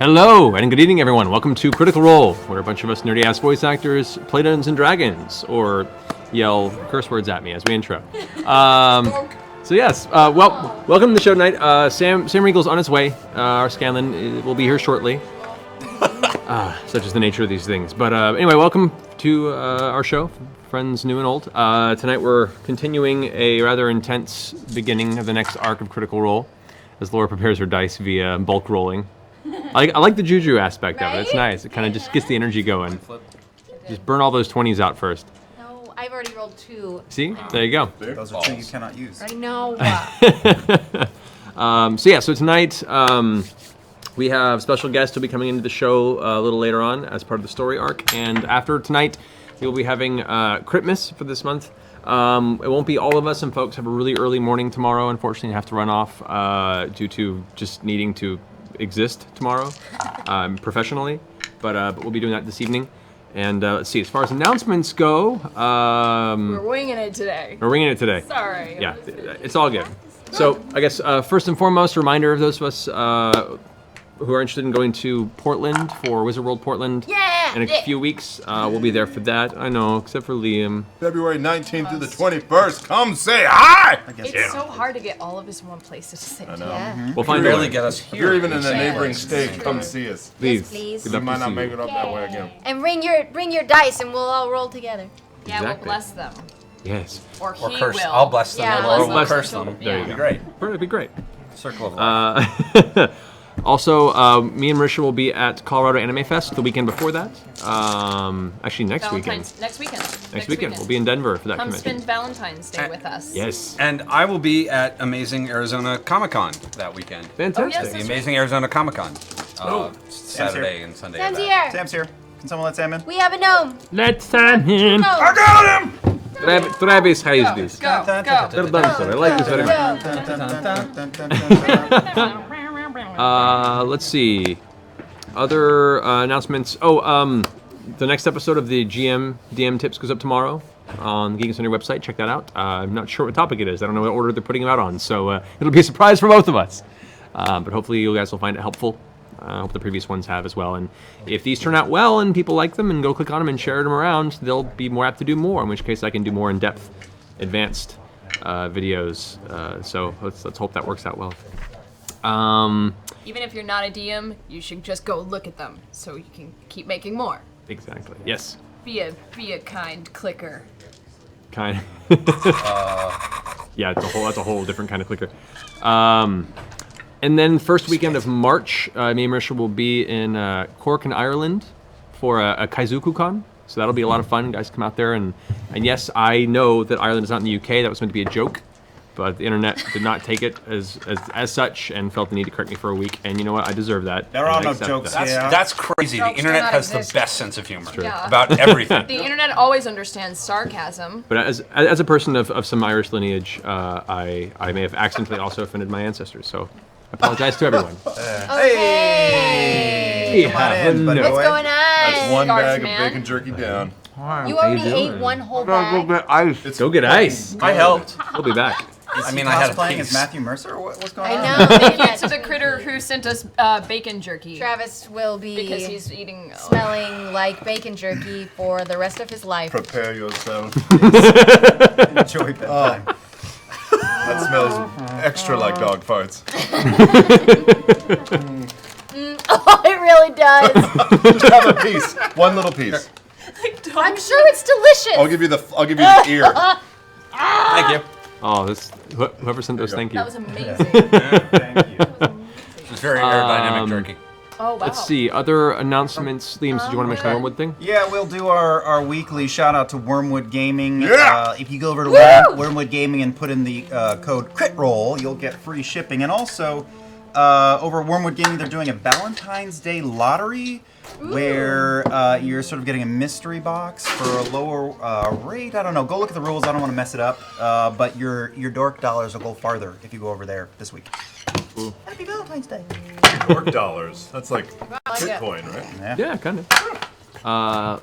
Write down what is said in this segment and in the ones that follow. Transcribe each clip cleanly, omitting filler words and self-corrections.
Hello, and good evening, everyone. Welcome to Critical Role, where a bunch of us nerdy-ass voice actors play Dungeons and Dragons, or yell curse words at me as we intro. So yes, welcome to the show tonight. Sam Riegel's on his way. Our Scanlan will be here shortly. Such is the nature of these things. But anyway, welcome to our show, friends new and old. Tonight we're continuing a rather intense beginning of the next arc of Critical Role, as Laura prepares her dice via bulk rolling. I like the juju aspect of it. It's nice. It kind of just gets the energy going. Just burn all those 20s out first. No, I've already rolled 2. See? There you go. Those are 2 you cannot use. I know. So tonight we have special guests who'll be coming into the show a little later on as part of the story arc. And after tonight, we will be having Critmas for this month. It won't be all of us. Some folks have a really early morning tomorrow. Unfortunately, have to run off due to just needing to exist tomorrow professionally, but we'll be doing that this evening. And let's see, as far as announcements go, We're winging it today. Sorry. Yeah, it's all good. So I guess first and foremost, a reminder of those of us who are interested in going to Portland for Wizard World Portland in a few weeks. We'll be there for that. I know, except for Liam. February 19th through the 21st. Come say hi! It's so hard to get all of us in one place at the same time. Yeah. We'll find barely a way. get us here. If you're even in a neighboring state, come see us. Please. Please. We'd We love might to not see make you. it up that way again. And bring your dice, and we'll all roll together. Yeah, Exactly. we'll bless them. Yes. Or he curse. will. I'll bless them. Yeah, Or bless we'll them. curse them. There you It'd go. be great. It'd be great. Circle of life. Also, me and Marisha will be at Colorado Anime Fest the weekend before that. Actually, next weekend. Next weekend. Next weekend. We'll be in Denver for that Come convention. spend Valentine's Day with us. Yes. And I will be at Amazing Arizona Comic-Con that weekend. Fantastic. yes, The that's Amazing Arizona Comic-Con. Saturday and Sunday. Sam's of here. that. Sam's here. Can someone let Sam in? We have a gnome. Let's sign him. I got him! Travis, how is this? Go. Well done, sir. I like this very much. Let's see. Other announcements. The next episode of the DM Tips goes up tomorrow on the Geek and Sundry website. Check that out. I'm not sure what topic it is. I don't know what order they're putting them out on, so it'll be a surprise for both of us. But hopefully you guys will find it helpful. I hope the previous ones have as well. And if these turn out well and people like them and go click on them and share them around, they'll be more apt to do more, in which case I can do more in-depth, advanced videos. So let's hope that works out well. Even if you're not a DM, you should just go look at them so you can keep making more. Exactly. Yes. Be a kind clicker. Kind. Yeah, that's a whole different kind of clicker. And then first weekend of March, me and Marisha will be in Cork in Ireland for a Kaizuku-con. So that'll be a lot of fun. Guys come out there. And yes, I know that Ireland is not in the UK. That was meant to be a joke. But the internet did not take it as such and felt the need to correct me for a week. And you know what? I deserve that. There are no jokes. That's crazy. The Jokes do internet not has exist. the best sense of humor Yeah. about everything. The internet always understands sarcasm. But as a person of some Irish lineage, I may have accidentally also offended my ancestors. So I apologize to everyone. Okay. Come on in, buddy What's boy. going on? That's one Scars, bag man. of bacon jerky down. You already ate one whole bag. Go get ice. I helped. We'll be back. I mean, I had a Cosplaying as piece. Matthew Mercer? What's going I on? know. Thank you to the critter who sent us bacon jerky. Travis will be Because he's eating. smelling like bacon jerky for the rest of his life. Prepare yourself. Enjoy bedtime. That smells extra like dog farts. Oh, it really does. Just have a piece. One little piece. I'm sure it's delicious. I'll give you the ear. Thank you. Oh, whoever sent those, thank you. That was amazing. Thank you. It's very aerodynamic jerky. Oh, wow. Let's see, other announcements. Liam, did you want to mention the Wormwood thing? Yeah, we'll do our weekly shout out to Wormwood Gaming. Yeah! If you go over to Wormwood Gaming and put in the code CRITROLL, you'll get free shipping. And also, over at Wormwood Gaming, they're doing a Valentine's Day lottery where you're sort of getting a mystery box for a lower rate. I don't know. Go look at the rules. I don't want to mess it up. But your dork dollars will go farther if you go over there this week. Ooh. Happy Valentine's Day. Dork dollars. That's like Bitcoin, right? Yeah, kind of.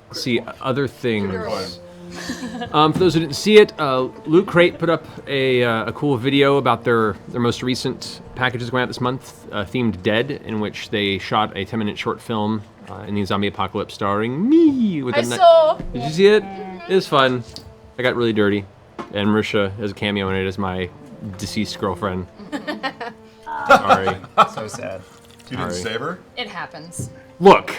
Let's see, other things. For those who didn't see it, Loot Crate put up a cool video about their most recent packages going out this month, themed Dead, in which they shot a 10-minute short film in the zombie apocalypse starring me. With I saw. Did you see it? It was fun. I got really dirty. And Marisha has a cameo in it as my deceased girlfriend. Sorry. So sad. You didn't Sorry. save her? It happens. Look,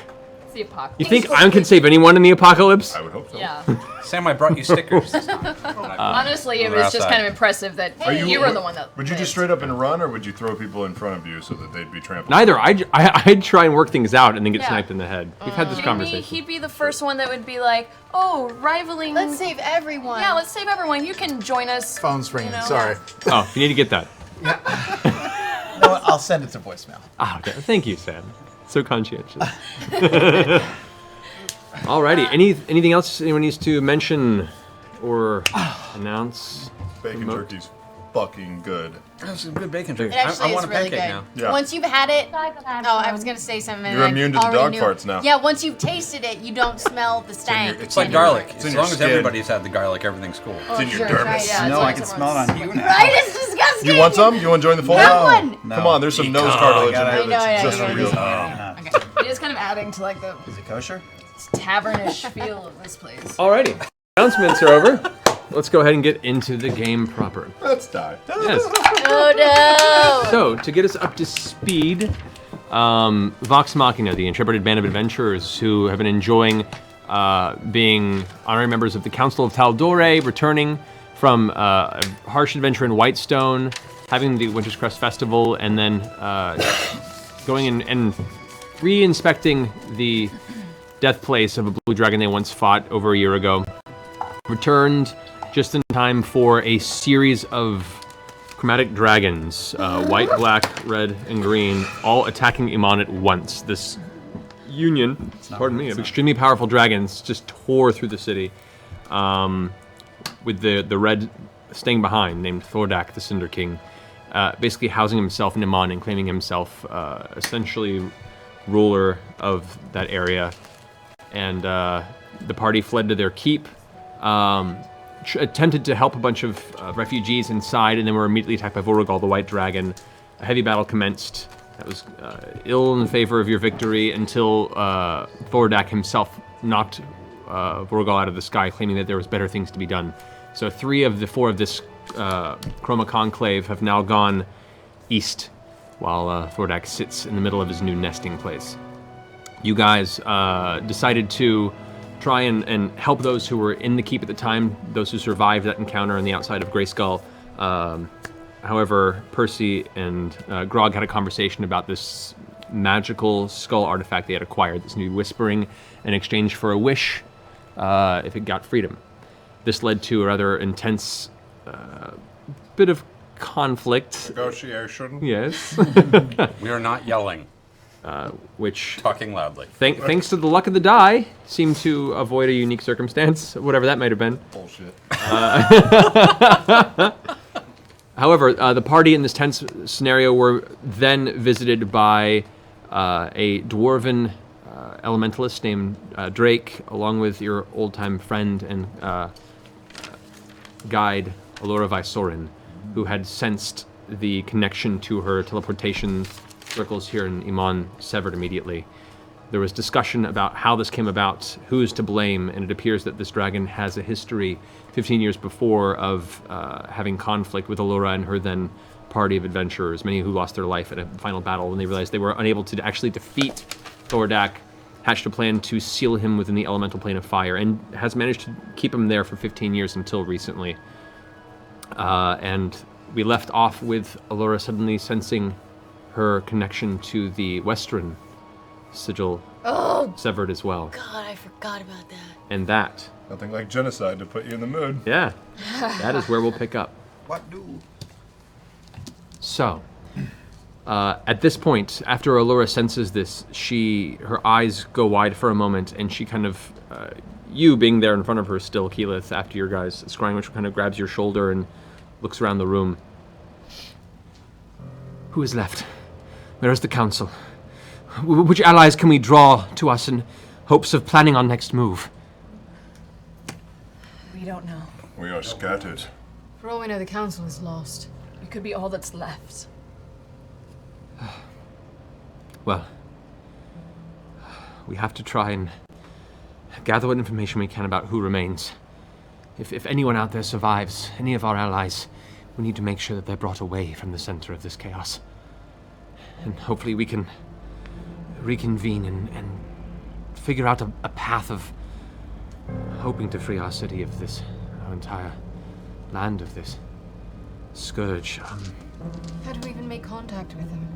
It's the apocalypse. you think I can save anyone in the apocalypse? I would hope so. Yeah. Sam, I brought you stickers this time. Honestly, it We're was just outside. kind of impressive that you were the one that. Would you lived. just straight up and run, or would you throw people in front of you so that they'd be trampled? Neither. I'd try and work things out and then get Yeah. sniped in the head. We've had this He'd conversation. be the first one that would be like, "Oh, rivaling." Let's save everyone. Yeah, let's save everyone. You can join us. Phone's ringing. You know, Sorry. Oh, you need to get that. You know what? I'll send it to voicemail. Ah, okay. Thank you, Sam. So conscientious. Alrighty. Anything else anyone needs to mention or announce? Bacon Remote. jerky's fucking good. That's some good bacon jerky. It actually I want is a really pancake good. now. Yeah. Once you've had it, I was gonna say something. You're and I immune to the already dog knew. farts now. Yeah, once you've tasted it, you don't smell the stank. It's like garlic. in As your long as skin. everybody's had the garlic, everything's cool. It's in your sure, dermis. right, yeah. No, it's I can smell it on you now. Right? It's disgusting. You want some? You want to join the fold? Have one. No. Come on, there's some nose I cartilage in gotta- here I know, that's I just know, for I you. know. It is kind of adding to like the Is it kosher? tavernish feel of this place. Alrighty. Announcements are over. Let's go ahead and get into the game proper. Let's die. Yes. Oh no. So, to get us up to speed, Vox Machina, the intrepid band of adventurers who have been enjoying being honorary members of the Council of Taldore, returning from a harsh adventure in Whitestone, having the Winter's Crest Festival, and then going in and re-inspecting the death place of a blue dragon they once fought over a year ago. Returned just in time for a series of chromatic dragons, white, black, red, and green, all attacking Emon at once. This union, pardon me, of extremely powerful dragons just tore through the city, with the red staying behind, named Thordak, the Cinder King, basically housing himself in Emon and claiming himself essentially ruler of that area. And the party fled to their keep, attempted to help a bunch of refugees inside, and then were immediately attacked by Vorgal, the White Dragon. A heavy battle commenced that was ill in favor of your victory until Thordak himself knocked Vorgal out of the sky, claiming that there was better things to be done. So 3 of the 4 of this Chroma Conclave have now gone east, while Thordak sits in the middle of his new nesting place. You guys decided to try and help those who were in the keep at the time, those who survived that encounter on the outside of Greyskull. However, Percy and Grog had a conversation about this magical skull artifact they had acquired, this new whispering, in exchange for a wish if it got freedom. This led to a rather intense bit of conflict. Negotiation. Yes. We are not yelling, Which, talking loudly. thanks to the luck of the die, seemed to avoid a unique circumstance, whatever that might have been. Bullshit. However, the party in this tense scenario were then visited by a dwarven elementalist named Drake, along with your old-time friend and guide, Alora Vysorin, who had sensed the connection to her teleportation circles here in Emon severed immediately. There was discussion about how this came about, who is to blame, and it appears that this dragon has a history 15 years before of having conflict with Alora and her then party of adventurers, many who lost their life in a final battle when they realized they were unable to actually defeat Thordak, hatched a plan to seal him within the elemental plane of fire, and has managed to keep him there for 15 years until recently. And we left off with Alora suddenly sensing her connection to the Western sigil severed as well. God, I forgot about that. And that, Nothing like genocide to put you in the mood. yeah, that is where we'll pick up. What do? So, at this point, after Allura senses this, her eyes go wide for a moment, and she kind of, you being there in front of her still, Keyleth, after your guys' scrying, which kind of grabs your shoulder and looks around the room. Who is left? Where is the council? Which allies can we draw to us in hopes of planning our next move? don't know. We are scattered. For all we know, the council is lost. It could be all that's left. Well, we have to try and gather what information we can about who remains. If anyone out there survives, any of our allies, we need to make sure that they're brought away from the center of this chaos. And hopefully we can reconvene and figure out a path of hoping to free our city of this, our entire land of this scourge. How do we even make contact with him?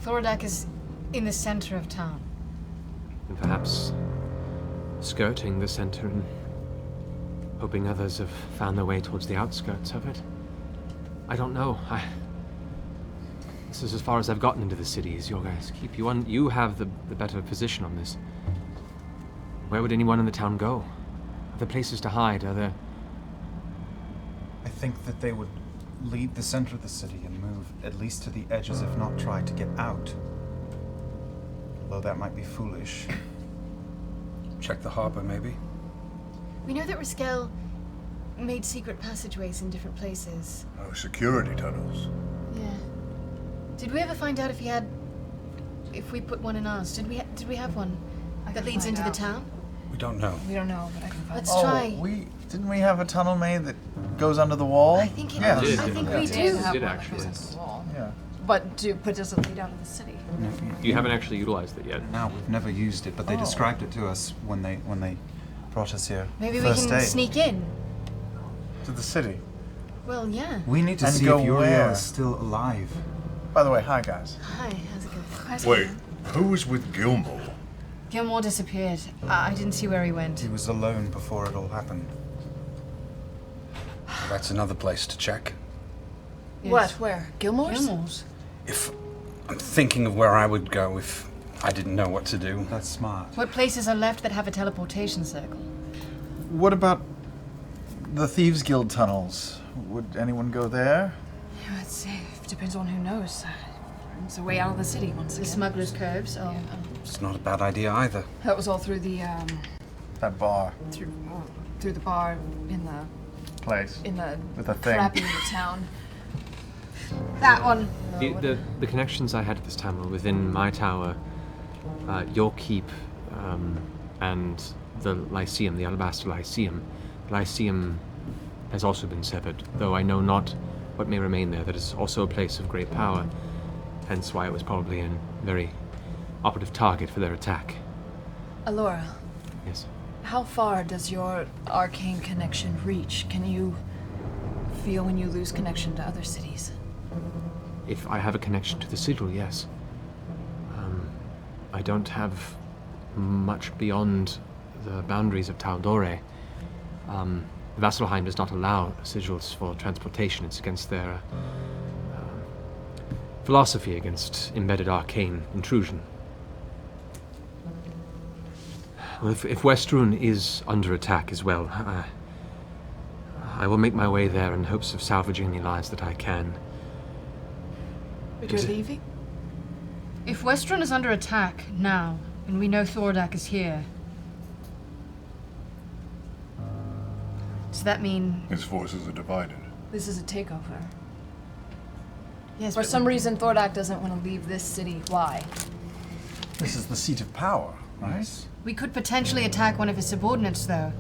Thordak is in the center of town. And perhaps skirting the center and hoping others have found their way towards the outskirts of it. I don't know. This is as far as I've gotten into the cities. Your guys keep you have the better position on this. Where would anyone in the town go? Are there places to hide? Are there... I think that they would leave the center of the city and move at least to the edges, if not try to get out. Although that might be foolish. Check the harbor, maybe. We know that Riskel made secret passageways in different places. Oh, security tunnels. Yeah. Did we ever find out if we put one in ours? Did we have one that leads into the town? We don't know. We don't know, but I can find Let's out. try. Didn't we have a tunnel made that goes under the wall? I think it Yeah. is. Did, I think yeah. we We do. have Did one actually. that goes into the wall. Yeah. But doesn't lead down to the city. You haven't actually utilized it yet. No, we've never used it, but they described it to us when they brought us here. Maybe we First can day. sneak in. To the city. Well, yeah. We need to And see go if Uriel where? is still alive. By the way, hi guys. Hi, how's it going? Wait, who was with Gilmore? Gilmore disappeared. I didn't see where he went. He was alone before it all happened. That's another place to check. Yes. What? Where? Gilmore's? Gilmore's. If I'm thinking of where I would go if I didn't know what to do. That's smart. What places are left that have a teleportation circle? What about the Thieves Guild tunnels? Would anyone go there? Yeah, it depends on who knows. It's a way out of the city once The again. smuggler's curbs? Oh. It's not a bad idea either. That was all through the That bar through the bar in the place with a thing. crappy town. That one. The connections I had to this town were within my tower, your keep, and the Lyceum, the Alabaster Lyceum. The Lyceum has also been severed, though I know not what may remain there. That is also a place of great power, hence why it was probably a very operative target for their attack. Alora, Yes. how far does your arcane connection reach? Can you feel when you lose connection to other cities? If I have a connection to the sigil, yes. I don't have much beyond the boundaries of Taldore. Vasselheim does not allow sigils for transportation. It's against their philosophy against embedded arcane intrusion. Well, if Westrun is under attack as well, I will make my way there in hopes of salvaging any lives that I can. But you're leaving? If Westrun is under attack now, and we know Thordak is here, does that mean... His forces are divided. This is a takeover. Yes, For but some reason, Thordak doesn't want to leave this city. Why? This is the seat of power, right? we could potentially attack one of his subordinates, though.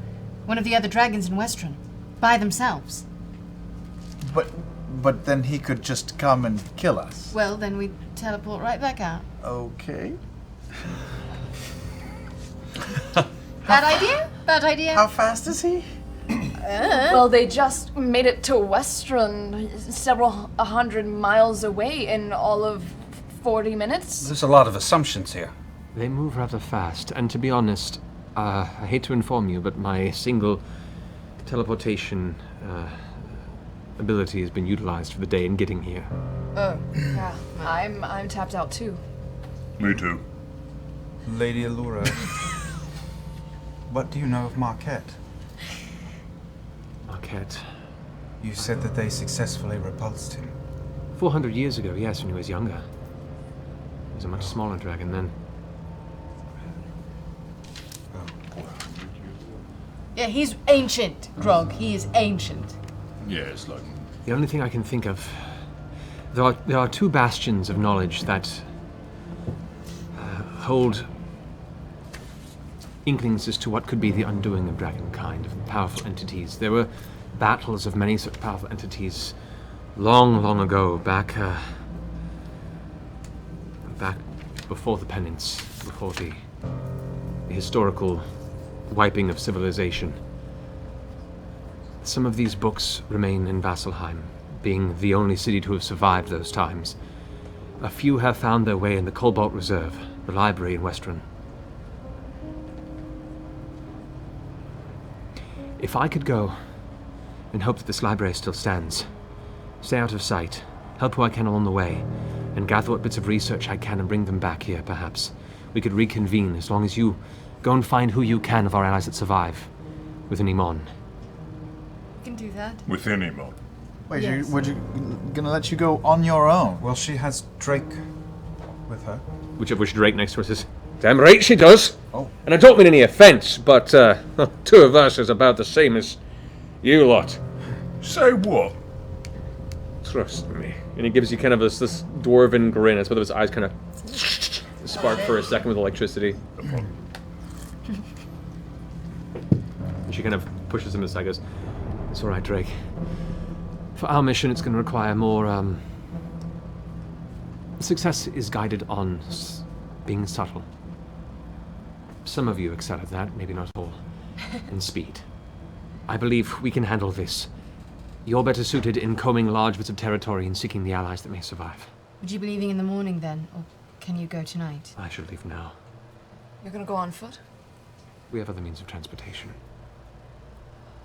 One of the other dragons in Westrun. By themselves. But then he could just come and kill us. Well, then we teleport right back out. Okay. Bad idea? Bad idea? How fast is he? Well, they just made it to Westrun, several 100 miles away in all of 40 minutes. There's a lot of assumptions here. They move rather fast, and to be honest, I hate to inform you, but my single teleportation ability has been utilized for the day in getting here. Oh. Yeah, I'm tapped out too. Me too. Lady Allura, what do you know of Marquette? Marquette. You said that they successfully repulsed him. 400 years ago, yes, when he was younger. He was a much smaller dragon then. Yeah, he's ancient, Grog. He is ancient. Yes, like The only thing I can think of, there are two bastions of knowledge that hold inklings as to what could be the undoing of dragonkind, of powerful entities. There were battles of many such powerful entities long, long ago, back before the penance, before the historical wiping of civilization. Some of these books remain in Vasselheim, being the only city to have survived those times. A few have found their way in the Cobalt Reserve, the library in Westruun. If I could go and hope that this library still stands, stay out of sight, help who I can along the way, and gather what bits of research I can and bring them back here, perhaps, we could reconvene as long as you go and find who you can of our allies that survive within Emon. We can do that. within Emon. Wait, Yes. would you gonna let you go on your own? Well, she has Drake with her. Which of which Drake next to us is, damn right she does! Oh. And I don't mean any offense, but two of us is about the same as you lot. Say what? Trust me. And he gives you kind of this dwarven grin as both of his eyes kind of spark for a second with electricity. And she kind of pushes him aside, goes, "It's all right, Drake. For our mission, it's going to require more, Success is guided on being subtle. Some of you excel at that, maybe not all. And speed. I believe we can handle this. You're better suited in combing large bits of territory and seeking the allies that may survive. Would you be leaving in the morning then, or can you go tonight? I should leave now. You're gonna go on foot? We have other means of transportation.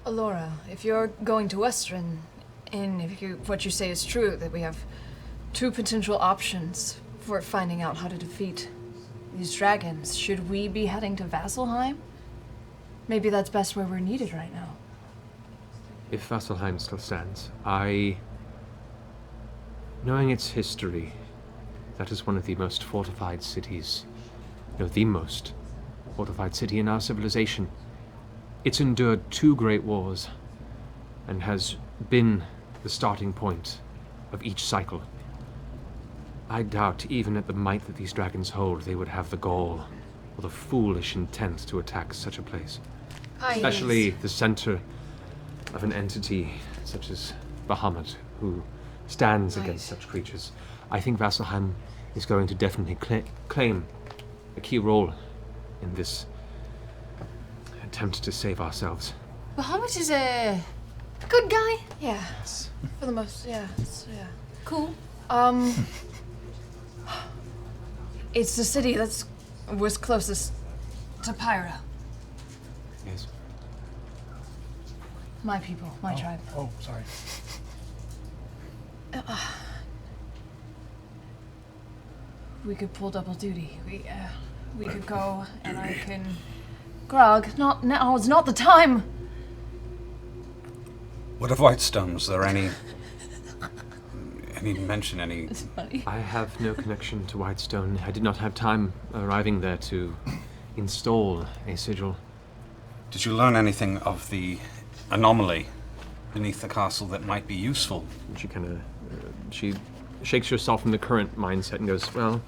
Alora, if you're going to Westruun, and if what you say is true, that we have two potential options for finding out how to defeat these dragons, should we be heading to Vasselheim? Maybe that's best where we're needed right now. If Vasselheim still stands, knowing its history, that is one of the most fortified cities, no, the most fortified city in our civilization. It's endured 2 great wars, and has been the starting point of each cycle. I doubt, even at the might that these dragons hold, they would have the gall or the foolish intent to attack such a place. Especially the center of an entity such as Bahamut, who stands against such creatures. I think Vasselheim is going to definitely claim a key role in this attempt to save ourselves. Bahamut is a good guy. Yeah. For the most, yeah. Cool. It's the city was closest to Pyra. Yes. My people, my tribe. Oh, sorry. We could pull double duty. We could go and I can... Grog, not now, it's not the time! What of Whitestone? Was there any mention, any... It's funny. I have no connection to Whitestone. I did not have time arriving there to install a sigil. Did you learn anything of the anomaly beneath the castle that might be useful? And she kind of, she shakes herself from the current mindset and goes, well,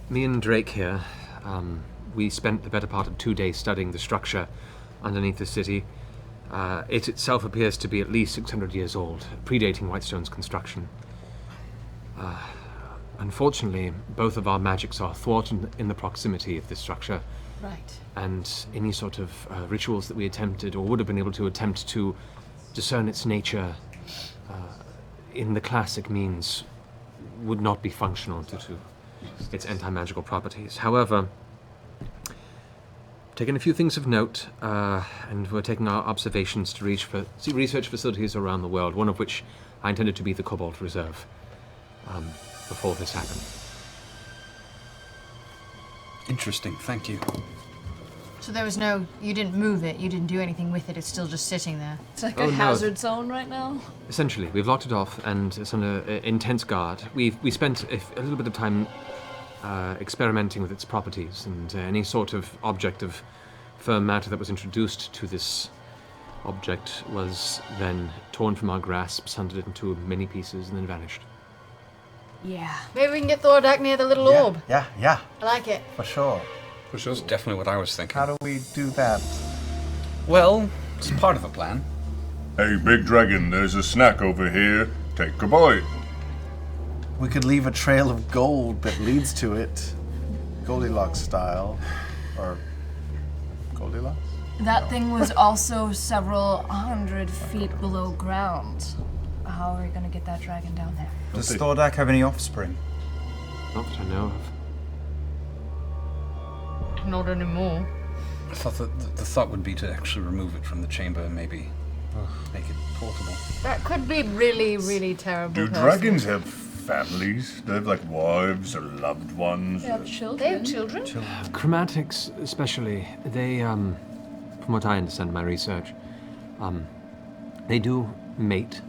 me and Drake here, we spent the better part of 2 days studying the structure underneath the city. It itself appears to be at least 600 years old, predating Whitestone's construction. Unfortunately, both of our magics are thwarted in the proximity of this structure. Right. And any sort of rituals that we attempted, or would have been able to attempt to discern its nature in the classic means, would not be functional due to its anti-magical properties. However, taking a few things of note, and we're taking our observations to see research facilities around the world, one of which I intended to be the Cobalt Reserve, before this happened. Interesting, thank you. So there was you didn't move it, you didn't do anything with it, it's still just sitting there. It's like Oh, a no. hazard zone right now. Essentially, we've locked it off, and it's under intense guard. We spent a little bit of time experimenting with its properties, and any sort of object of firm matter that was introduced to this object was then torn from our grasp, sundered into many pieces, and then vanished. Yeah. Maybe we can get Thordak near the little orb. Yeah, I like it. for sure. Which was definitely what I was thinking. How do we do that? Well, it's part of the plan. Hey, big dragon, there's a snack over here. Take a bite. We could leave a trail of gold that leads to it, Goldilocks style, or Goldilocks? That thing was also several 100 feet below ground. How are we gonna get that dragon down there? Does Thordak have any offspring? Not that I know of. Not anymore. I thought that the thought would be to actually remove it from the chamber and maybe make it portable. That could be really, really terrible. Do person. dragons have families? Do they have, like, wives or loved ones? They have children. They have children? Chromatics, especially, they, from what I understand in my research, they do mate,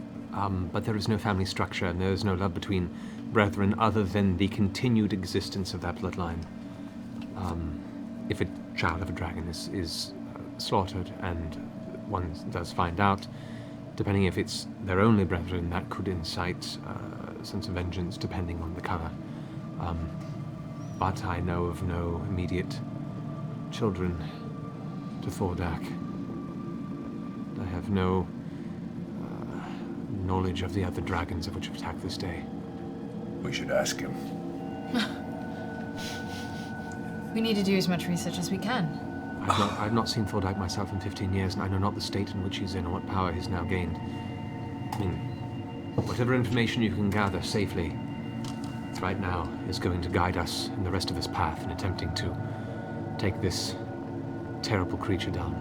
but there is no family structure and there is no love between brethren other than the continued existence of that bloodline. If a child of a dragon is slaughtered and one does find out, depending if it's their only brethren, that could incite a sense of vengeance depending on the color. But I know of no immediate children to Thordak. I have no knowledge of the other dragons of which have attacked this day. We should ask him. We need to do as much research as we can. I've not seen Thordak myself in 15 years, and I know not the state in which he's in or what power he's now gained. I mean, whatever information you can gather safely right now is going to guide us in the rest of this path in attempting to take this terrible creature down.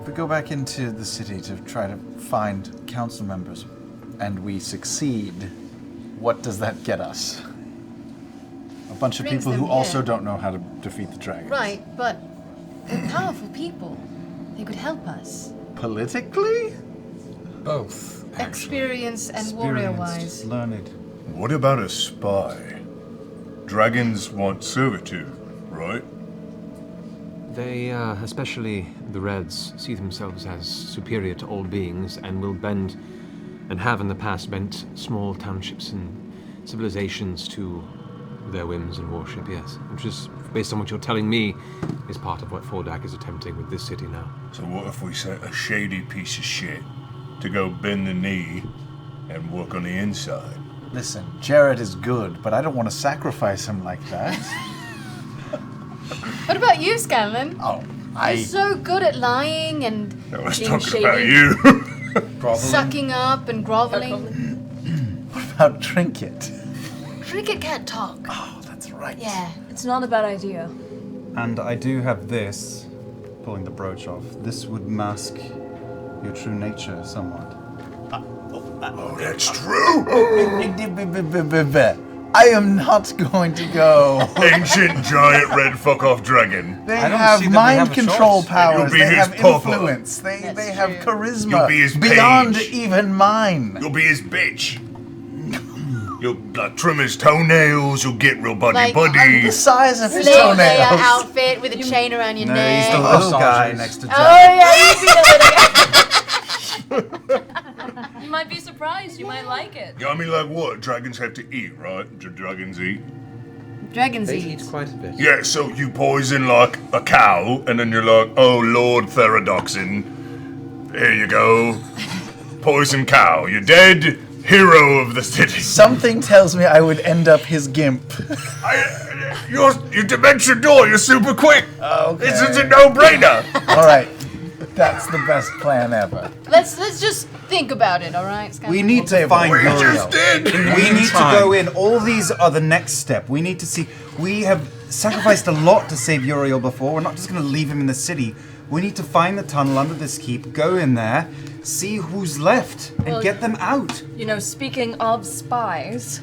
If we go back into the city to try to find council members, and we succeed, what does that get us? A bunch of Brings people who them also here. don't know how to defeat the dragons. Right, but they're powerful people. They could help us. Politically? Both. actually. Experience and warrior-wise. Learned. What about a spy? Dragons want servitude, right? They, especially the Reds, see themselves as superior to all beings and will bend, and have in the past bent, small townships and civilizations to their whims and worship, yes. Which is, based on what you're telling me, is part of what Thordak is attempting with this city now. So what if we set a shady piece of shit to go bend the knee and work on the inside? Listen, Jared is good, but I don't want to sacrifice him like that. What about you, Scanlan? Oh, You're so good at lying and No, let's being talk shady, about you. sucking up and groveling. What about Trinket? Cricket can't talk. Oh, that's right. Yeah. It's not a bad idea. And I do have this, pulling the brooch off. This would mask your true nature somewhat. Oh, that's true. I am not going to go. Ancient giant red fuck off dragon. They I don't have see that we mind have a control choice. powers. You'll be They his have papa. influence. They That's have true. charisma You'll be his beyond page. even mine. You'll be his bitch. You'll trim his toenails. You'll get real buddy Like, The size of his Slave layer toenails. outfit with a chain around your No, neck. he's the little Oh, guy jeez. next to Oh Jack. yeah, you see the little guy. You might be surprised. You might like it. I mean, like what? Dragons have to eat, right? Do dragons eat? Dragons They eat. eat quite a bit. Yeah, so you poison like a cow, and then you're like, oh Lord Theradoxin, here you go. Poison cow, you're dead. Hero of the city. Something tells me I would end up his gimp. You dimension door, you're super quick. Okay. This is a no-brainer. All right. That's the best plan ever. Let's just think about it, all right? Scanlan? We need to find We Uriel. just did. We need to go in. All these are the next step. We need to see. We have sacrificed a lot to save Uriel before. We're not just going to leave him in the city. We need to find the tunnel under this keep, go in there, see who's left, and Well, get them out. You know, speaking of spies,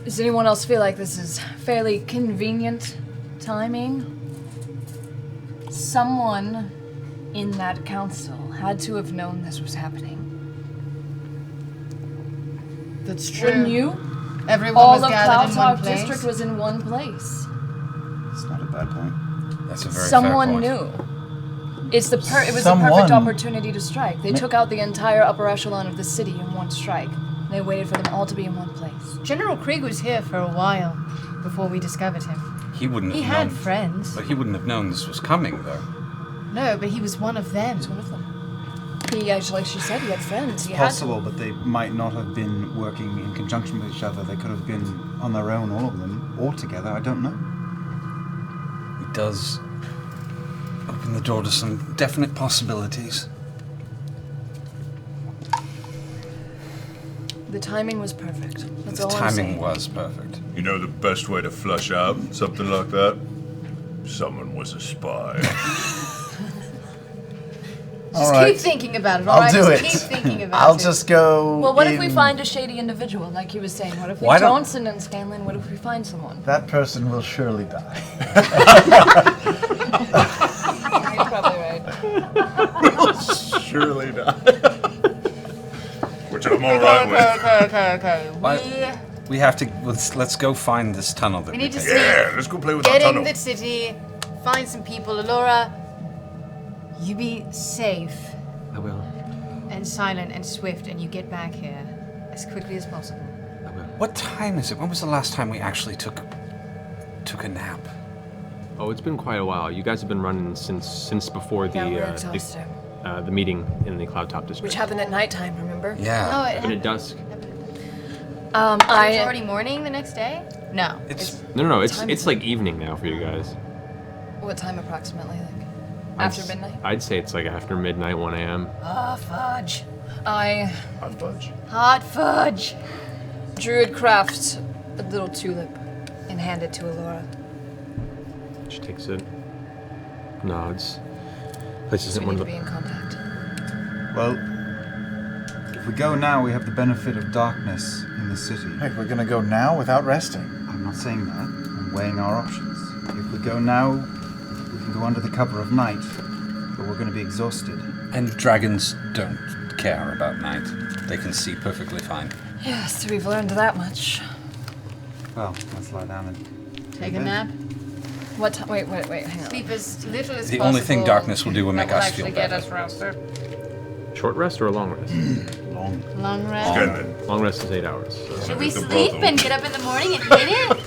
does anyone else feel like this is fairly convenient timing? Someone in that council had to have known this was happening. That's true. Wouldn't you? Everyone All was of gathered in one Cloudtalk place. District was in one place. It's not a bad point. That's a very fair Someone point. knew. It was the perfect Someone- opportunity to strike. They took out the entire upper echelon of the city in one strike. They waited for them all to be in one place. General Krieg was here for a while before we discovered him. He wouldn't He have had known. friends. But he wouldn't have known this was coming, though. No, but he was one of them. One of them. He actually, like she said, he had friends. He Possible, but they might not have been working in conjunction with each other. They could have been on their own, all of them, all together. I don't know. It does open the door to some definite possibilities. The timing was perfect. That's The all I'm timing saying. was perfect. You know the best way to flush out something like that? Someone was a spy. Just All right. keep thinking about it, I'll alright? do Just it. keep thinking about I'll it. just go. Well, what if we in- find a shady individual, like he was saying? What if we Why don't- Johnson and Scanlon? What if we find someone? That person will surely die. You're probably right. Surely die. Which I'm alright with. Okay. Why- We have to. Let's go find this tunnel that We need to can- see. Yeah, let's go play with that Get in tunnel. the city, find some people. Allura, you be safe I will. and silent and swift, and you get back here as quickly as possible. I will. What time is it? When was the last time we actually took a nap? Oh, it's been quite a while. You guys have been running since before Yeah, we're the exhausted. the meeting in the Cloud Top District. Which happened at nighttime, remember? Yeah. Oh, it Happened happened. at dusk. It's I already morning the next day? No. It's No. It's time it's is like evening now for you guys. what time approximately? Like I'd after s- midnight? I'd say it's like after midnight, 1 a.m. Oh, fudge. I Hot fudge. Hot fudge. druid craft a little tulip and hand it to Allura. She takes it, nods, places So it we in need one to of be the. in contact. Well, if we go now, we have the benefit of darkness in the city. Heck, we're gonna go now without resting. I'm not saying that. I'm weighing our options. If we go now, we can go under the cover of night, but we're going to be exhausted. and dragons don't care about night. They can see perfectly fine. Yes, we've learned that much. Well, let's lie down and Take a nap. What time? Wait, hang on. Sleep as little as The possible. only thing darkness will do will make that will us feel actually get better. us rested. Short rest or a long rest? long. Long rest. Scanlon. Long rest is 8 hours. So. Should we The sleep brothel. and get up in the morning and hit it?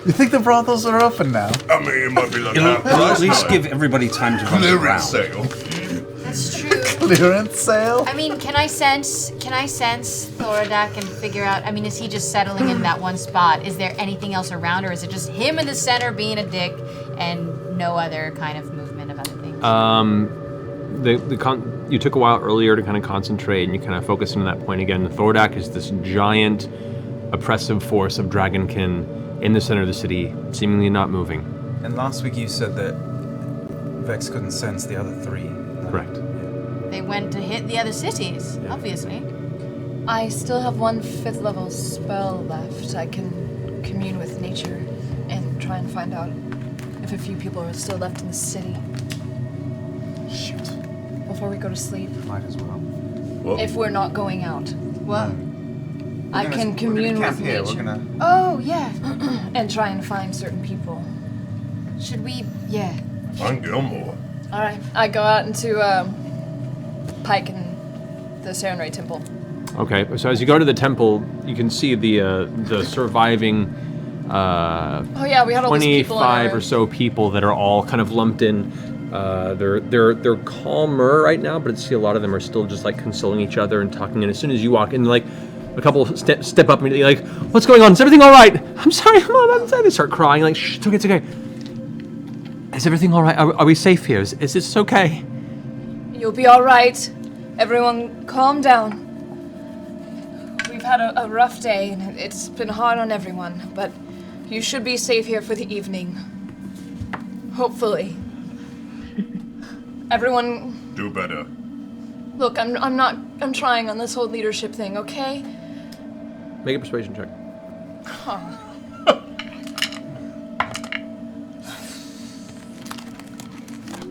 You think the brothels are open now? I mean, it might be like It'll, half it'll at price least now. give everybody time to run Clearance around. sale. That's true. Clearance sale? I mean, can I sense Thoradak and figure out, I mean, is he just settling in that one spot? Is there anything else around, or is it just him in the center being a dick and no other kind of movement of other things? You took a while earlier to kind of concentrate, and you kind of focus on that point again. The Thordak is this giant, oppressive force of dragonkin in the center of the city, seemingly not moving. And last week you said that Vex couldn't sense the other three. Correct. They went to hit the other cities, obviously. I still have one 5th level spell left. I can commune with nature and try and find out if a few people are still left in the city Shoot. before we go to sleep. Might as well. Well, If we're not going out, What? I can commune with here. nature We're gonna. Oh, yeah. and try and find certain people. Should we? Yeah. find Gilmore. All right, I go out into Pike and the Sundry temple. Okay, so as you go to the temple, you can see the surviving Oh yeah, we had all these people in 25 our... or so people that are all kind of lumped in. They're calmer right now, but see a lot of them are still just like consoling each other and talking. And as soon as you walk in, like a couple step up immediately, like, "What's going on? Is everything all right? I'm sorry, Mom. I'm sorry." They start crying. Like, "Shh, it's okay, it's okay. Is everything all right? Are we safe here? Is this okay?" You'll be all right. Everyone, calm down. We've had a rough day, and it's been hard on everyone, but you should be safe here for the evening. Hopefully. Everyone, Do better. look, I'm trying on this whole leadership thing, okay? Make a persuasion check.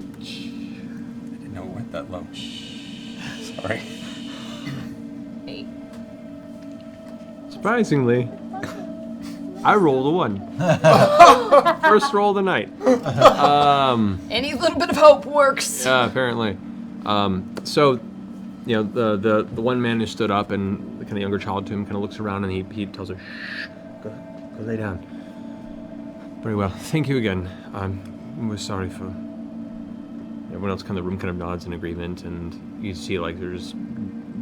I didn't know it went that low. Sorry. 8. Surprisingly, I rolled a 1. First roll of the night. Any little bit of hope works. Yeah, apparently. So, you know, the one man who stood up and the kind of younger child to him kind of looks around and he tells her, shh, go lay down. Very well. Thank you again. We're sorry for... Everyone else kind of the room kind of nods in agreement, and you see like there's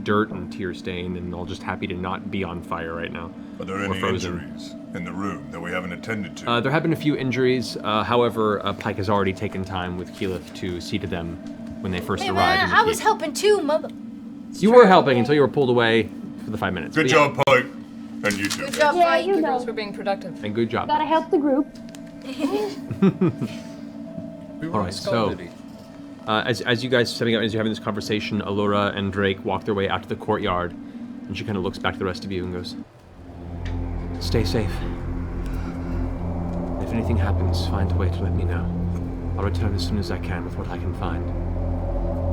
dirt and tear stain and all just happy to not be on fire right now. Are there any injuries in the room that we haven't attended to? There have been a few injuries. However, Pike has already taken time with Keyleth to see to them when they first Hey arrived. man, I was helping too, mother. You were helping until you were pulled away for the 5 minutes. Good But job, Pike. And you too. Good job, Yeah, Mike. you The know. girls were being productive. And good job. Gotta help the group. All right, so as you guys stepping out, as you're having this conversation, Allura and Drake walk their way out to the courtyard, and she kind of looks back to the rest of you and goes, "Stay safe. If anything happens, find a way to let me know. I'll return as soon as I can with what I can find.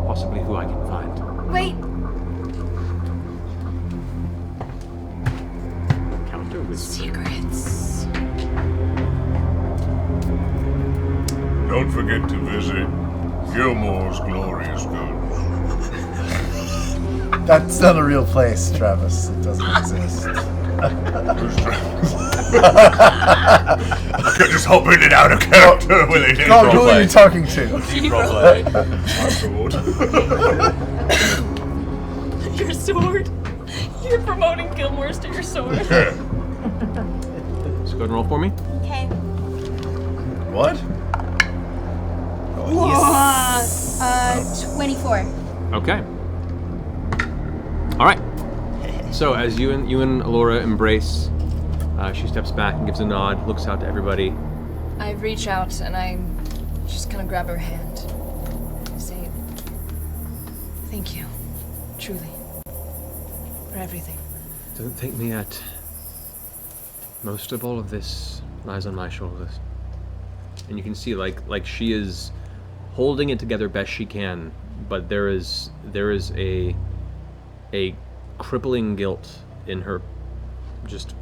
Possibly who I can find." Wait, Counter with secrets. Don't forget to visit Gilmore's Glorious Goods. That's not a real place, Travis. It doesn't exist. I could just hop in and out of character when they did God, who are you roleplay. talking to? Your sword. You're promoting Gilmore's to your sword. So go ahead and roll for me. Okay. What? 24. Okay. All right. So as you and Allura embrace, she steps back and gives a nod, looks out to everybody. I reach out and I just kind of grab her hand. I say, thank you, truly, for everything. Don't thank me yet. Most of all of this lies on my shoulders. And you can see like she is holding it together best she can, but there is a crippling guilt in her just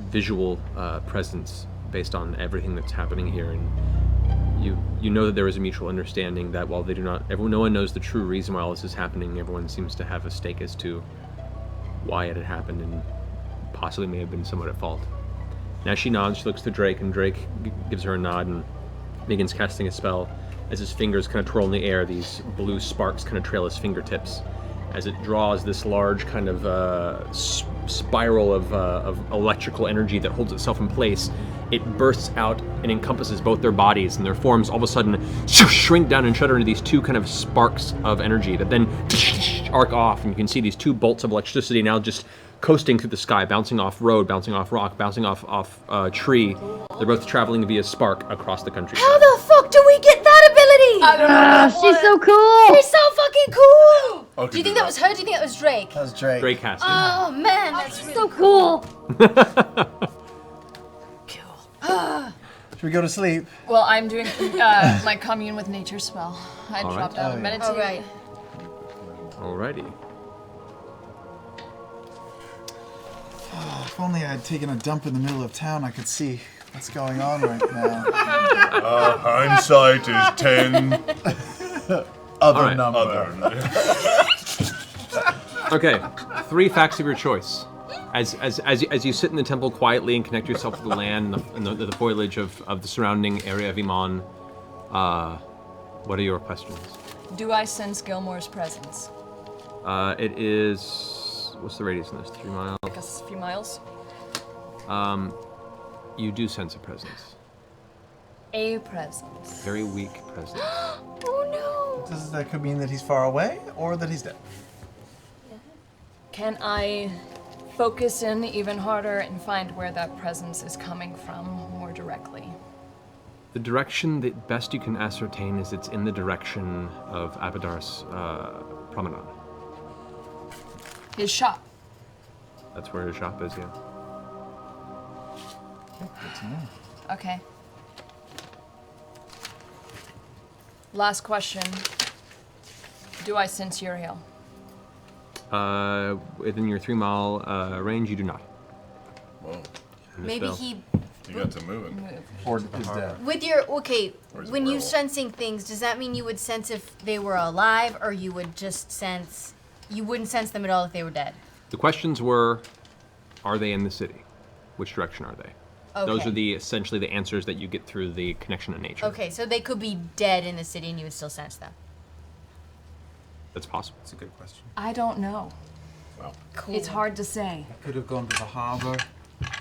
visual presence based on everything that's happening here, and you know that there is a mutual understanding that while they do not, no one knows the true reason why all this is happening, everyone seems to have a stake as to why it had happened and possibly may have been somewhat at fault. Now she nods, she looks to Drake, and Drake gives her a nod and begins casting a spell. As his fingers kind of twirl in the air, these blue sparks kind of trail his fingertips as it draws this large kind of spiral of electrical energy that holds itself in place. It bursts out and encompasses both their bodies, and their forms all of a sudden shrink down and shudder into these two kind of sparks of energy that then arc off, and you can see these two bolts of electricity now just coasting through the sky, bouncing off road, bouncing off rock, bouncing off tree. They're both traveling via spark across the country. How the fuck do we get that ability? I don't know. She's so cool. She's so fucking cool. I'll Do you do think that was her? Do you think that was Drake? That was Drake. Drake casting. Oh man, that's She's really so cool. Should we go to sleep? Well, I'm doing my commune with nature spell. I All right. dropped out Oh, and yeah. meditate. All right. Alrighty. If only I had taken a dump in the middle of town, I could see what's going on right now. Hindsight is 10 Other right. number. other. Okay, 3 facts of your choice. As you sit in the temple quietly and connect yourself to the land and the foliage of the surrounding area of Emon, what are your questions? Do I sense Gilmore's presence? It is, what's the radius in this? 3 miles? Like a few miles? You do sense a presence. A presence. Very weak presence. Oh no! Does that could mean that he's far away or that he's dead? Can I focus in even harder and find where that presence is coming from more directly? The direction that best you can ascertain is it's in the direction of Abadar's promenade. His shop. That's where his shop is, yeah. Okay. Last question. Do I sense Uriel? Within your 3 mile range, you do not. Whoa. In this Maybe spell. he You got to move it. Or is dead. With your okay, Or is it when you werewolf? sensing things, does that mean you would sense if they were alive, or you would just sense? You wouldn't sense them at all if they were dead. The questions were, are they in the city? Which direction are they? Those Okay. are essentially the answers that you get through the connection to nature. Okay, so they could be dead in the city, and you would still sense them. That's possible. That's a good question. I don't know. Well, Cool. It's hard to say. He could have gone to the harbor.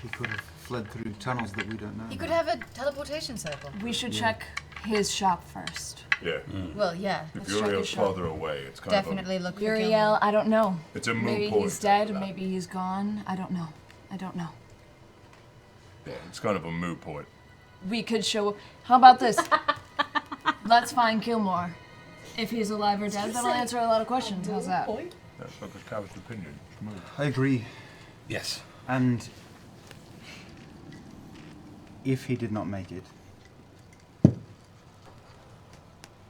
He could have fled through tunnels that we don't know. You could about. have a teleportation circle. We should check his shop first. yeah. Well, yeah. If check you're his shop. farther away, it's kind Definitely look for Uriel, Gilmore. I don't know. It's a moot Maybe point he's after dead, that. maybe he's gone. I don't know. I don't know. Yeah, it's kind of a moot point. We could show. How about this? Let's find Gilmore. If he's alive or dead, that'll answer a lot of questions. How's that? That's like a cow's opinion. Just move. I agree. Yes. And if he did not make it,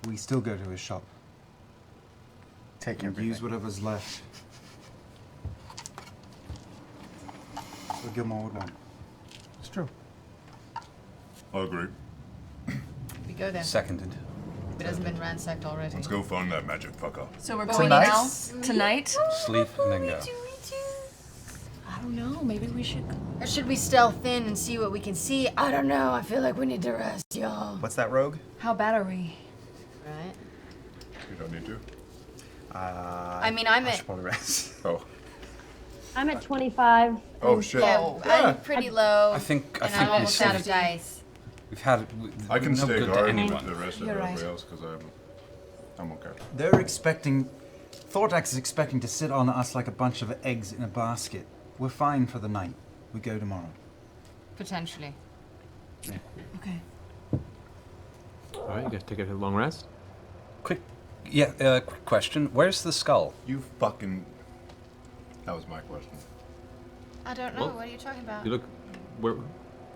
we still go to his shop Take and use everything. whatever's left. That's what Gilmore would want. It's true. I agree. We go there. Seconded. If it hasn't been ransacked already. Let's go find that magic fucker. So we're going going now? now? Tonight? Sleep and then go. I don't know. Maybe we should go. Or should we stealth in and see what we can see? I don't know. I feel like we need to rest, y'all. What's that, rogue? How bad are we? Right? You don't need to. I mean, I'm I at. should probably rest. Oh. I'm at 25. Oh shit. Yeah, I'm pretty low. I think and we I'm almost out of saved- dice. We've had. I can no stay good to guard with anyone. the rest of You're everybody right. else because I'm okay. They're expecting. Thordax is expecting to sit on us like a bunch of eggs in a basket. We're fine for the night. We go tomorrow. Potentially. Okay. All right, you guys take a long rest. Quick question. Where's the skull? You fucking. That was my question. I don't know. Well, What are you talking about? You look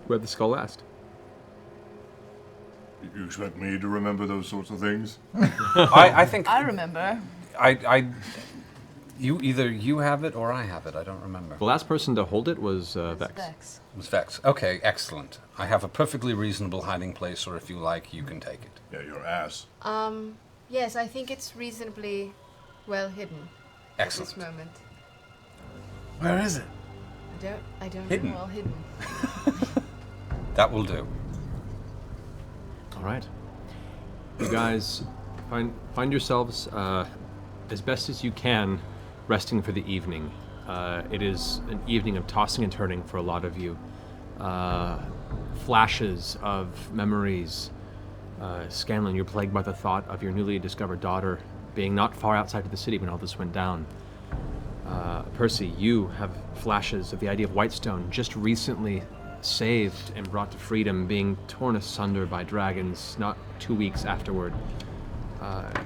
where the skull last. You expect me to remember those sorts of things? I think I remember. you either you have it or I have it. I don't remember. The last person to hold it was Vex. Vex. It was Vex. Okay, excellent. I have a perfectly reasonable hiding place, or if you like, you can take it. Yeah, your ass. Yes, I think it's reasonably well hidden Excellent. at this moment. Where is it? I don't Hidden. know. Well, hidden. That will do. All right. You guys find yourselves as best as you can resting for the evening. It is an evening of tossing and turning for a lot of you. Flashes of memories. Scanlan, you're plagued by the thought of your newly discovered daughter being not far outside of the city when all this went down. Percy, you have flashes of the idea of Whitestone, just recently saved and brought to freedom, being torn asunder by dragons not 2 weeks afterward.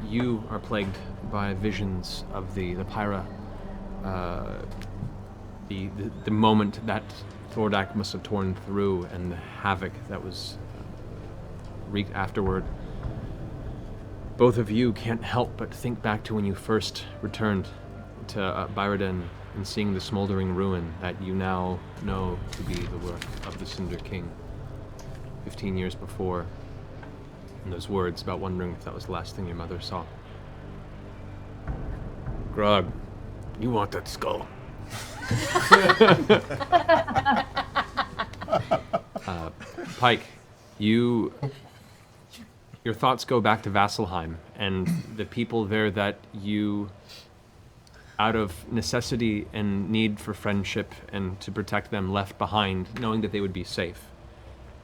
You are plagued by visions of the Pyra, the moment that Thordak must have torn through, and the havoc that was wreaked afterward. Both of you can't help but think back to when you first returned to Byrodin and seeing the smoldering ruin that you now know to be the work of the Cinder King 15 years before. And those words about wondering if that was the last thing your mother saw. Grog, you want that skull. Pike, your thoughts go back to Vasselheim and the people there that you, out of necessity and need for friendship and to protect them, left behind, knowing that they would be safe.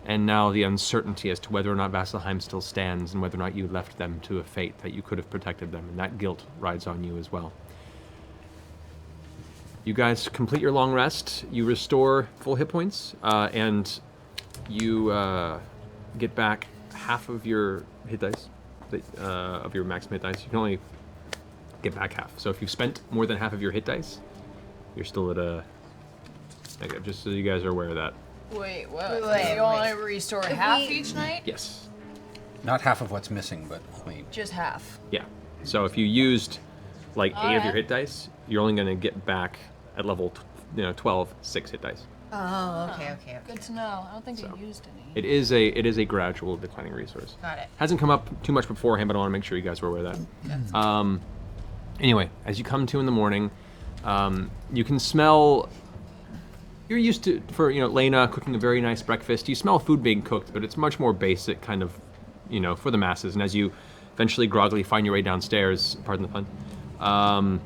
And now the uncertainty as to whether or not Vasselheim still stands and whether or not you left them to a fate that you could have protected them, and that guilt rides on you as well. You guys complete your long rest, you restore full hit points, and you get back half of your hit dice, of your maximum hit dice. You can only get back half. So if you've spent more than half of your hit dice, you're still at a... Okay, just so you guys are aware of that. Wait, what? Wait, you only restore If half we- each night? Yes. Not half of what's missing, but clean. Just half. Yeah. So if you used like 8 of your Alright. hit dice, you're only going to get back at level 12, 6 hit dice. Oh, okay. Good to know. I don't think I used any. It is a gradual declining resource. Got it. Hasn't come up too much beforehand, but I want to make sure you guys were aware of that. Anyway, as you come to in the morning, you can smell. You're used to, for Lena cooking a very nice breakfast. You smell food being cooked, but it's much more basic, kind of, for the masses. And as you eventually groggily find your way downstairs, pardon the pun,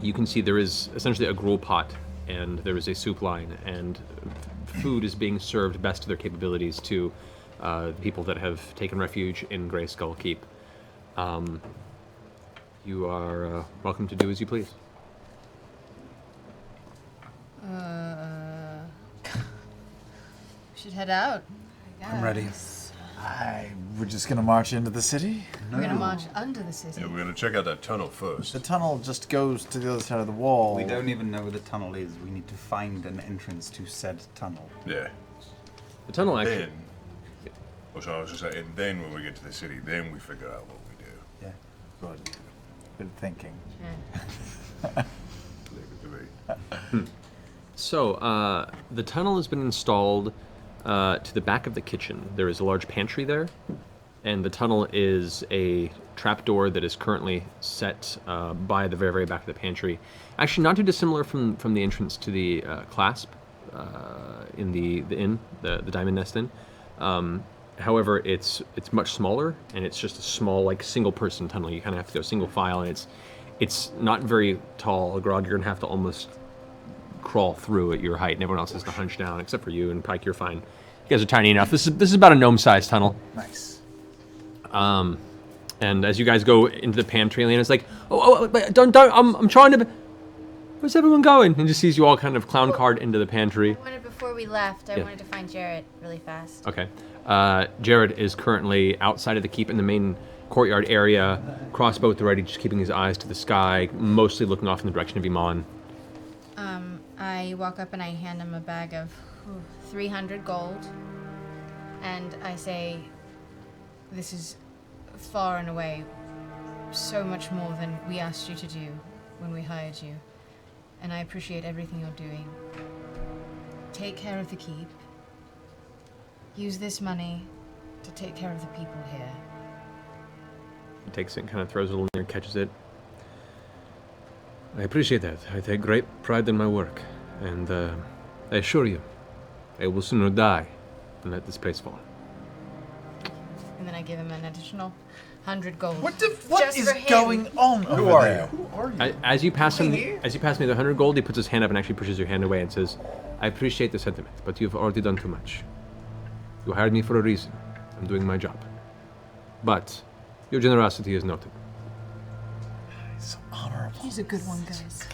you can see there is essentially a gruel pot, and there is a soup line, and food is being served best to their capabilities to the people that have taken refuge in Grey Skull Keep. You are welcome to do as you please. We should head out. I'm ready. We're just gonna march into the city? We're gonna march under the city. Yeah, we're gonna check out that tunnel first. The tunnel just goes to the other side of the wall. We don't even know where the tunnel is. We need to find an entrance to said tunnel. Yeah. The tunnel actually. Then, I was just saying, and then when we get to the city, then we figure out what we do. Yeah, good. Good thinking. Leave it to me. So, the tunnel has been installed to the back of the kitchen. There is a large pantry there, and the tunnel is a trapdoor that is currently set by the very, very back of the pantry. Actually, not too dissimilar from the entrance to the clasp in the inn, the Diamond Nest Inn. However, it's much smaller, and it's just a small, like, single-person tunnel. You kind of have to go single file, and it's not very tall. Grog, you're gonna have to almost crawl through at your height, and everyone else has to hunch down, except for you, and Pike, you're fine. You guys are tiny enough. This is about a gnome-sized tunnel. Nice. And as you guys go into the pantry, Lena's like, but don't, I'm trying to, where's everyone going? And just sees you all kind of clown cart into the pantry. Before we left, I Yeah. wanted to find Jarrett really fast. Okay. Jared is currently outside of the keep in the main courtyard area, crossbow at the ready, just keeping his eyes to the sky, mostly looking off in the direction of Emon. I walk up and I hand him a bag of 300 gold, and I say, this is far and away so much more than we asked you to do when we hired you, and I appreciate everything you're doing. Take care of the keep. Use this money to take care of the people here. He takes it and kind of throws it a little near, catches it. I appreciate that. I take great pride in my work, and I assure you, I will sooner die than let this place fall. And then I give him an additional 100 gold. What Just is for him. going on Who over are there? you? Who are you? As you pass me the 100 gold, he puts his hand up and actually pushes your hand away and says, I appreciate the sentiment, but you've already done too much. You hired me for a reason. I'm doing my job. But your generosity is noted. So honorable. He's a good one, guys.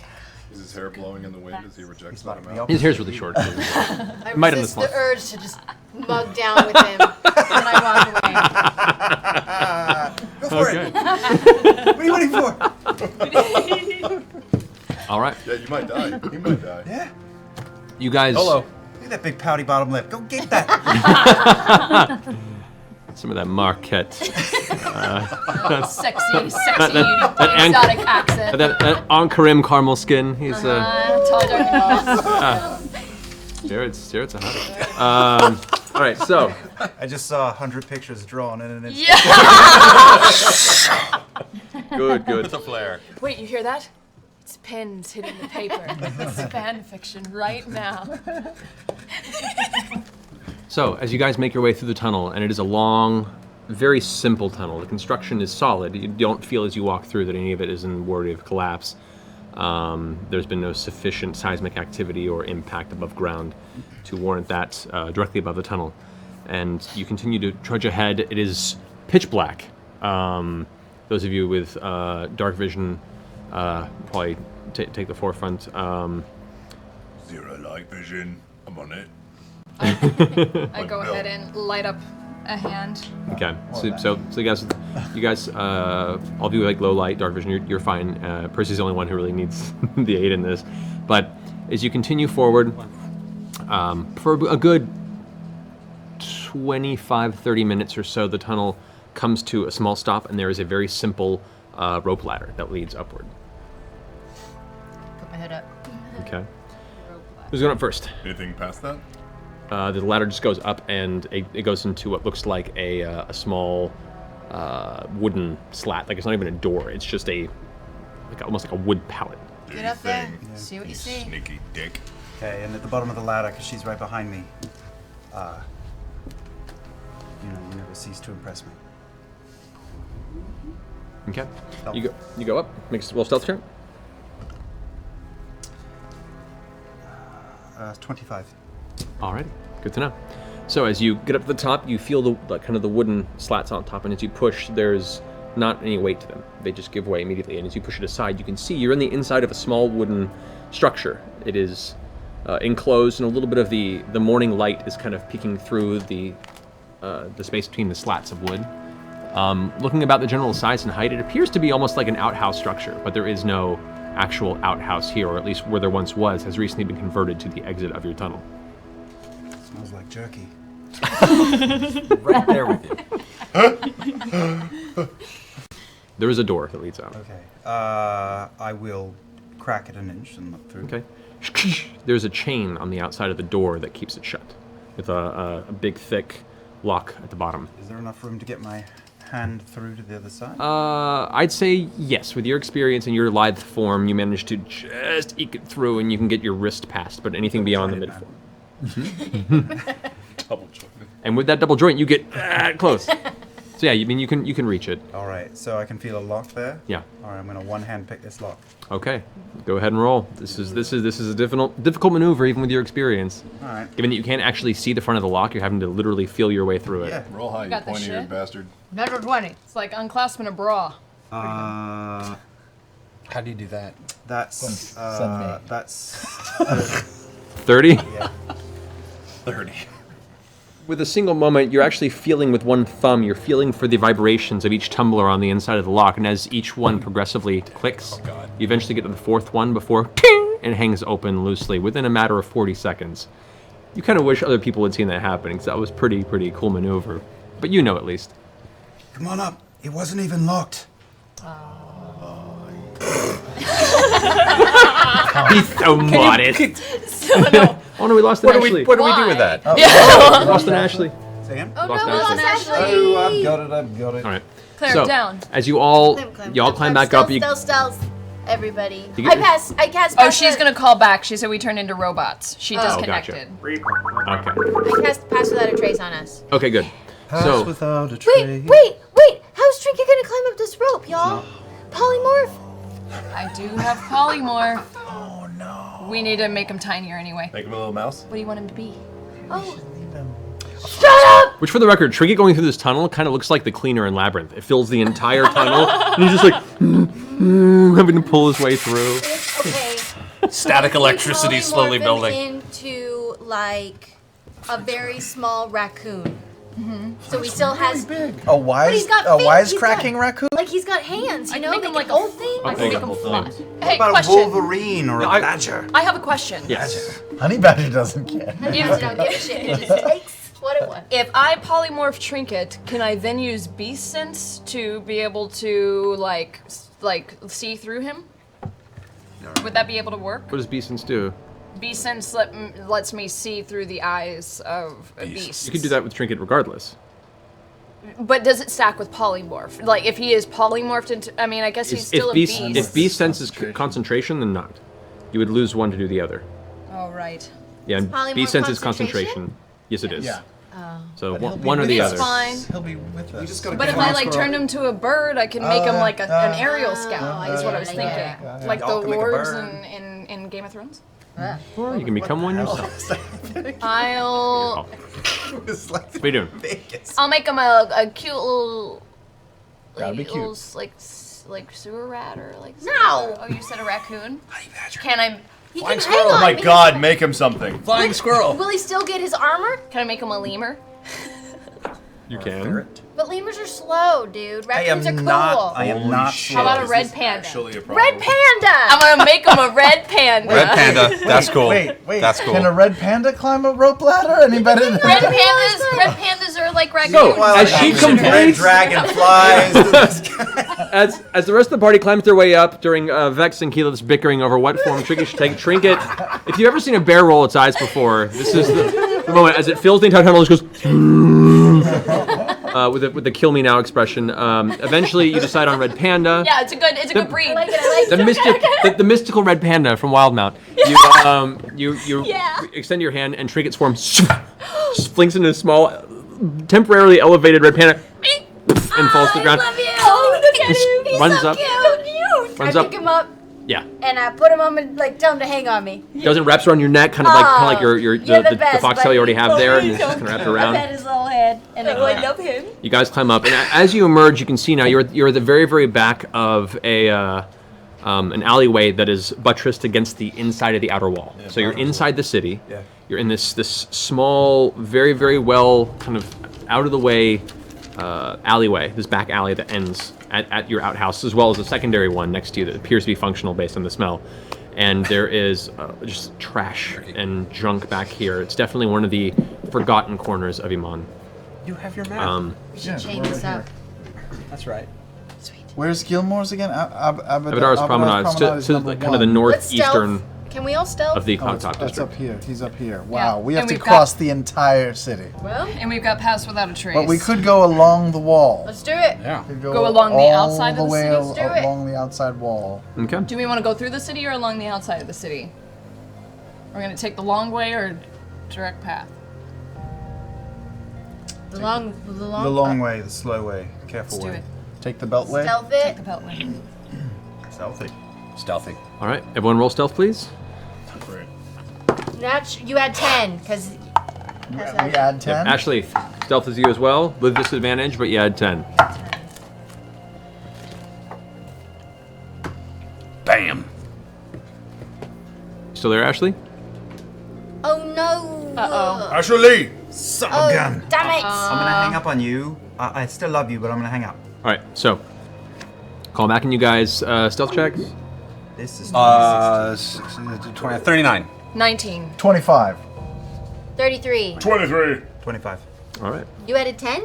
Is his hair blowing in the wind as he rejects that amount? His hair's really short. I Might have resist missed the urge to just mug down with him, and I walk away. Go for Okay. it! What are you waiting for? All right. Yeah, you might die. He might die. Yeah. You guys. Look at that big pouty bottom lip. Go get that. Some of that Marquette. Sexy, that exotic accent. that Ankarim caramel skin. He's Tall, dark, and tall. Jared's a hottie. All right, so I just saw 100 pictures drawn in an instant. good. With a flare. Wait, you hear that? It's pens hitting the paper. It's fan fiction right now. So, as you guys make your way through the tunnel, and it is a long, very simple tunnel. The construction is solid. You don't feel as you walk through that any of it is in worry of collapse. There's been no sufficient seismic activity or impact above ground to warrant that directly above the tunnel. And you continue to trudge ahead. It is pitch black. Those of you with dark vision probably take the forefront. Zero light vision. I'm on it. I go ahead and light up a hand. Okay, so you guys, all of you like low light, dark vision, you're fine. Percy's the only one who really needs the aid in this. But as you continue forward, for a good 25-30 minutes or so, the tunnel comes to a small stop, and there is a very simple rope ladder that leads upward. Put my hood up. Okay. Who's going up first? Anything past that? The ladder just goes up, and it goes into what looks like a small wooden slat. Like it's not even a door. It's just almost like a wood pallet. Get up there. See what you see. Sneaky dick. Okay, and at the bottom of the ladder, because she's right behind me, you never cease to impress me. Okay. You go up. Make a roll stealth check. 25. Alrighty, good to know. So as you get up to the top, you feel the wooden slats on top, and as you push, there's not any weight to them. They just give way immediately, and as you push it aside, you can see you're in the inside of a small wooden structure. It is enclosed, and a little bit of the morning light is kind of peeking through the space between the slats of wood. Looking about the general size and height, it appears to be almost like an outhouse structure, but there is no actual outhouse here, or at least where there once was, has recently been converted to the exit of your tunnel. Smells like jerky. Right there with you. There is a door that leads out. Okay. I will crack it an inch and look through. Okay. There's a chain on the outside of the door that keeps it shut, with a big, thick lock at the bottom. Is there enough room to get my hand through to the other side? I'd say yes. With your experience and your lithe form, you manage to just eke it through, and you can get your wrist past. But anything beyond the mid-form. Double jointed. And with that double joint, you get close. So yeah, you can reach it. All right, so I can feel a lock there. Yeah. All right, I'm gonna one-hand pick this lock. Okay, go ahead and roll. This is a difficult maneuver even with your experience. All right. Given that you can't actually see the front of the lock, you're having to literally feel your way through it. Yeah. Roll high, you got this pointy-eared shit. bastard. Natural 20. It's like unclasping a bra. How do you do that? That's Send me. that's 30. yeah. 30. With a single moment, you're actually feeling with one thumb, you're feeling for the vibrations of each tumbler on the inside of the lock, and as each one progressively clicks, you eventually get to the fourth one before ting, and it hangs open loosely within a matter of 40 seconds. You kind of wish other people had seen that happening, because that was pretty cool maneuver. But you know at least. Come on up. It wasn't even locked. He's so modest. Oh no, we lost an What do Ashley. we do with that? We lost an Ashley. Say again? Oh Lost no, we lost Ashley. Ashley. Oh, I've got it. All right. Clear so, it down. as you all climb back up, you Stealth, everybody. You get- I cast. Oh, she's gonna call back. She said we turn into robots. She disconnected. okay. I cast pass without a trace on us. Okay, good. Pass So without a trace. Wait! How's Trinket gonna climb up this rope, y'all? Polymorph. I do have polymorph. Oh no. We need to make him tinier anyway. Make him a little mouse. What do you want him to be? Oh. Shut up! which for the record, Trinket going through this tunnel kind of looks like the cleaner in Labyrinth. It fills the entire tunnel, and he's just like having to pull his way through. Okay. Static electricity We slowly polymorph building. him into like a very small raccoon. So he still has A wise, he's got a feet, wise he's cracking got- raccoon? like he's got hands. You I know, can make him they like can a hold things. I can make him flat. Hey, What about question. a wolverine or a badger? I have a question. Yes. Honey Badger doesn't care. He don't give a shit. He just takes what it wants. If I polymorph Trinket, can I then use Beast Sense to be able to like see through him? Would that be able to work? What does Beastons do? Beast Sense lets me see through the eyes of a beast. You can do that with Trinket regardless. But does it stack with polymorph? Like if he is polymorphed into, I mean, I guess he's still a beast. If Beast senses concentration, then not. You would lose one to do the other. Oh right. Yeah, and polymorph Beast senses concentration? concentration. Yes, it is. Yeah. So But he'll be one or with the us. other. Fine. He'll be with us. You just gotta But get if I him like off turned him to a bird, I can make him like an aerial scout. Is what I was thinking. yeah. Like the Y'all can make a lords bird. in Game of Thrones. Or you can become one yourself. I'll It's like What are you doing? Vegas. I'll make him a cute little That'd be little, cute. like sewer rat or like No. Oh, you said a raccoon? Honey badger. Can I He Flying can squirrel. hang on. Oh my He god, can- make him something. Flying squirrel. Will he still get his armor? can I make him a lemur? You can. But lemurs are slow, dude. I am Raccoons are cool. not. I am Holy not. shit. How about a This red is panda? Actually a problem. Red panda. I'm gonna make him a red panda. Red panda. That's cool. Wait. That's cool. Can a red panda climb a rope ladder any better than Red pandas are like raccoons. So, Well, as she red completes, dragon flies. as the rest of the party climbs their way up during Vex and Keelan's bickering over what form Trinket should take, Trinket, if you've ever seen a bear roll its eyes before, this is the moment as it fills the entire tunnel. It just goes with the kill me now expression. Eventually, you decide on Red Panda. Yeah, it's a good breed. I like it. The mystical red panda from Wildmount. You extend your hand and Trinket's form flinks into a small, temporarily elevated red panda and falls to the ground. I love you. Oh, look at him. He's Runs so up. cute. Runs I up. pick him up Yeah. and I put him on and tell him to hang on me. Goes and wraps around your neck, kind of like the best, foxtail you already have buddy. there, and it's just kind of wrapped I around. pet his little head and I go, I love him. You guys climb up, and as you emerge, you can see now you're at the very, very back of an alleyway that is buttressed against the inside of the outer wall. Yeah, so you're inside the city. Yeah. You're in this small, very, very well kind of out of the way alleyway, this back alley that ends at your outhouse, as well as a secondary one next to you that appears to be functional based on the smell. And there is just trash and junk back here. It's definitely one of the forgotten corners of Emon. You have your map. We should chain this up. That's right. Sweet. Where's Gilmore's again? Abadar's Promenade. To like kind of the northeastern Can we all stealth? of the Oh, top that's district. up here. He's up here. Wow, Yeah. we have And to we've cross the entire city. Well, And we've got Pass Without a Trace. But we could go along the wall. let's do it. Yeah. We could Go along the all outside of the way city? Let's do it. along the outside wall. Okay. Do we want to go through the city or along the outside of the city? We're going to take the long way or direct path? The long The long way, the slow way, careful Let's do way. it. Take the beltway. stealth Take it. the Beltway. Stealthy. All right. Everyone roll stealth, please. You had 10 because We add 10. Ashley, stealth is you as well, with disadvantage, but you had 10. Bam. Still there, Ashley? Oh no. Uh-oh. Ashley. Son Oh, of a gun. damn it. I'm gonna hang up on you. I still love you, but I'm gonna hang up. All right. So, call back and you guys stealth checks. This is 39. 19. 25. 33. 23. 25. All right. You added 10?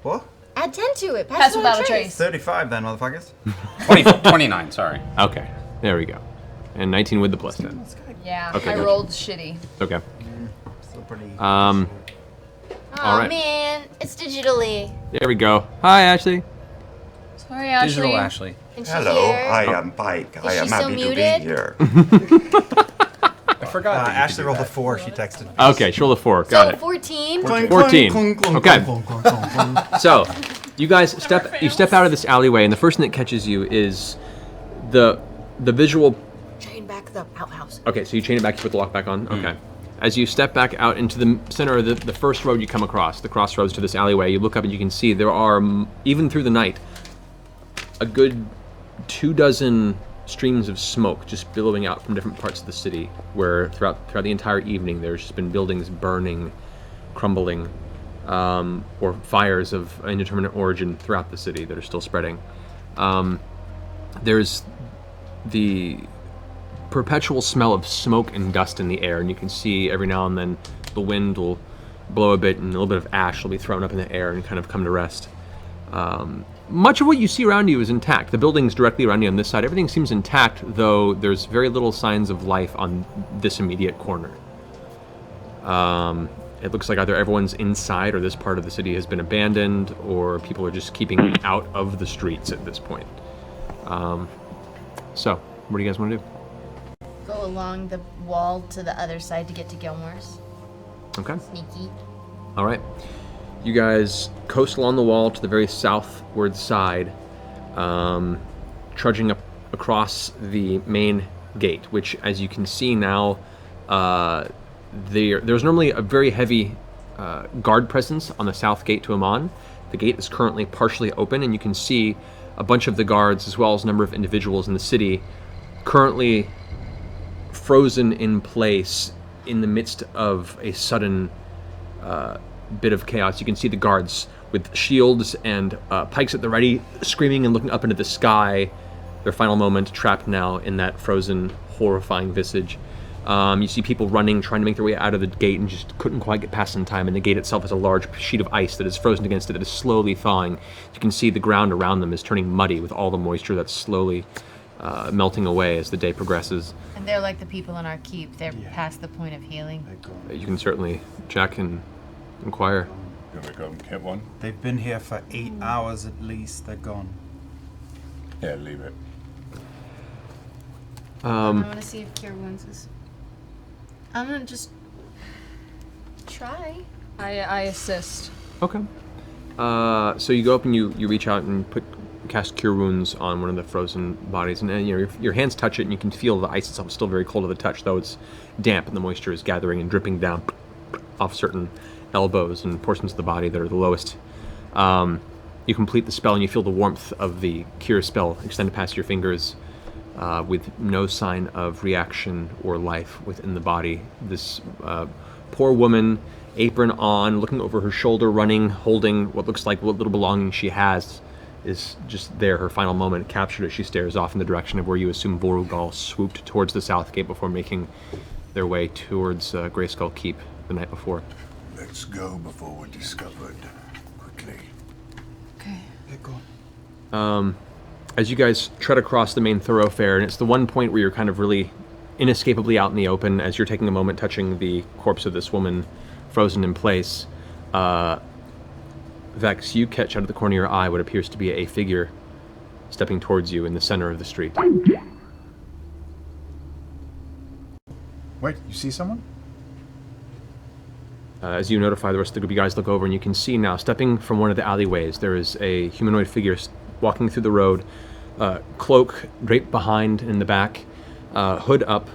What? Add 10 to it. Pass Without a Trace. 35 then, motherfuckers. 29, sorry. Okay. There we go. And 19 with the plus 10. Yeah, Okay, I good. rolled shitty. Okay. Still pretty. All Oh right. man, it's digitally. There we go. Hi, Ashley. Sorry, Ashley. Digital Ashley. And she's Hello, here. I am Pike. I Is am she still happy to muted? be here. I forgot. that you Ashley could do rolled a that. 4, she texted. Okay, roll a 4. Got So it. 14. 14. Okay. So, you guys step out of this alleyway, and the first thing that catches you is the visual. Chain back the outhouse. Okay, so you chain it back, you put the lock back on. Okay. As you step back out into the center of the first road you come across, the crossroads to this alleyway, you look up and you can see there are, even through the night, a good 24 streams of smoke just billowing out from different parts of the city, where throughout the entire evening there's just been buildings burning, crumbling, or fires of indeterminate origin throughout the city that are still spreading. There's the perpetual smell of smoke and dust in the air, and you can see every now and then the wind will blow a bit and a little bit of ash will be thrown up in the air and kind of come to rest. Much of what you see around you is intact. The buildings directly around you on this side, everything seems intact, though there's very little signs of life on this immediate corner. It looks like either everyone's inside or this part of the city has been abandoned, or people are just keeping out of the streets at this point. So, what do you guys want to do? Go along the wall to the other side to get to Gilmore's. Okay. Sneaky. All right. You guys coast along the wall to the very southward side, trudging up across the main gate, which, as you can see now, there's normally a very heavy guard presence on the south gate to Emon. The gate is currently partially open, and you can see a bunch of the guards, as well as a number of individuals in the city, currently frozen in place in the midst of a sudden bit of chaos. You can see the guards with shields and pikes at the ready, screaming and looking up into the sky, their final moment, trapped now in that frozen, horrifying visage. You see people running, trying to make their way out of the gate, and just couldn't quite get past in time. And the gate itself is a large sheet of ice that is frozen against it, that is slowly thawing. You can see the ground around them is turning muddy with all the moisture that's slowly melting away as the day progresses. And they're like the people in our keep. They're past the point of healing. You can certainly check and inquire. You want to go and get one? They've been here for 8 hours at least. They're gone. Yeah, leave it. I want to see if Cure Wounds is... I'm going to just try. I assist. Okay. So you go up and you reach out and cast Cure Wounds on one of the frozen bodies, and your hands touch it, and you can feel the ice itself is still very cold to the touch, though it's damp and the moisture is gathering and dripping down off certain elbows and portions of the body that are the lowest. You complete the spell, and you feel the warmth of the cure spell extend past your fingers, with no sign of reaction or life within the body. This poor woman, apron on, looking over her shoulder, running, holding what looks like what little belonging she has, is just there. Her final moment captured as she stares off in the direction of where you assume Vorugal swooped towards the south gate before making their way towards Greyskull Keep the night before. Let's go before we're discovered. Quickly. Okay. As you guys tread across the main thoroughfare, and it's the one point where you're kind of really inescapably out in the open as you're taking a moment touching the corpse of this woman frozen in place, Vex, you catch out of the corner of your eye what appears to be a figure stepping towards you in the center of the street. Wait, you see someone? As you notify the rest of the group, you guys look over and you can see now, stepping from one of the alleyways, there is a humanoid figure walking through the road, cloak draped behind in the back, hood up,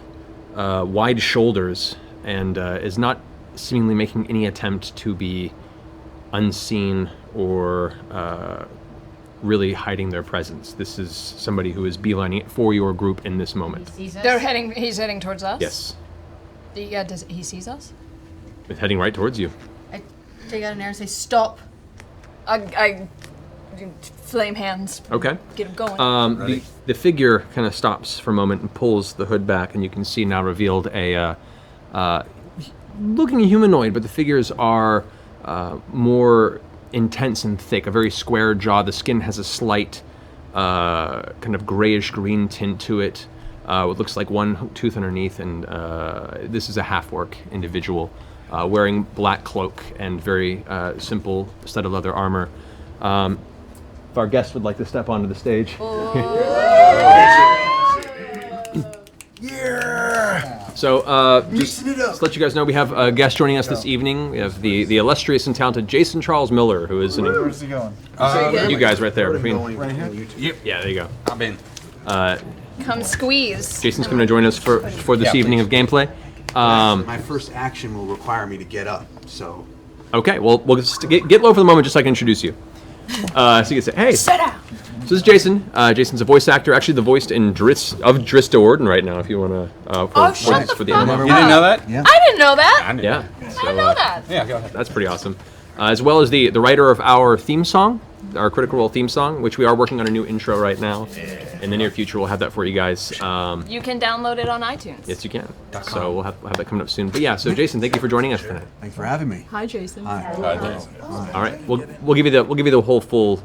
wide shoulders, and is not seemingly making any attempt to be unseen or really hiding their presence. This is somebody who is beelining it for your group in this moment. He sees us? He's heading towards us? Yes. Yeah, does he sees us? It's heading right towards you. I take out an arrow and say, stop. I flame hands. Okay. Get him going. The figure kind of stops for a moment and pulls the hood back, and you can see now revealed a looking humanoid, but the figures are more intense and thick, a very square jaw. The skin has a slight kind of grayish-green tint to it. What looks like one tooth underneath, and this is a half-orc individual wearing black cloak and very simple set of leather armor. If our guest would like to step onto the stage. Yeah! So, just to let you guys know, we have a guest joining us this evening. We have the illustrious and talented Jason Charles Miller, who is Where's he going? you guys right there. Right here? Yep. Yeah, there you go. I'm in. Come squeeze. Jason's coming to join us for this evening of gameplay. My first action will require me to get up, so... Okay, well, we'll just get low for the moment just so I can introduce you. So you can say, hey. Sit down. So this is Jason. Jason's a voice actor, actually the voice in Dris de Orden right now, if you want to... shut the for fuck the up. You didn't know that? Yeah. I didn't know that. Yeah. I didn't know that. Yeah, go ahead. That's pretty awesome. As well as the writer of our theme song, our Critical Role theme song, which we are working on a new intro right now. In the near future, we'll have that for you guys. You can download it on iTunes. Yes, you can. So we'll have that coming up soon. But yeah, so Jason, thank you for joining us tonight. Thanks for having me. Hi, Jason. All right, we'll give you the whole full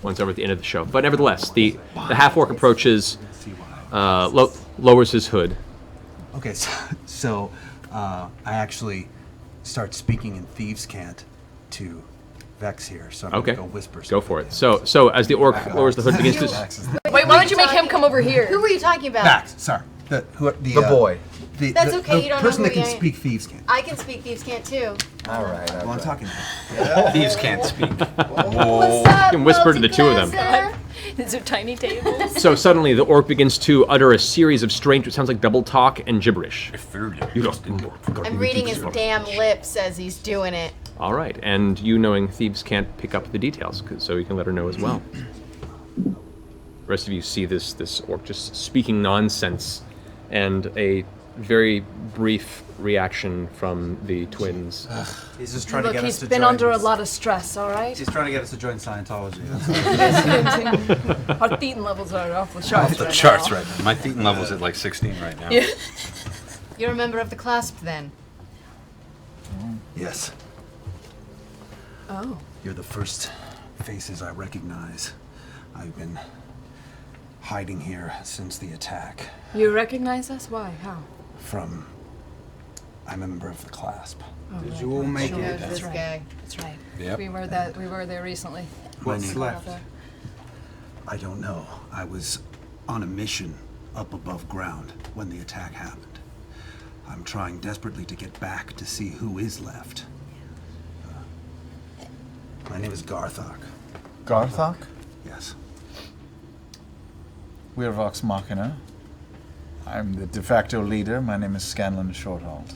once over at the end of the show. But nevertheless, the half-orc approaches, lowers his hood. Okay, so I actually start speaking in Thieves' Cant to Vex here, so I'm Okay, gonna go whisper go for it. So as the orc lowers the hood, begins to... Wait, why don't you make him come over here? Who were you talking about? Vex, sorry. The boy. That's okay, you don't know person who that can he is. speak Thieves' Cant. I can speak Thieves Can't too. All right. Well, I'm talking to Thieves can't speak. What's up, can whisper to the two of them. multi-class? These are tiny tables. So suddenly the orc begins to utter a series of strange, what sounds like double talk and gibberish. I'm reading his damn lips as he's doing it. All right, and you knowing Thebes can't pick up the details, so you can let her know as well. The rest of you see this orc just speaking nonsense, and a very brief reaction from the twins. He's just trying to Look, get us he's to been join. under a lot of stress, all right? He's trying to get us to join Scientology. Our thetan levels are off the charts. Off the charts right now. My thetan level's at like 16 right now. Yeah. You're a member of the Clasp, then? Yes. Oh. You're the first faces I recognize. I've been hiding here since the attack. You recognize us? Why? How? I'm a member of the Clasp. Oh, Did right, you all right. make Sure, it? That's right. That's right. Yep. We were there recently. What's left? I don't know. I was on a mission up above ground when the attack happened. I'm trying desperately to get back to see who is left. My name is Garthok. Garthok? Yes. We're Vox Machina. I'm the de facto leader. My name is Scanlan Shorthalt.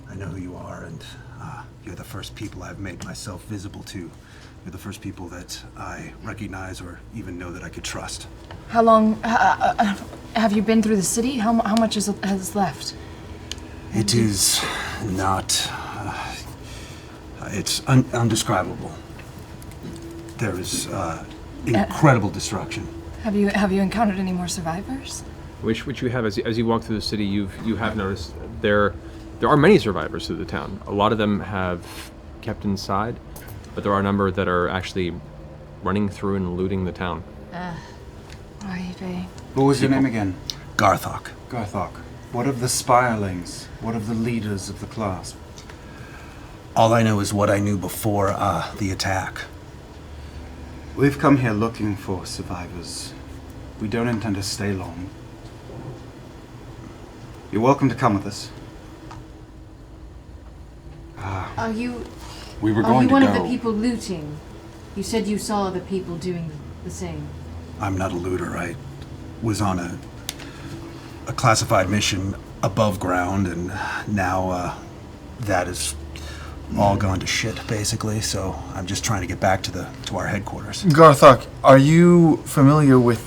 I know who you are, and you're the first people I've made myself visible to. You're the first people that I recognize or even know that I could trust. How long have you been through the city? How much has left? It is not. It's undescribable. There is incredible destruction. Have you encountered any more survivors? Which you have as you walk through the city, you have noticed there are many survivors through the town. A lot of them have kept inside, but there are a number that are actually running through and looting the town. What was your name again? Garthok. Garthok. What of the spirelings? What of the leaders of the Clasp? All I know is what I knew before the attack. We've come here looking for survivors. We don't intend to stay long. You're welcome to come with us. Are you We were are going you to one go. of the people looting? You said you saw other people doing the same. I'm not a looter. I was on a classified mission above ground, and now that is all gone to shit, basically. So I'm just trying to get back to our headquarters. Garthok, are you familiar with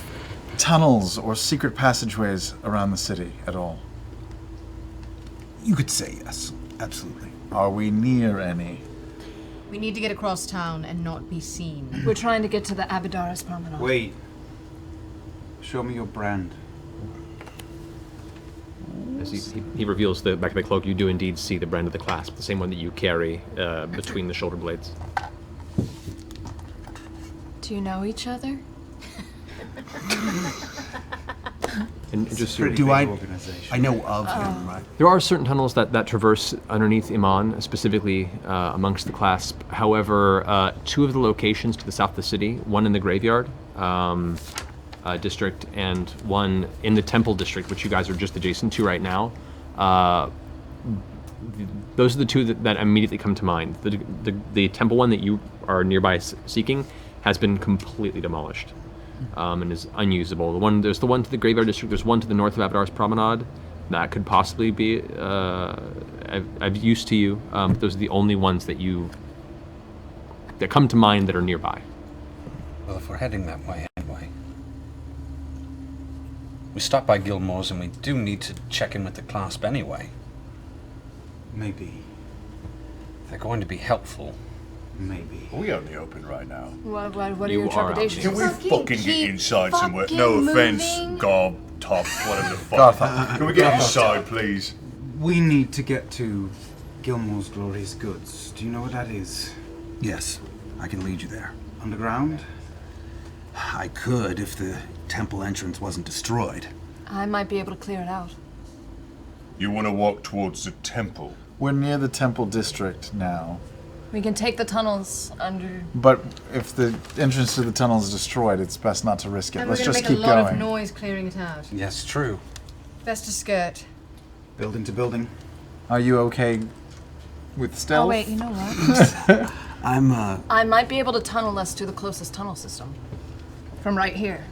tunnels or secret passageways around the city at all? You could say yes, absolutely. Are we near any? We need to get across town and not be seen. We're trying to get to the Abidaris Promenade. Wait. Show me your brand. As he reveals the back of the cloak, you do indeed see the brand of the Clasp, the same one that you carry between the shoulder blades. Do you know each other? And just Pretty Do big I? organization. I know of him, right? there are certain tunnels that traverse underneath Emon, specifically amongst the Clasp. However, two of the locations to the south of the city, one in the graveyard district and one in the temple district, which you guys are just adjacent to right now, those are the two that immediately come to mind. The temple one that you are nearby seeking has been completely demolished. And is unusable. There's the one to the graveyard district. There's one to the north of Abidar's Promenade. That could possibly be of use to you. Those are the only ones that come to mind that are nearby. Well, if we're heading that way anyway, we stop by Gilmore's and we do need to check in with the Clasp anyway. Maybe. They're going to be helpful. Maybe. Are we out in the open right now? What are You your are out. trepidations? Can we Fucking fucking get keep inside somewhere? fucking No offense, moving. gob, top, whatever the fuck. Can we get inside, please? We need to get to Gilmore's Glorious Goods. Do you know what that is? Yes, I can lead you there. Underground? I could if the temple entrance wasn't destroyed. I might be able to clear it out. You want to walk towards the temple? We're near the temple district now. We can take the tunnels under. But if the entrance to the tunnel is destroyed, it's best not to risk it. And Let's we're gonna just make keep a lot going. of noise clearing it out. Yes, true. Best to skirt. Building to building. Are you okay with stealth? Oh wait, you know what? I'm I might be able to tunnel us to the closest tunnel system. From right here.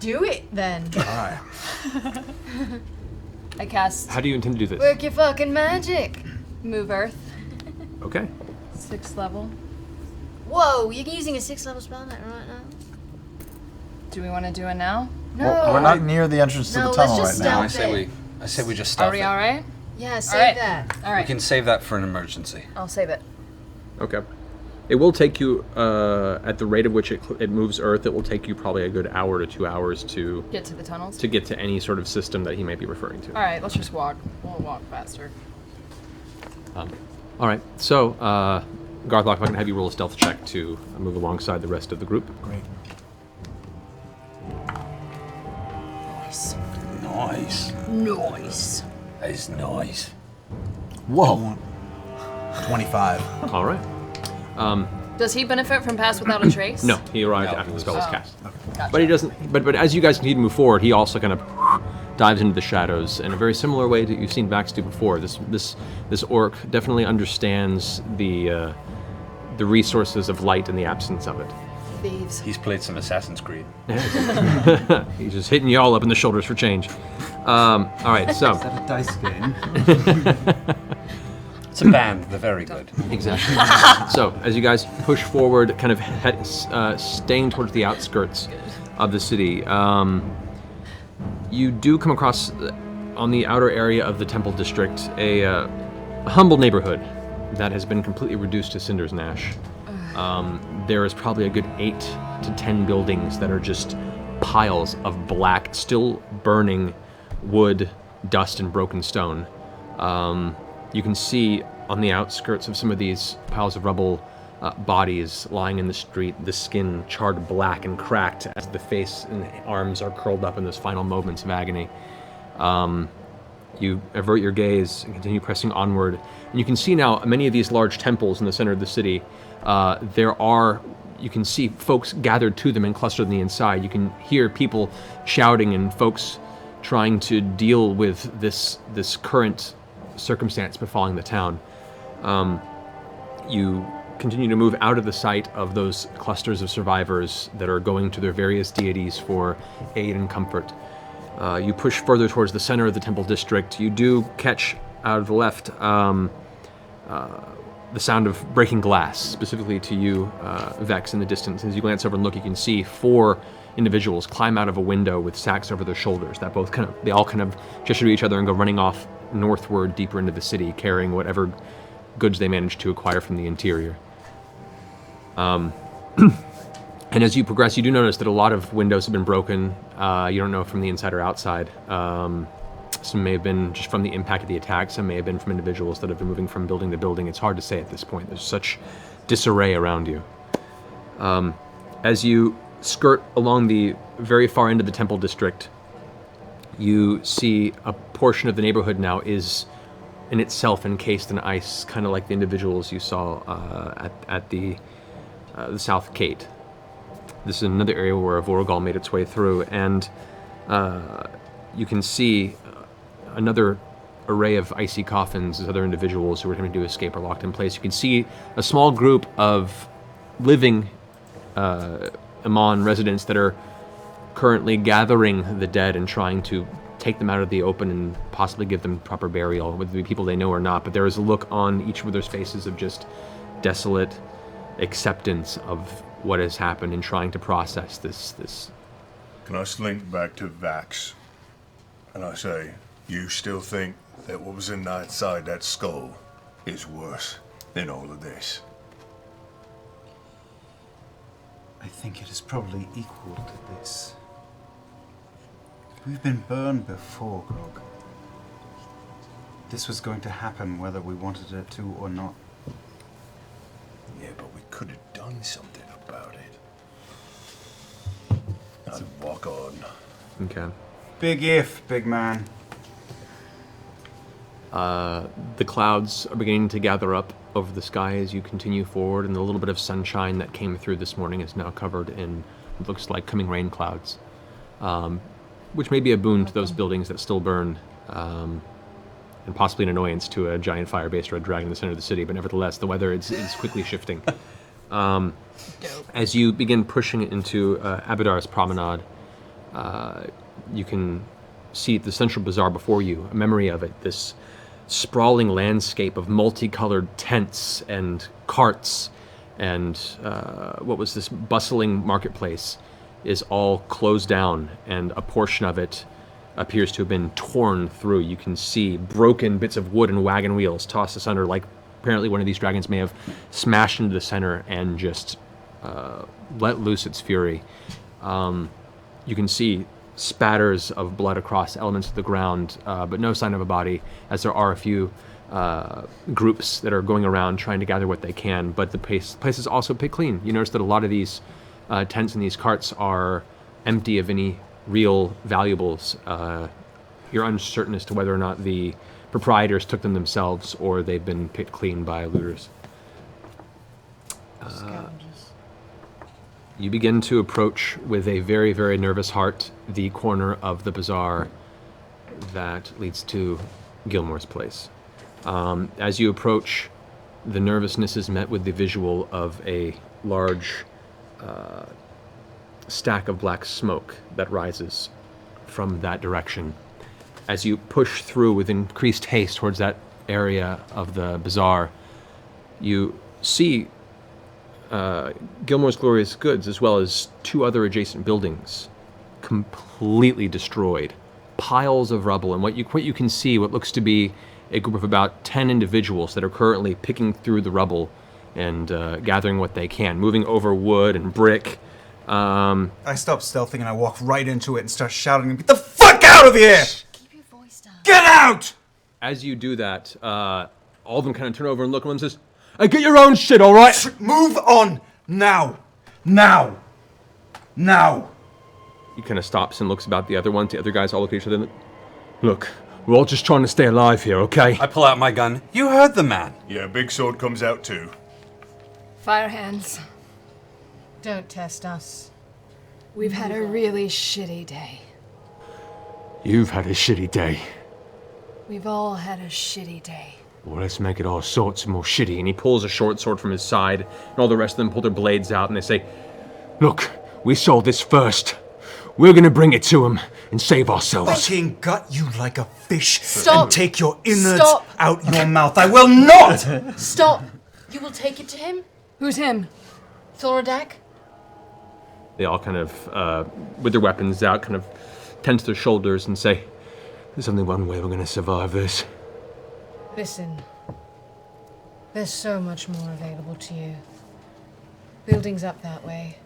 Do it then. alright. I cast How do you intend to do this? Work your fucking magic. Move Earth, Okay. 6th level. Whoa, you're using a 6th level spell right now? Do we want to do it now? No. Well, we're not near the entrance to No, the let's tunnel just right now. stealth I say we just Are stop we it. all right? Yeah, save All right. that. All We right. can save that for an emergency. I'll save it. Okay. It will take you, at the rate at which it moves Earth, it will take you probably a good hour to 2 hours to Get to the tunnels? to get to any sort of system that he might be referring to. Alright, let's just walk. We'll walk faster. All right, so Garthok, I'm going to have you roll a stealth check to move alongside the rest of the group. Great. Nice. Nice. Nice. That's nice. Whoa. 25. All right. Does he benefit from Pass Without a Trace? No, he arrived after the spell was cast. Gotcha. But he doesn't. But as you guys continue to move forward, he also kind of dives into the shadows in a very similar way that you've seen Vax do before. This orc definitely understands the resources of light in the absence of it. Thieves. He's played some Assassin's Creed. He's just hitting you all up in the shoulders for change. All right, so Is that a dice game? It's a band. They're very good. exactly. So as you guys push forward, kind of staying towards the outskirts of the city, you do come across, on the outer area of the Temple District, a humble neighborhood that has been completely reduced to cinders and ash. There is probably a good 8 to 10 buildings that are just piles of black, still burning wood, dust, and broken stone. You can see on the outskirts of some of these piles of rubble bodies lying in the street, the skin charred black and cracked as the face and arms are curled up in those final moments of agony. You avert your gaze and continue pressing onward, and you can see now many of these large temples in the center of the city. You can see folks gathered to them and clustered on the inside. You can hear people shouting and folks trying to deal with this current circumstance befalling the town. You continue to move out of the sight of those clusters of survivors that are going to their various deities for aid and comfort. You push further towards the center of the temple district. You do catch out of the left the sound of breaking glass, specifically to you, Vex, in the distance. As you glance over and look, you can see 4 individuals climb out of a window with sacks over their shoulders. They all kind of gesture to each other and go running off northward, deeper into the city, carrying whatever goods they managed to acquire from the interior. And as you progress, you do notice that a lot of windows have been broken. You don't know from the inside or outside. Some may have been just from the impact of the attack. Some may have been from individuals that have been moving from building to building. It's hard to say at this point. There's such disarray around you. As you skirt along the very far end of the temple district, you see a portion of the neighborhood now is in itself encased in ice, kind of like the individuals you saw at the South Gate. This is another area where a Vorgal made its way through, and you can see another array of icy coffins as other individuals who were attempting to escape are locked in place. You can see a small group of living Emon residents that are currently gathering the dead and trying to take them out of the open and possibly give them proper burial, whether they be people they know or not. But there is a look on each of their faces of just desolate acceptance of what has happened and trying to process this. Can I slink back to Vax? And I say, you still think that what was inside that skull is worse than all of this? I think it is probably equal to this. We've been burned before, Grog. This was going to happen whether we wanted it to or not. Yeah, but we could have done something about it. I'd walk on. Okay. Big if, big man. The clouds are beginning to gather up over the sky as you continue forward, and the little bit of sunshine that came through this morning is now covered in what looks like coming rain clouds, which may be a boon to those buildings that still burn, and possibly an annoyance to a giant fire-based red dragon in the center of the city, but nevertheless, the weather is quickly shifting. As you begin pushing into Abadar's Promenade, you can see the Central Bazaar before you, a memory of it, this sprawling landscape of multicolored tents and carts and what was this bustling marketplace is all closed down, and a portion of it appears to have been torn through. You can see broken bits of wood and wagon wheels tossed asunder like Apparently one of these dragons may have smashed into the center and just let loose its fury. You can see spatters of blood across elements of the ground, but no sign of a body, as there are a few groups that are going around trying to gather what they can, but the place is also picked clean. You notice that a lot of these tents and these carts are empty of any real valuables. You're uncertain as to whether or not the proprietors took them themselves or they've been picked clean by looters. You begin to approach with a very, very nervous heart the corner of the bazaar that leads to Gilmore's place. As you approach, the nervousness is met with the visual of a large stack of black smoke that rises from that direction. As you push through with increased haste towards that area of the bazaar, you see Gilmore's Glorious Goods, as well as two other adjacent buildings, completely destroyed. Piles of rubble, and what you can see, what looks to be a group of about 10 individuals that are currently picking through the rubble and gathering what they can, moving over wood and brick. I stop stealthing and I walk right into it and start shouting, "Get the fuck out of here! Keep your voice down. Get out!" As you do that, all of them kind of turn over and look at him and says, "Hey, get your own shit, all right?" Move on! Now! Now! Now! He kind of stops and looks about the other ones. The other guys all look at each other and look, we're all just trying to stay alive here, okay? I pull out my gun. You heard the man. Yeah, big sword comes out too. Fire hands. Don't test us. We've had a really shitty day. You've had a shitty day. We've all had a shitty day. Well, let's make it all sorts more shitty. And he pulls a short sword from his side, and all the rest of them pull their blades out, and they say, look, we saw this first. We're gonna bring it to him and save ourselves. Fucking gut you like a fish Stop. and take your innards Stop. out your mouth. I will not! Stop. You will take it to him? Who's him? Thorodak? They all kind of, with their weapons out, kind of tense their shoulders and say, there's only one way we're gonna survive this. Listen, there's so much more available to you. Buildings up that way.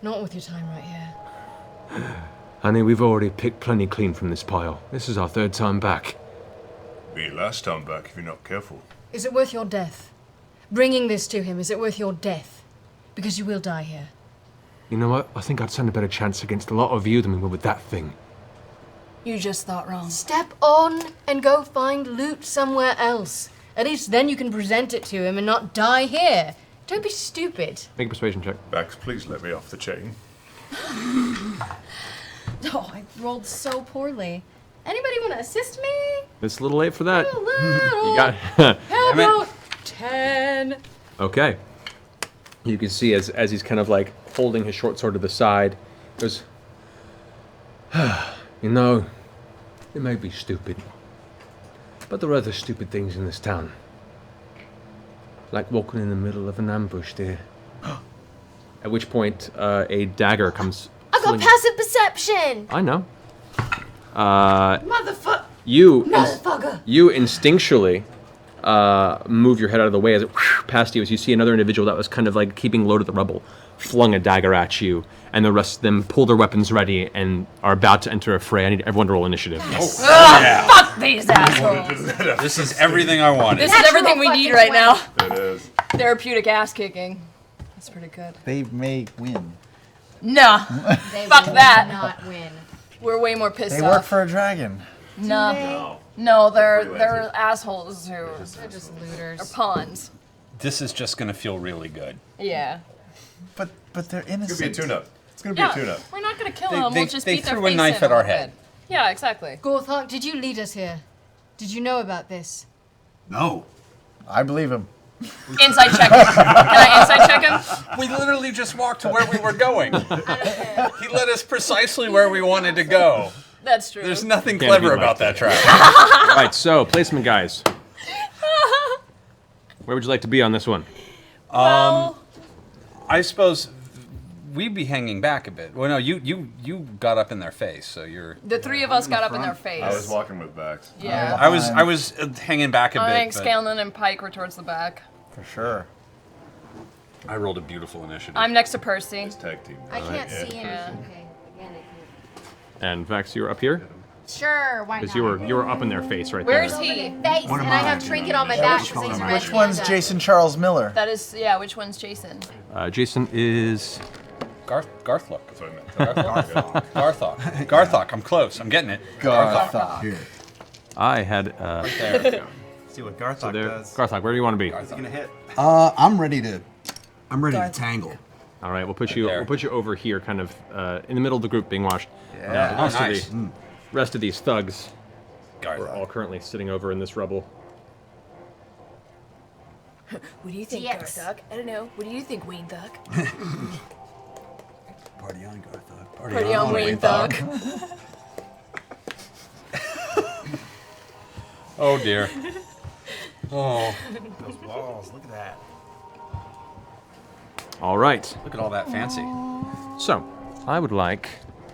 Not with your time right here. Honey, we've already picked plenty clean from this pile. This is our third time back. Be your last time back if you're not careful. Is it worth your death? Bringing this to him, is it worth your death? Because you will die here. You know what? I think I'd stand a better chance against a lot of you than we would with that thing. You just thought wrong. Step on and go find loot somewhere else. At least then you can present it to him and not die here. Don't be stupid. Make a persuasion check. Bax, please let me off the chain. Oh, I rolled so poorly. Anybody want to assist me? It's a little late for that. A little. You got How about 10? Okay. You can see as he's kind of like holding his short sword to the side, goes, you know, it may be stupid, but there are other stupid things in this town. Like walking in the middle of an ambush there. At which point, a dagger comes. I got passive perception! I know. Motherfucker! You instinctually move your head out of the way as it past you, as you see another individual that was kind of like keeping low to the rubble, flung a dagger at you, and the rest of them pull their weapons ready and are about to enter a fray. I need everyone to roll initiative. Yes. Fuck these assholes! This is everything I wanted. This is everything we need right now. It is. Therapeutic ass kicking. That's pretty good. They may win. Nah. They Fuck will that. not win. We're way more pissed They off. work for a dragon. No. No, they're assholes who They're just looters. are pawns. This is just gonna feel really good. Yeah. But they're It's gonna innocent. be a tune-up. It's gonna be a tune-up. We're not gonna kill They- them. they- We'll just they beat their threw a face knife in at our little head. bit. Yeah, exactly. Gorthok, did you lead us here? Did you know about this? No. I believe him. Inside check him. Can I inside check him? We literally just walked to where we were going. He led us precisely where we wanted to go. That's true. There's nothing Can't clever be about like that track. All right, so placement, guys. Where would you like to be on this one? I suppose we'd be hanging back a bit. Well, no, you got up in their face, so you're. The three of us got up in their face. I was walking with Vax. Yeah. I was hanging back a bit. I think but Scanlan and Pike were towards the back. For sure. I rolled a beautiful initiative. I'm next to Percy. It's tag team. I can't Yeah. see him. Yeah. Okay. Again, I can't. And Vax, you were up here Sure, why not? because you were up in their face right Where's there. he? Face, What am and I I have doing? trinket on my Yeah, back which because he's one am I red Which one's panda. Jason Charles Miller? That is, yeah, which one's Jason? Jason is Garthlock. That's what I meant. Garthlock. I'm close. I'm getting it. Garthok. Here. I had There. See what Garthok there. does. Garthok, where do you want to be? Is he gonna hit? I'm ready to tangle. All right, we'll put you there. over here, kind of in the middle of the group being watched. Yeah. The rest, nice. of the rest of these thugs are Garthok. all currently sitting over in this rubble. What do you think, DX. Garthok? I don't know. What do you think, Wayne Thug? Party on, Garthok. Party on, Wayne Thug. Oh dear. Oh, Those walls. Look at that. All right, look at all that fancy. so I would like.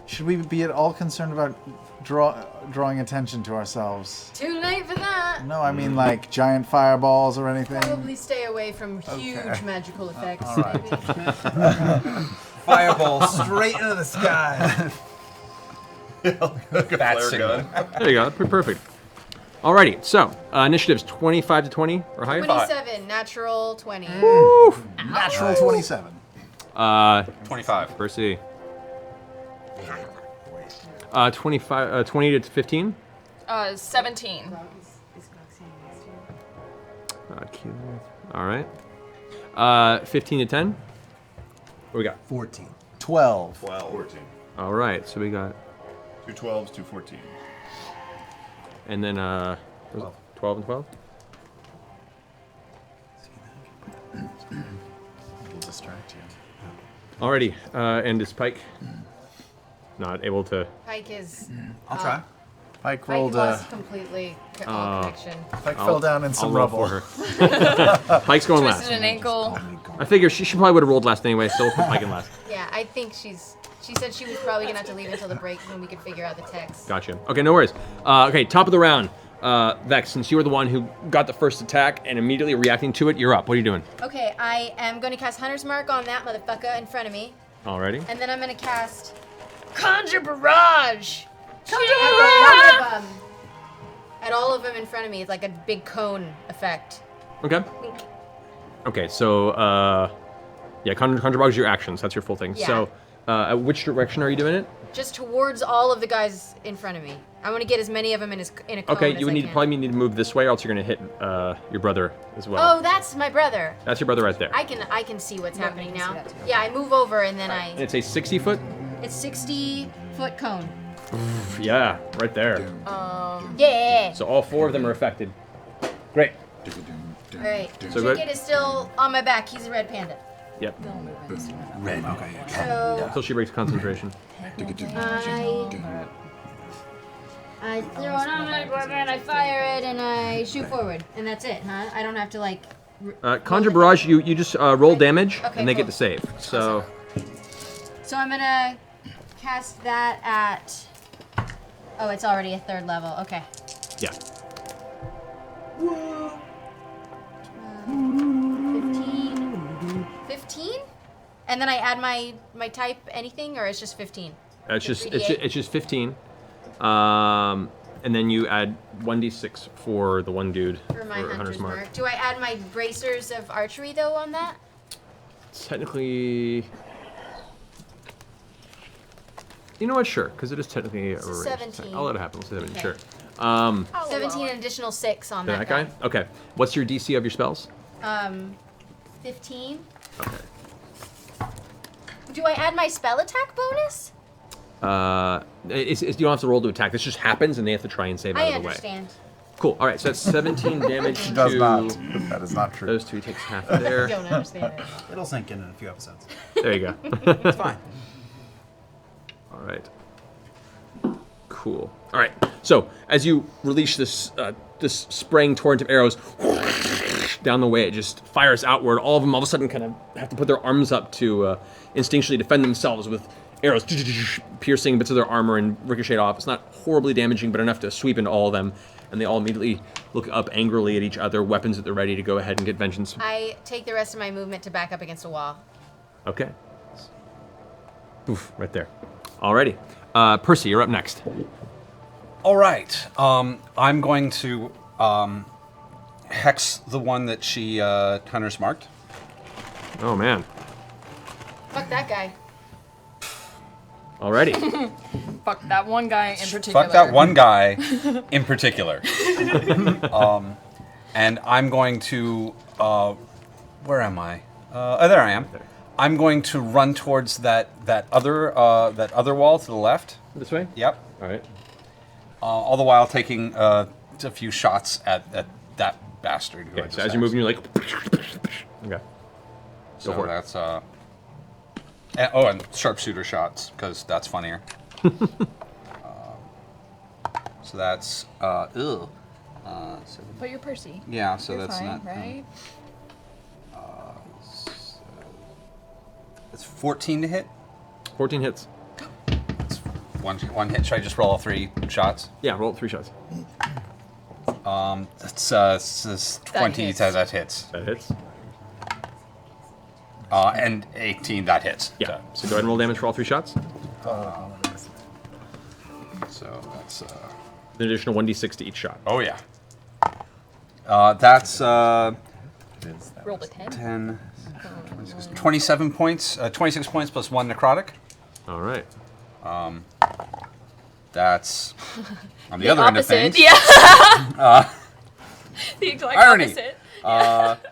Should we be at all concerned about drawing attention to ourselves? Too late for that. No, I mean like giant fireballs or anything. Probably stay away from huge magical effects. all right. Maybe. Fireball straight into the sky. That's gun. There you go, perfect. Alrighty, so initiatives 25 to 20 or higher. 27, natural 20. Natural 27. 25. Percy. 25, 20 to 15. 17. All right. 15 to 10. What we got? 14. 12. 14. All right, so we got, 2 12s, 2 14. and then 12 and 12. It'll distract you. Alrighty, and is Pike not able to? Pike is. I'll try. Pike Pike rolled lost completely all connection. Pike fell down in some I'll roll rubble. for her. Pike's going last. Twisted an ankle. I figure she probably would have rolled last anyway, so we'll put Pike in last. Yeah, I think she said she was probably gonna have to leave until the break when we could figure out the text. Gotcha. Okay, no worries. Okay, top of the round. Vex, since you were the one who got the first attack and immediately reacting to it, you're up. What are you doing? Okay, I am going to cast Hunter's Mark on that motherfucker in front of me, Alrighty. and then I'm going to cast Conjure Barrage! at all of them in front of me. It's like a big cone effect. Okay. Okay, so yeah, conjure bug is your actions. That's your full thing. Yeah. So, which direction are you doing it? Just towards all of the guys in front of me. I want to get as many of them in a cone Okay, as you would I need can. probably need to move this way, or else you're gonna hit your brother as well. Oh, that's my brother. That's your brother right there. I can see what's happening can see now. that too. Yeah, I move over and then And it's a 60-foot. it's 60-foot cone. Yeah, right there. Yeah. So all 4 of them are affected. Great. All right. So good. Trinket is still on my back. He's a red panda. Yep. Red. Okay. So Until she breaks concentration. I throw an automatic weapon, I fire it, and I shoot forward, and that's it, huh? I don't have to like. Conjure barrage. You just roll damage, Okay, and they get cool. to save. So So I'm gonna cast that at. Oh, it's already a 3rd level. Okay. yeah. 15? And then I add my type anything, or it's just 15? It's The just 3d8? it's just 15. And then you add 1d6 for the one dude For my hunter's mark. Do I add my bracers of archery though on that? Technically, you know what? Sure, because it is technically a It's a ranged 17. attack. I'll let it happen. Let's 17. Okay. Sure. 17 an additional 6 on That guy? Okay. What's your DC of your spells? 15. Okay. Do I add my spell attack bonus? You don't have to roll to attack. This just happens, and they have to try and save out I of the way. understand. Cool. All right. So that's 17 damage She to. does not. That is not true. Those 2 takes half I there. don't understand it. It'll sink in a few episodes. There you go. It's fine. All right. Cool. All right. So as you release this this spraying torrent of arrows, down the way. It just fires outward. All of them all of a sudden kind of have to put their arms up to instinctually defend themselves with arrows piercing bits of their armor and ricochet off. It's not horribly damaging, but enough to sweep into all of them. And they all immediately look up angrily at each other, weapons that they're ready to go ahead and get vengeance. I take the rest of my movement to back up against a wall. Okay. Oof, right there. Alrighty. Percy, you're up next. All right. I'm going to hex the one that she Hunter's marked. Oh, man. Fuck that guy. Alrighty. Fuck that one guy in particular. Fuck that one guy in particular. And I'm going to... where am I? There I am. I'm going to run towards that other wall to the left. This way? Yep. All right. All the while taking a few shots at that bastard. Who I Okay, just so as you're moving, you're like... Okay. So for it. that's... and sharpshooter shots, because that's funnier. So that's... So, But you're Percy. yeah, so You're that's fine, not... right? It's 14 to hit. 14 hits. It's one hit. Should I just roll all 3 shots? Yeah, roll 3 shots. That's 20 hits. that hits. That hits. And 18 that hits. Yeah. So go ahead and roll damage for all 3 shots. So that's... An additional 1d6 to each shot. Oh, yeah. That's... Rolled a 10. 10... 27 points. 26 points plus 1 necrotic. All right. That's on the other end of things. Yeah. The exact Irony. opposite.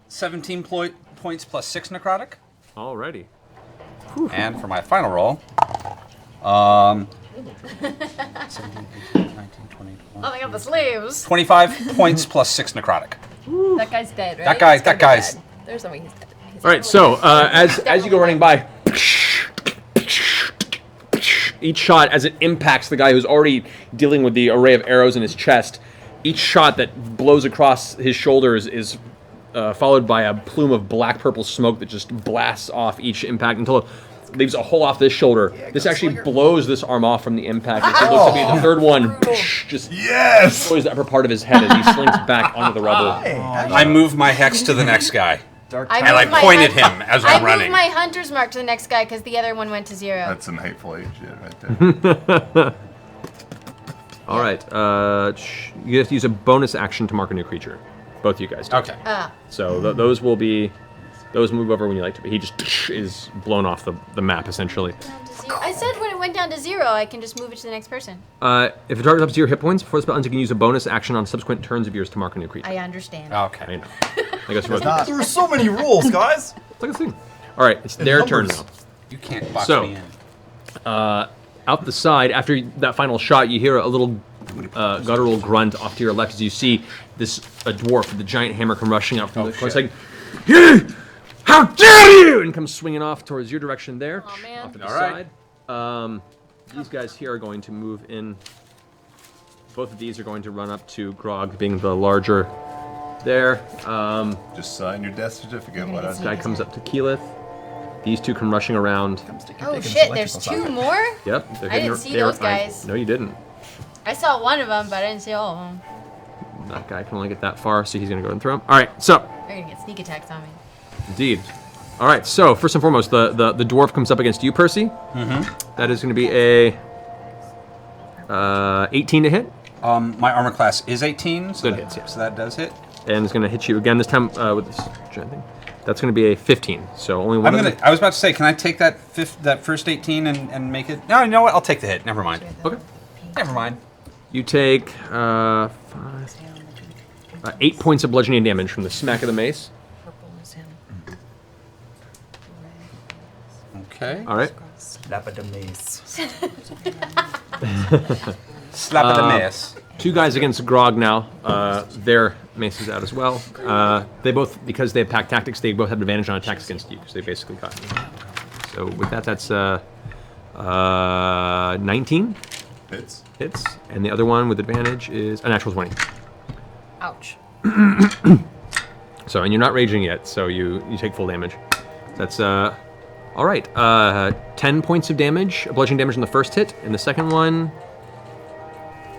17 points plus 6 necrotic. Alrighty. And for my final roll, 17, 18, 19, 20, Oh, they got the sleeves. 25 points plus 6 necrotic. That guy's dead, right? That guy's... There's no way he's dead. All right. So as you go running by, each shot as it impacts the guy who's already dealing with the array of arrows in his chest, each shot that blows across his shoulders is followed by a plume of black-purple smoke that just blasts off each impact until it leaves a hole off this shoulder. This actually blows this arm off from the impact. It looks to be the third one just destroys the upper part of his head as he slinks back onto the rubble. I move my hex to the next guy. And I moved my point at hun- him as I I'm running. moved my hunter's mark to the next guy because the other one went to 0. That's some hateful eight shit right there. All right. You have to use a bonus action to mark a new creature. Both of you guys do. Okay. So those will be... Those move over when you like to, but he just is blown off the map, essentially. I said when it went down to 0, I can just move it to the next person. If the target is up to 0 hit points before the spell ends, you can use a bonus action on subsequent turns of yours to mark a new creature. I understand. Okay. I know. I guess we're There are so many rules, guys. It's like a thing. All right, it's their turn numbers. now. You can't box So, me in. Out the side, after that final shot, you hear a little guttural grunt off to your left as you see this dwarf with the giant hammer come rushing out from the corner. It's like, how dare you! And comes swinging off towards your direction there. Aw, man. Off to the All right. side. These guys here are going to move in. Both of these are going to run up to Grog, being the larger there. Just sign your death certificate. What This guy comes up to Keyleth. These two come rushing around. Oh shit, there's 2 more? Yep. They're I didn't see those guys. No, you didn't. I saw one of them, but I didn't see all of them. That guy can only get that far, so he's going to go and throw him. All right, so... They're gonna get sneak attacks on me. Indeed. All right, so first and foremost, the dwarf comes up against you, Percy. Mm-hmm. That is going to be a 18 to hit. My armor class is 18, so Good that, hits, yeah. so that does hit. And it's going to hit you again this time with this giant thing. That's going to be a 15. So only one. I was about to say, can I take that first 18 and make it? No, you know what? I'll take the hit. Never mind. Okay. Never mind. You take 8 points of bludgeoning damage from the smack of the mace. Okay. All right. Slap at the mace. Slap at the mace. 2 guys against Grog now. Their mace is out as well. They both, because they have pack tactics, they both have advantage on attacks against you, because they basically got you. So with that, that's 19. Hits. Hits. And the other one with advantage is a natural 20. Ouch. So, and you're not raging yet, so you take full damage. That's all right. 10 points of damage, bludgeoning damage on the first hit, and the second one,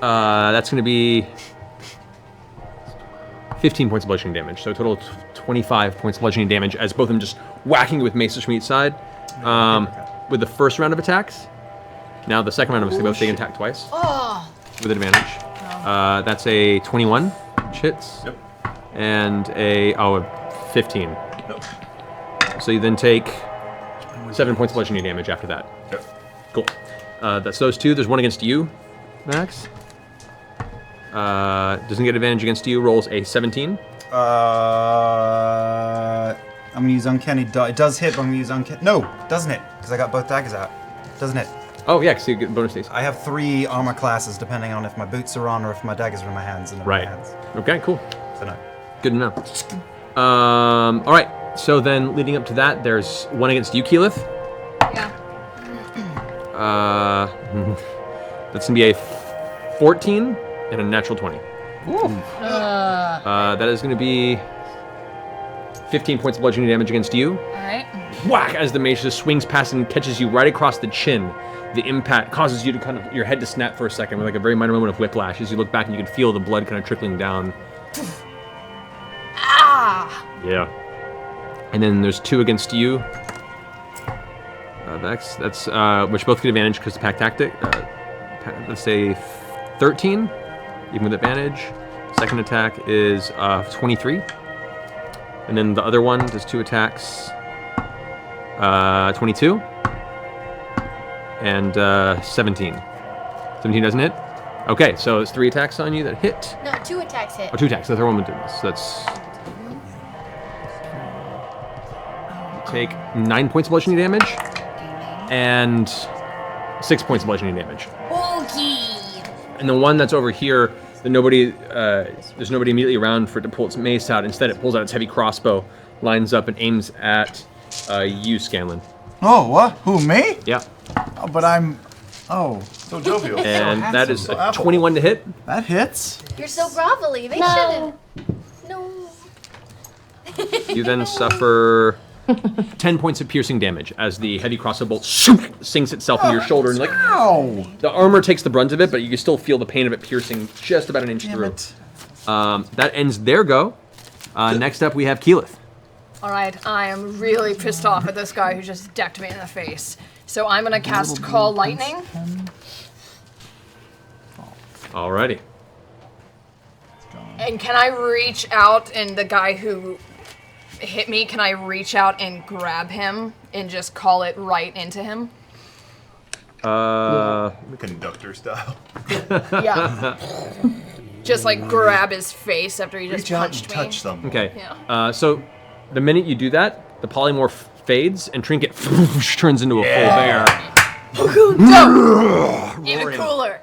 that's going to be 15 points of bludgeoning damage. So a total of 25 points of bludgeoning damage as both of them just whacking you with maces from each side. With the first round of attacks. Now the second round, obviously, both they can attack twice with advantage. That's a 21, which hits. Yep. And a 15. Yep. So you then take 7 points of bludgeoning damage after that. Yep. Cool. That's those two. There's one against you, Max. Doesn't get advantage against you. Rolls a 17. I'm gonna use uncanny. It does hit, but I'm gonna use uncanny. No, doesn't it? Because I got both daggers out. Doesn't it? Oh yeah, because you get bonus days. I have 3 armor classes depending on if my boots are on or if my daggers are in my hands. And Right. My hands. Okay, cool. So no. Good to know. All right. So then, leading up to that, there's one against you, Keyleth. Yeah. That's gonna be a 14 and a natural 20. That is gonna be 15 points of bludgeoning damage against you. Alright. Whack! As the mage just swings past and catches you right across the chin. The impact causes you to kind of your head to snap for a second with like a very minor moment of whiplash as you look back and you can feel the blood kind of trickling down. Ah! Yeah. And then there's 2 against you. Vex. That's which both get advantage because the pack tactic. Let's say 13, even with advantage. Second attack is 23. And then the other one does 2 attacks. 22. And 17. 17 doesn't hit? Okay, so it's 3 attacks on you that hit. No, 2 attacks hit. Oh, 2 attacks. The third one would do this. So that's... Take 9 points of bludgeoning damage. And 6 points of bludgeoning damage. Okay. And the one that's over here, there's nobody immediately around for it to pull its mace out. Instead, it pulls out its heavy crossbow, lines up, and aims at you, Scanlan. Oh, what? Who, me? Yeah. Oh, but I'm... Oh. So jovial. And that is a 21 to hit. That hits. You're so grovelly. They No. shouldn't. No. You then suffer 10 points of piercing damage as the heavy crossbow bolt sinks itself into your shoulder. And Ow! the armor takes the brunt of it, but you can still feel the pain of it piercing just about an inch Damn through. it. That ends their go. Next up, we have Keyleth. Alright, I am really pissed off at this guy who just decked me in the face. So I'm gonna cast Call Lightning. Alrighty. And can I reach out and the guy who hit me, can I reach out and grab him and just call it right into him? Conductor style. Yeah. Just like grab his face after he just Reach out punched and me. touch them. Okay. Yeah. So the minute you do that, the polymorph fades and Trinket turns into a full bear. Dope! Even cooler.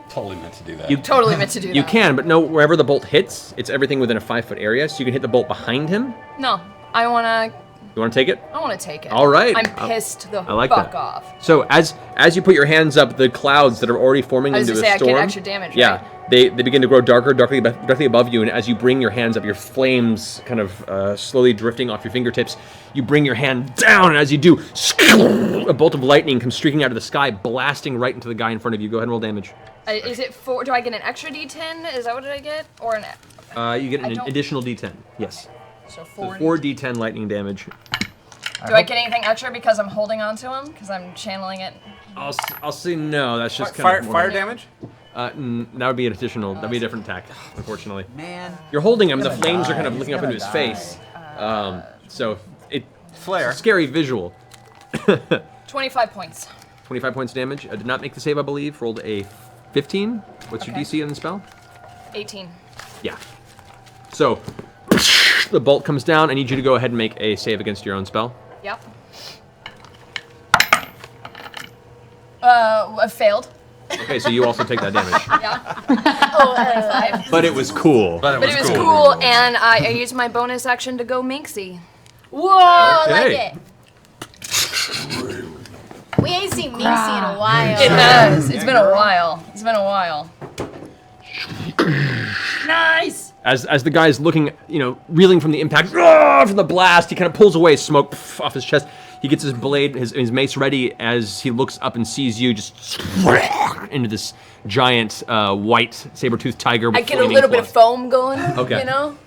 Totally meant to do that. You Totally meant to do that. You can, but no, wherever the bolt hits, it's everything within a 5-foot area, so you can hit the bolt behind him. No, I wanna take it? I wanna take it. All right. I'm pissed the I like fuck that. off. So as you put your hands up, the clouds that are already forming I was into gonna a say, I get storm. extra damage, Yeah, right? they begin to grow darker, directly above you, and as you bring your hands up, your flames kind of slowly drifting off your fingertips. You bring your hand down, and as you do, a bolt of lightning comes streaking out of the sky, blasting right into the guy in front of you. Go ahead and roll damage. Is it 4? Do I get an extra D10? Is that what I get? Or an? You get I an don't- additional D10. Yes. So So 4. 4 D10 lightning damage. Do I get anything extra because I'm holding on to him? Because I'm channeling it. I'll say no. That's just Fire, kind of fire damage? That would be an additional. That'd be a different attack, unfortunately. Man. You're holding him. The He's flames gonna are kind of die. looking He's up into his gonna face. So it Flare. scary visual. 25 points. 25 points damage. I did not make the save, I believe. Rolled a 15. What's your Okay. DC on the spell? 18. Yeah. So the bolt comes down. I need you to go ahead and make a save against your own spell. Yep. I failed. Okay, so you also take that damage. Yeah. Oh, 25. But it was cool. But it was cool, and I used my bonus action to go minxy. Whoa, I Okay. like it. We ain't seen Minxie in a while. It has. It's been a while. It's been a while. Nice. As the guy's looking, reeling from the impact, from the blast, he kind of pulls away, smoke off his chest. He gets his blade, his mace ready as he looks up and sees you just into this giant white saber-toothed tiger with I get a flaming little bit of claws. foam going. Okay. You know.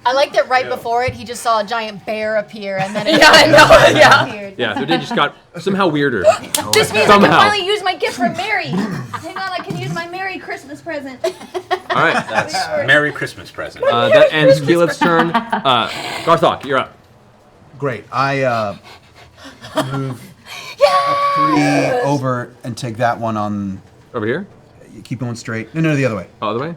I like that right before it, he just saw a giant bear appear, and then it Yeah, I know. appeared. Yeah, their day just got somehow weirder. This means I Somehow. can finally use my gift from Mary. Hang on, I can use my Merry Christmas present. All right. That's Merry Christmas present. That ends Keyleth's turn. Garthok, you're up. Great. I move up 3 over and take that one on. Over here? You keep going straight. No, the other way. Oh, other way?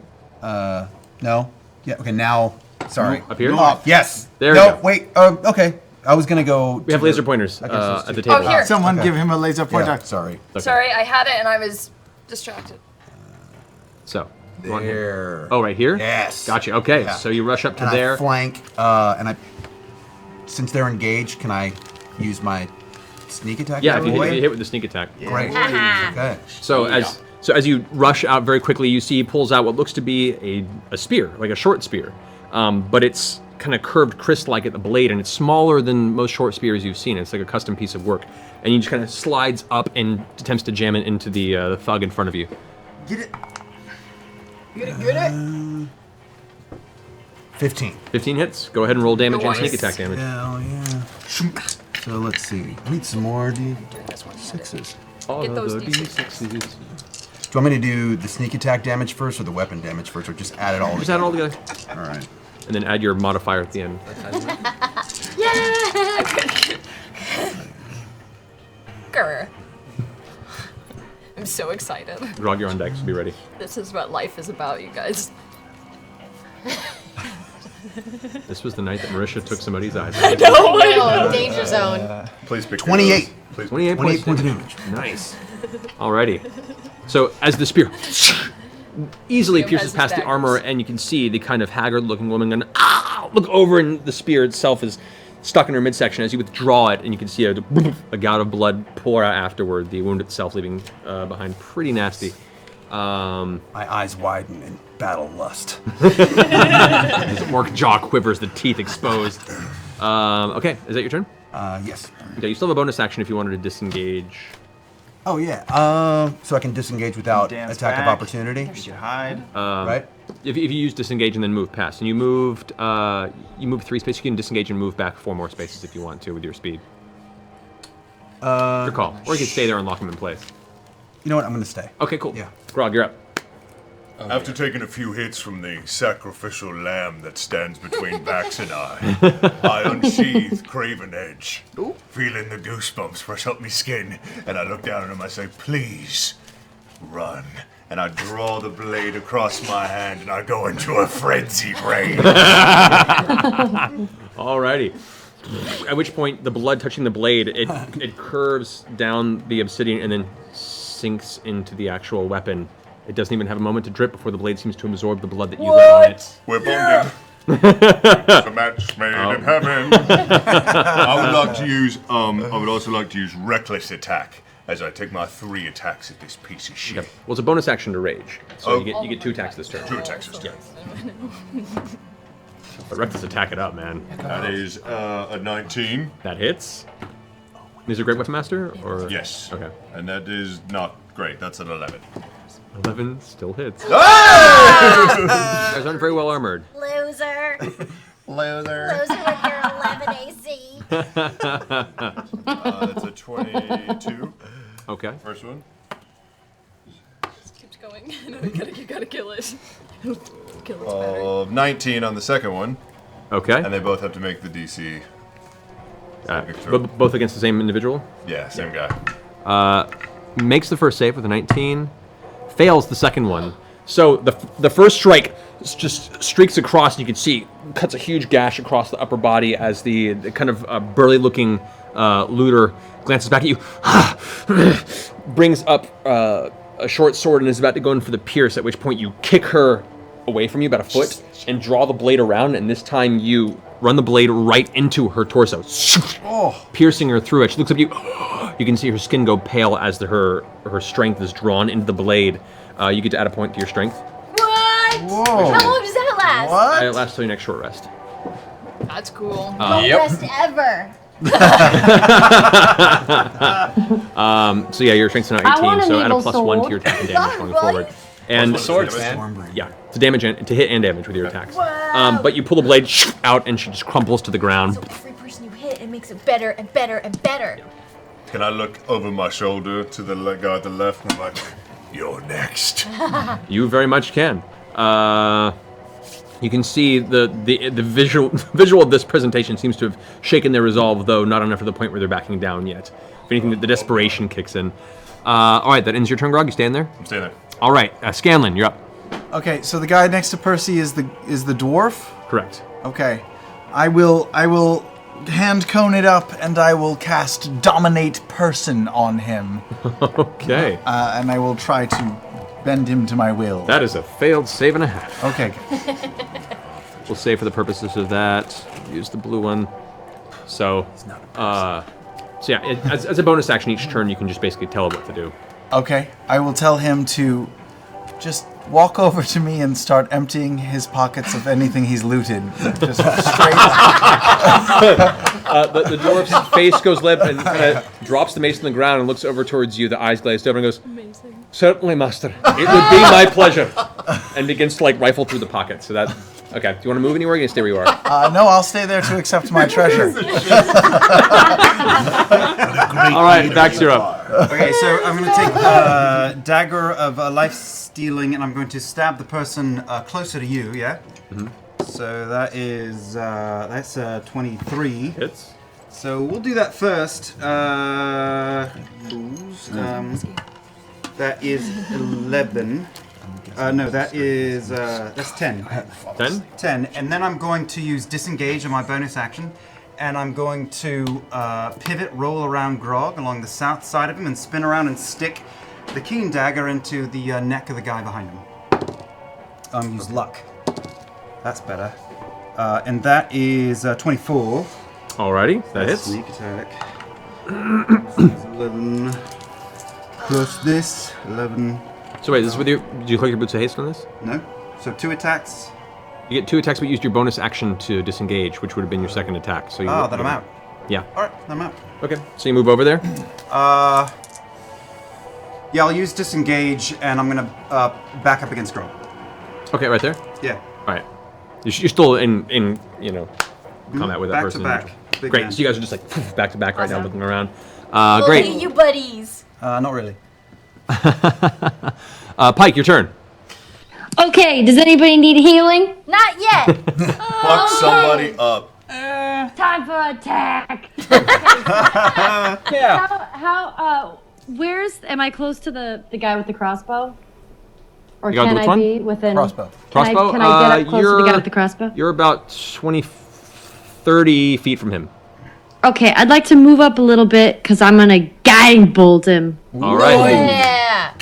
No. Yeah. Okay. Now. Sorry. Up here? Yes. There No. you go. Wait. Okay. I was gonna go. We have laser pointers at the table. Oh, here. Someone Okay. give him a laser pointer. Yeah, sorry. Okay. Sorry, I had it and I was distracted. So. you want here? There. Oh, right here? Yes. Gotcha. Okay. Yeah. So you rush up to And there. I flank. And I. Since they're engaged, can I use my sneak attack? Yeah, if you away? hit with the sneak attack. Great. Okay. So as you rush out very quickly, you see he pulls out what looks to be a spear, like a short spear, but it's kind of curved crystal-like at the blade, and it's smaller than most short spears you've seen. It's like a custom piece of work, and he just kind of slides up and attempts to jam it into the thug in front of you. Get it. Get it. 15. 15 hits. Go ahead and roll damage and Nice. sneak attack damage. Hell yeah. So let's see. I need some more D6s. All Get those of the D6s. D6s. Do you want me to do the sneak attack damage first or the weapon damage first, or just add it all Just add it all together, All right. and then add your modifier at the end. Grr. I'm so excited. Grog, you're on deck, so be ready. This is what life is about, you guys. This was the night that Marisha took somebody's eyes. No, danger zone. Please pick 28. 28 points points of of damage. Nice. Alrighty. So as the spear easily Liam pierces has his past the daggers. armor, and you can see the kind of haggard-looking woman and look over, and the spear itself is stuck in her midsection. As you withdraw it, and you can see a gout of blood pour out afterward. The wound itself leaving behind pretty nasty. My eyes widen in battle lust. His orc jaw quivers, the teeth exposed. Okay, is that your turn? Yes. Okay, you still have a bonus action if you wanted to disengage. Oh yeah. So I can disengage without Dance attack of back. opportunity, You should hide. right? If you use disengage and then move past, and you moved 3 spaces, you can disengage and move back 4 more spaces if you want to with your speed. Your call, or you can stay there and lock him in place. You know what? I'm gonna stay. Okay, cool. Yeah. Grog, you're up. After taking a few hits from the sacrificial lamb that stands between Bax and I unsheath Craven Edge, feeling the goosebumps rush up my skin, and I look down at him. I say, "Please, run." And I draw the blade across my hand, and I go into a frenzied rage. Alrighty. At which point, the blood touching the blade, it curves down the obsidian and then sinks into the actual weapon. It doesn't even have a moment to drip before the blade seems to absorb the blood that you let on it. We're bonding. It's a match made in heaven. I would like to use. I would also like to use reckless attack as I take my 3 attacks at this piece of shit. Well, it's a bonus action to rage, so Oh. you get 2 attacks this turn. 2 attacks this turn. But reckless attack it up, man. That is a 19. That hits. Is it Great Weapon Master or Yes. Okay. And that is not great. That's an 11. 11 still hits. You guys aren't very well armored. Loser. Loser. Loser with your 11 AC. That's a 22. Okay. First one. Keeps going. No, you gotta kill it. Kill its battery. 19 on the second one. Okay. And they both have to make the DC. Both against the same individual? Yeah, same guy. Makes the first save with a 19. Fails the second one. So the first strike just streaks across, and you can see cuts a huge gash across the upper body as the kind of burly-looking looter glances back at you, brings up a short sword and is about to go in for the pierce, at which point you kick her away from you about a foot and draw the blade around, and this time you run the blade right into her torso, piercing her through it. She looks up at you. You can see her skin go pale as her strength is drawn into the blade. You get to add a point to your strength. Whoa. How long does that last? What? It lasts till your next short rest. That's cool. Long rest ever. So yeah, your strength's now I want 18, an so add a evil +1 to sword. your attack and damage going forward. And Swords, man. yeah, to damage and to hit and damage with your attacks. But you pull the blade out, and she just crumples to the ground. So every person you hit, it makes it better and better and better. Can I look over my shoulder to the guy at the left and I'm like, you're next? You very much can. You can see the visual of this presentation seems to have shaken their resolve, though not enough to the point where they're backing down yet. If anything, the desperation kicks in. All right, that ends your turn, Grog. You staying there? I'm staying there. All right, Scanlan, you're up. Okay, so the guy next to Percy is the dwarf. Correct. Okay, I will hand cone it up and I will cast Dominate Person on him. Okay. And I will try to bend him to my will. That is a failed save and a half. Okay. We'll say for the purposes of that, use the blue one. So, yeah, as a bonus action each turn, you can just basically tell it what to do. Okay, I will tell him to just walk over to me and start emptying his pockets of anything he's looted. Just straight. The dwarf's face goes limp and kind of drops the mace on the ground and looks over towards you, the eyes glazed over, and goes, "Amazing. Certainly, master. It would be my pleasure." And begins to rifle through the pockets. So that, okay. Do you want to move anywhere? Or are you gonna stay where you are? No, I'll stay there to accept my treasure. All right, Dax, you're up. Okay, so I'm going to take the dagger of life stealing, and I'm going to stab the person closer to you. Yeah. Mm-hmm. So that is that's 23. Hits. So we'll do that first. That is 11. No, that's 10. 10? 10, and then I'm going to use disengage on my bonus action, and I'm going to pivot, roll around Grog along the south side of him, and spin around and stick the keen dagger into the neck of the guy behind him. Use luck. That's better. And that is 24. Alrighty, that hits. Sneak attack. 11 plus this 11. So wait, this is with your? Did you click your boots of haste on this? No. So 2 attacks. You get 2 attacks, but you used your bonus action to disengage, which would have been your second attack. So you then I'm out. Yeah. All right, I'm out. Okay. So you move over there. Yeah, I'll use disengage, and I'm gonna back up against Grog. Okay, right there. Yeah. All right. You're still in combat with that Back person. to back. Big Great. man. So you guys are just back to back right now, looking around. Look Great. at you buddies. Not really. Pike, your turn. Okay, does anybody need healing? Not yet. Fuck somebody up. Time for attack. Yeah. Am I close to the guy with the crossbow? Or You got can which I one? be within? Crossbow. Crossbow? Can I get up close to the guy with the crossbow? You're about 30 feet from him. Okay, I'd like to move up a little bit because I'm gonna guiding bolt him. All right. Yeah.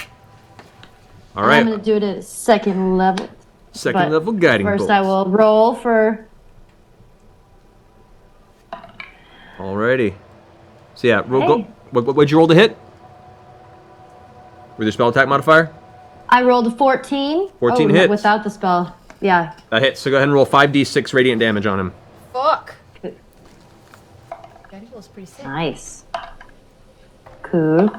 All And I'm right. gonna do it at second level. Second but level guiding First, bolt. I will roll for. Alrighty. So yeah, roll. Hey. Go. What'd you roll to hit? With your spell attack modifier? I rolled a 14. 14 no, hits. without the spell. Yeah. That hits. So go ahead and roll 5d6 radiant damage on him. Fuck. That feels pretty sick. Nice. Cool.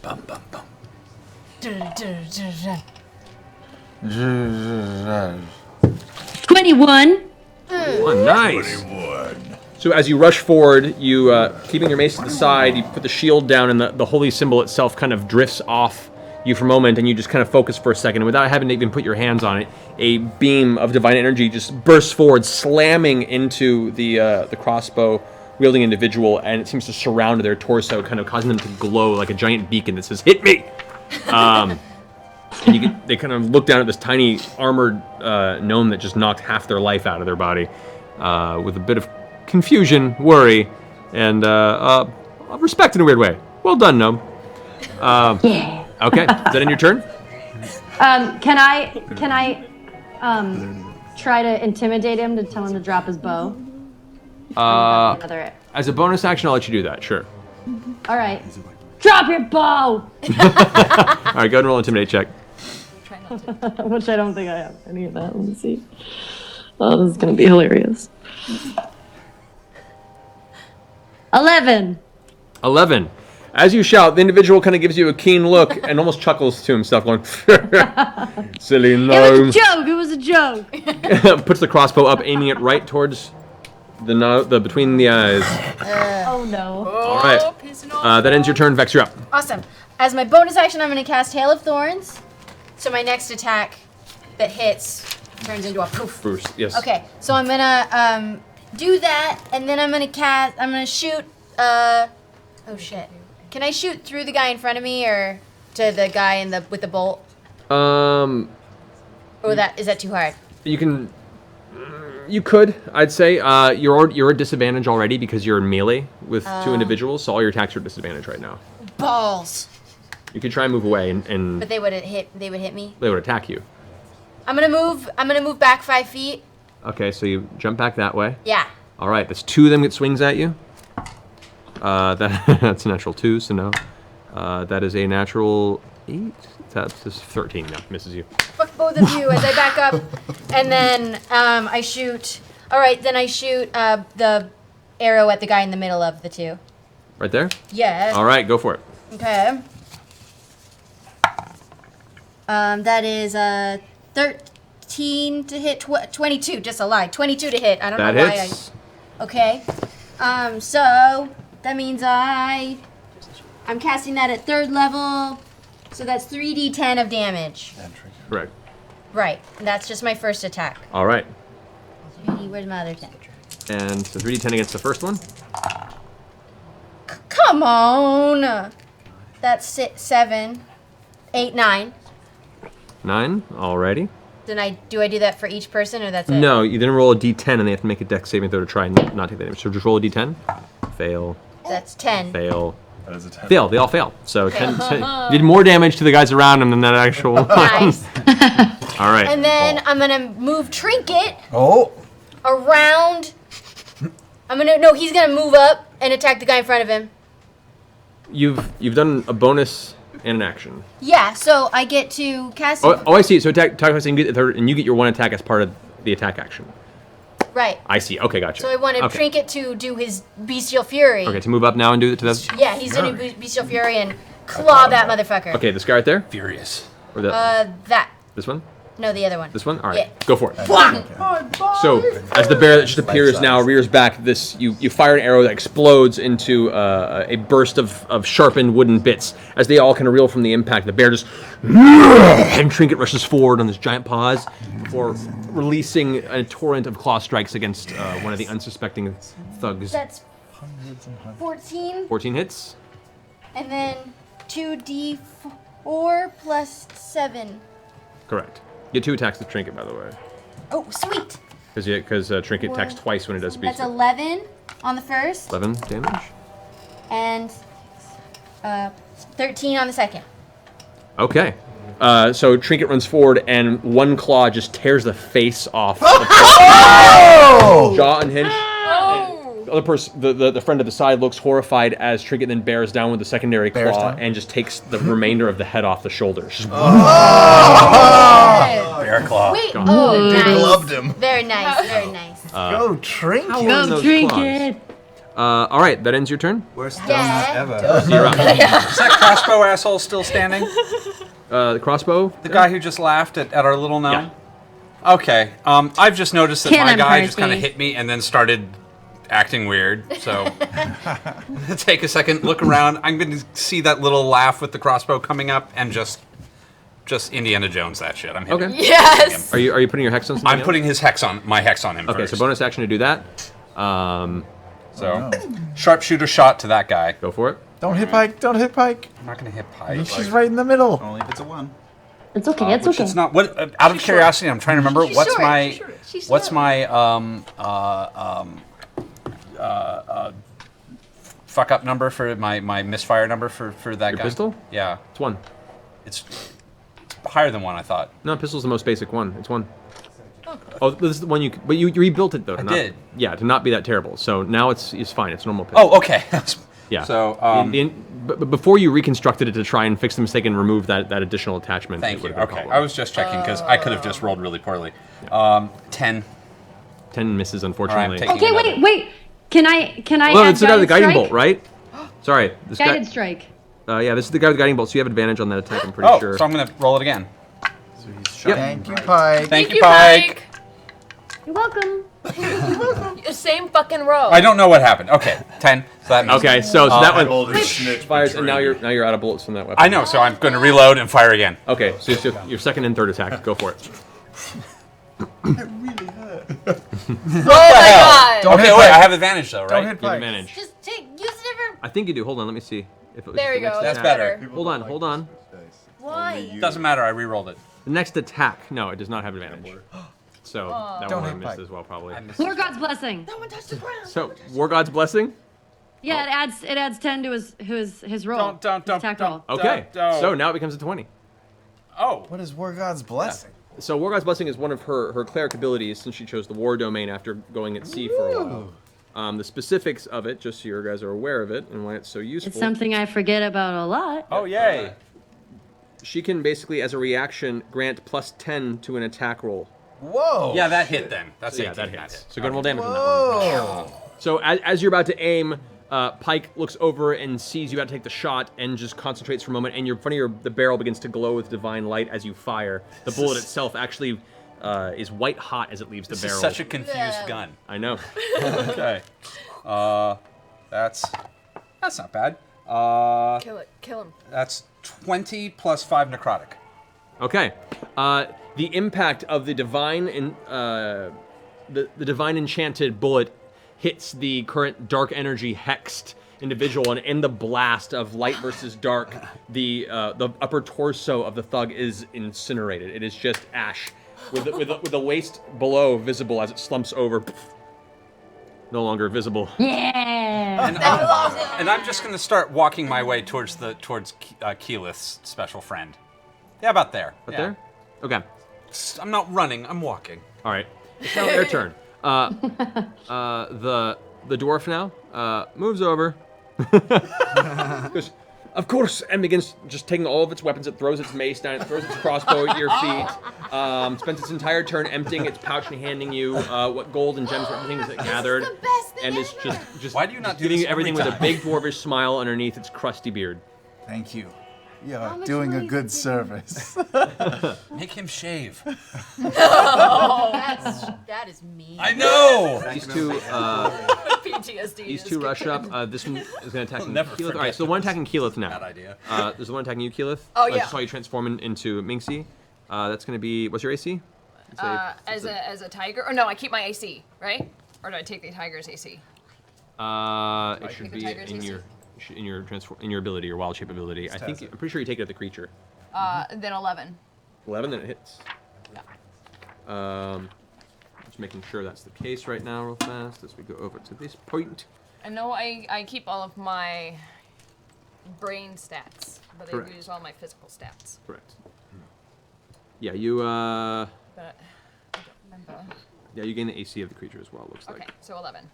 Bum, bum, bum. 21. Oh, nice. 21. So as you rush forward, you keeping your mace to the side, you put the shield down, and the holy symbol itself kind of drifts off you for a moment, and you just kind of focus for a second. And without having to even put your hands on it, a beam of divine energy just bursts forward, slamming into the crossbow wielding individual, and it seems to surround their torso, kind of causing them to glow like a giant beacon that says, "Hit me!" And they kind of look down at this tiny armored gnome that just knocked half their life out of their body, with a bit of confusion, worry, and respect in a weird way. Well done, gnome. Yeah. Okay, is that in your turn? Can I try to intimidate him to tell him to drop his bow? As a bonus action, I'll let you do that. Sure. All right. Drop your bow! All right, go ahead and roll intimidate check. Which I don't think I have any of that. Let me see. Oh, this is gonna be hilarious. 11. 11. As you shout, the individual kind of gives you a keen look and almost chuckles to himself, going, "Silly It was gnome." a joke. It was a joke. Puts the crossbow up, aiming it right towards the between the eyes. Oh no. All right. That ends your turn. Vex, you're up. Awesome. As my bonus action, I'm going to cast Hail of Thorns. So my next attack that hits turns into a poof. Bruce, yes. Okay, so I'm going to do that, and then I'm going to shoot, oh shit. Can I shoot through the guy in front of me, or to the guy with the bolt? Or Is that too hard? You could, I'd say. You're at disadvantage already because you're in melee with two individuals, so all your attacks are at disadvantage right now. Balls. You could try and move away, and But they would hit me. they would attack you. I'm gonna move back 5 feet. Okay, so you jump back that way. Yeah. All right, that's 2 of them that swings at you. That's a natural 2, so no. That is a natural 8. That's just 13. No, misses you. Fuck both of you as I back up, and then I shoot. All right, then I shoot the arrow at the guy in the middle of the two. Right there? Yeah. All right, go for it. Okay. That is 13 to hit, 22, just a lie. 22 to hit. I don't That know hits. why Okay. So that means I'm casting that at 3rd level. So that's 3d10 of damage. Correct. Right. That's just my first attack. All right. Where's my other 10? And so 3d10 against the first one. Come on. That's 7, 8, 9. 9. Alrighty. Then do I do that for each person, or that's it? No, you then roll a d10 and they have to make a dex saving throw to try and not take that damage. So just roll a d10. Fail. That's 10. Fail. That is a 10. Fail. They all fail. So 10 you did more damage to the guys around him than that actual one. Nice. All right. And then I'm gonna move Trinket Oh. around. He's gonna move up and attack the guy in front of him. You've done a bonus and an action. Yeah, so I get to cast. Oh, I see. So attack and you get your one attack as part of the attack action. Right. I see. Okay, gotcha. So I wanted okay. Trinket to do his Bestial Fury. Okay, to move up now and do it to that. Yeah, he's gonna do Bestial Fury and claw that motherfucker. Okay, this guy right there. Furious. Or the. That. This one. No, the other one. This one. All right, Yeah. go for it. So as the bear that just appears now rears back, you fire an arrow that explodes into a burst of sharpened wooden bits. As they all kind of reel from the impact, the bear just and Trinket rushes forward on his giant paws before releasing a torrent of claw strikes against one of the unsuspecting thugs. That's 14. 14 hits. And then 2d4 plus 7. Correct. Get 2 attacks with Trinket, by the way, Oh, sweet. because Trinket attacks twice when it does That's beast. 11 on the first 11 damage. and 13 on the second. Okay. So Trinket runs forward, and one claw just tears the face off. Jaw unhinged. The other person, the friend at the side, looks horrified as Trinket then bears down with the secondary claw and just takes the remainder of the head off the shoulders. Bear claw. Wait, Gone. oh, They nice. gloved him. Very nice, very nice. Go Trinket. Go Trinket! All right, that ends your turn. Worst Yeah. donut ever. You're up. Is that crossbow asshole still standing? The crossbow. The guy who just laughed at our little gnome? Yeah. Okay. I've just noticed that my Cannon guy just kind of party. hit me and then started acting weird. So take a second, look around. I'm going to see that little laugh with the crossbow coming up and just Indiana Jones that shit. I'm hitting. Okay. Yes. Are you putting your hex on? I'm putting my hex on him. Okay, first. so bonus action to do that. So sharpshooter shot to that guy. Go for it. Don't hit Pike. Don't hit Pike. I'm not going to hit Pike. She's right in the middle. Only if it's a 1. It's okay, it's Which okay. it's not. What? Out of curiosity, I'm trying to remember She's what's short, my she's short, she's what's slow. my fuck up number for my misfire number for that Your guy. pistol? Yeah, It's 1. it's higher than 1. I thought. No, pistol's the most basic one. It's 1. Oh, this is the one you rebuilt it though. I did. Yeah, to not be that terrible. So now it's fine. It's a normal pistol. Oh, okay. Yeah. So, but before you reconstructed it to try and fix the mistake and remove that additional attachment. Thank it you. would have been a Okay, problem. I was just checking because I could have just rolled really poorly. 10. 10 misses, All unfortunately. right, I'm taking Okay, wait. Can I Well, add it's the guy with the guiding strike? bolt, right? Sorry. This Guided guy. strike. Yeah, this is the guy with the guiding bolt, so you have advantage on that attack, I'm pretty Oh, sure. so I'm going to roll it again. So he's Yep. Thank you, Pike. Thank you, Pike. You're welcome. Same fucking row. I don't know what happened. Okay, 10. So that means Okay, so that one All this snitch fires, and now betrayed you're out of bullets from that weapon. I know, so I'm going to reload and fire again. Okay, so it's your second and third attack. Go for it. Oh my god! Don't Okay, hit wait, Pike. I have advantage though, Don't right? hit You have Pike. advantage. Just use a different. I think you do. Hold on, let me see. If it was There the you next go. That's attack. better. Hold on. Why? Doesn't matter, I re-rolled it. The next attack, no, it does not have advantage. So that Don't one hit missed Pike. as well, probably. War God's blessing. No one touched the ground. So War God's blessing. Yeah, it adds 10 to his roll. Don't, attack roll. Okay, Don't. so now it becomes a 20. Oh. What is War God's blessing? So War God's blessing is one of her cleric abilities since she chose the war domain after going at sea for a while. The specifics of it, just so you guys are aware of it and why it's so useful. It's something I forget about a lot. Oh, yay. She can basically, as a reaction, grant plus 10 to an attack roll. Whoa. Yeah, that hit then. That's So, yeah, 18. that hits. hit. So go and roll damage on that one. Whoa. So as you're about to aim, Pike looks over and sees you about to take the shot and just concentrates for a moment, and the barrel begins to glow with divine light as you fire. The bullet itself actually is white hot as it leaves the This barrel. is such a confused gun. I know. Okay. That's not bad. Kill him. That's 20 plus 5 necrotic. Okay. The impact of the divine the divine enchanted bullet hits the current dark energy hexed individual, and in the blast of light versus dark, the upper torso of the thug is incinerated. It is just ash, with the waist below visible as it slumps over. No longer visible. Yeah. And I'm just going to start walking my way towards Keyleth's special friend. Yeah, about there. Right there? Okay. I'm not running. I'm walking. All right. It's now their turn. The dwarf now moves over. Goes, of course, and begins just taking all of its weapons. It throws its mace down. It throws its crossbow at your feet. Spends its entire turn emptying its pouch and handing you what gold and gems and everything that it gathered. The best thing And is ever. just Why do you not do giving this you everything every with a time? big dwarvish smile underneath its crusty beard. Thank you. You're much doing a money good did you- service. Make him shave. That is mean. I know. These two, PTSD. these two rush up. This one is going to attack never Keyleth. All right, forget so the one attacking Keyleth now. Bad idea. There's the one attacking you, Keyleth. Oh, I yeah. just saw you transform into Minxie. That's going to be, what's your AC? It's As a tiger? Or no, I keep my AC, right? Or do I take the tiger's AC? It should take the be tiger's AC? in your ability, your wild shape ability. I'm pretty sure you take it at the creature. Then 11. 11, then it hits. Just making sure that's the case right now, real fast, as we go over to this point. I know I keep all of my brain stats, but I Correct. use all my physical stats. Correct. Yeah, you But I don't remember. you gain the AC of the creature as well. It looks Okay, like. so 11.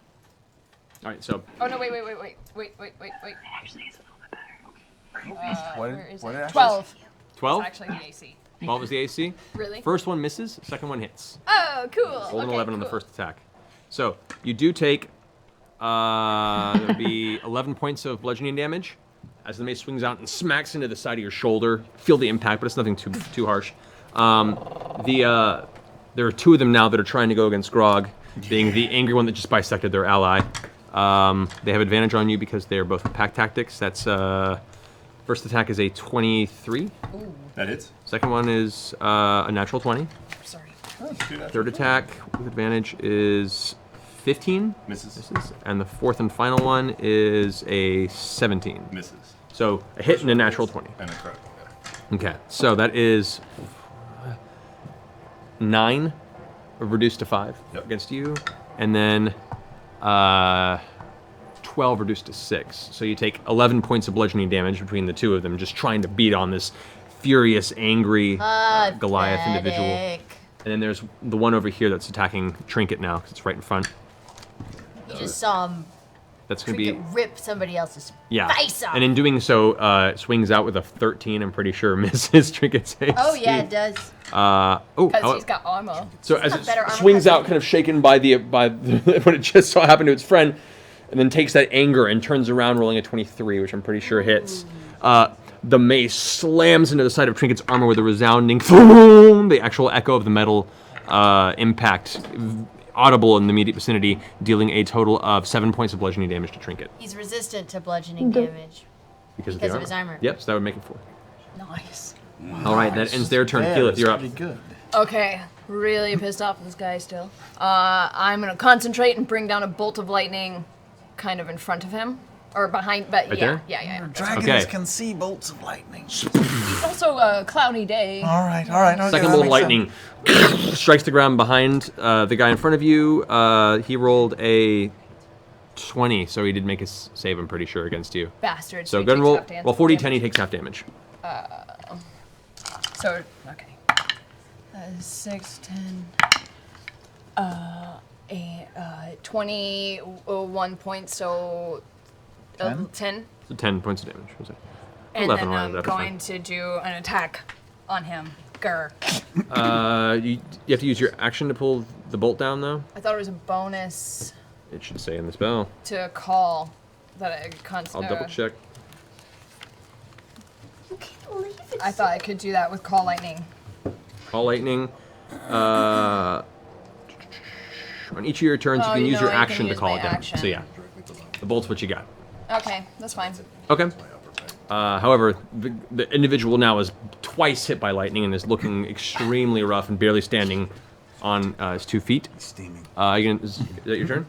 All right, so Oh no! Wait! Actually, it's a little bit better. Where is what it? did 12. 12. It's actually the AC. 12 is the AC. Really? First one misses. Second one hits. Oh, cool. Rolled an Okay, 11 on the cool. first attack. So you do take there'll be 11 points of bludgeoning damage as the mace swings out and smacks into the side of your shoulder. Feel the impact, but it's nothing too harsh. There are two of them now that are trying to go against Grog, being the angry one that just bisected their ally. They have advantage on you because they're both pack tactics. That's first attack is a 23. That hits. Second one is a natural 20. Sorry. Third attack with advantage is 15. Misses. And the fourth and final one is a 17. Misses. So a hit and a natural 20. And a crit. Okay, so that is 9 reduced to 5 Yep. against you, and then 12 reduced to 6. So you take 11 points of bludgeoning damage between the two of them, just trying to beat on this furious, angry Goliath individual. Pathetic. And then there's the one over here that's attacking Trinket now, because it's right in front. You just saw him That's going to be... rip somebody else's Yeah. face off. And in doing so, swings out with a 13, I'm pretty sure, misses Trinket's AC. Oh, yeah, it does. Because he's got armor. So as got it better armor swings than out, kind of shaken by what it just saw happen to its friend, and then takes that anger and turns around, rolling a 23, which I'm pretty sure hits. The mace slams into the side of Trinket's armor with a resounding throom, the actual echo of the metal impact, audible in the immediate vicinity, dealing a total of 7 points of bludgeoning damage to Trinket. He's resistant to bludgeoning damage. Because of the his armor. Yep, so that would make it 4. Nice. All right, that ends their turn. Keyleth, you're up. Pretty good. Okay, really pissed off at this guy still. I'm gonna concentrate and bring down a bolt of lightning kind of in front of him. Or behind, but Right yeah, there? yeah. Dragons Okay. can see bolts of lightning. It's also a cloudy day. All right. Okay, Second that bolt of makes lightning strikes the ground behind the guy in front of you. He rolled a 20, so he did make a save, I'm pretty sure, against you. Bastard. So he go and takes roll. half damage. Well, 40-10, he takes half damage. So, okay. 6, 10, 21 points, so 10. So 10 points of damage. Was it? And 11 then rounded I'm up, it's fine. going to do an attack on him. Grr. You have to use your action to pull the bolt down, though. I thought it was a bonus It should say in the spell. to call that I consider. I'll double check. You can't believe it. I thought I could do that with call lightning. Call lightning. On each of your turns, you Oh, can use your I can action to use call my it down. action. So yeah, the bolt's what you got. Okay, that's fine. Okay. However, the individual now is twice hit by lightning and is looking extremely rough and barely standing on his 2 feet. Steaming. Is that your turn?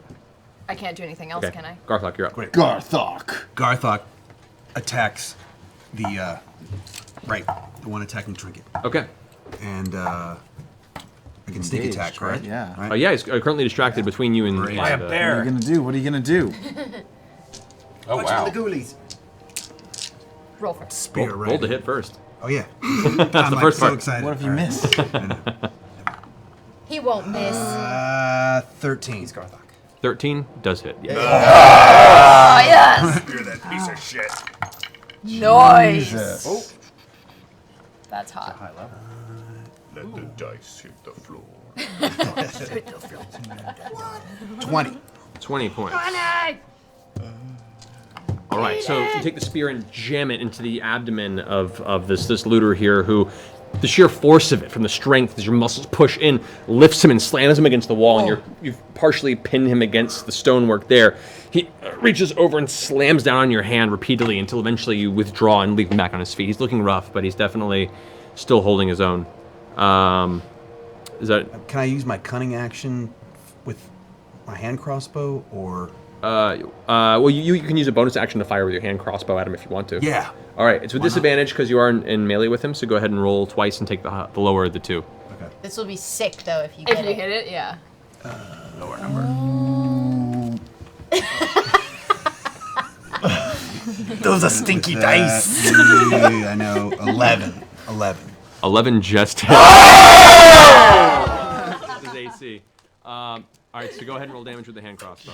I can't do anything else, Okay. can I? Garthok, you're up. Great. Garthok. Garthok attacks the one attacking Trinket, Okay. and I can sneak Engaged, attack, right? right? Yeah. Right? Yeah, he's currently distracted between you and. Great. and, By a What are you gonna do? What are you gonna do? Oh, Watch wow. for the ghoulies. Roll for it. Spear right. Roll to hit first. Oh yeah. That's the first so part. excited. What if you All right. miss? He won't miss. 13. Garthok. 13 does hit. Yeah. Oh, yes! You're that piece of shit. Nice! Oh, That's hot. high level. Let the dice hit the floor. 20. 20 points. All right, so you take the spear and jam it into the abdomen of this looter here, who, the sheer force of it, from the strength as your muscles push in, lifts him and slams him against the wall, and you've partially pinned him against the stonework there. He reaches over and slams down on your hand repeatedly until eventually you withdraw and leave him back on his feet. He's looking rough, but he's definitely still holding his own. Is that... Can I use my cunning action with my hand crossbow, or? well, you can use a bonus action to fire with your hand crossbow at him if you want to. Yeah. All right, it's with disadvantage because you are in melee with him, so go ahead and roll twice and take the lower of the 2. Okay. This will be sick, though, if you If get you it. hit it, yeah. Lower number. Those are stinky dice. I know. 11. 11 just hit. His AC. All right, so go ahead and roll damage with the hand crossbow.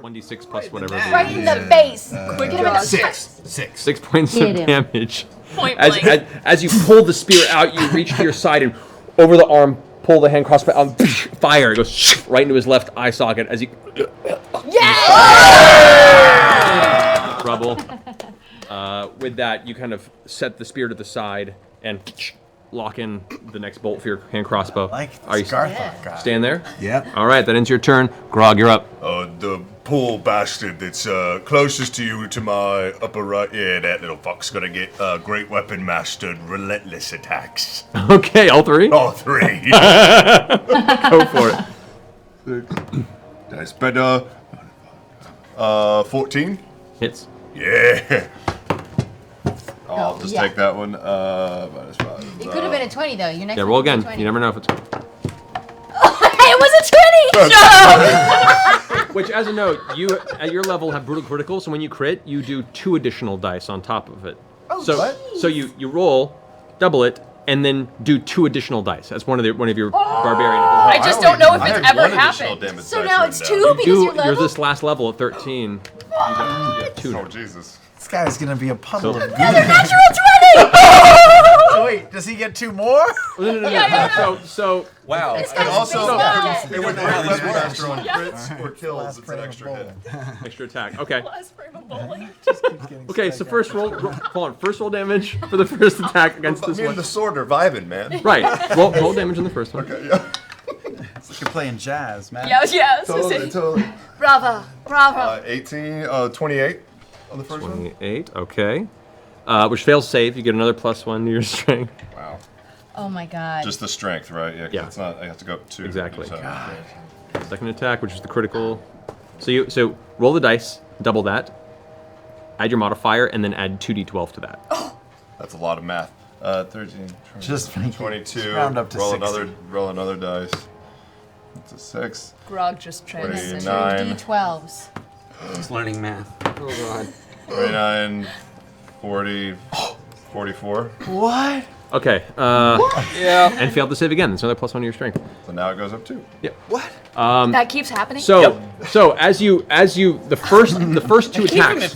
1d6 plus whatever. Right in the face. Quick Good job. 6 points Hit of him. damage. Point As, blank. as you pull the spear out, you reach to your side and over the arm, pull the hand crossbow out, fire. It goes right into his left eye socket as you... Rubble. With that, you kind of set the spear to the side and lock in the next bolt for your hand crossbow. Like Are you Garthok guy. staying there? Yeah. All right, that ends your turn. Grog, you're up. The poor bastard that's closest to you to my upper right. Yeah, that little fuck's gonna get great weapon mastered relentless attacks. Okay, all 3? All 3. Go for it. That's better. 14. Hits. Yeah. I'll just yeah. take that one. Minus 5. It could have been a 20, though. Your next Yeah, one roll could be again. 20. You never know if it's... It was a 20! Shut up! Which, as a note, you at your level have brutal critical, so when you crit, you do 2 additional dice on top of it. Oh, So you roll, double it, and then do 2 additional dice. That's one of your barbarian. I just don't know if it's ever happened. So now it's 2 because You're you're level? this last level at 13. Two. Oh, Jesus. This guy's gonna be a puddle So- of goo. Natural 20! So wait, does he get 2 more? No. So Wow. And also, baseball it would break Weapon Master on crits or kills. It's an extra hit. extra attack. Okay. Last frame of bowling. Okay. So first roll. Hold on. First roll damage for the first attack against this Me and one. the sword are vibing, man. Right. Roll damage on the first one. Okay, yeah. It's like you're playing jazz, man. Yeah. Totally. Bravo. 18, 28 on the first one. 28. Okay. Which fails save. You get another +1 to your strength. Wow. Oh my god. Just the strength, right? Yeah, 'cause Yeah. it's not, I have to go up 2. Exactly. So, Second attack, which is the critical. So roll the dice, double that, add your modifier, and then add 2d12 to that. that's a lot of math. 13, Just make it 22. round up to roll 60. roll another dice. It's a 6. Grog just transcended. 29. D12s. He's learning math. Oh god. 29, 40, 44. What? Okay. Yeah. And failed to save again. That's another +1 to your strength. So now it goes up 2. Yeah. That keeps happening? So as you the first 2 attacks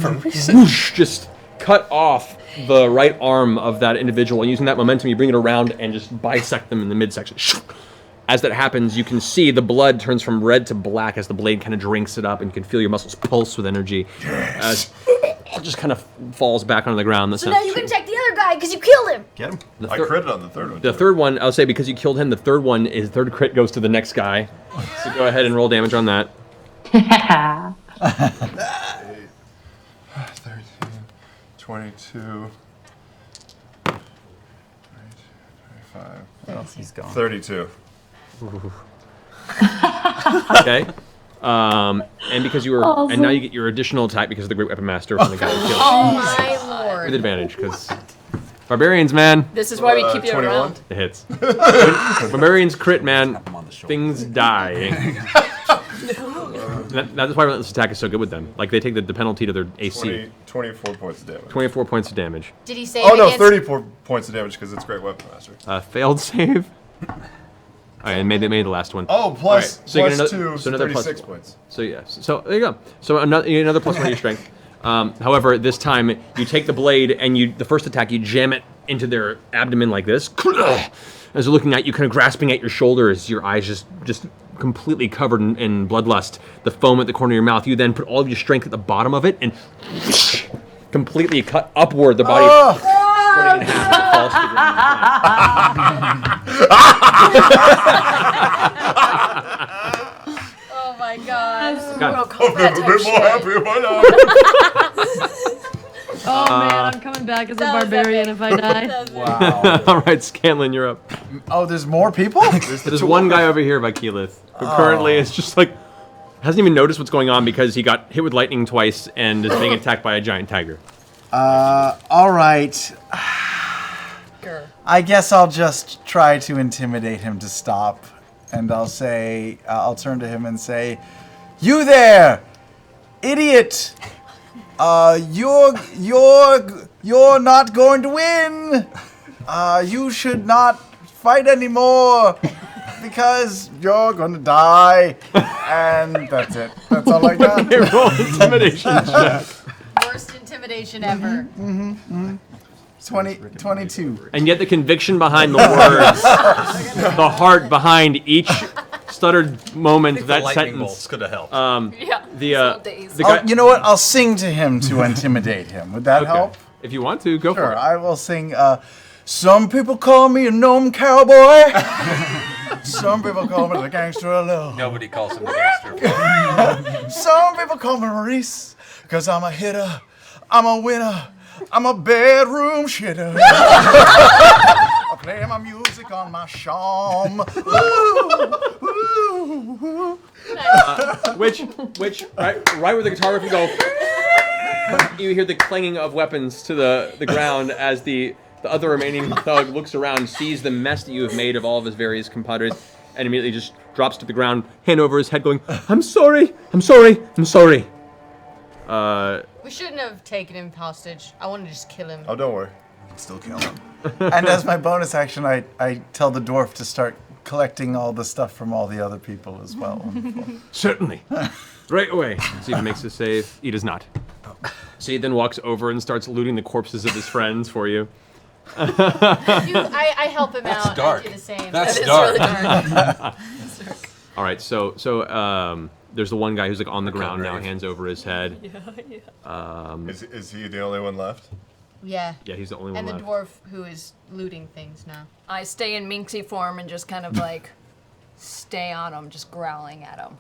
whoosh, just cut off the right arm of that individual, and using that momentum you bring it around and just bisect them in the midsection. As that happens, you can see the blood turns from red to black as the blade kind of drinks it up, and you can feel your muscles pulse with energy. As it just kind of falls back onto the ground. So now you can attack the other guy because you killed him. Get him. I critted on the third one. The third one, I'll say, because you killed him, the third one is third crit goes to the next guy. So go ahead and roll damage on that. 13, 22, 25, Oh, he's gone. 32. Okay. And because you were, and now you get your additional attack because of the Great Weapon Master from the guy who killed Oh my with lord. advantage, because barbarians, man, This is why we keep you 21. around. it hits. When barbarians crit, man, things die. That's why Relentless Attack is so good with them. Like, they take the penalty to their AC. 24 points of damage. 24 points of damage. Did he save Oh no, against 34 points of damage because it's Great Weapon Master. Failed save. Alright, and made the last one. Oh, plus, Alright, so you get plus another- 2, so so another 36 plus- points. So yes. So there you go. So another +1 to your strength. However, this time you take the blade and the first attack you jam it into their abdomen like this. As they're looking at you, kind of grasping at your shoulders, your eyes just completely covered in bloodlust. The foam at the corner of your mouth. You then put all of your strength at the bottom of it and completely cut upward the body. Splitting in half and falls to the ground. Oh my god. God. I'm a bit more happy about that. Oh man, I'm coming back as a barbarian if I die. Wow. All right, Scanlan, you're up. Oh, there's more people? There's one guy over here by Keyleth who currently is just like hasn't even noticed what's going on because he got hit with lightning twice and is being attacked by a giant tiger. All right. I guess I'll just try to intimidate him to stop. And I'll say, I'll turn to him and say, "You there, idiot! You're not going to win. You should not fight anymore because you're going to die." And that's it. That's all I got. Okay, roll intimidation check. Worst intimidation ever. 22. And yet the conviction behind the words, the heart behind each stuttered moment of that sentence. could have helped. Yeah. The guy, You know what? I'll sing to him to intimidate him. Would that help? if you want to, go for Sure, it. I will sing. Some people call me a gnome cowboy. Some people call me the gangster of love. Nobody calls him the gangster. Some people call me Maurice, cause I'm a hitter, I'm a winner, I'm a bedroom shitter. I play my music on my shawm. Which right where the guitar riff you go, you hear the clanging of weapons to the ground as the other remaining thug looks around, sees the mess that you have made of all of his various compadres, and immediately just drops to the ground, hand over his head, going, "I'm sorry, I'm sorry, I'm sorry." We shouldn't have taken him hostage. I want to just kill him. Oh, don't worry. Still kill him. And as my bonus action, I tell the dwarf to start collecting all the stuff from all the other people as well. Certainly, right away. See if he makes a save. He does not. So he then walks over and starts looting the corpses of his friends for you. I help him out. dark. I do the same. That's That is dark. really dark. All right, so there's the one guy who's like on the ground now, hands over his head. Is he the only one left? Yeah. Yeah, he's the only one And the left. dwarf who is looting things now. I stay in minxie form and just kind of like stay on him, just growling at him.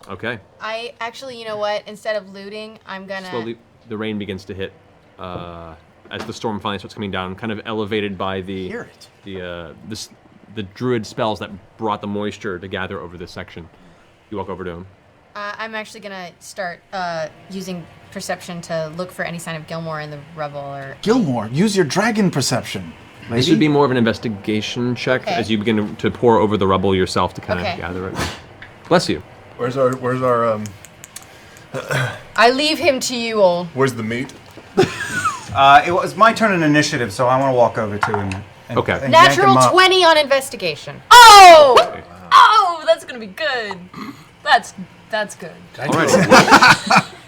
Okay. I actually, you know what? Instead of looting, I'm gonna. Slowly, the rain begins to hit as the storm finally starts coming down, kind of elevated by the druid spells that brought the moisture to gather over this section. You walk over to him. I'm actually gonna start using perception to look for any sign of Gilmore in the rubble or. Gilmore, use your dragon perception. This would be more of an investigation check Okay. as you begin to pour over the rubble yourself to kind of gather it. Bless you. Where's our I leave him to you, old. where's the meat? It was my turn in initiative, so I want to walk over to him. And Okay. yank Natural him up. 20 on investigation. Oh! Oh, that's gonna be good. That's good. All right.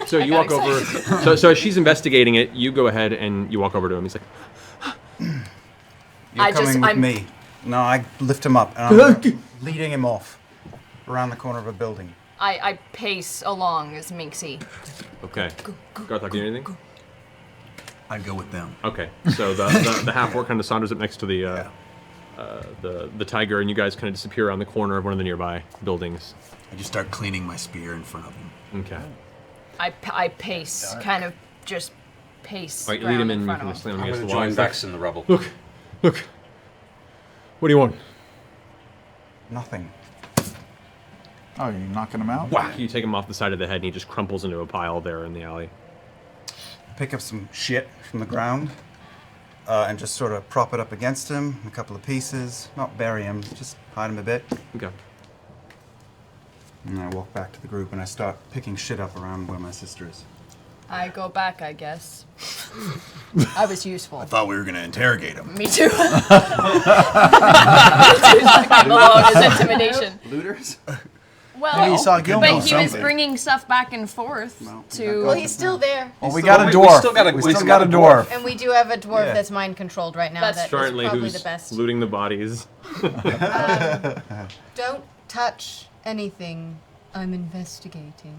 So you walk got over. So as she's investigating it, you go ahead and you walk over to him. He's like, You're coming with me. No, I lift him up, and I'm leading him off around the corner of a building. I pace along as minxie. okay. Garthok, you need anything? I'd go with them. Okay. So the half orc kind of saunters up next to the tiger, and you guys kind of disappear around the corner of one of the nearby buildings. I just start cleaning my spear in front of them. Okay. I pace, kind of just pace. All right, you lead him in. You front kind of of him. slam him I'm against going the to wall. join He's like, Vex in the rubble. Look. What do you want? Nothing. Oh, you're knocking him out? Whack! You take him off the side of the head, and he just crumples into a pile there in the alley. Pick up some shit from the ground and just sort of prop it up against him, a couple of pieces. Not bury him, just hide him a bit. Okay. And I walk back to the group and I start picking shit up around where my sister is. I go back, I guess. I was useful. I thought we were going to interrogate him. Me too. Came along as intimidation. Looters? Well, Maybe he saw Gilmore but he was something. bringing stuff back and forth to. Well, he's still there. Well, we got a we dwarf. still got a- We we still still got a dwarf. And we do have a dwarf Yeah. that's mind controlled right now. That's That is Currently, probably who's the best. looting the bodies? Don't touch anything. I'm investigating.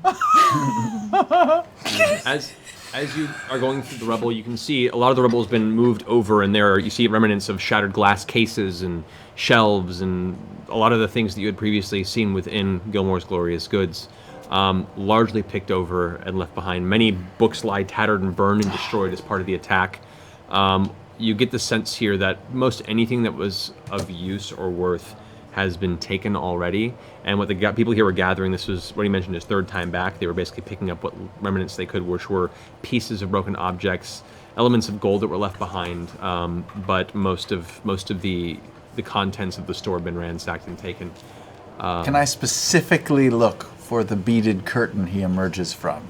As you are going through the rubble, you can see a lot of the rubble has been moved over, and you see remnants of shattered glass cases and shelves and a lot of the things that you had previously seen within Gilmore's glorious goods, largely picked over and left behind. Many books lie tattered and burned and destroyed as part of the attack. You get the sense here that most anything that was of use or worth has been taken already, and what the people here were gathering, this was what he mentioned his third time back, they were basically picking up what remnants they could, which were pieces of broken objects, elements of gold that were left behind, but most of the contents of the store have been ransacked and taken. Can I specifically look for the beaded curtain he emerges from?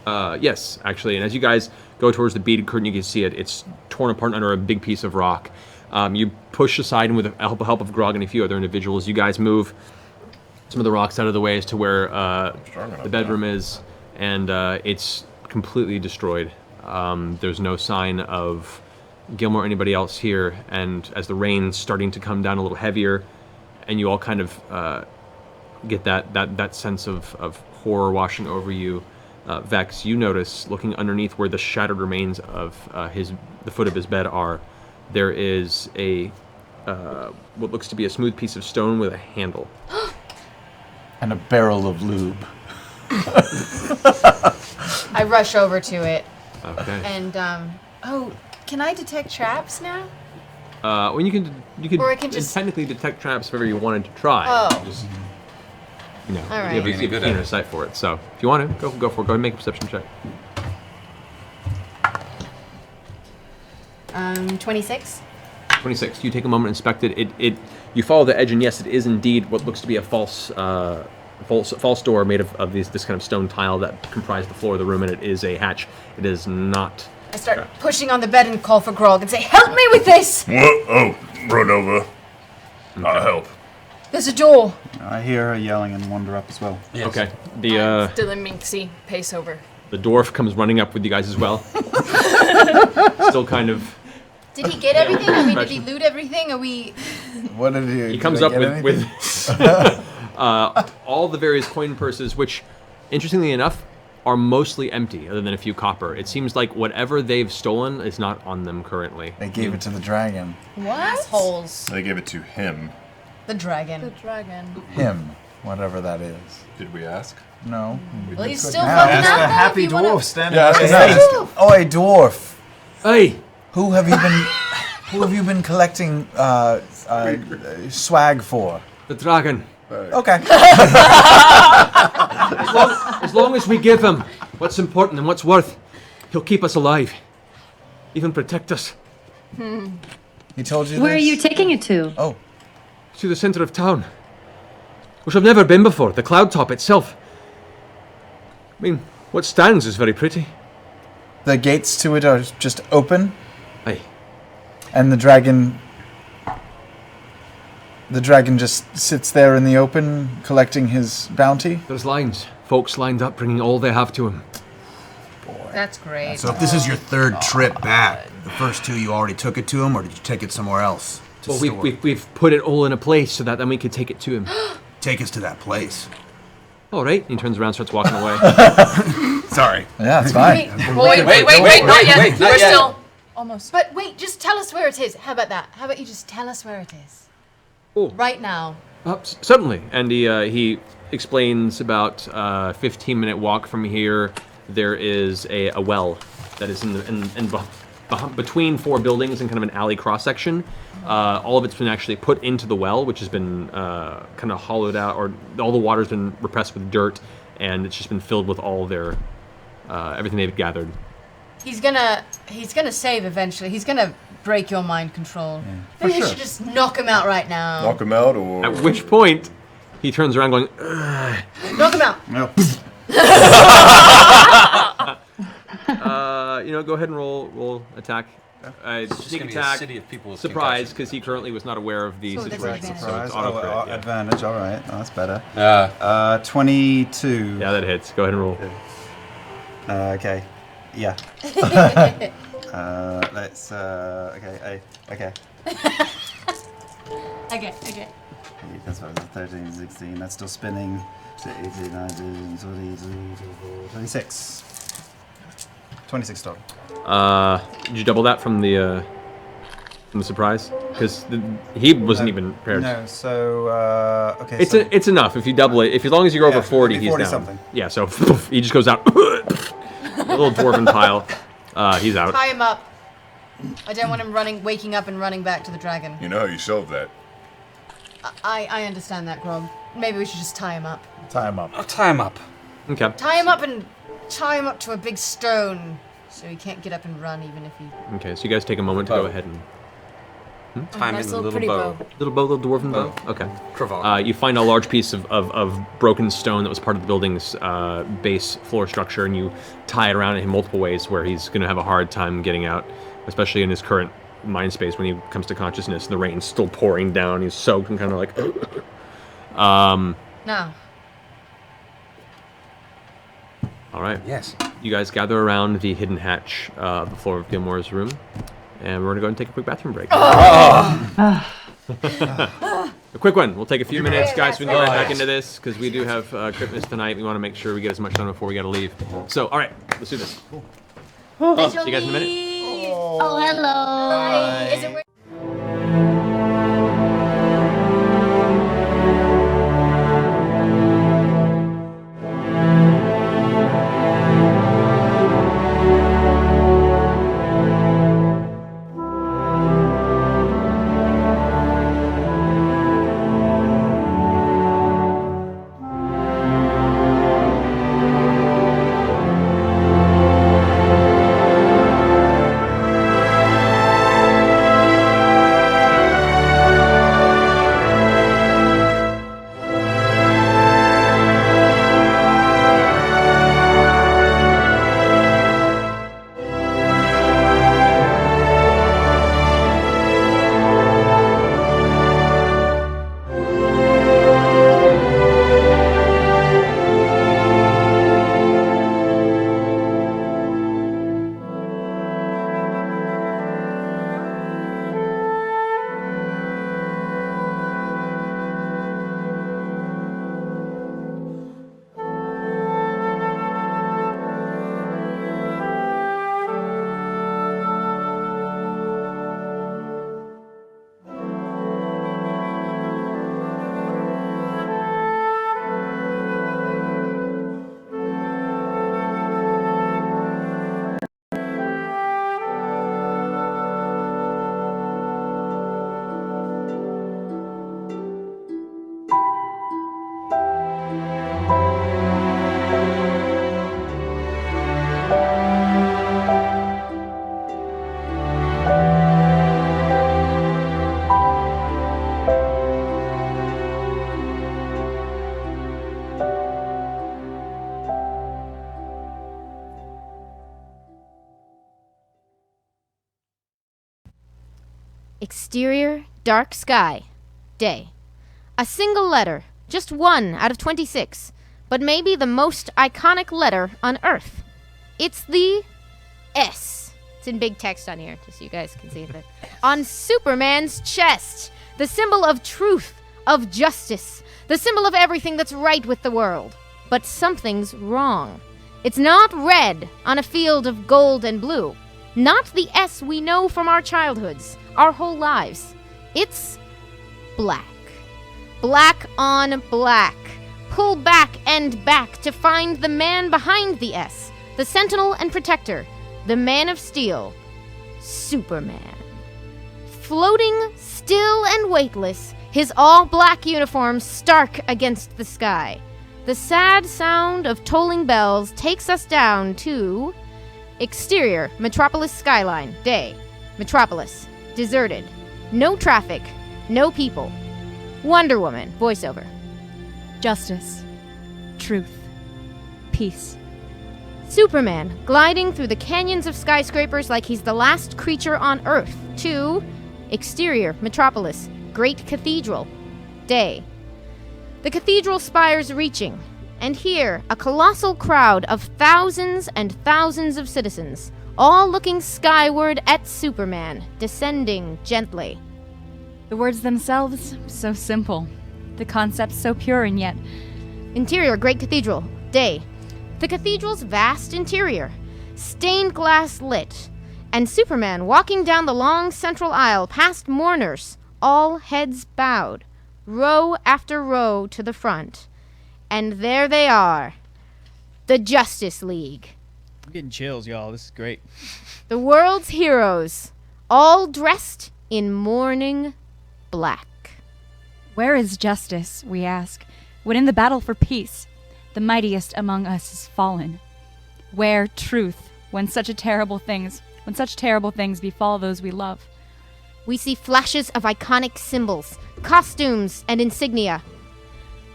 Yes, actually, and as you guys go towards the beaded curtain, you can see it. It's torn apart under a big piece of rock. You push aside, and with the help of Grog and a few other individuals, you guys move some of the rocks out of the way as to where the bedroom is, and it's completely destroyed. There's no sign of Gilmore or anybody else here, and as the rain's starting to come down a little heavier, and you all kind of get that sense of horror washing over you, Vex, you notice, looking underneath where the shattered remains of the foot of his bed are, there is what looks to be a smooth piece of stone with a handle. And a barrel of lube. I rush over to it. Okay. And, can I detect traps now? Well, you could Or I can just- technically detect traps if ever you wanted to try. Oh. Just, All right. you have Being a good keener at it. sight for it. So if you want to, go for it. Go ahead and make a perception check. 26. 26. You take a moment, inspect it. You follow the edge, and yes, it is indeed what looks to be a false door made of this kind of stone tile that comprise the floor of the room, and it is a hatch. It is not. I start pushing on the bed and call for Grog and say, "Help me with this!" What? Oh, run over. I'll help. There's a door. I hear her yelling and wander up as well. Yes. Okay. The Still in Minxie. Pace over. the dwarf comes running up with you guys as well. Still kind of. Did he get everything? I mean, did he loot everything? Are we? What did he? He comes up with all the various coin purses, which, interestingly enough, are mostly empty, other than a few copper. It seems like whatever they've stolen is not on them currently. They gave it to the dragon. What? Assholes. They gave it to him. The dragon. The dragon. Him, whatever that is. Did we ask? No. Well, he's still Now, fucking ask up a there happy if you wanna- dwarf standing Yeah, right ask there. him. Oi, dwarf! Hey! Who have you been? Who have you been collecting swag for? The dragon. Okay. As long as we give him what's important and what's worth, he'll keep us alive. Even protect us. He told you Where are this? you taking it to? Oh, To the center of town. Which I've never been before, the cloud top itself. I mean, what stands is very pretty. the gates to it are just open, Aye. and the dragon just sits there in the open, collecting his bounty. There's lines. Folks lined up, bringing all they have to him. That's great. So if this is your third trip back, the first two you already took it to him, or did you take it somewhere else? To Well, store? we've put it all in a place so that then we could take it to him. Take us to that place. All right. He turns around, starts walking away. Sorry. Yeah, it's fine. Wait, not yet. wait, not We're yet. still almost. But wait, just tell us where it is. How about that? How about you just tell us where it is? Oh. Right now. Certainly. And he explains about a 15-minute walk from here. There is a well that is between four buildings in kind of an alley cross section. All of it's been actually put into the well, which has been kind of hollowed out, or all the water's been repressed with dirt, and it's just been filled with all their everything they've gathered. He's gonna save eventually. He's gonna break your mind control. Maybe we should just knock him out right now. Knock him out, or At which point, he turns around going, "Ugh." Knock him out. No. Go ahead and roll attack. It's Sneak gonna be a attack. city of people with Surprise, concussion. because he currently was not aware of the So there's situation. advantage. So it's Oh, auto crit. Yeah. advantage. All right. Oh, that's better. 22. Yeah, that hits. Go ahead and roll. Okay. Yeah. Let's. Okay. Okay. Okay. That's what it was. 13, 16. That's still spinning. 18, 19, 20, 26. 26 total. Did you double that from the surprise? Because he wasn't even prepared. No. So. Okay. It's enough if you double it. If as long as you go over 40, he's 40 down. something. Yeah. So he just goes out. A little dwarven pile. He's out. Tie him up. I don't want him waking up and running back to the dragon. you know how you solve that. I understand that, Grog. Maybe we should just tie him up. Tie him up. I'll tie him up. Okay. Tie him up and tie him up to a big stone so he can't get up and run even if he... Okay. So you guys take a moment to go ahead and Tie him Nice in a little little pretty bow. bow. little dwarven bow. Okay. Cravat. You find a large piece of broken stone that was part of the building's base floor structure, and you tie it around him multiple ways where he's going to have a hard time getting out, especially in his current mind space when he comes to consciousness. The rain's still pouring down. He's soaked and kind of like... Now. All right. Yes. You guys gather around the hidden hatch of the floor of Gilmore's room, and we're going to go ahead and take a quick bathroom break. A quick one. We'll take a few minutes, guys. We can get right back into this because we do have Critmas tonight. We want to make sure we get as much done before we got to leave. So, all right, let's do this. See you guys in a minute. Oh, hello. Is it where... Exterior, dark sky. Day. A single letter, just 1 out of 26, but maybe the most iconic letter on Earth. It's the S. It's in big text on here, just so you guys can see it. On Superman's chest, the symbol of truth, of justice, the symbol of everything that's right with the world. But something's wrong. It's not red on a field of gold and blue. Not the S we know from our childhoods, our whole lives. It's black. Black on black. Pull back and back to find the man behind the S, the sentinel and protector, the man of steel, Superman. Floating, still and weightless, his all-black uniform stark against the sky. The sad sound of tolling bells takes us down to exterior, Metropolis skyline, day. Metropolis, deserted. No traffic, no people. Wonder Woman, voiceover. Justice, truth, peace. Superman, gliding through the canyons of skyscrapers like he's the last creature on Earth. To exterior, Metropolis, great cathedral, day. The cathedral spires reaching, and here a colossal crowd of thousands and thousands of citizens, all looking skyward at Superman, descending gently. The words themselves, so simple. The concept so pure and yet... Interior, great cathedral, day. The cathedral's vast interior, stained glass lit, and Superman walking down the long central aisle past mourners, all heads bowed. Row after row to the front. And there they are. The Justice League. I'm getting chills, y'all. This is great. The world's heroes, all dressed in mourning black. Where is justice, we ask, when in the battle for peace, the mightiest among us is fallen? Where truth, when such terrible things befall those we love? We see flashes of iconic symbols, costumes and insignia.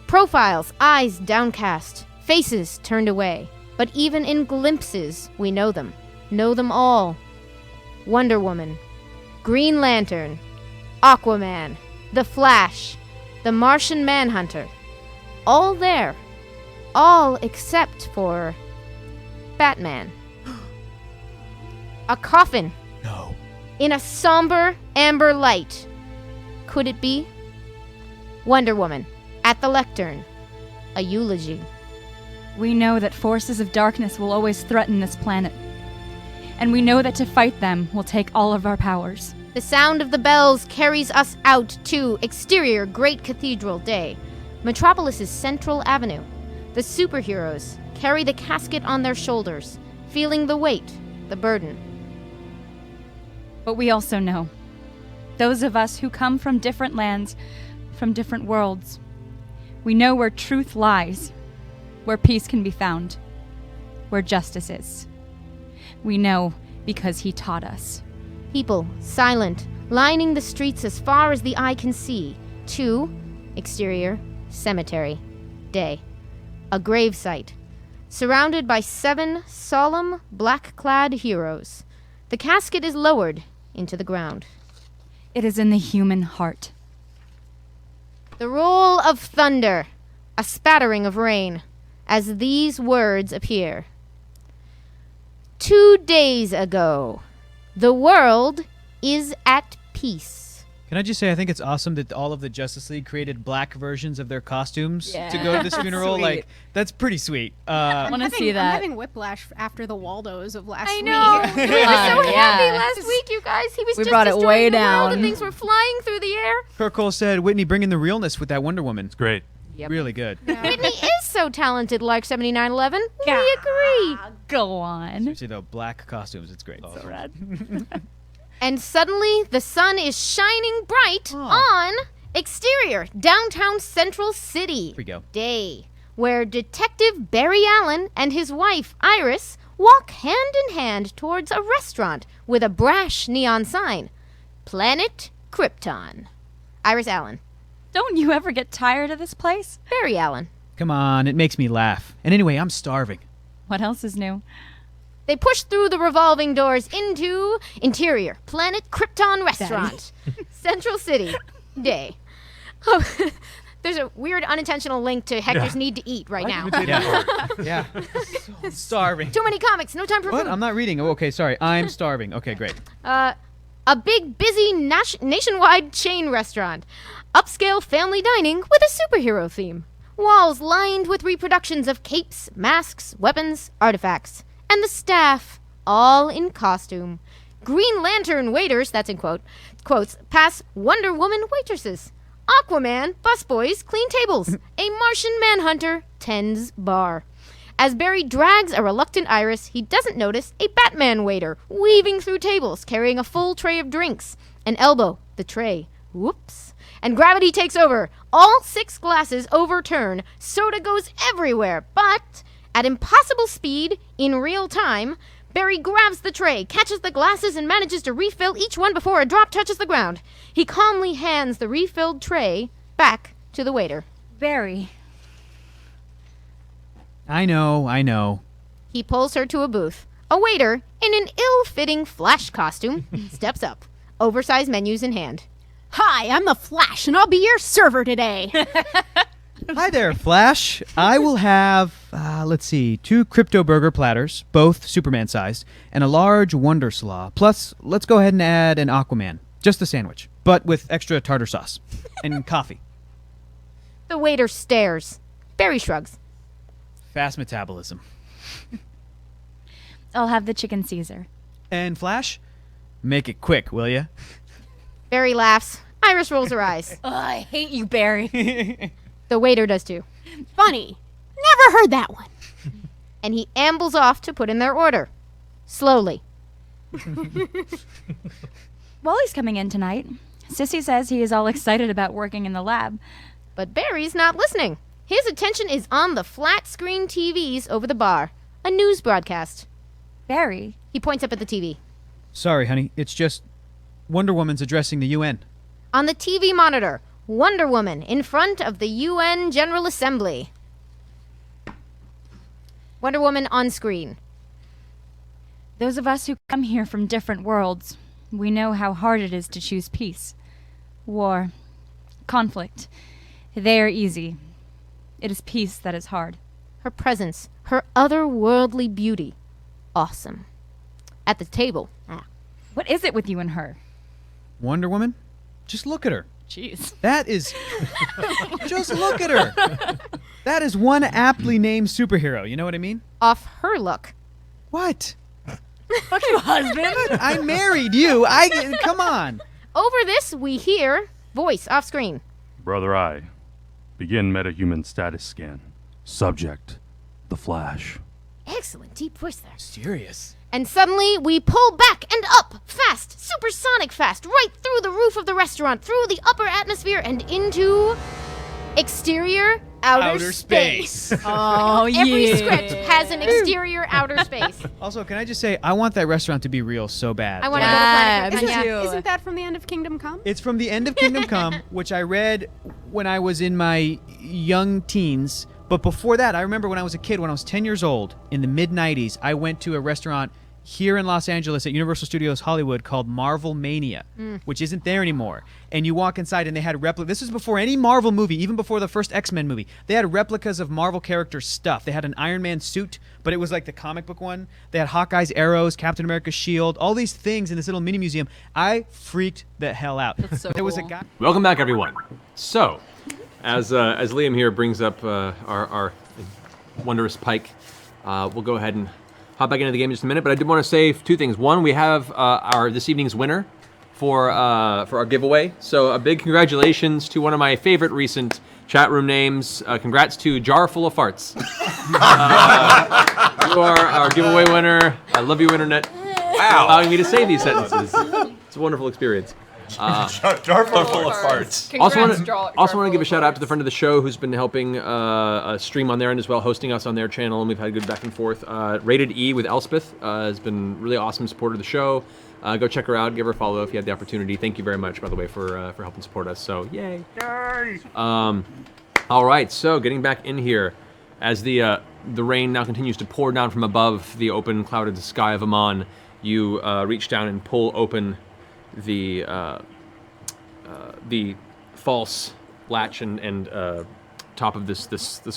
Profiles, eyes downcast, faces turned away. But even in glimpses, we know them all. Wonder Woman, Green Lantern, Aquaman, The Flash, the Martian Manhunter. All there. All except for Batman. A coffin. No. In a somber amber light. Could it be? Wonder Woman, at the lectern. A eulogy. We know that forces of darkness will always threaten this planet. And we know that to fight them will take all of our powers. The sound of the bells carries us out to exterior Great Cathedral Day. Metropolis's Central Avenue. The superheroes carry the casket on their shoulders, feeling the weight, the burden. But we also know, those of us who come from different lands, from different worlds, we know where truth lies, where peace can be found, where justice is. We know because he taught us. People, silent, lining the streets as far as the eye can see. To exterior, cemetery, day. A gravesite, surrounded by 7 solemn, black-clad heroes. The casket is lowered into the ground. It is in the human heart. The roll of thunder, a spattering of rain, as these words appear. 2 days ago, the world is at peace. Can I just say, I think it's awesome that all of the Justice League created black versions of their costumes to go to this funeral. Sweet. Like, that's pretty sweet. I want to see that. I'm having whiplash after the Waldos of last week. I know. We were so happy last week, you guys. He was We just brought it destroying way the world down. and things were flying through the air. Kurt Cole said, Whitney, bring in the realness with that Wonder Woman. It's great. Yep. Really good. Whitney is so talented like 7911. We agree. Go on. Seriously, though, black costumes, it's great. So rad. And suddenly, the sun is shining bright on exterior, downtown Central City. Here we go. Day, where Detective Barry Allen and his wife, Iris, walk hand in hand towards a restaurant with a brash neon sign. Planet Krypton. Iris Allen. Don't you ever get tired of this place? Barry Allen. Come on, it makes me laugh. And anyway, I'm starving. What else is new? They push through the revolving doors into interior Planet Krypton restaurant, Central City, day. Oh, there's a weird unintentional link to Hector's need to eat right now. Yeah. So starving. Too many comics, no time for What? food. I'm not reading. Oh, okay, sorry. I'm starving. Okay, great. A big, busy nationwide chain restaurant. Upscale family dining with a superhero theme. Walls lined with reproductions of capes, masks, weapons, artifacts. And the staff, all in costume. Green Lantern waiters, that's in quotes, pass Wonder Woman waitresses. Aquaman busboys clean tables. A Martian Manhunter tends bar. As Barry drags a reluctant Iris, he doesn't notice a Batman waiter weaving through tables, carrying a full tray of drinks. An elbow, the tray. Whoops. And gravity takes over. All 6 glasses overturn. Soda goes everywhere. But at impossible speed, in real time, Barry grabs the tray, catches the glasses, and manages to refill each one before a drop touches the ground. He calmly hands the refilled tray back to the waiter. Barry. I know. He pulls her to a booth. A waiter, in an ill-fitting Flash costume, steps up, oversized menus in hand. Hi, I'm the Flash, and I'll be your server today. Hi there, Flash. I will have, 2 crypto burger platters, both Superman-sized, and a large Wonder Slaw. Plus, let's go ahead and add an Aquaman. Just a sandwich, but with extra tartar sauce. And coffee. The waiter stares. Barry shrugs. Fast metabolism. I'll have the chicken Caesar. And Flash, make it quick, will ya? Barry laughs. Iris rolls her eyes. I hate you, Barry. The waiter does too. Funny. Never heard that one. And he ambles off to put in their order. Slowly. Wally's coming in tonight. Sissy says he is all excited about working in the lab. But Barry's not listening. His attention is on the flat screen TVs over the bar. A news broadcast. Barry? He points up at the TV. Sorry, honey. It's just Wonder Woman's addressing the UN. On the TV monitor, Wonder Woman in front of the UN General Assembly. Wonder Woman on screen. Those of us who come here from different worlds, we know how hard it is to choose peace. War. Conflict. They are easy. It is peace that is hard. Her presence, her otherworldly beauty. Awesome. At the table. What is it with you and her? Wonder Woman? Just look at her. Jeez. That is... Just look at her. That is one aptly named superhero. You know what I mean? Off her look. What? Fuck you, husband. I married you. Come on. Over this, we hear voice off screen. Brother I, begin metahuman status scan. Subject, the Flash. Excellent deep voice there. Serious. And suddenly, we pull back and up, fast, supersonic fast, right through the roof of the restaurant, through the upper atmosphere, and into exterior outer space. Oh, yeah. Every script has an exterior outer space. Also, can I just say, I want that restaurant to be real so bad. I want to go to Planet Me Krypton. too. Isn't that from the end of Kingdom Come? It's from the end of Kingdom Come, which I read when I was in my young teens. But before that, I remember when I was a kid, when I was 10 years old, in the mid-'90s, I went to a restaurant here in Los Angeles at Universal Studios Hollywood called Marvel Mania, which isn't there anymore. And you walk inside and they had replicas. This was before any Marvel movie, even before the first X-Men movie. They had replicas of Marvel character stuff. They had an Iron Man suit, but it was like the comic book one. They had Hawkeye's arrows, Captain America's shield, all these things in this little mini museum. I freaked the hell out. That's so There was a cool. guy. Welcome back, everyone. So, as Liam here brings up our wondrous pike, we'll go ahead and hop back into the game in just a minute. But I did want to say 2 things. One, we have our this evening's winner for our giveaway. So a big congratulations to one of my favorite recent chat room names. Congrats to Jar Full of Farts. You are our giveaway winner. I love you, Internet. Wow. Allowing me to say these sentences. It's a wonderful experience. Jar full of farts. Also want to give a shout out to the friend of the show who's been helping stream on their end as well, hosting us on their channel, and we've had good back and forth. Rated E with Elspeth has been really awesome supporter of the show. Go check her out, give her a follow if you had the opportunity. Thank you very much, by the way, for helping support us. So yay! All right, so getting back in here. As the rain now continues to pour down from above the open, clouded sky of Emon, you reach down and pull open the false latch and top of this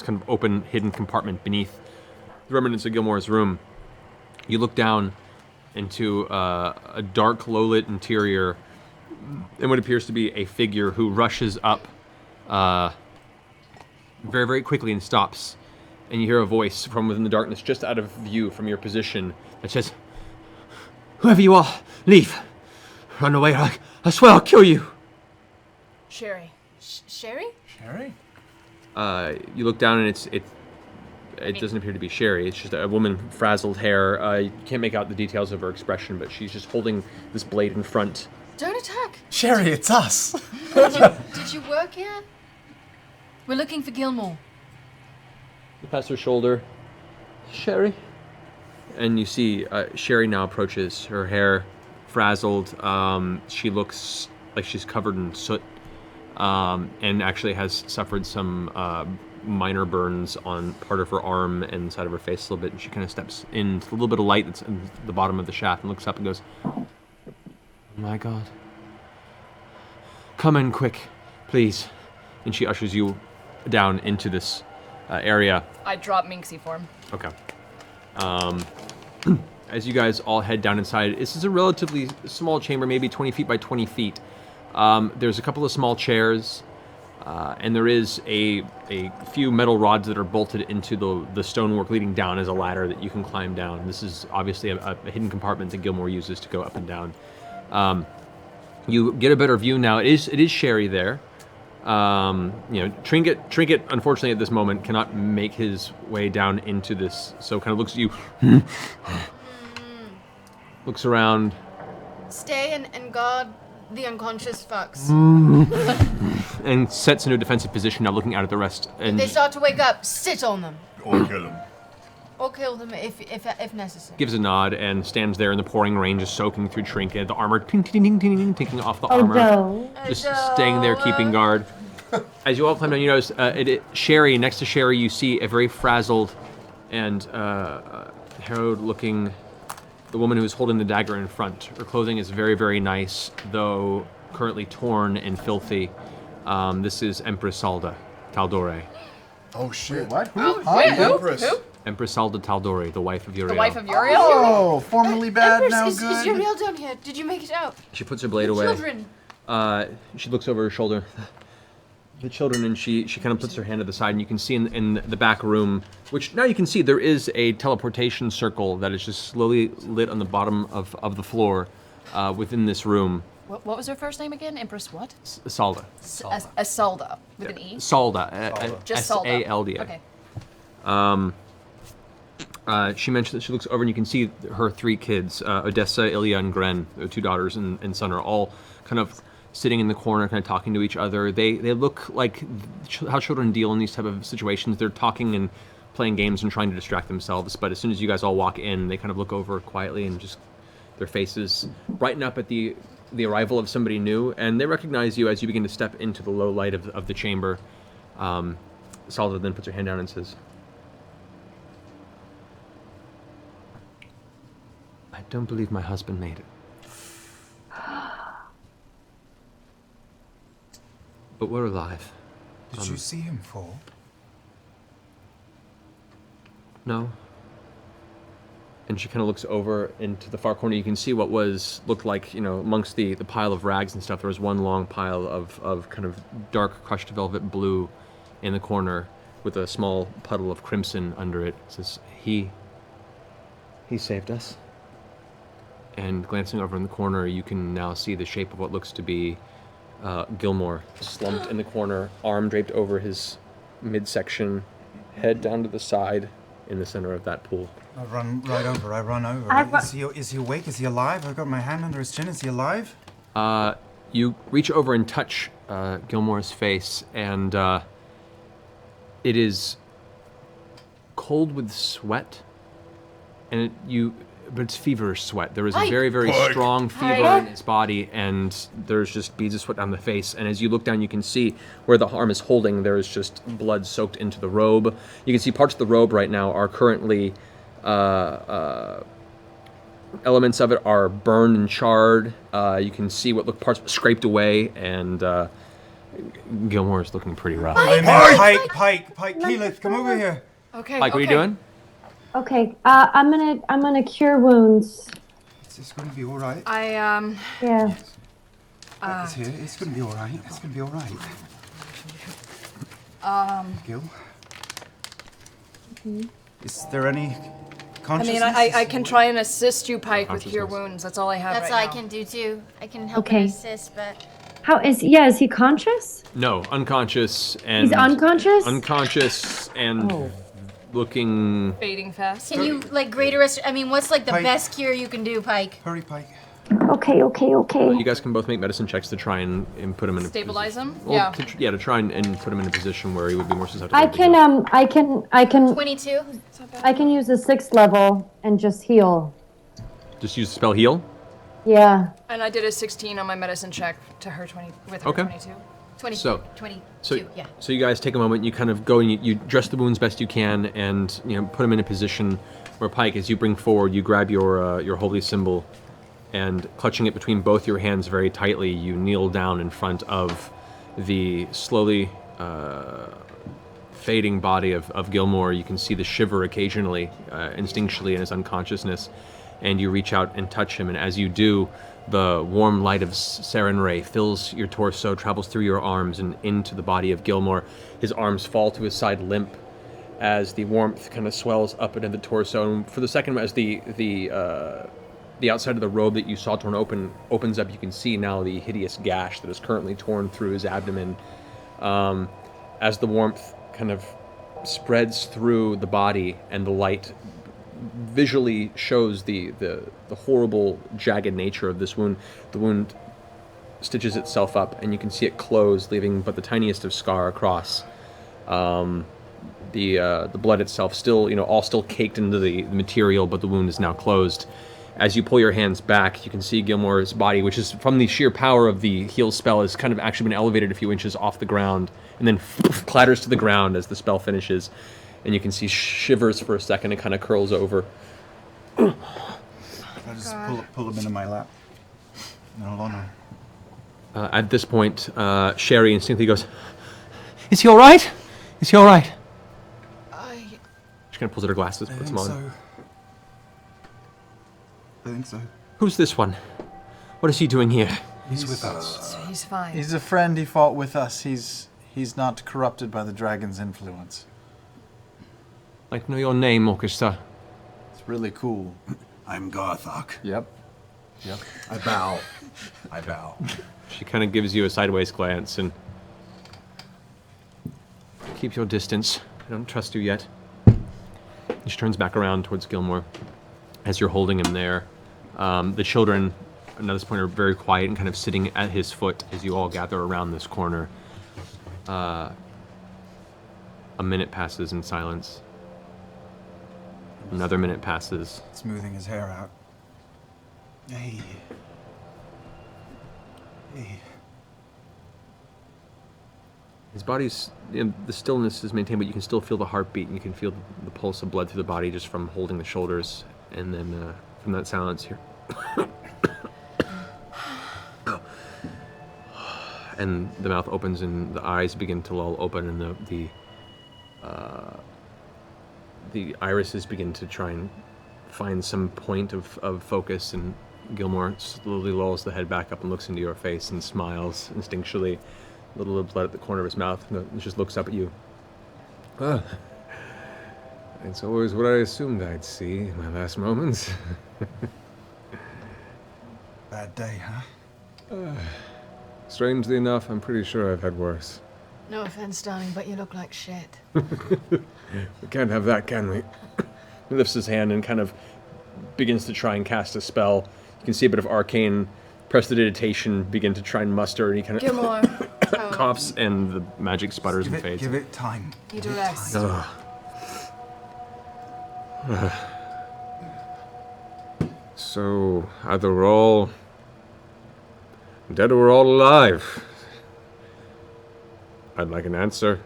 kind of open, hidden compartment beneath the remnants of Gilmore's room. You look down into a dark, low-lit interior, and what appears to be a figure who rushes up very, very quickly and stops. And you hear a voice from within the darkness, just out of view from your position, that says, "Whoever you are, leave. Run away, I swear I'll kill you." Sherry. Sherry? Sherry? You look down and it doesn't appear to be Sherry. It's just a woman, frazzled hair. You can't make out the details of her expression, but she's just holding this blade in front. Don't attack. Sherry, it's us. Did you work here? We're looking for Gilmore. You pass her shoulder. Sherry? And you see Sherry now approaches, her hair frazzled. She looks like she's covered in soot, and actually has suffered some minor burns on part of her arm and side of her face a little bit. And she kind of steps into a little bit of light that's in the bottom of the shaft and looks up and goes, "Oh my God. Come in quick, please." And she ushers you down into this area. I drop Minxie for him. Okay. As you guys all head down inside, this is a relatively small chamber, maybe 20 feet by 20 feet. There's a couple of small chairs, and there is a few metal rods that are bolted into the stonework leading down as a ladder that you can climb down. This is obviously a hidden compartment that Gilmore uses to go up and down. You get a better view now. It is Sherry there. Trinket, unfortunately, at this moment, cannot make his way down into this, so kind of looks at you, looks around. Stay and guard the unconscious fucks. And sets into a defensive position now, looking out at the rest. If And they start to wake up, sit on them. Or kill them. Or kill them if necessary. gives a nod and stands there in the pouring rain, just soaking through Trinket. The armor, ting, ting, ting, ting, ting, taking off the armor. Just staying there, keeping guard. As you all climb down, you notice Sherry, next to Sherry, you see a very frazzled and harrowed-looking, the woman who is holding the dagger in front. Her clothing is very, very nice, though currently torn and filthy. This is Empress Salda Taldore. Oh shit. What? Who? Empress. Who? Empress Salda Taldore, the wife of Uriel. The wife of Uriel? Oh, formerly bad, Empress, now is good. Uriel down here? Did you make it out? She puts her blade away. Children. She looks over her shoulder. The children, and she kind of puts her hand to the side, and you can see in the back room, which now you can see there is a teleportation circle that is just slowly lit on the bottom of the floor within this room. What was her first name again? Empress what? Salda. Salda. With an E? Salda. Just Salda. S-A-L-D-A. Okay. She mentioned that she looks over and you can see her three kids, Odessa, Ilya, and Gren, her two daughters and son, are all kind of sitting in the corner, kind of talking to each other. They look like how children deal in these type of situations. They're talking and playing games and trying to distract themselves, but as soon as you guys all walk in, they kind of look over quietly and just their faces brighten up at the arrival of somebody new, and they recognize you as you begin to step into the low light of the chamber. Salda then puts her hand down and says, "I don't believe my husband made it. But we're alive." Did you see him fall? No. And she kind of looks over into the far corner. You can see what looked like, amongst the pile of rags and stuff, there was one long pile of kind of dark crushed velvet blue in the corner with a small puddle of crimson under it. It says, he saved us. And glancing over in the corner, you can now see the shape of what looks to be Gilmore, slumped in the corner, arm draped over his midsection, head down to the side in the center of that pool. I run right over. Is he awake? Is he alive? I've got my hand under his chin. Is he alive? You reach over and touch Gilmore's face, and it is cold with sweat. And but it's feverish sweat. There is a Pike! very, very Pike! strong fever Pike! in his body, and there's just beads of sweat down the face. And as you look down, you can see where the arm is holding, there is just blood soaked into the robe. You can see parts of the robe right now are currently, elements of it are burned and charred. You can see what look parts scraped away, and Gilmore is looking pretty rough. Pike, Keyleth, come over here. Okay. Pike, what are you doing? Okay, I'm gonna cure wounds. Is this going to be all right? Yeah. It's here. It's going to be all right. It's going to be all right. Gil? Is there any I consciousness? mean, I can try and assist you, Pike, with cure Consciousness. wounds. That's all I have That's all right I now. can do too. I can help Okay. and assist, but Is he conscious? No, unconscious and He's unconscious? unconscious and looking. Fading fast. can you like greater rest? I mean, what's like the Pike. best cure you can do, Pike? Hurry, Pike. Okay. You guys can both make medicine checks to try and put him in a Stabilize him? Well, Yeah. to try and put him in a position where he would be more susceptible. I to can heal. I can 22. I can use the 6th level and just heal. Just use the spell heal. Yeah. And I did a 16 on my medicine check to her 20 with her Okay. 22. 20, So- 22, So, yeah. so you guys take a moment. You kind of go and you dress the wounds best you can, and put him in a position where Pike, as you bring forward, you grab your holy symbol, and clutching it between both your hands very tightly, you kneel down in front of the slowly fading body of Gilmore. You can see the shiver occasionally, instinctually in his unconsciousness, and you reach out and touch him. And as you do, the warm light of Sarenrae fills your torso, travels through your arms and into the body of Gilmore. His arms fall to his side limp as the warmth kind of swells up into the torso. And for the second, as the outside of the robe that you saw torn open opens up, you can see now the hideous gash that is currently torn through his abdomen. As the warmth kind of spreads through the body and the light visually shows the horrible, jagged nature of this wound, the wound stitches itself up, and you can see it close, leaving but the tiniest of scar across. The blood itself still, all still caked into the material, but the wound is now closed. As you pull your hands back, you can see Gilmore's body, which is from the sheer power of the heal spell, has kind of actually been elevated a few inches off the ground, and then clatters to the ground as the spell finishes. And you can see shivers for a second and kind of curls over. I just pull him into my lap. No, hold on. At this point, Sherry instinctively goes, "Is he all right? Is he all right?" She kind of pulls at her glasses, puts them on. I think so. Who's this one? What is he doing here? He's with us. He's fine. He's a friend. He fought with us. He's not corrupted by the dragon's influence. I'd like to know your name, Orchestra. It's really cool. I'm Garthok. Yep. I bow. I bow. She kind of gives you a sideways glance and keep your distance. I don't trust you yet. And she turns back around towards Gilmore as you're holding him there. The children, at this point, are very quiet and kind of sitting at his foot as you all gather around this corner. A minute passes in silence. Another minute passes. Smoothing his hair out. Hey. His body's, the stillness is maintained, but you can still feel the heartbeat, and you can feel the pulse of blood through the body just from holding the shoulders, and then from that silence here. And the mouth opens, and the eyes begin to lull open, and the irises begin to try and find some point of focus, and Gilmore slowly lulls the head back up and looks into your face and smiles instinctually. A little blood at the corner of his mouth, and just looks up at you. It's always what I assumed I'd see in my last moments. Bad day, huh? Strangely enough, I'm pretty sure I've had worse. No offense, darling, but you look like shit. We can't have that, can we? He lifts his hand and kind of begins to try and cast a spell. You can see a bit of arcane prestidigitation begin to try and muster, and he kind of Gilmore. coughs, and the magic sputters and fades. Give it time. You do rest. So, either we're all dead or we're all alive. I'd like an answer.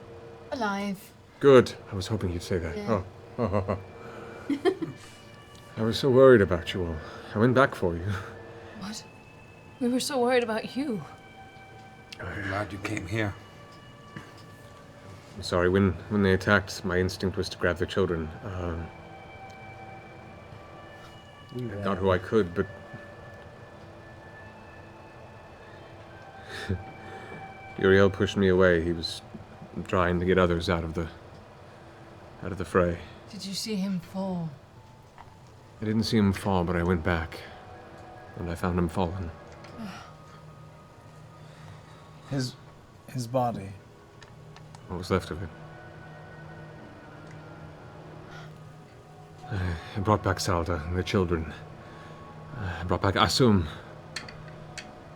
Alive. Good. I was hoping you'd say that. Yeah. Oh. I was so worried about you all. I went back for you. What? We were so worried about you. I'm glad you came here. I'm sorry, when they attacked, my instinct was to grab the children. I got who I could, but... Uriel pushed me away. He was trying to get others out of the fray. Did you see him fall? I didn't see him fall, but I went back, and I found him fallen. His body. What was left of it? I brought back Salda and the children. I brought back Asum.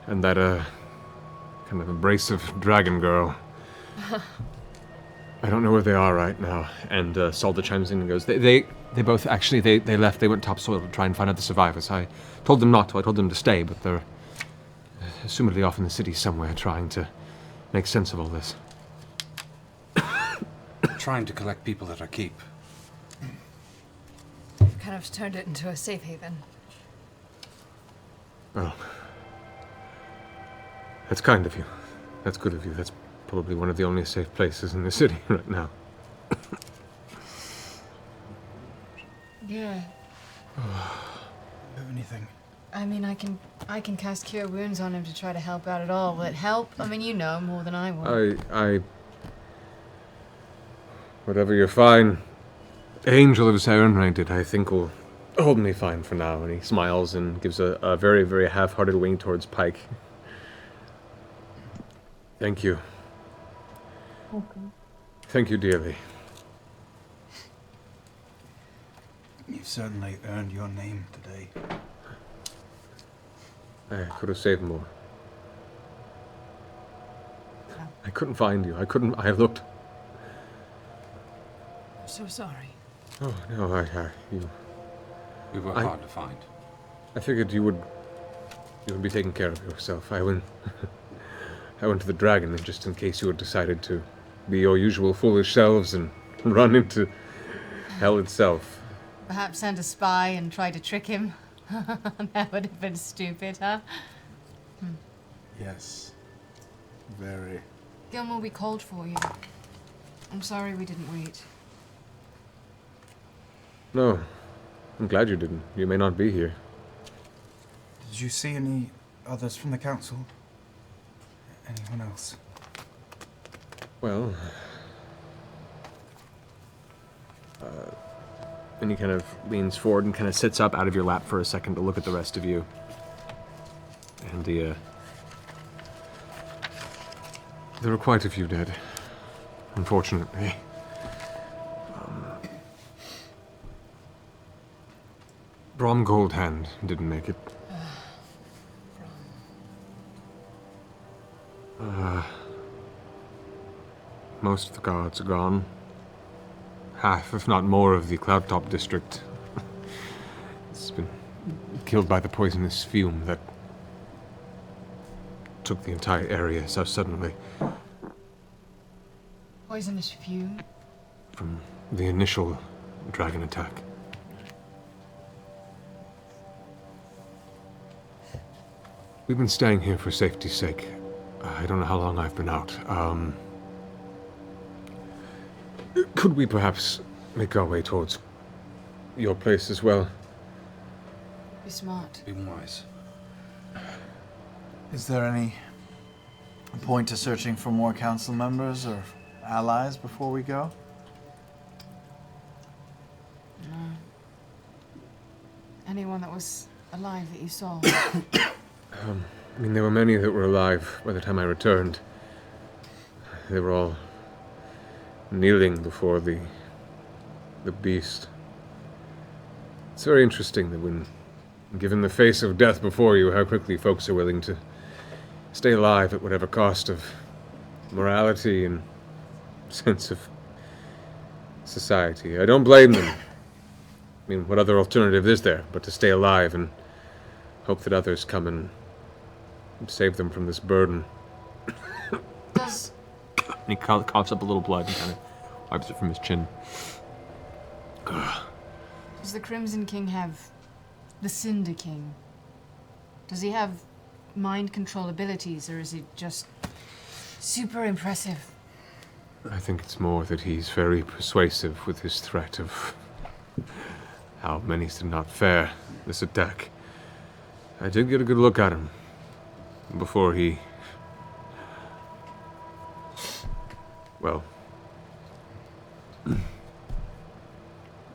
And that, kind of abrasive dragon girl. I don't know where they are right now. And Salda chimes in and goes, They both, actually, they left. They went topsoil to try and find out the survivors. I told them not to. I told them to stay, but they're assumedly off in the city somewhere trying to make sense of all this. Trying to collect people at our keep. Kind of turned it into a safe haven. Oh. That's kind of you. That's good of you. That's probably one of the only safe places in the city right now. Yeah. Have anything? I mean, I can cast Cure Wounds on him to try to help out at all. Will it help? I mean, you know more than I will. Whatever you're fine. Angel of Serenrated, I think will hold me fine for now. And he smiles and gives a very, very half-hearted wink towards Pike. Thank you. Okay. Thank you dearly. You've certainly earned your name today. I could have saved more. I couldn't find you. I looked. I'm so sorry. Oh, no, you... We were hard to find. I figured you would be taking care of yourself. I went to the dragon just in case you had decided to be your usual foolish selves and run into hell itself. Perhaps send a spy and try to trick him. That would have been stupid, huh? Yes. Very. Gilmore, we called for you. I'm sorry we didn't wait. No, I'm glad you didn't. You may not be here. Did you see any others from the council? Anyone else? Well, and he kind of leans forward and kind of sits up out of your lap for a second to look at the rest of you. And there were quite a few dead, unfortunately. Brom Goldhand didn't make it. Most of the guards are gone. Half, if not more, of the Cloudtop district. It's been killed by the poisonous fume that took the entire area so suddenly. Poisonous fume? From the initial dragon attack. We've been staying here for safety's sake. I don't know how long I've been out. Could we perhaps make our way towards your place as well? Be smart. Be wise. Is there any point to searching for more council members or allies before we go? No. Anyone that was alive that you saw? I mean, there were many that were alive by the time I returned. They were all kneeling before the beast. It's very interesting that when given the face of death before you, how quickly folks are willing to stay alive at whatever cost of morality and sense of society. I don't blame them. I mean, what other alternative is there but to stay alive and hope that others come and save them from this burden. Does And he coughs up a little blood and kind of wipes it from his chin. does the Crimson King have the Cinder King? Does he have mind control abilities, or is he just super impressive? I think it's more that he's very persuasive with his threat of how many did not fare this attack. I did get a good look at him before he... Well...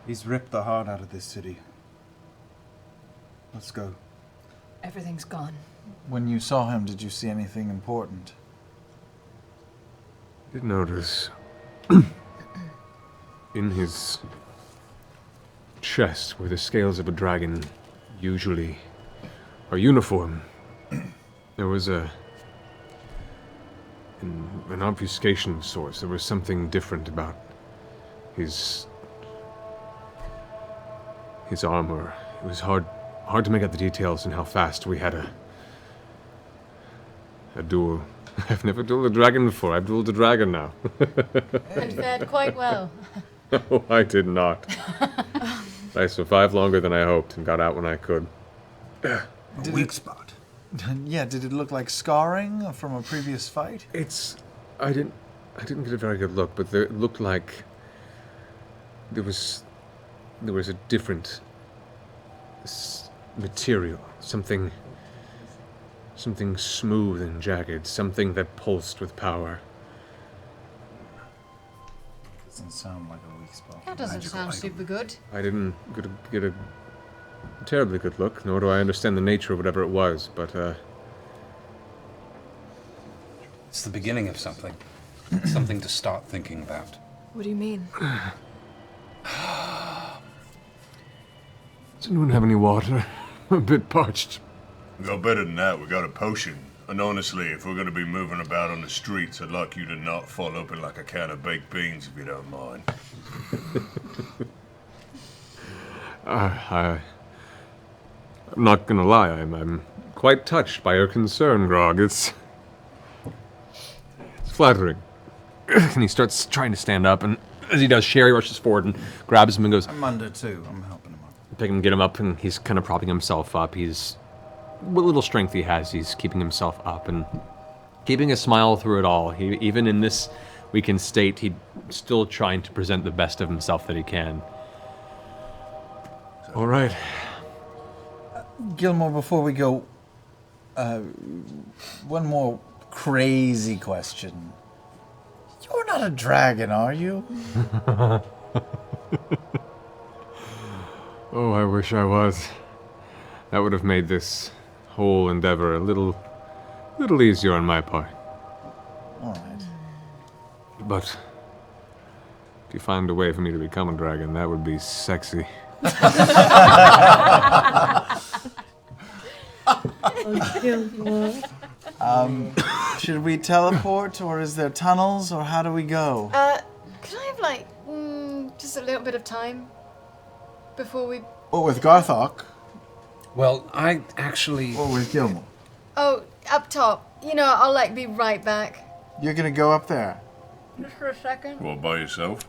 He's ripped the heart out of this city. Let's go. Everything's gone. When you saw him, did you see anything important? Did notice in his chest, where the scales of a dragon usually are uniform, there was an obfuscation source. There was something different about his armor. It was hard to make out the details and how fast we had a duel. I've never dueled a dragon before. I've dueled a dragon now. And fared quite well. No, I did not. I survived longer than I hoped and got out when I could. Weak spot. Yeah, did it look like scarring from a previous fight? I didn't get a very good look, but it looked like there was a different material, something smooth and jagged, something that pulsed with power. Doesn't sound like a weak spot. That doesn't sound super good. I didn't get a terribly good look, nor do I understand the nature of whatever it was, but It's the beginning of something. Something to start thinking about. What do you mean? Does anyone have any water? I'm a bit parched. We got better than that. We got a potion. And honestly, if we're going to be moving about on the streets, I'd like you to not fall open like a can of baked beans, if you don't mind. I'm not gonna lie, I'm quite touched by your concern, Grog. It's flattering. And he starts trying to stand up, and as he does, Sherry rushes forward and grabs him and goes, I'm under too. I'm helping him up. get him up, and he's kind of propping himself up. What little strength he has, he's keeping himself up and keeping a smile through it all. Even in this weakened state, he's still trying to present the best of himself that he can. All right. Gilmore, before we go, one more crazy question. You're not a dragon, are you? Oh, I wish I was. That would have made this whole endeavor a little easier on my part. All right. But if you find a way for me to become a dragon, that would be sexy. Should we teleport, or is there tunnels, or how do we go? Could I have just a little bit of time before we? Or with Garthok? Well, I actually... Or with Gilmore? Oh, up top. I'll be right back. You're gonna go up there? Just for a second. Well, by yourself?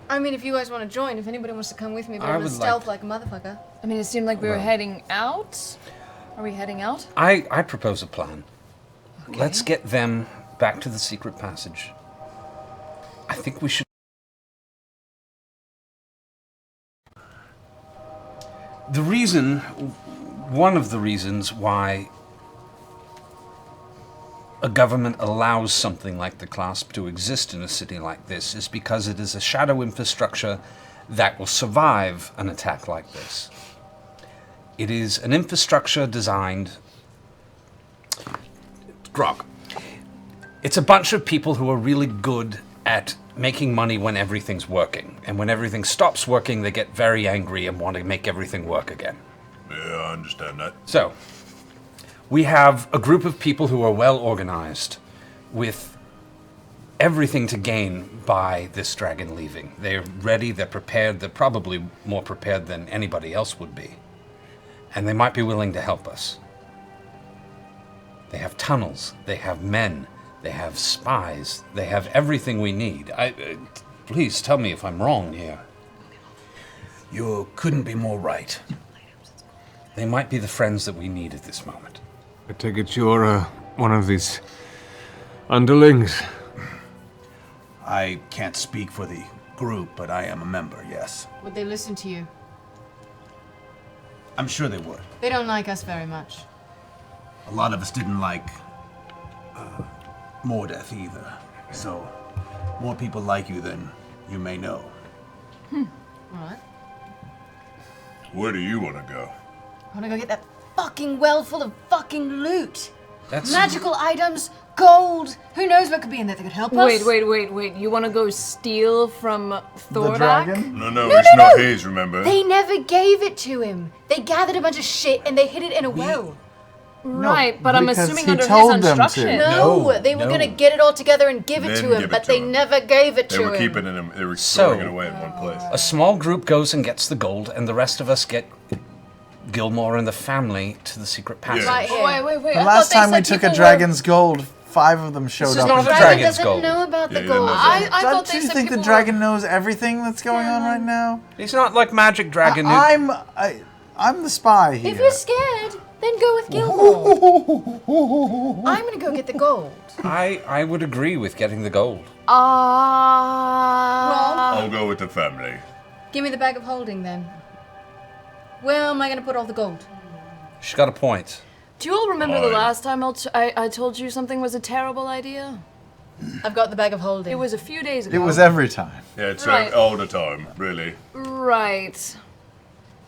I mean, if you guys want to join, if anybody wants to come with me, but I I'm gonna would stealth like a motherfucker. I mean, it seemed like we were heading out. Are we heading out? I propose a plan. Okay. Let's get them back to the secret passage. I think we should... One of the reasons why a government allows something like the Clasp to exist in a city like this is because it is a shadow infrastructure that will survive an attack like this. It is an infrastructure designed... Grog. It's a bunch of people who are really good at making money when everything's working. And when everything stops working, they get very angry and want to make everything work again. Yeah, I understand that. So, we have a group of people who are well organized with everything to gain by this dragon leaving. They're ready, they're prepared, they're probably more prepared than anybody else would be. And they might be willing to help us. They have tunnels, they have men, they have spies, they have everything we need. Please tell me if I'm wrong here. You couldn't be more right. They might be the friends that we need at this moment. I take it you're one of these underlings. I can't speak for the group, but I am a member, yes. Would they listen to you? I'm sure they would. They don't like us very much. A lot of us didn't like Mordeth either. So, more people like you than you may know. Alright. Where do you want to go? I want to go get that fucking well full of fucking loot. That's magical items, gold. Who knows what could be in there that could help us? Wait. You want to go steal from Thordak? dragon? No, it's not his, remember? They never gave it to him. They gathered a bunch of shit and they hid it in a well. Right, but I'm because assuming he under his told them to. instruction. No, they were gonna get it all together and give it Then to him, give it but to they him. never gave it to They him. were keeping it in, they were So- storing it away in one place. A small group goes and gets the gold, and the rest of us get Gilmore and the family to the secret passage. Right here. Wait. The I last thought they time we said took a people dragon's gold, 5 of them showed is up. not as a Dragon dragon's doesn't gold. know about the Yeah, gold. I thought Don't they you said think the people dragon knows everything that's going on right now? He's not like Magic Dragon. I'm the spy here. If you're scared, then go with Gilmore. I'm gonna go get the gold. I would agree with getting the gold. I'll go with the family. Give me the bag of holding then. Where am I gonna put all the gold? She's got a point. Do you all remember the Fine. last time I told you something was a terrible idea? I've got the bag of holding. It was a few days ago. It was every time. Yeah, it's Right. all the time, really. Right.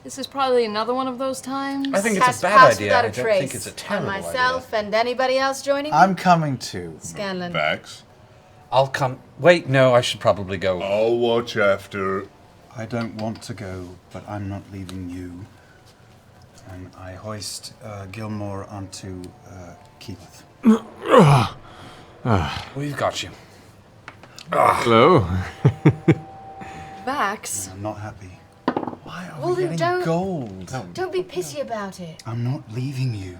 This is probably another one of those times. I think Pass it's a bad idea. without I a don't trace. think it's a terrible And myself and anybody else joining me? I'm coming too. Scanlan. Vax. I'll come. Wait, no, I should probably go. I'll watch after. I don't want to go, but I'm not leaving you. And I hoist Gilmore onto Keith. We've got you. Hello. Vax. I'm not happy. Why are Well, we then getting don't- gold? Don't be pissy about it. I'm not leaving you.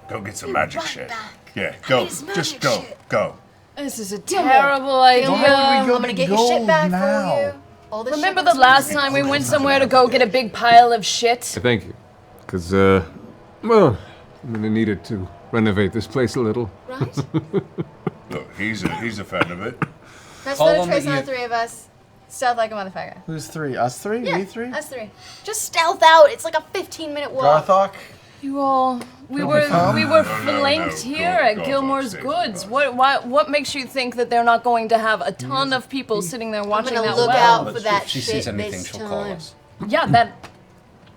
Go get some magic right shit. back. Yeah, go. It's Just magic go. shit. Go. This is a Gilmore. terrible idea. Why would we go I'm gonna get get your shit gold back now? for you. All the Remember shit the that's last missing. time we went somewhere to go get a big pile of shit? Thank you. Because, well, I'm gonna need it to renovate this place a little. Right? Look, he's a fan of it. Let's All let a on trace the- on the three of us. Stealth like a motherfucker. Who's 3? Us 3? Yeah, We 3? us three. Just stealth out. It's like a 15-minute walk. Garthok? You all, we Don't were we come? flanked No, here go- at go Gilmore's upstairs, Goods. go. What makes you think that they're not going to have a ton of people sitting there I'm watching gonna that look well? out for that If she shit sees anything, this she'll call time. us. Yeah, that.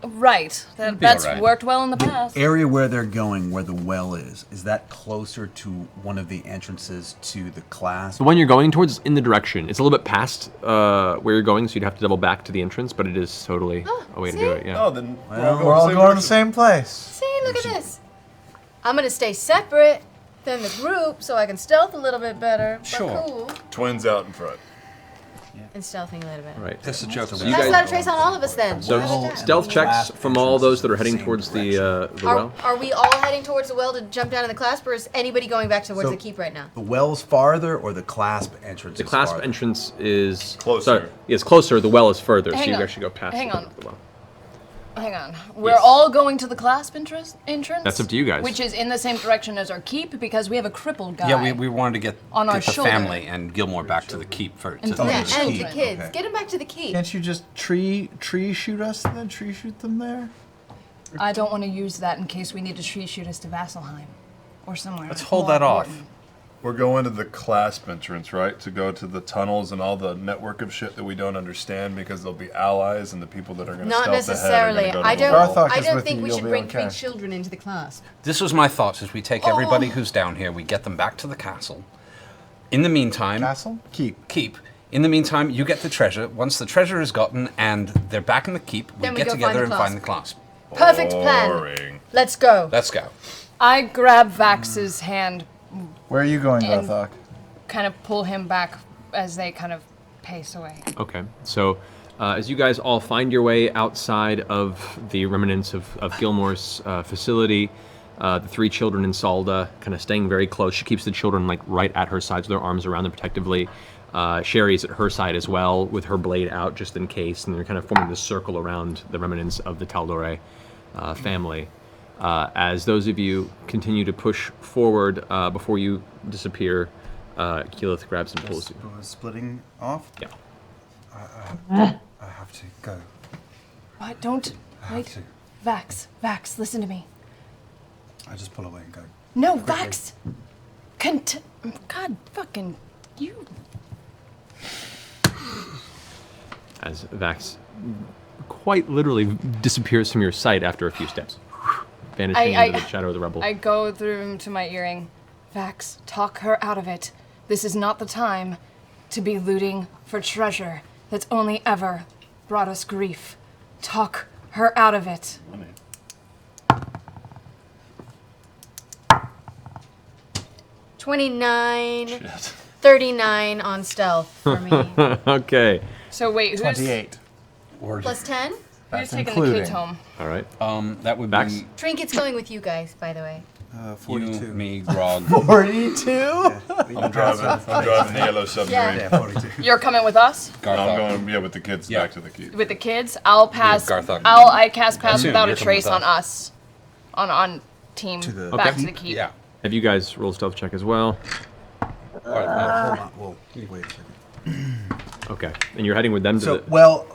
Right. be That's all right. worked well in the past. Area where they're going, where the well is that closer to one of the entrances to the class? The one you're going towards is in the direction. It's a little bit past where you're going, so you'd have to double back to the entrance, but it is totally a way to do it, yeah. Oh, then We're all going to the same place. See, look at this. I'm gonna stay separate than the group so I can stealth a little bit better. Sure. But cool. Twins out in front. And stealthing a little bit. Right. That's a joke. you Let's guys- let a trace on all of us then. So How about that? stealth checks from all those that are heading towards the Are, well. are we all heading towards the well to jump down in the clasp, or is anybody going back towards So- the keep right now? The well's farther, or the clasp entrance? The is clasp farther? entrance is Closer. Sorry, it's closer. The well is further, Hang so you on. actually go past Hang on. the well. Hang on. We're all going to the clasp entrance? That's up to you guys. Which is in the same direction as our keep because we have a crippled guy. Yeah, we wanted to get On our the shoulder. family and Gilmore back to the keep for. And To Yeah, the And keep. the kids. Okay. Get them back to the keep. Can't you just tree shoot us and then tree shoot them there? I don't want to use that in case we need to tree shoot us to Vasselheim or somewhere. Let's hold more that off. important. We're going to the clasp entrance, right? To go to the tunnels and all the network of shit that we don't understand because they'll be allies and the people that are going to Not stealth necessarily. ahead are I going to go to the don't. wall. I is don't with think you, we you'll should be bring okay. 3 children into the clasp. This was my thoughts: is we take everybody who's down here, we get them back to the castle. In the meantime, Castle? keep. In the meantime, you get the treasure. Once the treasure is gotten and they're back in the keep, we Then we get go together find the and find the clasp. Perfect plan. Boring. Let's go. Let's go. I grab Vax's hand, Where are you going, And- Garthok? kind of pull him back as they kind of pace away. Okay, so As you guys all find your way outside of the remnants of Gilmore's facility, the three children and Salda kind of staying very close. She keeps the children like right at her sides with their arms around them protectively. Sherry's at her side as well with her blade out just in case, and they're kind of forming this circle around the remnants of the Taldore family. As those of you continue to push forward before you disappear, Keyleth grabs and pulls you. Splitting off? Yeah. I have to go. What? Don't. Wait. Vax, listen to me. I just pull away and go. No, quickly. Vax! God fucking. You. As Vax quite literally disappears from your sight after a few steps, vanishing into the shadow of the rubble. I go through to my earring. Vax, talk her out of it. This is not the time to be looting for treasure that's only ever brought us grief. Talk her out of it. 29, 39 on stealth for me. Okay. So wait, who's 28. Plus 10? Who's taking the kids home? All right. That would Vax? be Trinket's going with you guys, by the way. 42. you, me, Grog. 42? I'm driving the yellow submarine. Yeah. 42. You're coming with us? No, I'm going with the kids back to the keep. With the kids? I'll pass. Garthok. I cast pass Assume without a you're coming trace with on us. us. On team the back Okay. to the keep. Yeah. Have you guys roll a stealth check as well? Hold on. Whoa. Wait a second. Okay. And you're heading with them to So, the... well,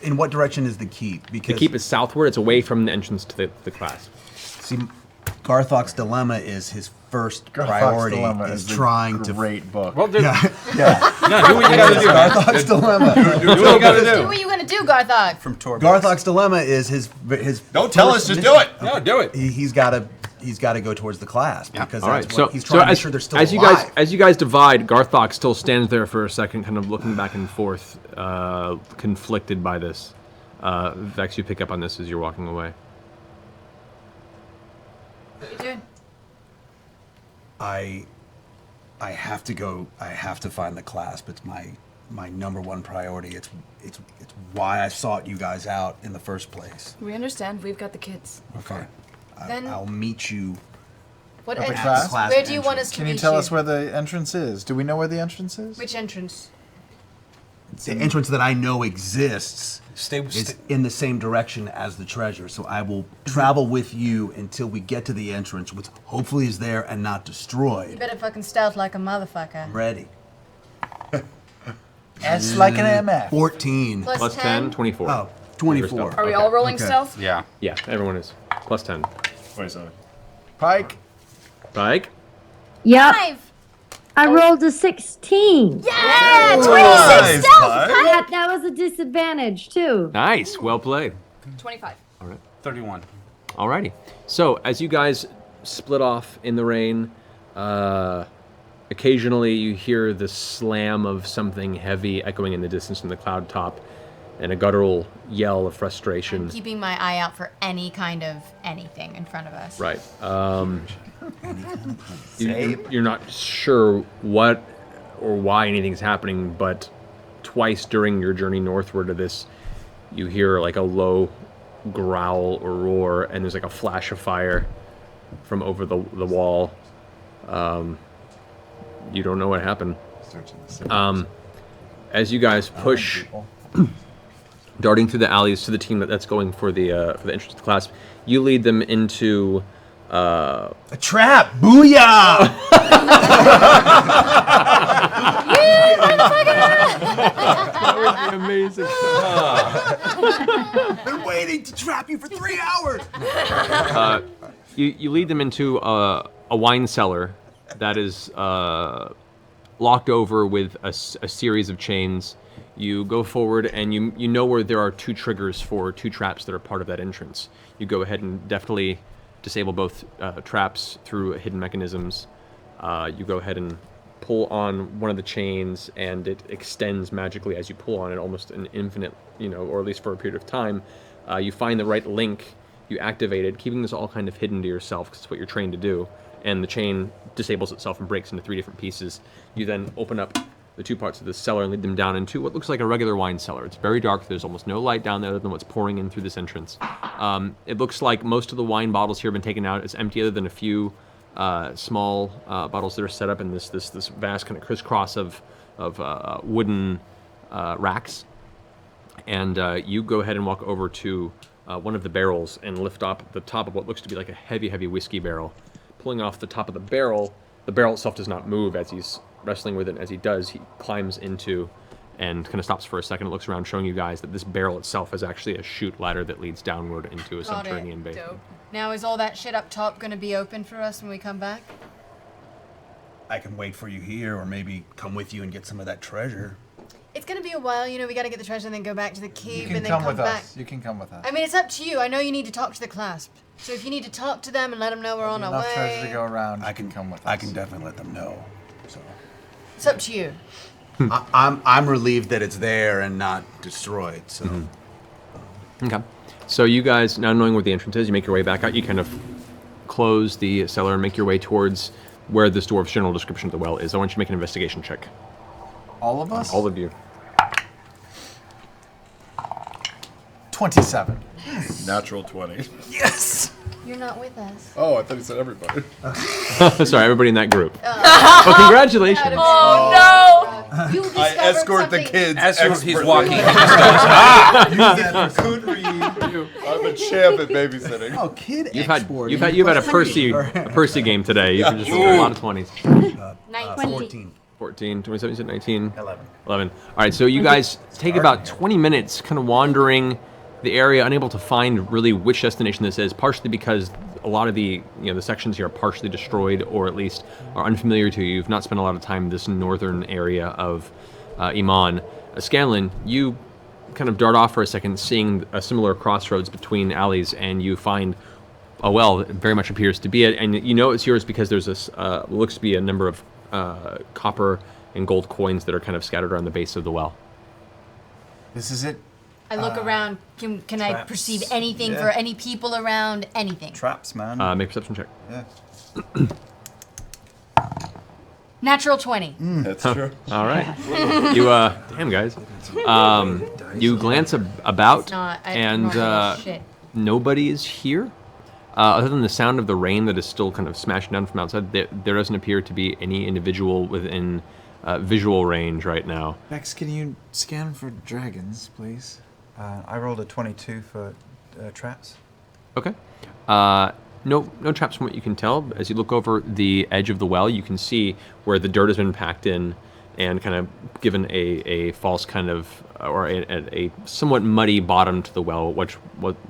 in what direction is the keep? Because The keep is southward. It's away from the entrance to the class. See, Garthok's dilemma is his first Garthok's Priority Dilemma is is a trying to great book. Well, dude, Yeah. no, do what you gotta do. Garthok's Dilemma. Do what you gotta Do do. what you gonna do, Garthok? From Tor. Garthok's Dilemma is his. Don't tell us, just do it. No, do it. He's got to go towards the class because All right. that's So, what he's trying to make as, sure they're still as you alive. guys divide, Garthok still stands there for a second, kind of looking back and forth, conflicted by this. Vex, you pick up on this as you're walking away. What you doing? I have to go. I have to find the clasp. It's my number one priority. It's why I sought you guys out in the first place. We understand. We've got the kids. Okay. Then- I'll meet you. What At the entrance? class Where do you want us to Can meet you tell us where the entrance is? Do we know where the entrance is? Which entrance? The entrance that I know exists Stay. is in the same direction as the treasure. So I will travel with you until we get to the entrance, which hopefully is there and not You destroyed. better fucking stealth like a motherfucker. I'm ready. S like an MF. 14. Plus 10, 24. Oh, 24. Are we all rolling Okay. stealth? Yeah. Yeah, everyone is. Plus 10. 27. Pike. Pike? Yep. 5! I rolled a 16. Yeah! 26 Nice, stealth! Pike. That was a disadvantage, too. Nice. Well played. 25. All right. 31. Alrighty. So, as you guys split off in the rain, occasionally you hear the slam of something heavy echoing in the distance from the cloud top, and a guttural yell of frustration. Keeping my eye out for any kind of anything in front of us. Right. You're not sure what or why anything's happening, but twice during your journey northward of this, you hear like a low growl or roar, and there's like a flash of fire from over the wall. You don't know what happened. As you guys push, darting through the alleys to the team that's going for the entrance to the class, you lead them into A trap! Booyah! That would be amazing. Been waiting to trap you for 3 hours! You lead them into a wine cellar that is locked over with a series of chains. You go forward and you know where there are 2 triggers for 2 traps that are part of that entrance. You go ahead and deftly disable both traps through hidden mechanisms. You go ahead and pull on one of the chains, and it extends magically as you pull on it, almost an infinite, or at least for a period of time. You find the right link, you activate it, keeping this all kind of hidden to yourself because it's what you're trained to do. And the chain disables itself and breaks into 3 different pieces. You then open up the two parts of the cellar and lead them down into what looks like a regular wine cellar. It's very dark. There's almost no light down there other than what's pouring in through this entrance. It looks like most of the wine bottles here have been taken out. It's empty other than a few small bottles that are set up in this vast kind of crisscross of wooden racks. And you go ahead and walk over to one of the barrels and lift up the top of what looks to be like a heavy, heavy whiskey barrel. Pulling off the top of the barrel itself does not move as he's wrestling with it. As he does, he climbs into and kind of stops for a second and looks around, showing you guys that this barrel itself is actually a chute ladder that leads downward into a subterranean basement. Dope. Now, is all that shit up top going to be open for us when we come back? I can wait for you here, or maybe come with you and get some of that treasure. It's going to be a while, we got to get the treasure and then go back to the keep You and can then come with back. us. You can come with us. I mean, it's up to you. I know you need to talk to the clasp. So if you need to talk to them and let them know we're on our Enough way. treasure to go around. I can come with us. I can definitely let them know. So It's up to you. I'm relieved that it's there and not destroyed. So Okay. So you guys, now knowing where the entrance is, you make your way back out. You kind of close the cellar and make your way towards where this dwarf's general description of the well is. I want you to make an investigation check. All of us? All of you. 27. Natural 20. Yes! You're not with us. Oh, I thought you said everybody. Sorry, everybody in that group. Well, congratulations. Oh, no! You I escort the kids. As he's expertly. walking, he just goes, Good read. I'm a champ at babysitting. Oh, kid You've had a Percy game today. You've just rolled a lot of 20s. 19. 14, 27, 19. 11. All right, so you guys take about 20 minutes kind of wandering the area, unable to find really which destination this is, partially because a lot of the the sections here are partially destroyed or at least are unfamiliar to you. You've not spent a lot of time in this northern area of Emon. Scanlan, you kind of dart off for a second, seeing a similar crossroads between alleys, and you find a well that very much appears to be it, and you know it's yours because there's this looks to be a number of copper and gold coins that are kind of scattered around the base of the well. This is it. I look around. Can I perceive anything for any people around? Anything? Traps, man. Make a perception check. Yeah. Natural 20. That's true. All right. You damn guys. You glance about It's not. I and don't shit. nobody is here. Other than the sound of the rain that is still kind of smashing down from outside, there doesn't appear to be any individual within visual range right now. Bex, can you scan for dragons, please? I rolled a 22 for traps. Okay. No traps from what you can tell. As you look over the edge of the well, you can see where the dirt has been packed in and kind of given a false kind of, or a somewhat muddy bottom to the well, which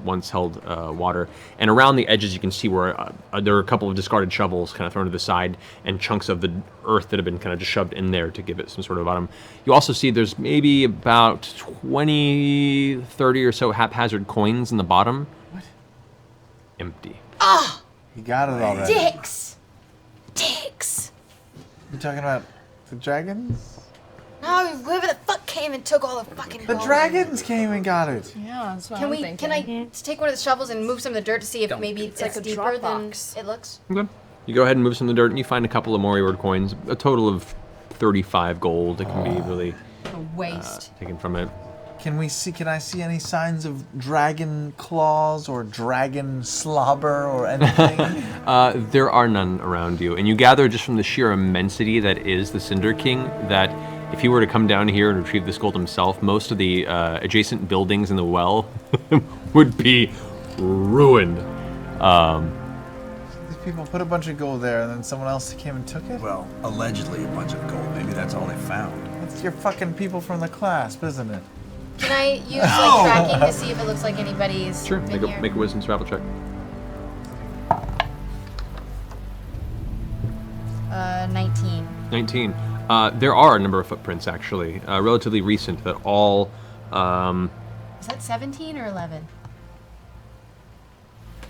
once held water. And around the edges, you can see where there are a couple of discarded shovels kind of thrown to the side and chunks of the earth that have been kind of just shoved in there to give it some sort of bottom. You also see there's maybe about 20, 30 or so haphazard coins in the bottom. What? Empty. Ah! You got it already. Dicks! You talking about the dragons? No, whoever the fuck came and took all the fucking The gold. dragons came and got it. Yeah, that's what Can I'm we? thinking. Can I take one of the shovels and move some of the dirt to see if maybe it's like a deeper than Dropbox. it looks? Okay. You go ahead and move some of the dirt, and you find a couple of more reward coins. A total of 35 gold that can be really A waste. taken from it. Can I see any signs of dragon claws or dragon slobber or anything? There are none around you, and you gather just from the sheer immensity that is the Cinder King that if he were to come down here and retrieve this gold himself, most of the adjacent buildings in the well would be ruined. These people put a bunch of gold there and then someone else came and took it? Well, allegedly a bunch of gold. Maybe that's all they found. That's your fucking people from the clasp, isn't it? Can I use tracking to see if it looks like anybody's Sure, been here? make a wisdom survival check. 19. 19. There are a number of footprints, actually, relatively recent, that all... Is that 17 or 11?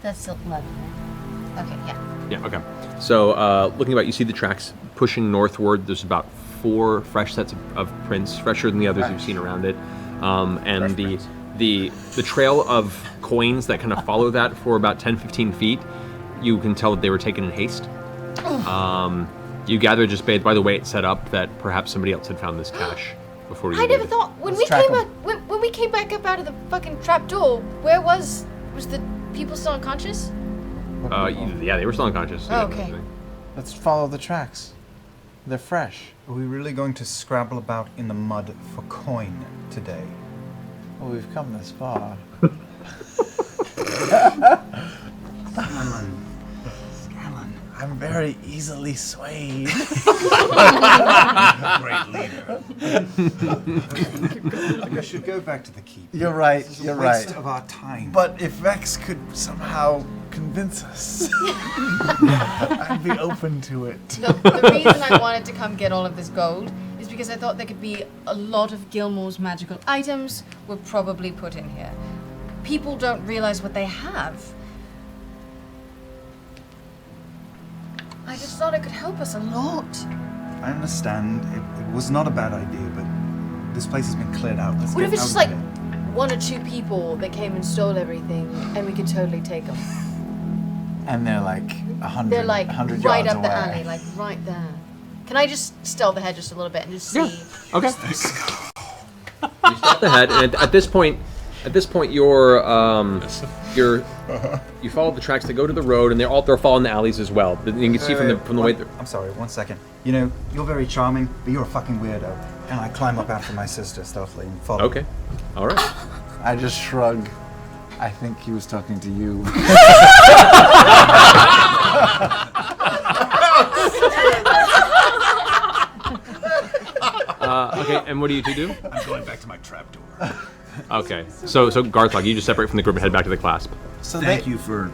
That's still 11, right? Okay, yeah. Yeah, okay. So, looking about, you see the tracks pushing northward. There's about 4 fresh sets of prints, fresher than the others you've seen around it. And the trail of coins that kind of follow that for about 10-15 feet, you can tell that they were taken in haste. You gather just by the way it's set up that perhaps somebody else had found this cache before you I did. never thought when Let's we track came 'em. back when we came back up out of the fucking trap door. Where was the people still unconscious? Yeah, they were still unconscious. Oh, okay. Let's follow the tracks. They're fresh. Are we really going to scrabble about in the mud for coin today? Well, we've come this far. I'm very easily swayed. Great leader. I should go back to the keep. You're right. This is You're a waste right. of our time. But if Vex could somehow convince us, I'd be open to it. The reason I wanted to come get all of this gold is because I thought there could be a lot of Gilmore's magical items were probably put in here. People don't realize what they have. I just thought it could help us a lot. I understand. It was not a bad idea, but this place has been cleared out. Let's What get if it's out just of like here. 1 or 2 people that came and stole everything and we could totally take them? And they're like 100, They're like 100 right yards up the away. alley, like right there. Can I just stealth ahead just a little bit and just see? Okay. You stop the head, and at this point, you follow the tracks that go to the road, and they're following the alleys as well. You can see from the way. I'm sorry, 1 second. You know, you're very charming, but you're a fucking weirdo. And I climb up after my sister stealthily and follow. Okay. All right. I just shrug. I think he was talking to you. Okay, and what do you two do? I'm going back to my trapdoor. Okay, so Garthog, you just separate from the group and head back to the clasp. So Thank you for.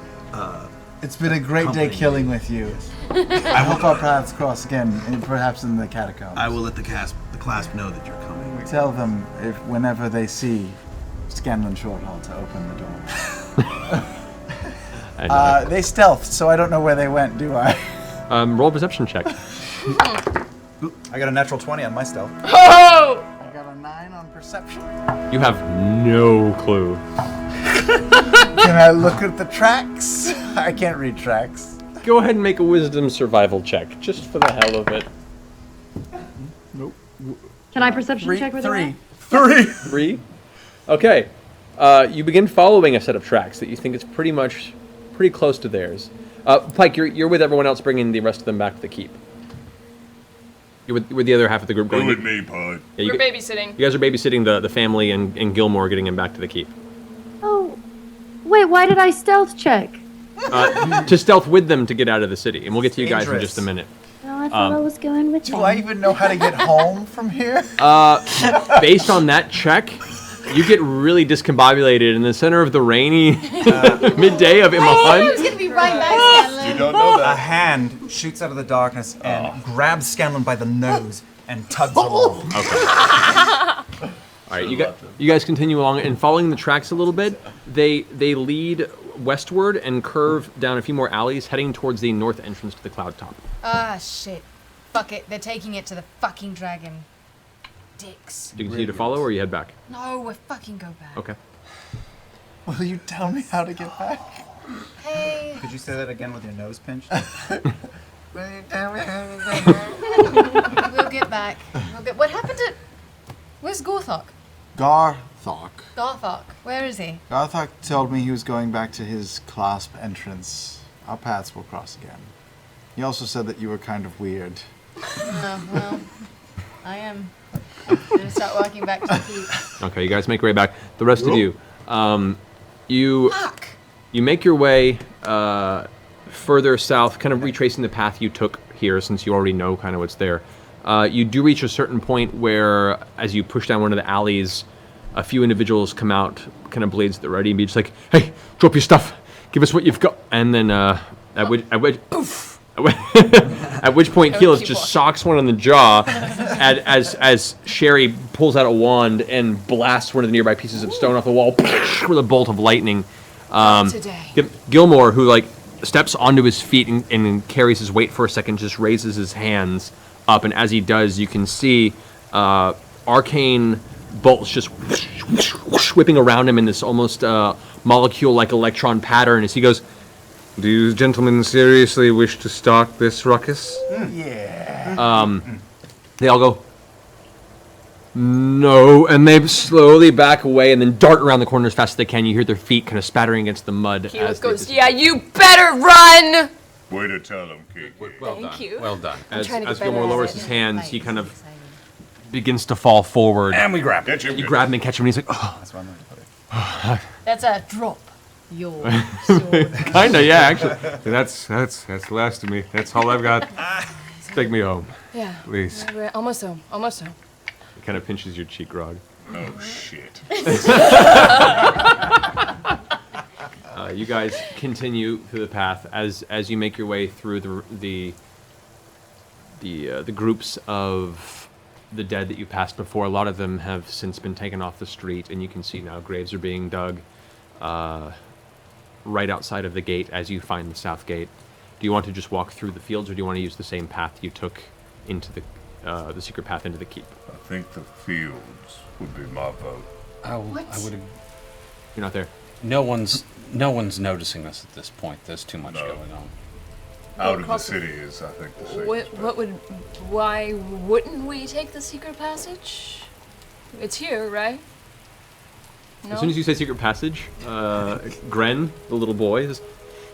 It's been a great day Company. killing with you. I hope our paths cross again, and perhaps in the catacombs. I will let the clasp know that you're coming. Tell them if whenever they see Scanlan Shorthall to open the door. They stealthed, so I don't know where they went, do I? Roll a perception check. I got a natural 20 on my stealth. Oh! I got a 9 on perception. You have no clue. Can I look at the tracks? I can't read tracks. Go ahead and make a wisdom survival check, just for the hell of it. Nope. Can I perception check with you? 3. Okay. You begin following a set of tracks that you think is pretty close to theirs. Pike, you're with everyone else, bringing the rest of them back to the keep. You're with the other half of the group going. Go with me, Pike. Yeah, We're babysitting. You guys are babysitting the family and Gilmore getting him back to the keep. Oh, wait, why did I stealth check? To stealth with them to get out of the city, and we'll get to you guys in just a minute. No, I thought I was going with Do I even know how to get home from here? Based on that check, you get really discombobulated in the center of the rainy midday of Emon. I was gonna be right back, Scanlan. You don't know that. A hand shoots out of the darkness and grabs Scanlan by the nose and tugs along. Okay. All right, you guys continue along, and following the tracks a little bit, they lead westward and curve down a few more alleys, heading towards the north entrance to the cloud top. Ah, shit. Fuck it. They're taking it to the fucking dragon. Dicks. Do you continue to follow, or you head back? No, we fucking go back. Okay. Will you tell me how to get back? Hey. Could you say that again with your nose pinched? We'll get back. What happened to... Where's Gorthok? Garthok. Gorthok. Where is he? Garthok told me he was going back to his clasp entrance. Our paths will cross again. He also said that you were kind of weird. Oh, well, I am. I'm gonna start walking back to the keep. Okay, you guys make your way back. The rest of you, you make your way further south, kind of retracing the path you took here, since you already know kind of what's there. You do reach a certain point where, as you push down one of the alleys, a few individuals come out, kind of blades at the ready, and be just like, "Hey, drop your stuff. Give us what you've got." And then at which point Keyleth just socks one on the jaw as Sherry pulls out a wand and blasts one of the nearby pieces of stone off the wall with a bolt of lightning. Gilmore, who steps onto his feet and carries his weight for a second, just raises his hands up, and as he does, you can see arcane bolts just whipping around him in this almost molecule-like electron pattern as he goes, Do you gentlemen seriously wish to start this ruckus? Yeah. They all go, no, and they slowly back away and then dart around the corner as fast as they can. You hear their feet kind of spattering against the mud. Keyleth goes, yeah, you better run! Way to tell him, Geek. Well Thank done. you. Well done. As trying to get Gilmore better at lowers it. his hands, he kind of begins to fall forward. And we grab him. You grab him and catch him, and he's like, oh. That's why I'm going to put it. That's a drop. Your Kinda, yeah, actually. That's the last of me. That's all I've got. Take me home. Yeah. Please. We're almost home. Almost home. He kind of pinches your cheek, Grog. Oh, shit. You guys continue through the path as you make your way through the groups of the dead that you passed before. A lot of them have since been taken off the street, and you can see now graves are being dug right outside of the gate as you find the south gate. Do you want to just walk through the fields, or do you want to use the same path you took into the secret path into the keep? I think the fields would be my vote. I would have. You're not there. No one's noticing us at this point. There's too much going on. Out of the city is, I think, the safest. Why wouldn't we take the secret passage? It's here, right? No? As soon as you say secret passage, Gren, the little boy, says,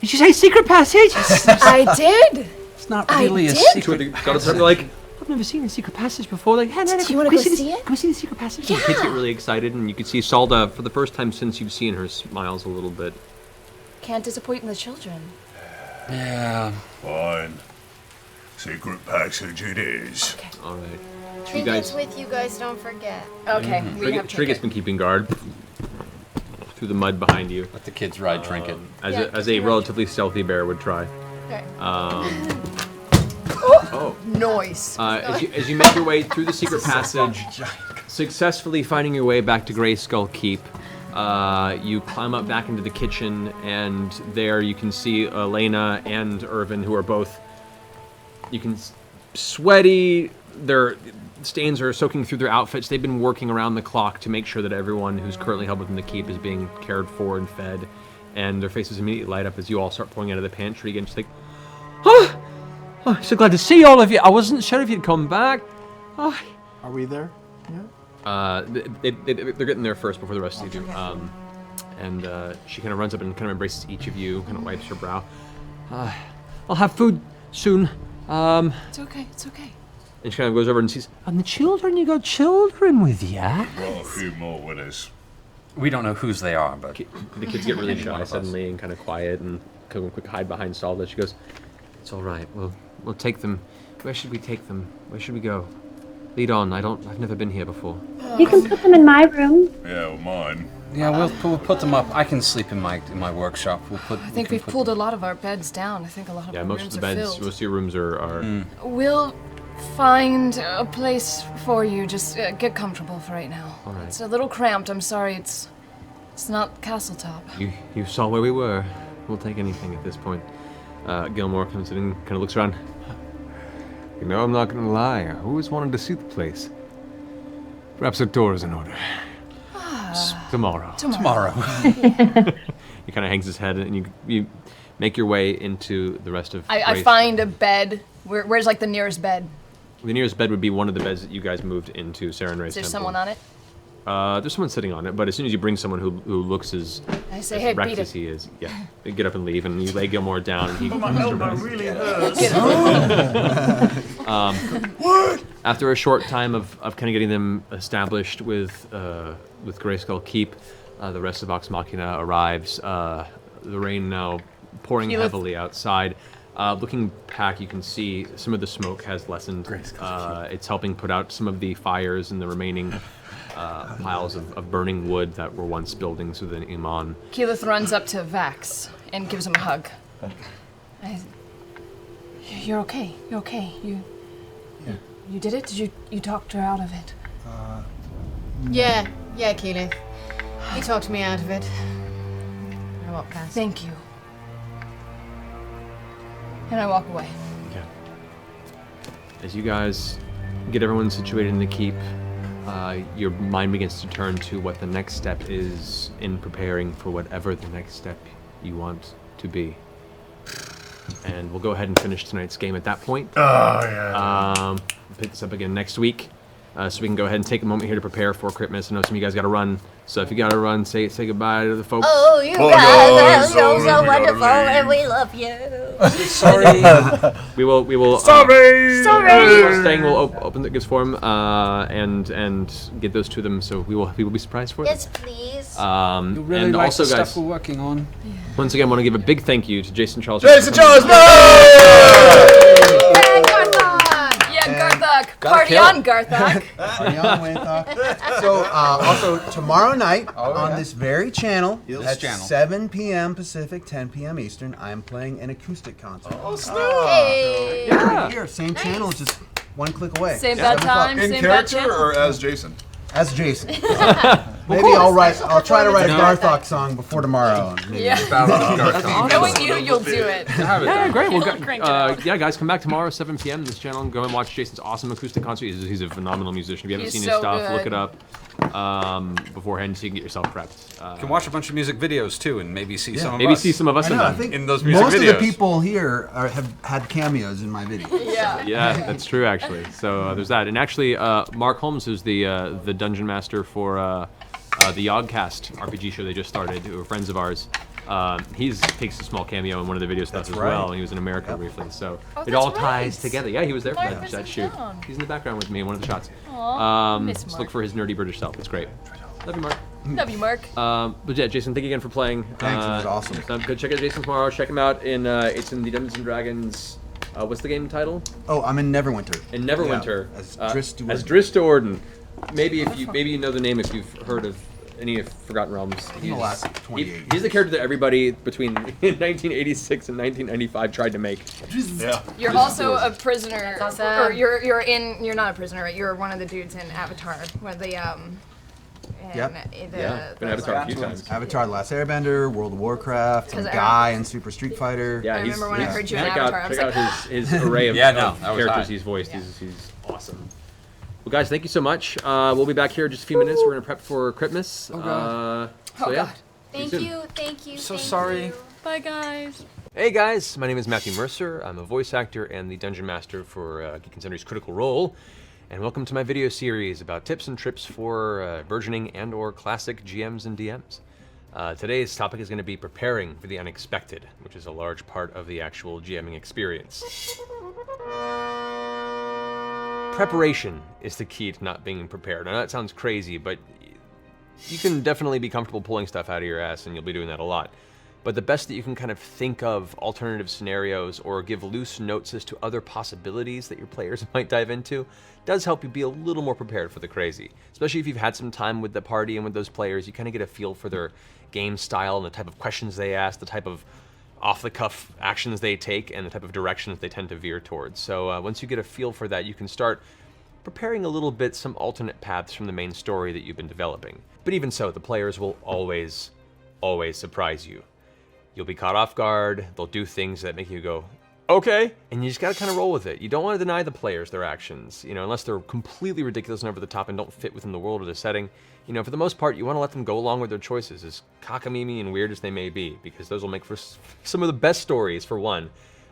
"Did you say secret passage?" I did. It's not really a secret passage. They're like, I've never seen a secret passage before. Like, hey, Do you want to go see it? Can we see the secret passage? Yeah. And the kids get really excited, and you can see Salda, for the first time since you've seen her, smiles a little bit. Can't disappoint the children. Yeah. Fine. Secret passage it is. Okay. All right. You Trinkets guys, with you guys, don't forget. Okay, we have Trinket's been keeping guard through the mud behind you. Let the kids ride Trinket. As a relatively stealthy bear would try. Okay. Noise. As you make your way through the secret passage, successfully finding your way back to Grey Skull Keep, you climb up back into the kitchen, and there you can see Elena and Irvin, who are both, sweaty. Their stains are soaking through their outfits. They've been working around the clock to make sure that everyone who's currently held within the keep is being cared for and fed, and their faces immediately light up as you all start pouring out of the pantry again. Just like, oh, so glad to see all of you. I wasn't sure if you'd come back. Oh. Are we there? Yeah. They're getting there first before the rest of you. And she kind of runs up and kind of embraces each of you, kind of wipes her brow. I'll have food soon. It's okay. It's okay. And she kind of goes over and sees, and the children, you got children with you? Brought a few more with us. We don't know whose they are, but the kids get really shy suddenly and kind of quiet and come a quick hide behind Salda. She goes, it's all right. We'll take them. Where should we take them? Where should we go? Lead on. I've never been here before. You can put them in my room. Yeah, well, mine. yeah, we'll put them up. I can sleep in my workshop. I think we've pulled a lot of our beds down. I think a lot of our most rooms of the are beds, filled. most of your rooms are. We'll find a place for you. Just get comfortable for right now. All right. It's a little cramped. I'm sorry. It's not Castletop. You saw where we were. We'll take anything at this point. Gilmore comes in and kind of looks around. You know, I'm not gonna lie. I always wanted to see the place. Perhaps the door is in order. Tomorrow. He kind of hangs his head, and you make your way into the rest of. I find a bed. Where's like the nearest bed? The nearest bed would be one of the beds that you guys moved into Sarah and Ray's Is there temple. someone on it? There's someone sitting on it, but as soon as you bring someone who looks as, I say, as hey, wrecked beat as it. he is, yeah, they get up and leave, and you lay Gilmore down, and he. My elbow really hurts. After a short time of kind of getting them established with Grayskull Keep, the rest of Vox Machina arrives. The rain now pouring heavily outside. Looking back, you can see some of the smoke has lessened. It's helping put out some of the fires and the remaining piles of burning wood that were once buildings within Emon. Keyleth runs up to Vax and gives him a hug. You're okay. You're okay. You did it? Did you talked her out of it? Yeah, Keyleth. You talked me out of it. I walk past. Thank you. And I walk away. Okay. As you guys get everyone situated in the keep, your mind begins to turn to what the next step is in preparing for whatever the next step you want to be. and we'll go ahead and finish tonight's game at that point. Oh, yeah. Pick this up again next week, so we can go ahead and take a moment here to prepare for Critmas. I know some of you guys got to run, so if you got to run, say goodbye to the folks. Oh, you guys are so wonderful, and we love you. Sorry. we will. Sorry. Staying will open the gifts for them and get those to them. So we will be surprised for them. Yes, please. You really and like also, the guys, stuff we're working on. once again, I want to give a big thank you to Jason Charles. Jason Charles, Yeah, Garthok. Gotta Party kill. on, Garthok. Party on, Waythok. So, also, tomorrow night on this very channel, at 7 p.m. Pacific, 10 p.m. Eastern, I am playing an acoustic concert. Oh, snap. Hey. Right here, same channel, just one click away. Same 7 bad time, o'clock. In same bad character channel. or as Jason? As Jason. Maybe I'll try to write a Garthok song before tomorrow. Maybe. Yeah. Knowing you, you'll do it. Yeah, great. Well, Crank it out. yeah, guys, come back tomorrow, 7 p.m. This channel, and go and watch Jason's awesome acoustic concert. He's a phenomenal musician. If you haven't He's seen so his stuff, good. look it up beforehand so you can get yourself prepped. You can watch a bunch of music videos too, and maybe see some of Maybe us. see some of us I in know, I them. think in those music most videos. of the people here have had cameos in my video. Yeah. Yeah, that's true actually. So there's that, and actually, Mark Holmes, who's the dungeon master for the Yogcast RPG show they just started, who are friends of ours. He takes a small cameo in one of the videos stuff as well, and he was in America briefly. So it all ties together. Yeah, he was there for that shoot. He's in the background with me in one of the shots. Miss Just Mark. look for his nerdy British self. It's great. Love you, Mark. Love you, Mark. But yeah, Jason, thank you again for playing. Thanks, it was awesome. Go check out Jason tomorrow. Check him out in it's in the Dungeons and Dragons. What's the game title? Oh, I'm in Neverwinter. In Neverwinter, Yeah, as Dris Duorden. As Dris Duorden. Maybe you know the name if you've heard of any of Forgotten Realms. In the last 28 he's the character that everybody between 1986 and 1995 tried to make. Yeah. You're also a prisoner, or you're not a prisoner, right? You're one of the dudes in Avatar, where the Yep. Been Avatar a few times. Avatar: The Last Airbender, World of Warcraft, some 'Cause guy in Super Street Fighter. Yeah, I remember when I heard you in check Avatar, I was check like, out his array of, Yeah, no, of that was characters high. he's voiced. He's awesome. Well, guys, thank you so much. We'll be back here in just a few minutes. We're gonna prep for Critmas. Oh, God. So yeah. Thank See you you, thank you. So thank sorry. you. Bye, guys. Hey guys, my name is Matthew Mercer. I'm a voice actor and the dungeon master for Geek and Sundry's Critical Role, and welcome to my video series about tips and trips for burgeoning and/or classic GMs and DMs. Today's topic is going to be preparing for the unexpected, which is a large part of the actual GMing experience. Preparation is the key to not being prepared. Now that sounds crazy, but you can definitely be comfortable pulling stuff out of your ass, and you'll be doing that a lot. But the best that you can kind of think of alternative scenarios or give loose notes as to other possibilities that your players might dive into does help you be a little more prepared for the crazy. Especially if you've had some time with the party and with those players, you kind of get a feel for their game style and the type of questions they ask, the type of off-the-cuff actions they take, and the type of directions they tend to veer towards. So once you get a feel for that, you can start preparing a little bit some alternate paths from the main story that you've been developing. But even so, the players will always surprise you. You'll be caught off guard, they'll do things that make you go, okay, and you just gotta kind of roll with it. You don't want to deny the players their actions, unless they're completely ridiculous and over the top and don't fit within the world or the setting. For the most part, you want to let them go along with their choices, as cockamamie and weird as they may be, because those will make for some of the best stories, for one,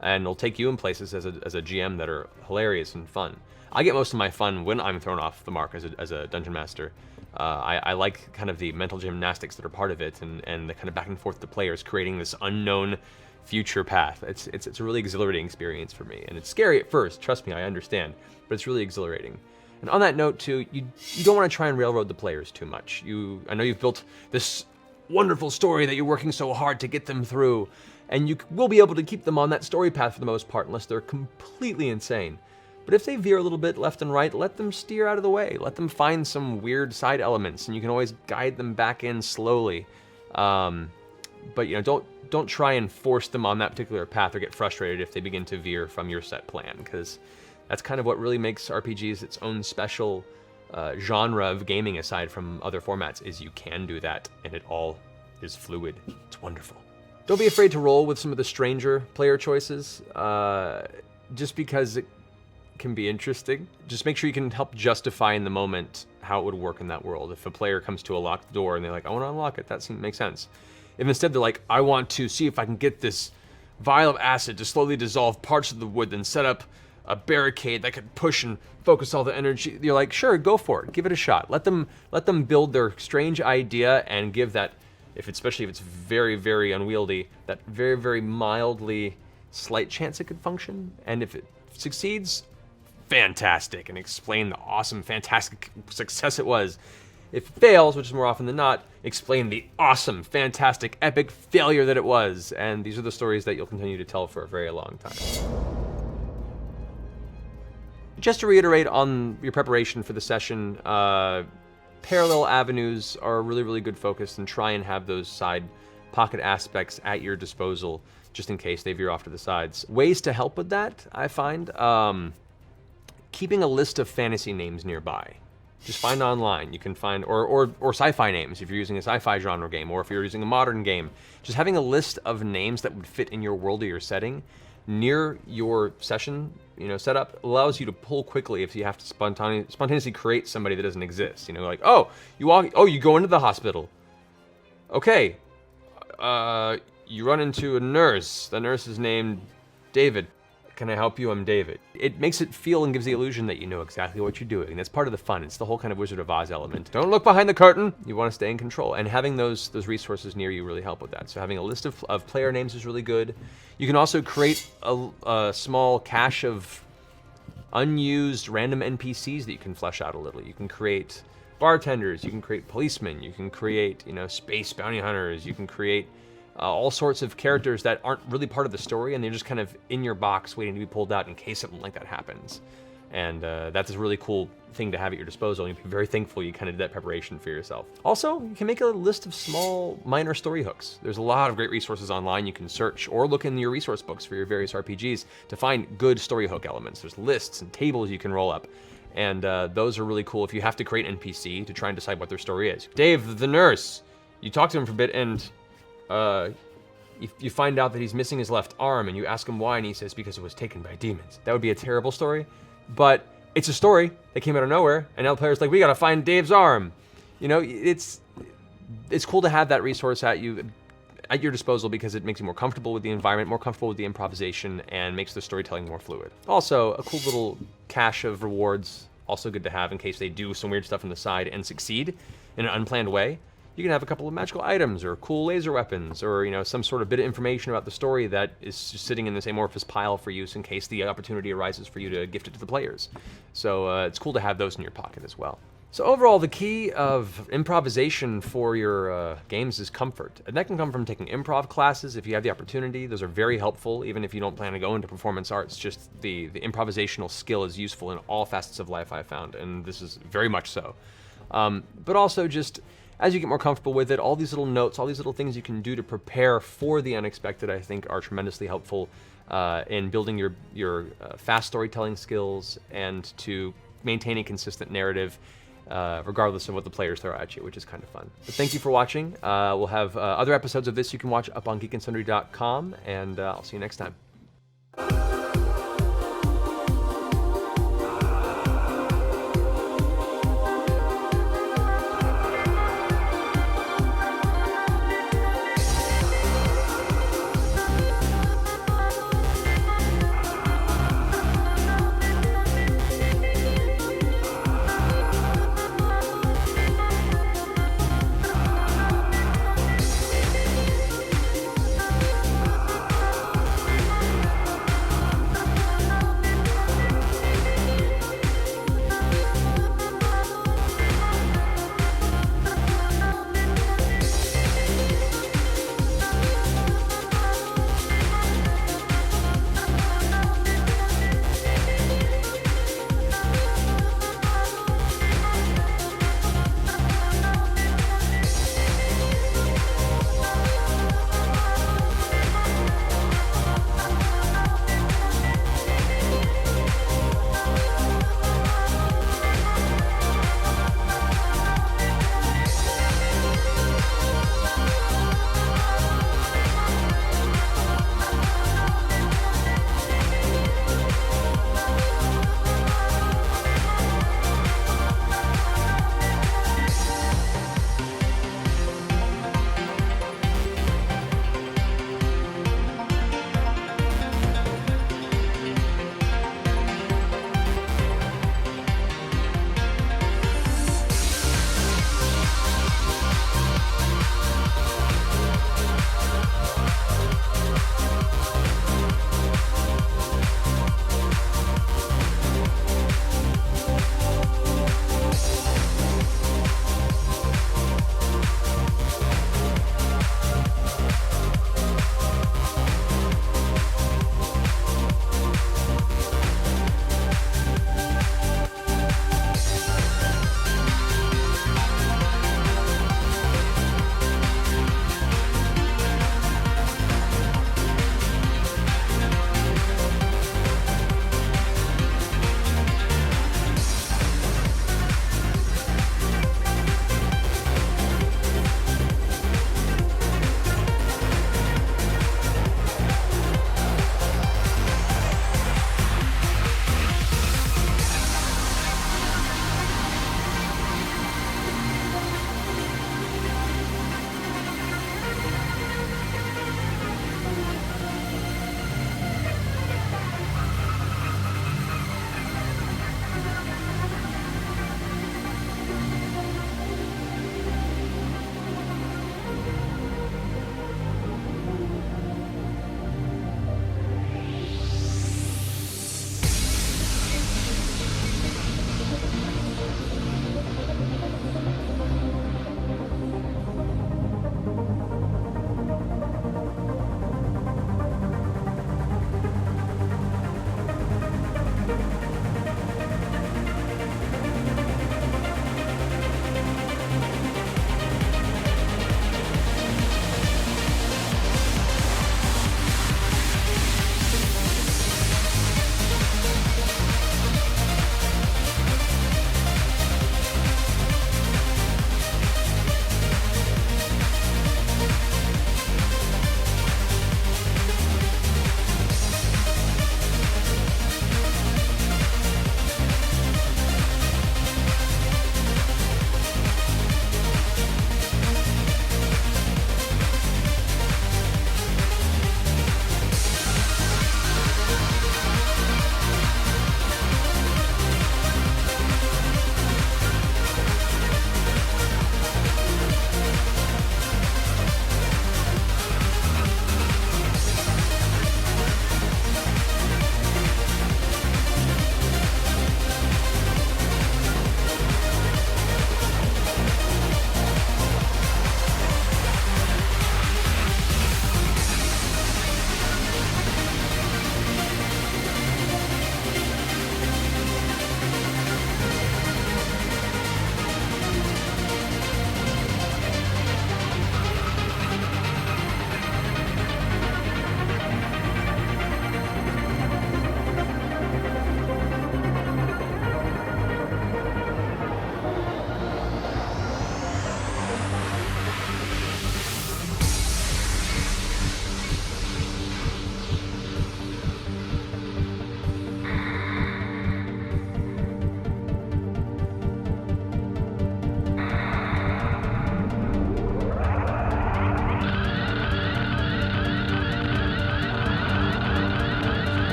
and they'll take you in places as a GM that are hilarious and fun. I get most of my fun when I'm thrown off the mark as a dungeon master. I like kind of the mental gymnastics that are part of it, and the kind of back and forth with the players, creating this unknown future path. It's a really exhilarating experience for me, and it's scary at first. Trust me, I understand, but it's really exhilarating. And on that note, too, you don't want to try and railroad the players too much. I know you've built this wonderful story that you're working so hard to get them through, and you will be able to keep them on that story path for the most part, unless they're completely insane. But if they veer a little bit left and right, let them steer out of the way. Let them find some weird side elements, and you can always guide them back in slowly. But don't try and force them on that particular path or get frustrated if they begin to veer from your set plan, because that's kind of what really makes RPGs its own special genre of gaming, aside from other formats, is you can do that, and it all is fluid. It's wonderful. Don't be afraid to roll with some of the stranger player choices, just because it can be interesting. Just make sure you can help justify in the moment how it would work in that world. If a player comes to a locked door and they're like, I want to unlock it, that makes sense. If instead they're like, I want to see if I can get this vial of acid to slowly dissolve parts of the wood, then set up a barricade that could push and focus all the energy. You're like, sure, go for it. Give it a shot. Let them build their strange idea and give that, especially if it's very, very unwieldy, that very, very mildly slight chance it could function. And if it succeeds, fantastic, and explain the awesome, fantastic success it was. If it fails, which is more often than not, explain the awesome, fantastic, epic failure that it was. And these are the stories that you'll continue to tell for a very long time. Just to reiterate on your preparation for the session, parallel avenues are a really, really good focus, and try and have those side pocket aspects at your disposal, just in case they veer off to the sides. Ways to help with that, I find, keeping a list of fantasy names nearby. Just find online. You can find, or sci-fi names if you're using a sci-fi genre game, or if you're using a modern game. Just having a list of names that would fit in your world or your setting near your session, setup, allows you to pull quickly if you have to spontaneously create somebody that doesn't exist. Like, you go into the hospital. Okay, you run into a nurse. The nurse is named David. Can I help you? I'm David. It makes it feel and gives the illusion that you know exactly what you're doing. That's part of the fun. It's the whole kind of Wizard of Oz element. Don't look behind the curtain. You want to stay in control. And having those resources near you really help with that. So having a list of player names is really good. You can also create a small cache of unused random NPCs that you can flesh out a little. You can create bartenders. You can create policemen. You can create, space bounty hunters. You can create all sorts of characters that aren't really part of the story, and they're just kind of in your box waiting to be pulled out in case something like that happens. And that's a really cool thing to have at your disposal. You'd be very thankful you kind of did that preparation for yourself. Also, you can make a list of small, minor story hooks. There's a lot of great resources online you can search, or look in your resource books for your various RPGs to find good story hook elements. There's lists and tables you can roll up. And those are really cool if you have to create an NPC to try and decide what their story is. Dave, the nurse, you talk to him for a bit, and you find out that he's missing his left arm, and you ask him why, and he says because it was taken by demons. That would be a terrible story, but it's a story that came out of nowhere, and now the player's like, we gotta find Dave's arm. It's cool to have that resource at your disposal, because it makes you more comfortable with the environment, more comfortable with the improvisation, and makes the storytelling more fluid. Also, a cool little cache of rewards, also good to have in case they do some weird stuff on the side and succeed in an unplanned way. You can have a couple of magical items, or cool laser weapons, or some sort of bit of information about the story that is just sitting in this amorphous pile for use in case the opportunity arises for you to gift it to the players. So it's cool to have those in your pocket as well. So overall, the key of improvisation for your games is comfort. And that can come from taking improv classes if you have the opportunity. Those are very helpful, even if you don't plan to go into performance arts. Just the improvisational skill is useful in all facets of life, I've found, and this is very much so. But also just, as you get more comfortable with it, all these little notes, all these little things you can do to prepare for the unexpected, I think are tremendously helpful in building your fast storytelling skills and to maintain a consistent narrative, regardless of what the players throw at you, which is kind of fun. But thank you for watching. We'll have other episodes of this you can watch up on geekandsundry.com, and I'll see you next time.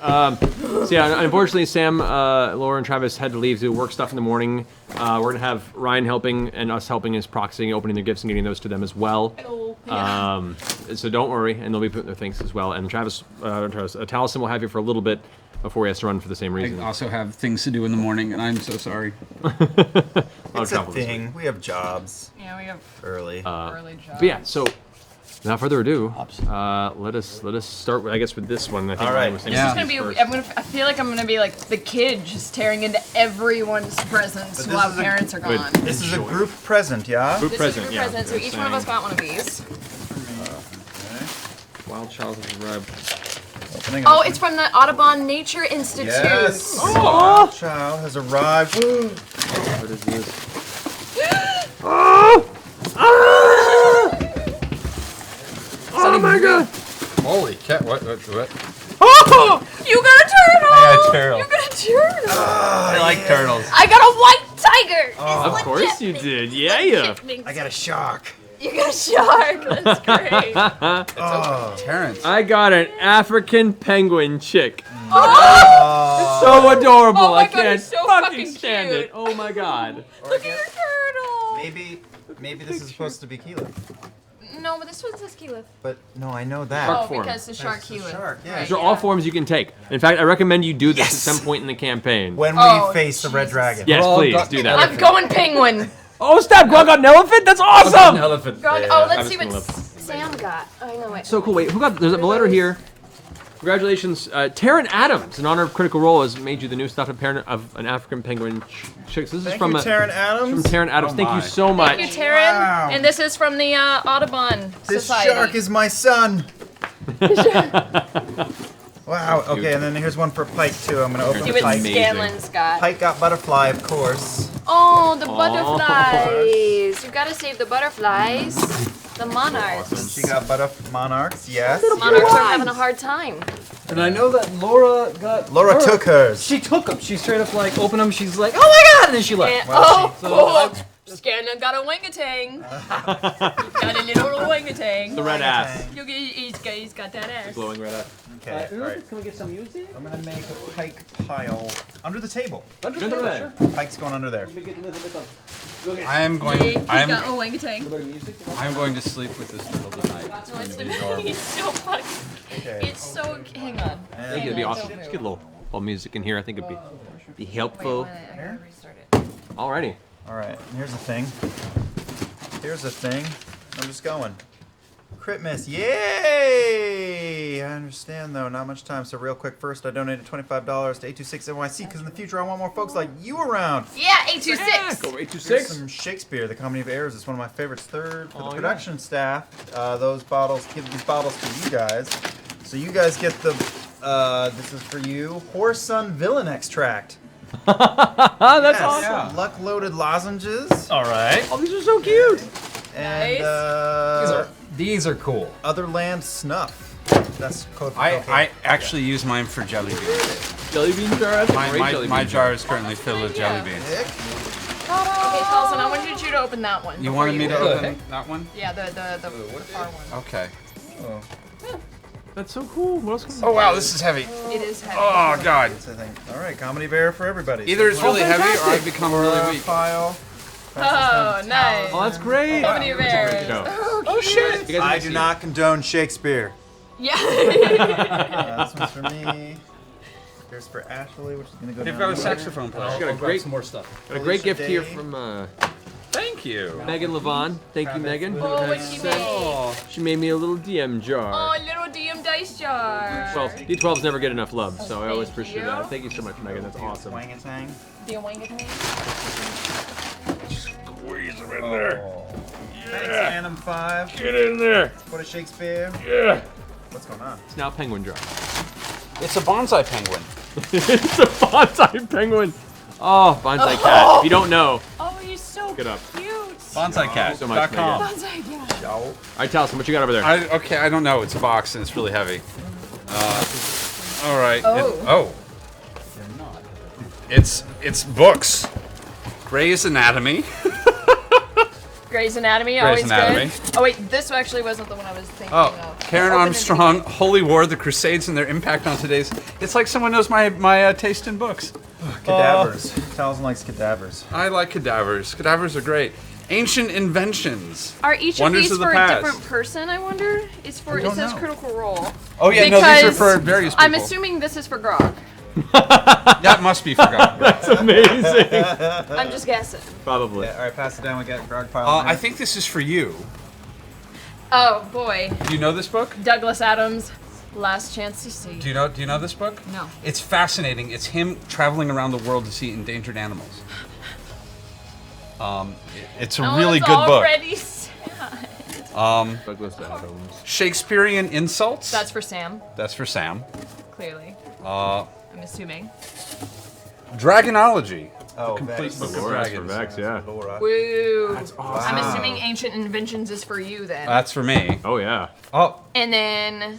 So yeah, unfortunately, Sam, Laura, and Travis had to leave to work stuff in the morning. We're gonna have Ryan helping and us helping as proxying, opening their gifts and getting those to them as well. So don't worry, and they'll be putting their things as well. And Travis, Taliesin will have you for a little bit before he has to run for the same reason. I also have things to do in the morning, and I'm so sorry. It's a thing. We have jobs. Yeah, we have early jobs. But yeah, so without further ado, let us start, I guess, with this one. I think Ryan was saying This is gonna be. I feel like I'm gonna be like the kid just tearing into everyone's presents while parents are gone. This is a group present, yeah? This is a group present, so each one of us got one of these. Wild Child has arrived. Oh, it's from the Audubon Nature Institute. Yes. Oh. Wild Child has arrived. What is this? Oh my god! Holy cat! What? Oh! You got a turtle! I got a turtle. You got a turtle! I like turtles. I got a white tiger! Of course you did. Yeah. I got a shark. You got a shark! That's great. Terrence. I got an African penguin chick. Oh! It's so adorable. Oh my I God, can't it's so fucking fucking stand cute. it. Oh my god. Look at your turtle! Maybe this is supposed to be Keyleth. No, but this one says Keyleth. But no, I know that. Shark Oh, form. because the shark Keyleth. Yeah. These are all forms you can take. In fact, I recommend you do this at some point in the campaign. When we face the red dragon. Yes, please do that. I'm going penguin. Oh, stop! Grog got an elephant? That's awesome! Elephant. Grog, Yeah, let's see what Travis Sam got. I know it. So cool. Wait, who got? There's a letter here. Congratulations, Taryn Adams, in honor of Critical Role, has made you the new stuffed parent of an African penguin chick. So this is Thank from you, Taryn Adams. From Taryn Adams. Thank you so much. Thank you, Taryn. Wow. And this is from the Audubon This Society. shark is my son. Wow. Okay, and then here's one for Pike too. I'm gonna open See the what Pike. Scanlan's got. Pike got butterfly, of course. Oh, the butterflies. You gotta save the butterflies. The monarchs. She got monarchs. Yes. Monarchs are having a hard time. And I know that Laura got. Laura took hers. She took them. She straight up like opened them. She's like, oh my god, and then she left. And, Well, oh, Scanlan got a wangatang. Got a little wangatang. The red ass. He's got that ass. Glowing red ass. Okay. All right. Can we get some music? I'm gonna make a Pike pile under the table. Under there. Pike's going under there. I am going. He's got a wangatang. I'm going to sleep with this turtle tonight. No, it's so fucking. Okay. It's so. Hang on. I think it'd be awesome. Just get a little music in here. I think it'd be helpful. Wait, I gotta restart it. Alrighty. All right. Here's the thing. Here's the thing. I'm just going. Critmas, yay! I understand though, not much time. So real quick, first I donated $25 to 826 NYC because in the future I want more folks like you around. Yeah, 826. Go Here's 826. some Shakespeare, The Comedy of Errors. It's one of my favorites. Third for the production staff. Those bottles, give these bottles to you guys. So you guys get the. This is for you. Whoreson Villain Extract. That's awesome. Luck-loaded lozenges. All right. Oh, these are so cute. And These are cool. Otherland Snuff. That's code for cocaine. I actually use mine for jelly beans. Jelly bean jar. That's a great jelly My bean jar is currently filled with jelly beans. Okay, Taliesin, I wanted you to open that one. You before wanted me to do it. open that one? Yeah, the far one. Okay. That's so cool. What else can we Oh wow, this is heavy. It is heavy. Oh god. All right, comedy bear for everybody. Either it's really heavy or I've become really weak. File. Oh, nice. Oh, that's great. Comedy of Errors. Oh shit! I do not condone Shakespeare. Yeah. This one's for me. Here's for Ashley, which is gonna go. They've down got a here. saxophone player. Got a great, some more stuff. got a great gift here Day. from Thank you. Megan Levon. Thank you, Megan. Oh, what she made? She made me a little DM jar. Oh, little DM dice jar. Well, D12s never get enough love, so I always appreciate you. that. Thank you so much, Megan. That's awesome. Wangatang. The orangutan. Squeeze them in there. Thanks, Phantom 5. Get in there. What a Shakespeare. Yeah. What's going on? It's now penguin jar. It's a bonsai penguin. It's a bonsai penguin. Oh, bonsai cat. If you don't know, Oh, he's so get up. cute. Bonsaicat.com. So much, Megan. Bonsai cat. All right, Taliesin, what you got over there? Okay, I don't know. It's a box and it's really heavy. All right. Oh. It's books. Grey's Anatomy. Grey's Anatomy, Grey's always Anatomy. good. Oh wait, this actually wasn't the one I was thinking Oh. of. Karen Armstrong, Holy War, the Crusades, and their impact on today's. It's like someone knows my taste in books. Cadavers. Taliesin likes cadavers. I like cadavers. Cadavers are great. Ancient inventions. Are each Wonders of these the for past. a different person, I wonder? It's for, it says Critical Role. Oh, yeah, no, these are for various people. I'm assuming this is for Grog. That must be for Grog. That's amazing. I'm just guessing. Probably. Yeah, all right, pass it down. We got Grog pile. I think this is for you. Oh, boy. Do you know this book? Douglas Adams, Last Chance to See. Do you know this book? No. It's fascinating. It's him traveling around the world to see endangered animals. It's a really good book. Already sad. Douglas Adams. Shakespearean insults. That's for Sam. That's for Sam. Clearly. I'm assuming. Dragonology. Oh, the complete Vex. book of Laura, dragons. Vex, yeah. Woo. That's awesome. I'm assuming Ancient Inventions is for you then. That's for me. Oh yeah. Oh. And then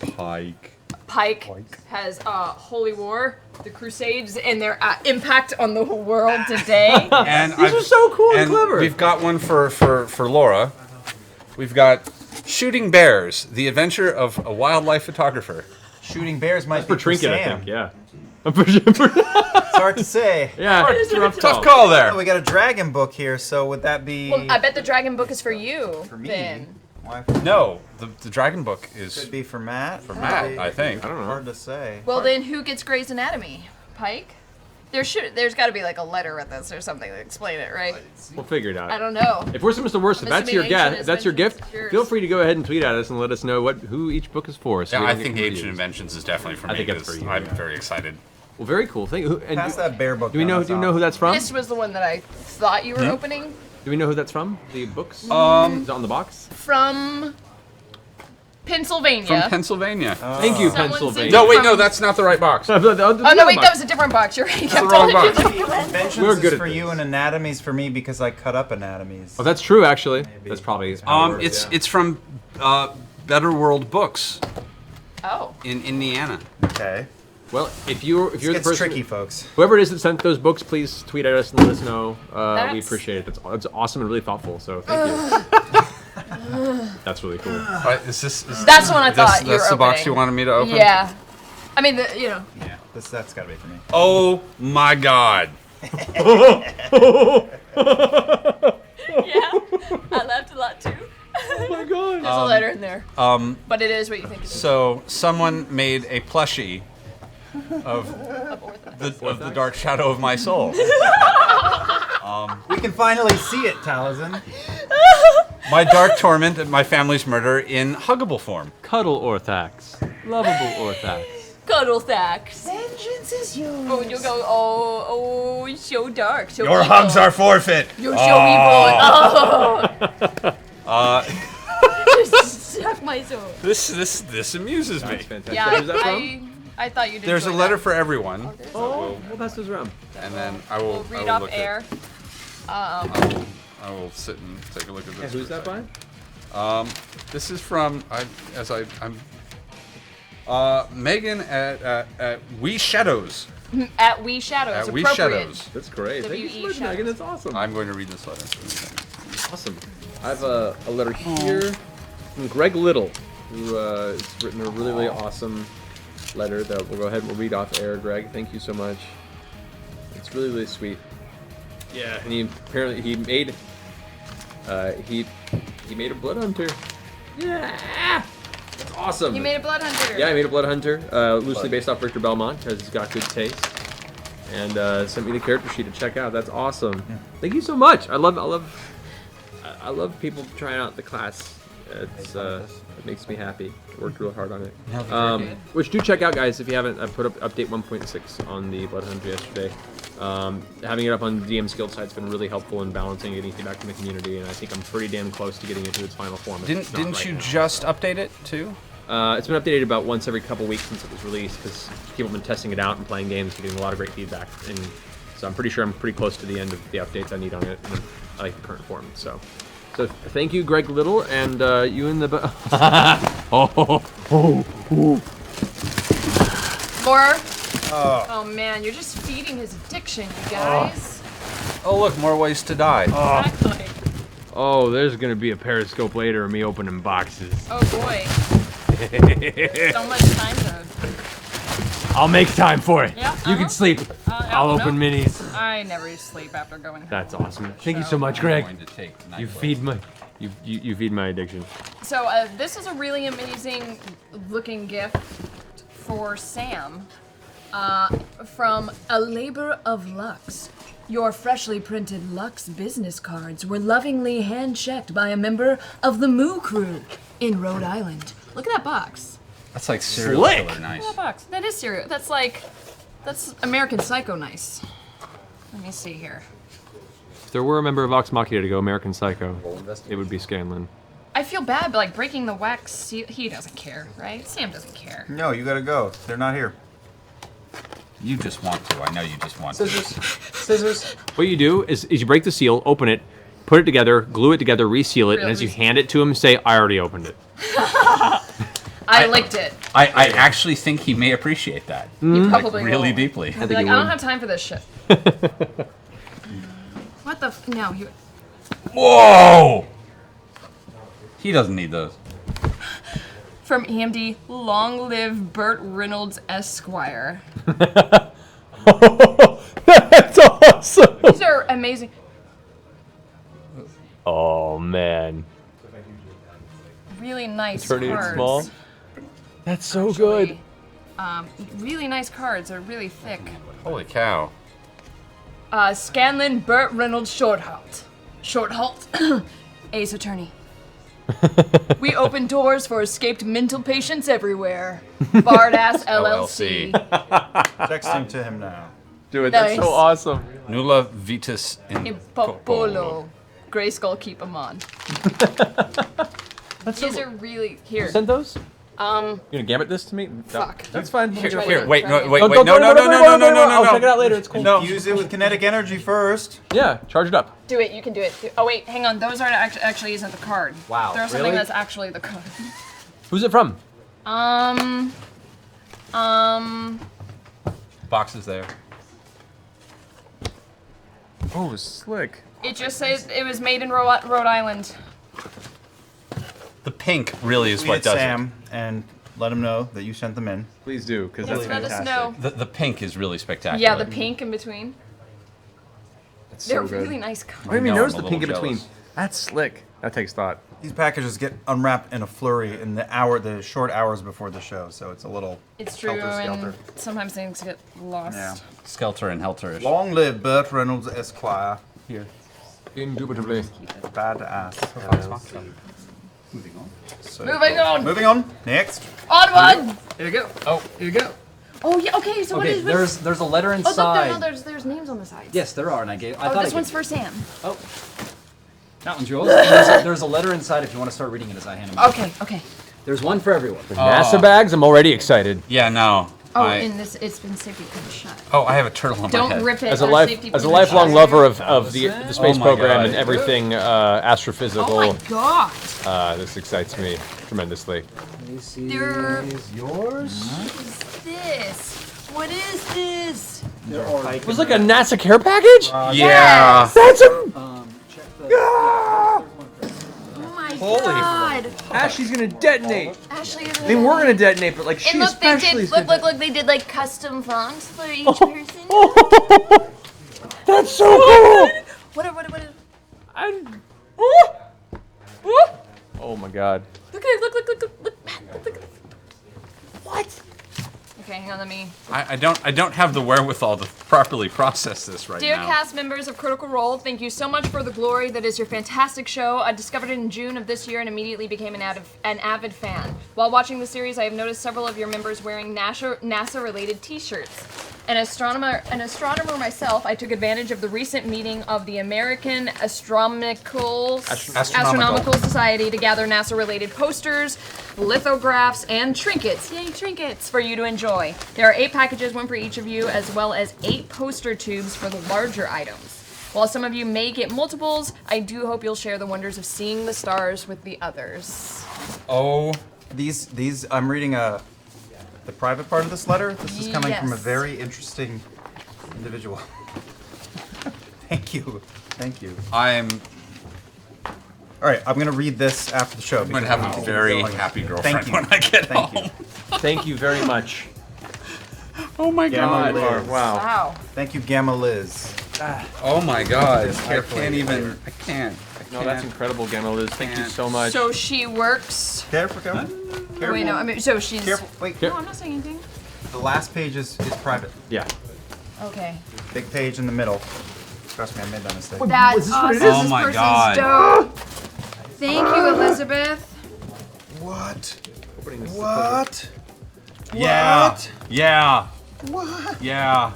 Pike. has Holy War, the Crusades, and their impact on the whole world today. And These are so cool and clever. We've got one for Laura. We've got Shooting Bears: The Adventure of a Wildlife Photographer. Shooting Bears might That's be for Trinket, I Sam. think. Yeah. It's hard to say. Yeah, it's a rough Tough call there. Oh, we got a dragon book here, so would that be? Well, I bet the Dragon Book is for you. For me. Then. Why? No, the Dragon Book is Could be for Matt. for Matt, I think. I don't know. Hard to say. Well, then who gets Grey's Anatomy? Pike? There's got to be like a letter with this or something to explain it, right? We'll figure it out. I don't know. If worse comes to worse, if I'm that's your assuming Ancient guess, if that's your gift, Inventions is yours. feel free to go ahead and tweet at us and let us know who each book is for. So Yeah, we I don't get think confused. Ancient Inventions is definitely for me. I think that's 'cause for you, I'm yeah. very excited. Well, very cool. Pass that bear book. Do we know? Do you know who that's from? This was the one that I thought you were opening. Do we know who that's from? The books? Is it on the box? From Pennsylvania. From Pennsylvania. Thank you, Someone Pennsylvania. No, wait, no, that's not the right box. Oh no, wait, that was a different box. You're right. the wrong box. Inventions We're good is at for this. you and anatomies for me because I cut up anatomies. Oh, that's true. Actually, that's probably. how it works, yeah. It's from Better World Books Oh. in Indiana. Okay. Well, if you're the It's person, tricky, folks. whoever it is that sent those books, please tweet at us and let us know. We That's- appreciate it. That's awesome and really thoughtful. So thank you. That's really cool. Is this? That's the one I thought you were That's the box opening. you wanted me to open. Yeah. I mean, Yeah, that's gotta be for me. Oh my God. Yeah. I laughed a lot too. Oh my God. There's a letter in there. But it is what you think it is. So someone made a plushie of the dark shadow of my soul. We can finally see it, Taliesin. My dark torment and my family's murder in huggable form. Cuddle Orthax. Lovable Orthax. Cuddle Thax. Vengeance is yours. Oh, and you'll go, oh, so dark, so Your evil. hugs are forfeit. You're so evil. Oh. Just suck my soul. This amuses me. That's fantastic. Yeah, Who's that from? I thought you'd There's a enjoy letter that. for everyone. Oh, we'll pass those around. And then I will We'll read I off will look air. I will sit and take a look at this. Who's that by? This is from Megan at We Shadows. At We Shadows. At We appropriate. Shadows. That's great. Thank you so much, Shadows. Megan. That's awesome. I'm going to read this letter. Awesome. I have a letter here from Greg Little, who has written a really, really awesome letter that we'll go ahead and we'll read off air. Greg, thank you so much. It's really, really sweet. Yeah, and he apparently made he made a blood hunter. Yeah, that's awesome. You made a blood hunter. Yeah, I made a blood hunter, loosely based off Richter Belmont because he's got good taste, and sent me the character sheet to check out. That's awesome. Thank you so much. I love people trying out the class. It makes me happy. Worked real hard on it. Which do check out, guys, if you haven't. I put up update 1.6 on the blood hunter yesterday. Having it up on the DM's Guild site's been really helpful in balancing, getting feedback from the community, and I think I'm pretty damn close to getting it to its final form. Didn't you just update it too? It's been updated about once every couple weeks since it was released because people have been testing it out and playing games and getting a lot of great feedback. And so I'm pretty sure I'm pretty close to the end of the updates I need on it. And I like the current form. So thank you, Greg Little, and you in the. More? Oh man, you're just feeding his addiction, you guys. Oh look, more ways to die. Exactly. Oh, there's gonna be a Periscope later of me opening boxes. Oh boy. So much time to. I'll make time for it. Yeah, You can sleep. I'll open no. minis. I never sleep after going. That's awesome. Thank you so much, Greg. I'm going to take You feed my, you feed my addiction. So this is a really amazing looking gift for Sam from A Labor of Lux. Your freshly printed Lux business cards were lovingly hand-checked by a member of the Moo Crew in Rhode Island. Look at that box. That's like serial Slick. killer nice. Look at that box. That is serial. That's American Psycho nice. Let me see here. If there were a member of Vox Machina to go American Psycho, it would be Scanlan. I feel bad, but like breaking the wax seal. He doesn't care, right? Sam doesn't care. No, you gotta go. They're not here. You just want to. I know you just want to. Scissors. What you do is you break the seal, open it, put it together, glue it together, reseal it, and as you hand it to him, say, "I already opened it." I licked it. I actually think he may appreciate that. He probably really will. deeply. He'll be like, I don't have time for this shit. What the? No. Whoa! He doesn't need those. From EMD, long live Burt Reynolds Esquire. That's awesome. These are amazing. Oh man. Really nice Turning it cards. small. That's so good. Really nice cards. They're really thick. Holy cow. Scanlan Burt Reynolds Shorthalt. Shorthalt. Ace Attorney. We open doors for escaped mental patients everywhere. Bardass LLC. Text him to him now. Do it. That's Nice. so awesome. Nulla vitus in Popolo. Gray Skull, keep them on. These are really here. Send those? You Um, gonna gambit this to me? No. Fuck. That's fine. Here, wait, no, Don't no. I'll check it out later. It's cool. No. Use it with kinetic energy first. Yeah, charge it up. do it. You can do it. Oh wait, hang on. Those aren't actually isn't the card. Wow, There's something really? that's actually the card. Who's it from? Box is there. Oh, slick. It just says it was made in Rhode Island. The pink really is Tweet what at does Sam and let him know that you sent them in. Please do, because Yes, that's let us fantastic. know. The pink is really spectacular. Yeah, the pink in between. That's They're so good. really nice cards. I didn't even know, notice I'm the a pink in little between. jealous. That's slick. That takes thought. These packages get unwrapped in a flurry in the short hours before the show, so it's a little It's true, helter-skelter. and sometimes things get lost. Yeah. Skelter and Helterish. Long live Burt Reynolds Esquire. Here. Indubitably. Badass. Moving on. So Moving on. Moving on. Next. Onward! Here you go. Oh, here you go. Oh yeah. Okay. So what Okay, is? there's a letter Oh inside. look, there's names on the sides. Yes, there are, and I Oh, thought this I one's gave- for Sam. Oh, that one's yours. There's a letter inside if you want to start reading it as I hand them out. Okay. Okay. There's one for everyone. NASA bags? I'm already excited. Yeah, no. Oh, and this it's been safety pinned shut. Oh, I have a turtle on my Don't head. rip it. As a There's safety as a pins lifelong shut. lover of the space Oh my program God. and everything astrophysical, Oh my god. this excites me tremendously. There. Is yours? What is this? What is this? It was like a NASA care package? Yeah. That's a... Check the. Oh my Holy god. Ashley's gonna detonate. Ashley is. They were gonna detonate, but like she And look, they especially did. is Look, gonna look, look! They did like custom fonts for each person. That's so cool! What? I'm... Oh my god. Look at it! Look! Matt, look! What? Okay, hang on. Let me. I don't have the wherewithal to properly process this right Dear now. cast members of Critical Role, thank you so much for the glory that is your fantastic show. I discovered it in June of this year and immediately became an avid fan. While watching the series, I have noticed several of your members wearing NASA-related T-shirts. An astronomer myself, I took advantage of the recent meeting of the American Astronomical Society to gather NASA-related posters, lithographs, and trinkets. Yay, trinkets for you to enjoy. There are 8 packages, one for each of you, as well as 8 poster tubes for the larger items. While some of you may get multiples, I do hope you'll share the wonders of seeing the stars with the others. Oh. These I'm reading the private part of this letter. This is coming from a Yes. very interesting individual. Thank you. I'm All right, I'm going to read this after the show. I'm going to have a very happy girlfriend Thank you. when I get Thank home. You. Thank you very much. Oh my Gamma God. Liz. Wow. Thank you, Gamma Liz. Oh my God. Just I carefully. can't even. I can't. No, that's incredible, Gamma Liz. Thank you so much. So she works. Careful, careful. Oh, wait, no. I mean, so she's. Careful. Wait. No, I'm not saying anything. The last page is private. Yeah. Okay. Big page in the middle. Trust me, I made that mistake. That's awesome. Oh This my person's God. dope. Thank you, Elizabeth. What? What? Yeah. What? Yeah. What? Yeah.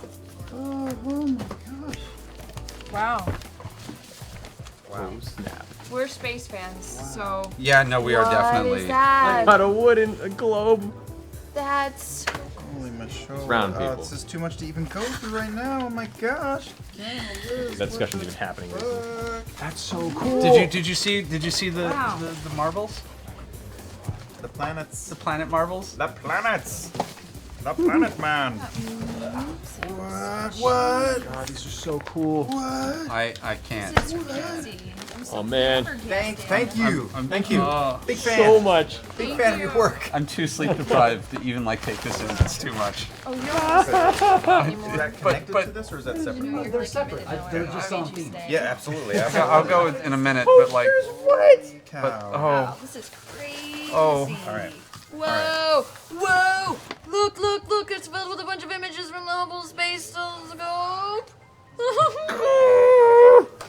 Oh my gosh. Wow. Wow. Snap. We're space fans, so. Yeah, no, we are definitely. What is that? I got a wooden globe. That's. Holy Michelle. Round people. This is too much to even go through right now. Oh my gosh. That discussion's even happening. That's so cool. Did you see the Wow. the marbles? The planets. The planet marbles? The planets. The planet man. What? God, these are so cool. What? I can't. This is crazy. I'm so Oh man. Thank you. Thank you. Big fan. So much. Big fan of your work. I'm too sleep deprived to even like take this in. It's too much. Oh, you're Is that connected but- to this or is that separate? They're separate. They're just on theme. Yeah, absolutely. I'll go in a minute, but like. Cow. But Wow, oh. this is crazy. Oh. All right. Whoa! Whoa! Look, look, look! It's filled with a bunch of images from the Hubble Space Telescope.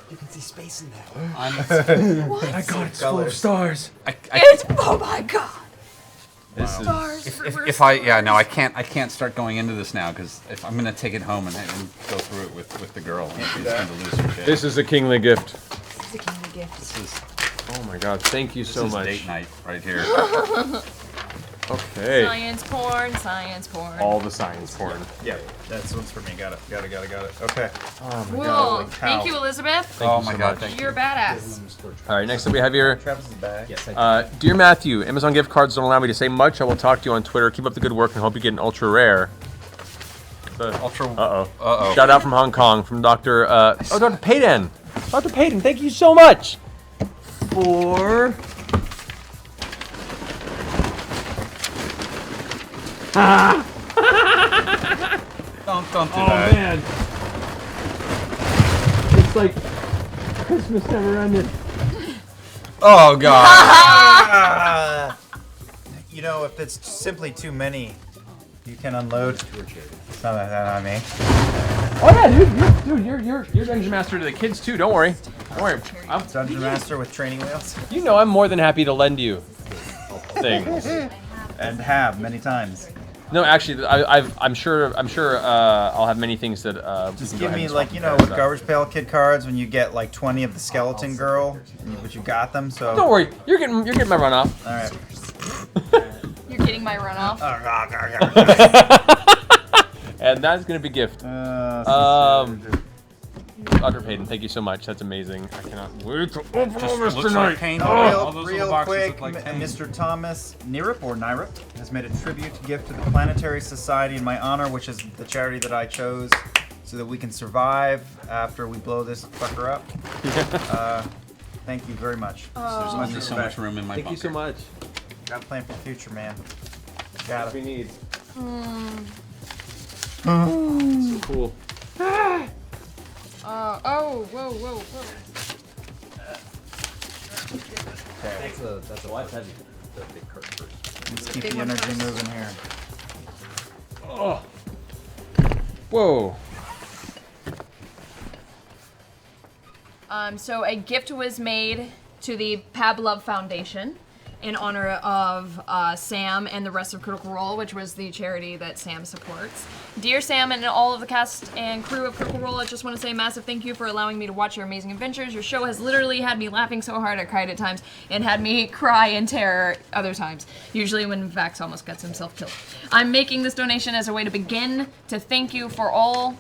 You can see space in there. What? My God, it's full of stars. It's oh my God! This Stars. If I can't start going into this now because if I'm gonna take it home and go through it with the girl, and she's going to lose her shit. This is a kingly gift. This is a kingly gift. This is Oh my God, thank you so this is much. date night right here. Okay. Science porn, science porn. All the science porn. Yeah, that's one's for me. Got it. Got it. Okay. Oh my Cool. God. Thank you, Elizabeth. Thank you so much. thank You're a badass. All right, next up we have here. Travis's bag. Yes, I Dear Matthew, Amazon gift cards don't allow me to say much. I will talk to you on Twitter. Keep up the good work and hope you get an ultra rare. Ultra. Uh-oh. Shout out from Hong Kong from Dr. Dr. Payton. Dr. Payton, thank you so much for... Don't do Oh that. man. It's like Christmas never ended. Oh God. You know, if it's simply too many, you can unload. It's not on me. Oh yeah, dude, you're Dungeon Master to the kids too. Don't worry. Don't worry. I'm Dungeon Master with training wheels. You know I'm more than happy to lend you things. And have many times. No, actually, I'm sure I'll have many things that. Just we can go give ahead me and like swap you know and with stuff. Garbage Pail Kid cards when you get like 20 of the Skeleton Girl, but you got them. So Don't worry, you're getting my runoff. All right. You're getting my runoff. And that's gonna be gift. Dr. Payton, thank you so much. That's amazing. I cannot wait to open all this tonight. Real quick, Mr. Thomas Nirup has made a tribute gift to the Planetary Society in my honor, which is the charity that I chose, so that we can survive after we blow this fucker up. Thank you very much. There's only so much room in my Thank you so much. Got a plan for the future, man. Got it. We need. Mm. So cool. Oh, whoa. That's a lot heavy. The big cart first. Let's keep the energy moving here. Oh. Whoa. So a gift was made to the Pavlov Foundation in honor of Sam and the rest of Critical Role, which was the charity that Sam supports. Dear Sam and all of the cast and crew of Critical Role, I just want to say a massive thank you for allowing me to watch your amazing adventures. Your show has literally had me laughing so hard I cried at times and had me cry in terror other times, usually when Vax almost gets himself killed. I'm making this donation as a way to begin to thank you for all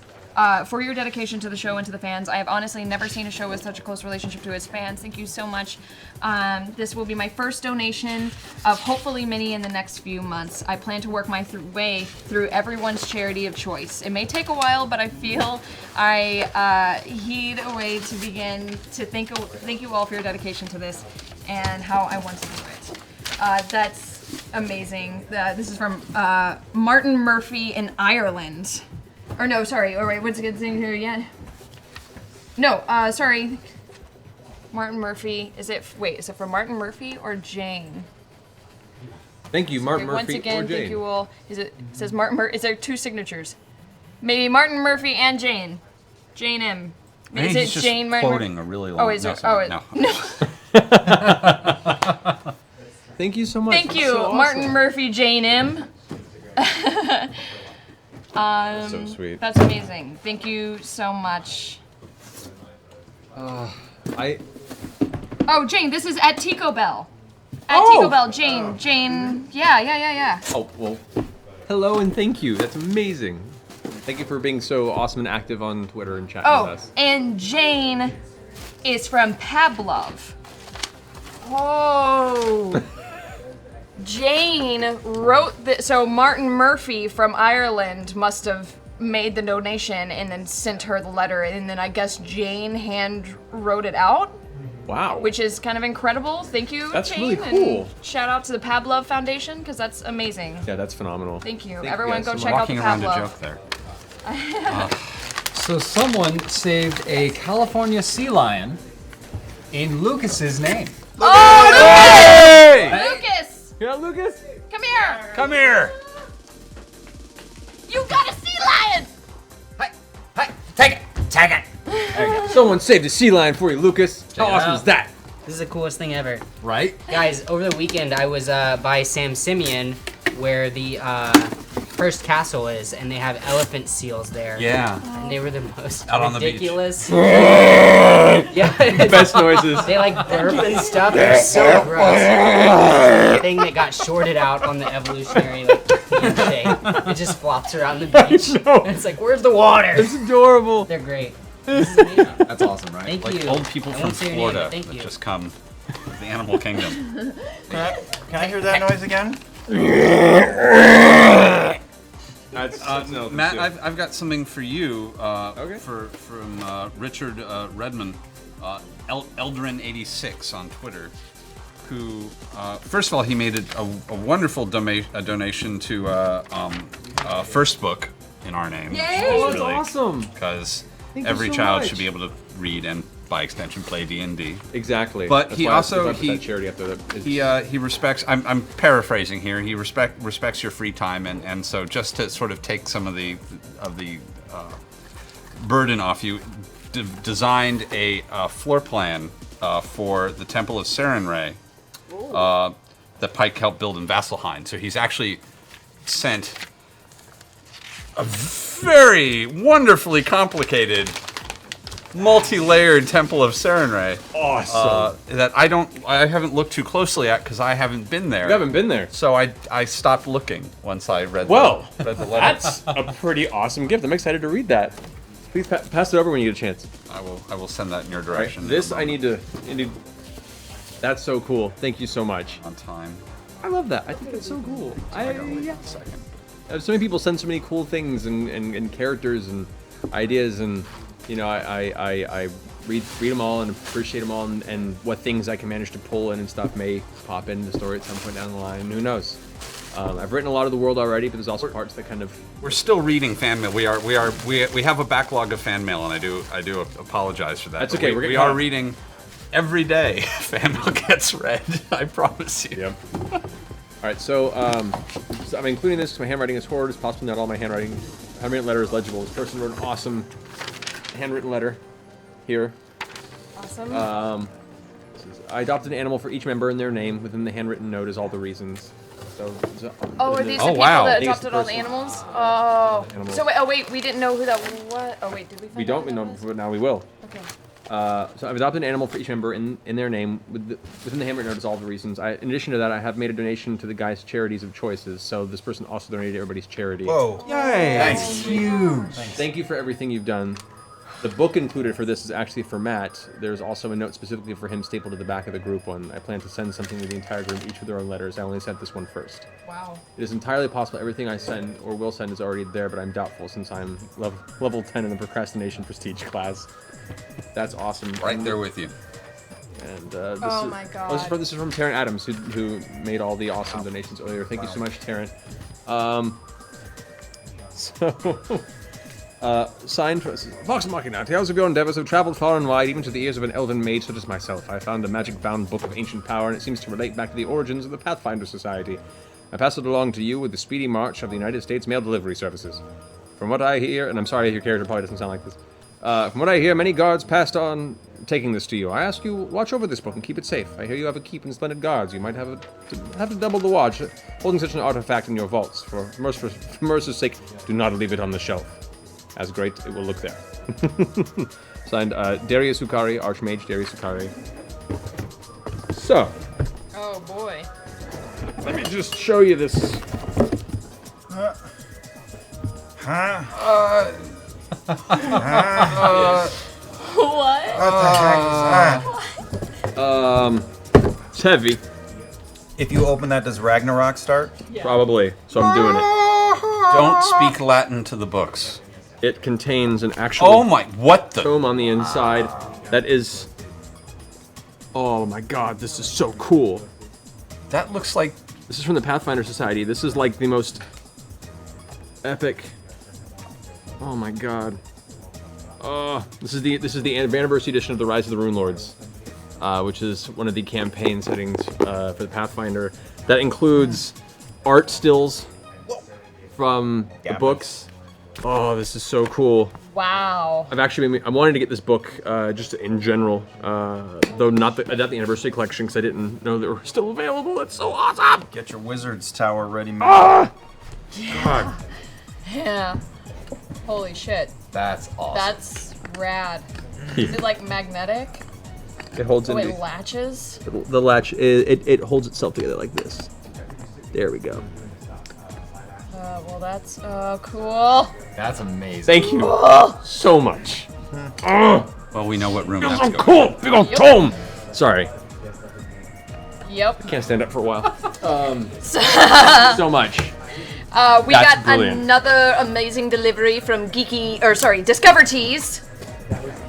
for your dedication to the show and to the fans. I have honestly never seen a show with such a close relationship to its fans. Thank you so much. This will be my first donation of hopefully many in the next few months. I plan to work my way through everyone's charity of choice. It may take a while, but I feel I heed a way to begin to thank you all for your dedication to this and how I want to do it. That's amazing. This is from Martin Murphy in Ireland. Or no, sorry. All right, what's the good thing here? Yeah. No, sorry. Martin Murphy. Is it from Martin Murphy or Jane? Thank you, Martin Okay, Murphy once again, or Jane. thank you all. It says Martin Murphy. Is there 2 signatures? Maybe Martin Murphy and Jane. Jane M. I think Is he's it just Jane Martin quoting Murphy? a really long. Oh, is there? no. Thank you so much. Thank you, So awesome. Martin Murphy, Jane M. So sweet. That's amazing. Thank you so much. I. Oh, Jane, this is at Tico Bell. At Oh! Tico Bell, Jane. Yeah. Oh well. Hello and thank you. That's amazing. Thank you for being so awesome and active on Twitter and chatting with Oh, us. and Jane is from Pavlov. Oh. Jane wrote this. So Martin Murphy from Ireland must have made the donation and then sent her the letter, and then I guess Jane hand wrote it out. Wow. Which is kind of incredible. Thank you, That's Jane. really cool. And shout out to the Pavlov Foundation because that's amazing. Yeah, that's phenomenal. Thank you. Thank Everyone guys go so check much. out the Walking around a Pavlov. joke there. So someone saved a California sea lion in Lucas's name. Oh, Hey! Lucas! Yeah, Lucas. Come here! Come here! You got a sea lion! Take it! Someone saved a sea lion for you, Lucas. How awesome is that? This is the coolest thing ever. Right? Guys, over the weekend I was by Sam Simeon where the first castle is, and they have elephant seals there. Yeah. And they were the most Out on the beach. ridiculous. Yeah. Best noises. They like burp and stuff. They're so gross. Thing that got shorted out on the evolutionary shape. It just flops around the beach. It's like, where's the water? It's adorable. They're great. This is amazing. That's awesome, right? Thank like you. old people I from won't say your name, Florida but thank that you. just come to the animal kingdom. Can I hear that noise again? Matt, I've got something for you. From Richard Redmond, Eldrin86 on Twitter, who first of all he made a wonderful donation to first book in our name. Yay! Oh, that's awesome. Because Thank you every so child much. should be able to read and, by extension, play D&D. Exactly. But That's he why I also put that charity up there that is- he respects. I'm paraphrasing here. He respects your free time, and so just to sort of take some of the burden off you, designed a floor plan for the Temple of Sarenrae that Pike helped build in Vasselheim. So he's actually sent a very wonderfully complicated, multi-layered Temple of Sarenrae. Awesome. That I haven't looked too closely at because I haven't been there. You haven't been there. So I stopped looking once I read Well, the letter. that's a pretty awesome gift. I'm excited to read that. Please pass it over when you get a chance. I will send that in your Right, direction. this I need to. That's so cool. Thank you so much. On time. I love that. I think it's so cool. A second. So many people send so many cool things and characters and ideas, and you know I read them all and appreciate them all, and what things I can manage to pull in and stuff may pop into the story at some point down the line. Who knows? I've written a lot of the world already, but there's also parts that kind of. We're still reading fan mail. We have a backlog of fan mail, and I do apologize for that. That's But okay. We are reading every day. Fan mail gets read. I promise you. Yep. All right, so I'm including this because my handwriting is horrid. It's possibly not all my handwriting. Handwritten letter is legible. This person wrote an awesome handwritten letter here. Awesome. I adopted an animal for each member in their name. Within the handwritten note is all the reasons. Oh, are these the people that adopted all the animals? Oh. Animals. So wait, we didn't know who that was. Oh wait, did we find We don't. out We who know, that was? but now we will. Okay. So I've adopted an animal for each member in their name. Within the handwritten note is all the reasons. In addition to that, I have made a donation to the guy's charities of choices. So this person also donated to everybody's charity. Whoa. Yay! That's huge. Thank you for everything you've done. The book included for this is actually for Matt. There's also a note specifically for him stapled to the back of the group one. I plan to send something to the entire group, each with their own letters. I only sent this one first. Wow. It is entirely possible everything I send or will send is already there, but I'm doubtful since I'm level 10 in the procrastination prestige class. That's awesome. Right there with you. And Oh my God. This is from Taryn Adams, who made all the awesome donations earlier. Thank you so much, Taryn. Signed Vox Machina. Tales of your endeavors have traveled far and wide, even to the ears of an elven maid such as myself. I found a magic-bound book of ancient power, and it seems to relate back to the origins of the Pathfinder Society. I pass it along to you with the speedy march of the United States Mail Delivery Services. From what I hear, and I'm sorry your character probably doesn't sound like this. From what I hear, many guards passed on taking this to you. I ask you, watch over this book and keep it safe. I hear you have a keep and splendid guards. You might have to double the watch, holding such an artifact in your vaults. For mercy's sake, do not leave it on the shelf. As great, it will look there. Signed, Darius Hukari, Archmage Darius Hukari. So. Oh boy. Let me just show you this. Huh? What? What the heck is that? It's heavy. If you open that, does Ragnarok start? Yeah. Probably. So I'm doing it. Don't speak Latin to the books. It contains an actual. Oh my! What the? Tome on the inside. That is. Oh my God! This is so cool. That looks like. This is from the Pathfinder Society. This is like the most epic. Oh my God. This is the anniversary edition of the Rise of the Rune Lords, which is one of the campaign settings for the Pathfinder. That includes art stills from the books. Oh, this is so cool. Wow. I'm wanting to get this book just in general, though not the anniversary collection because I didn't know they were still available. It's so awesome. Get your Wizard's Tower ready, man. God. Yeah. Holy shit. That's awesome. That's rad. Is it like magnetic? It holds Oh, in. it latches? The latch it holds itself together like this. There we go. Well, that's cool. That's amazing. Thank you so much. Well, we know what room Feels that's so going cool. Big old tome. Sorry. Yep. Can't stand up for a while. So much. We That's got brilliant. another amazing delivery from Discover Tees.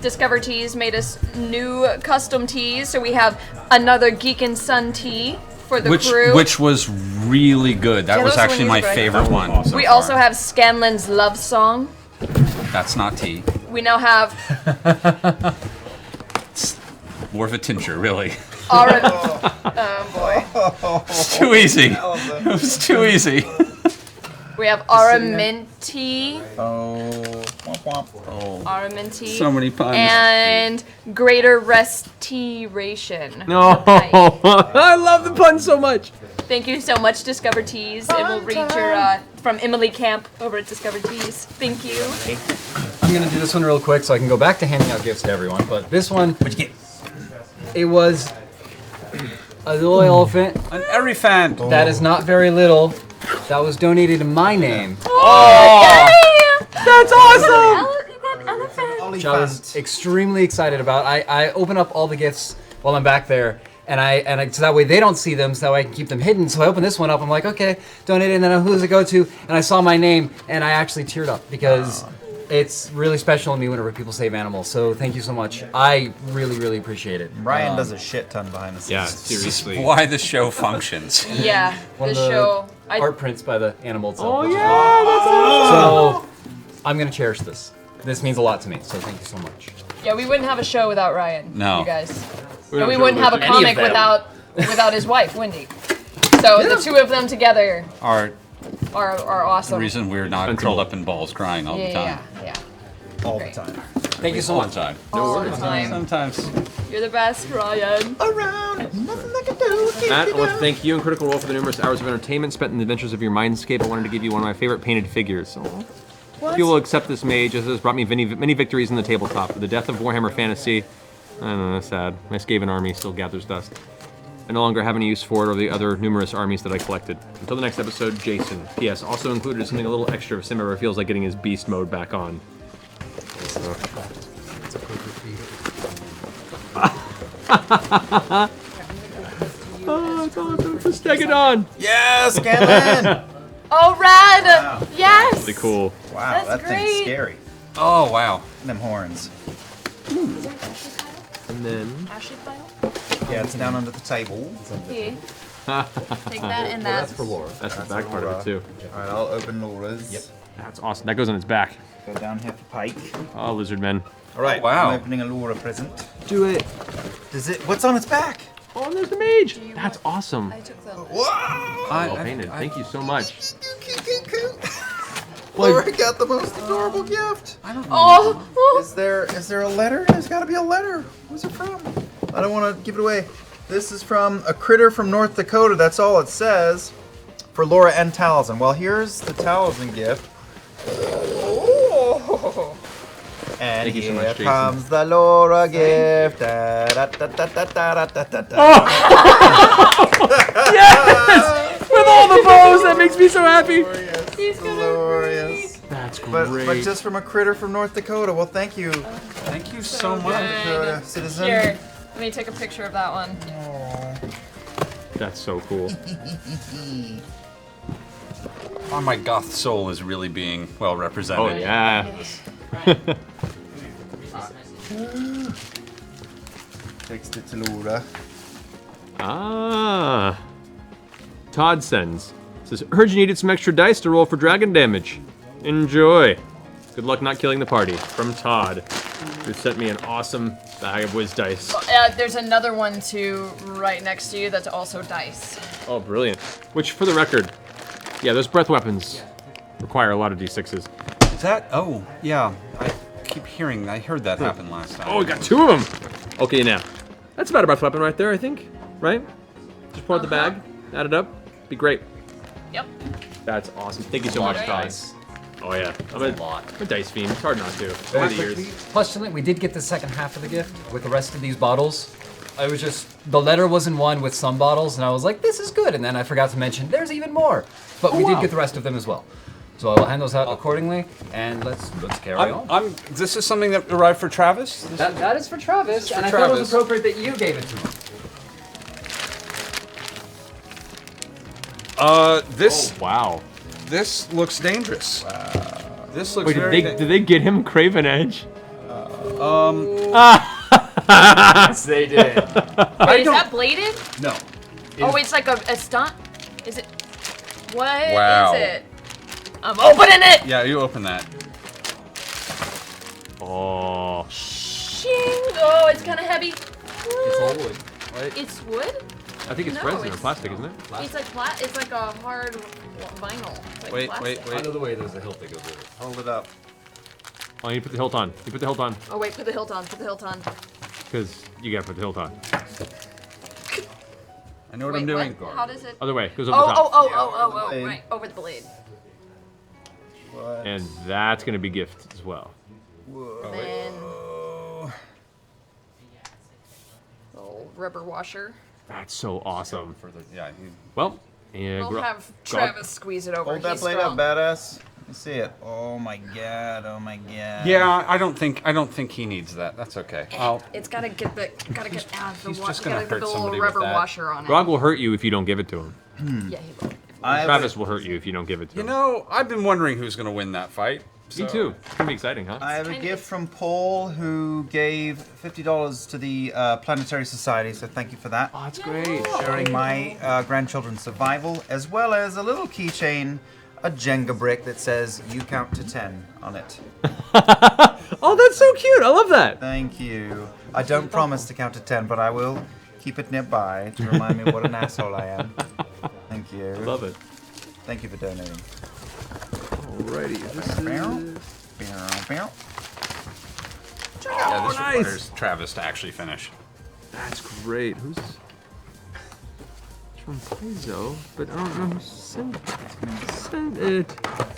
Discover Tees made us new custom tees, so we have another Geek and Sun tee for the crew. Which was really good. That Yeah, was those actually were my really good. favorite one. We also have Scanlan's Love Song. That's not tea. We now have More of a tincture, really. boy. It's too easy. It was too easy. We have Araminty. Araminty. So many puns. And Greater Restoration. No, I love the pun so much. Thank you so much, Discover Tees. It will reach your from Emily Camp over at Discover Tees. Thank you. I'm gonna do this one real quick so I can go back to handing out gifts to everyone. But this one, what'd you get? It was a little elephant. An elephant. That is not very little. That was donated in my name. Oh! That's awesome! Which I was extremely excited about. I open up all the gifts while I'm back there, and so that way they don't see them, so that way I can keep them hidden. So I open this one up. I'm like, okay, donated, and then who does it go to? And I saw my name, and I actually teared up because it's really special to me whenever people save animals. So thank you so much. I really, really appreciate it. Ryan does a shit ton behind the scenes. Yeah, seriously. Why the show functions. Yeah, One the of the show. art prints by the animal itself. Oh which is yeah, that's awesome. So I'm gonna cherish this. This means a lot to me. So thank you so much. Yeah, we wouldn't have a show without Ryan. No. You guys. We're And not we sure wouldn't have a about any comic of them. without his wife, Wendy. So the two of them together Are are awesome. the reason we're not curled up in balls crying all the time. Yeah. All Great. the time. Thank you so All much. the time. All the time. Sometimes. You're the best, Ryan. Around, nothing I can do. Matt, I want to thank you and Critical Role for the numerous hours of entertainment spent in the adventures of your mindscape. I wanted to give you one of my favorite painted figures. If you will accept this mage, as it has brought me many victories in the tabletop. With the death of Warhammer Fantasy, I don't know, that's sad. My Skaven army still gathers dust. I no longer have any use for it or the other numerous armies that I collected. Until the next episode, Jason. P.S. Also included is something a little extra if Sim ever feels like getting his beast mode back on. So. Oh, it's awesome. For Stegadon! Yes, Scanlan! Oh, rad! Wow. Yes! Really cool. Wow, That's that thing's great. scary. Oh, wow. Them horns. And then... Ashley file? Yeah, it's down under the table. Here. Take that and that. That's for Laura. That's the back part of it, too. Alright, I'll open Laura's. Yep. That's awesome. That goes on its back. Go down here for Pike. Oh, lizard men. Alright, wow. I'm opening a Laura present. Do it. Does it? What's on its back? Oh, and there's the mage. That's awesome. I took them. Whoa! Well painted. Thank you so much. Laura got the most adorable gift. I don't know. Oh! Is there a letter? There's got to be a letter. Who's it from? I don't want to give it away. This is from a critter from North Dakota. That's all it says. For Laura and Taliesin. Well, here's the Taliesin gift. Oh. And Thank you so here much, Jason. comes the Laura gift. Da, da, da, da, da, da, da, da, da. Yes! With all the bows, that makes me so happy. Glorious. That's But great. just from a critter from North Dakota. Well, thank you. Thank you so much. Dakota citizen. Here, let me take a picture of that one. That's so cool. Oh, my goth soul is really being well represented. Oh, yeah. Text it to Laura. Ah. Todd sends. Says, heard you needed some extra dice to roll for dragon damage. Enjoy. Good luck not killing the party. From Todd, who sent me an awesome bag of whiz dice. There's another one too right next to you that's also dice. Oh, brilliant. Which, for the record, yeah, those breath weapons require a lot of d6s. Is that? Oh, yeah. I keep hearing. I heard that happen last time. Oh, we got 2 of them. Okay, now. That's about a breath weapon right there, I think. Right? Just pour out the bag, add it up. Be great. Yep. That's awesome. Thank you so much, Todd. Oh, yeah. I'm a dice fiend. It's hard not to. Over the years. Plus, we did get the second half of the gift with the rest of these bottles. I was just, the letter was in one with some bottles, and I was like, this is good. And then I forgot to mention, there's even more. But we did get the rest of them as well. So I will hand those out accordingly, and let's carry on. This is something that arrived for Travis? That is for Travis, for and I thought it was Travis. appropriate that you gave it to him. This. Oh, wow. This looks dangerous. This looks Wait, very. did they get him Craven Edge? Yes, they did. Wait, is that bladed? No. Oh, it's like a stunt? Is it? What is Wow. it? I'm opening it! Yeah, you open that. Oh. Shing! Oh, it's kind of heavy. It's all wood. Right? It's wood? I think it's No, resin or it's- plastic, isn't it? It's like it's like a hard vinyl. It's like plastic. Out of the way, there's a hilt that goes with it. Hold it up. Oh, you put the hilt on. You put the hilt on. Oh wait, put the hilt on. Put the hilt on. Because you gotta put the hilt on. I know what Wait, I'm doing. what? How does it? Other way. Goes Oh, over the top. oh, blade. right, over the blade. What? And that's gonna be gift as well. Then little rubber washer. That's so awesome. Yeah. Well, yeah. We'll have God- Travis squeeze it over. Hold that He's blade strong. up, badass. Let me see it. Oh my god. Oh my god. Yeah, I don't think he needs that. That's okay. It's gotta get the the he's wa- just gonna gotta get hurt the little somebody with rubber that. washer on it. Grog will hurt you if you don't give it to him. Yeah, he will. Travis will hurt you if you don't give it to You him. know, I've been wondering who's going to win that fight. Me too. It's gonna be exciting, huh? I have a gift from Paul who gave $50 to the Planetary Society, so thank you for that. Oh, that's great. Sharing my grandchildren's survival, as well as a little keychain, a Jenga brick that says "You count to 10" on it. Oh, that's so cute. I love that. Thank you. I don't promise to count to 10, but I will keep it nearby to remind me what an asshole I am. Thank you. Love it. Thank you for donating. Alrighty, this is... Yeah, this nice. requires Travis to actually finish. That's great. Who's... It's from Paizo, but I don't know who sent it.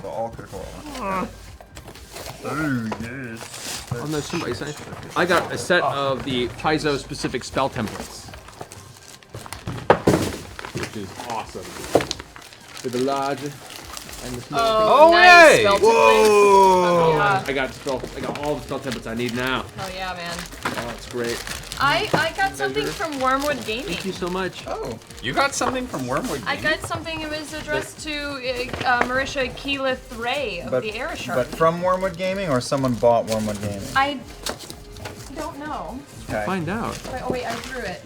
So all critical. Ah. Oh, yes. Oh no, somebody said. I got a set of the Paizo specific spell templates, which is awesome. With the large and the small. Oh, nice. Yay! Spell Whoa! templates. I got all the spell templates I need now. Oh yeah, man. Oh, it's great. I got something from Wormwood Gaming. Thank you so much. Oh, you got something from Wormwood Gaming? I got something. It was addressed to Marisha Keyleth Ray of the Era Shark. But from Wormwood Gaming, or someone bought Wormwood Gaming? I don't know. Okay. Find out. Oh wait, I threw it.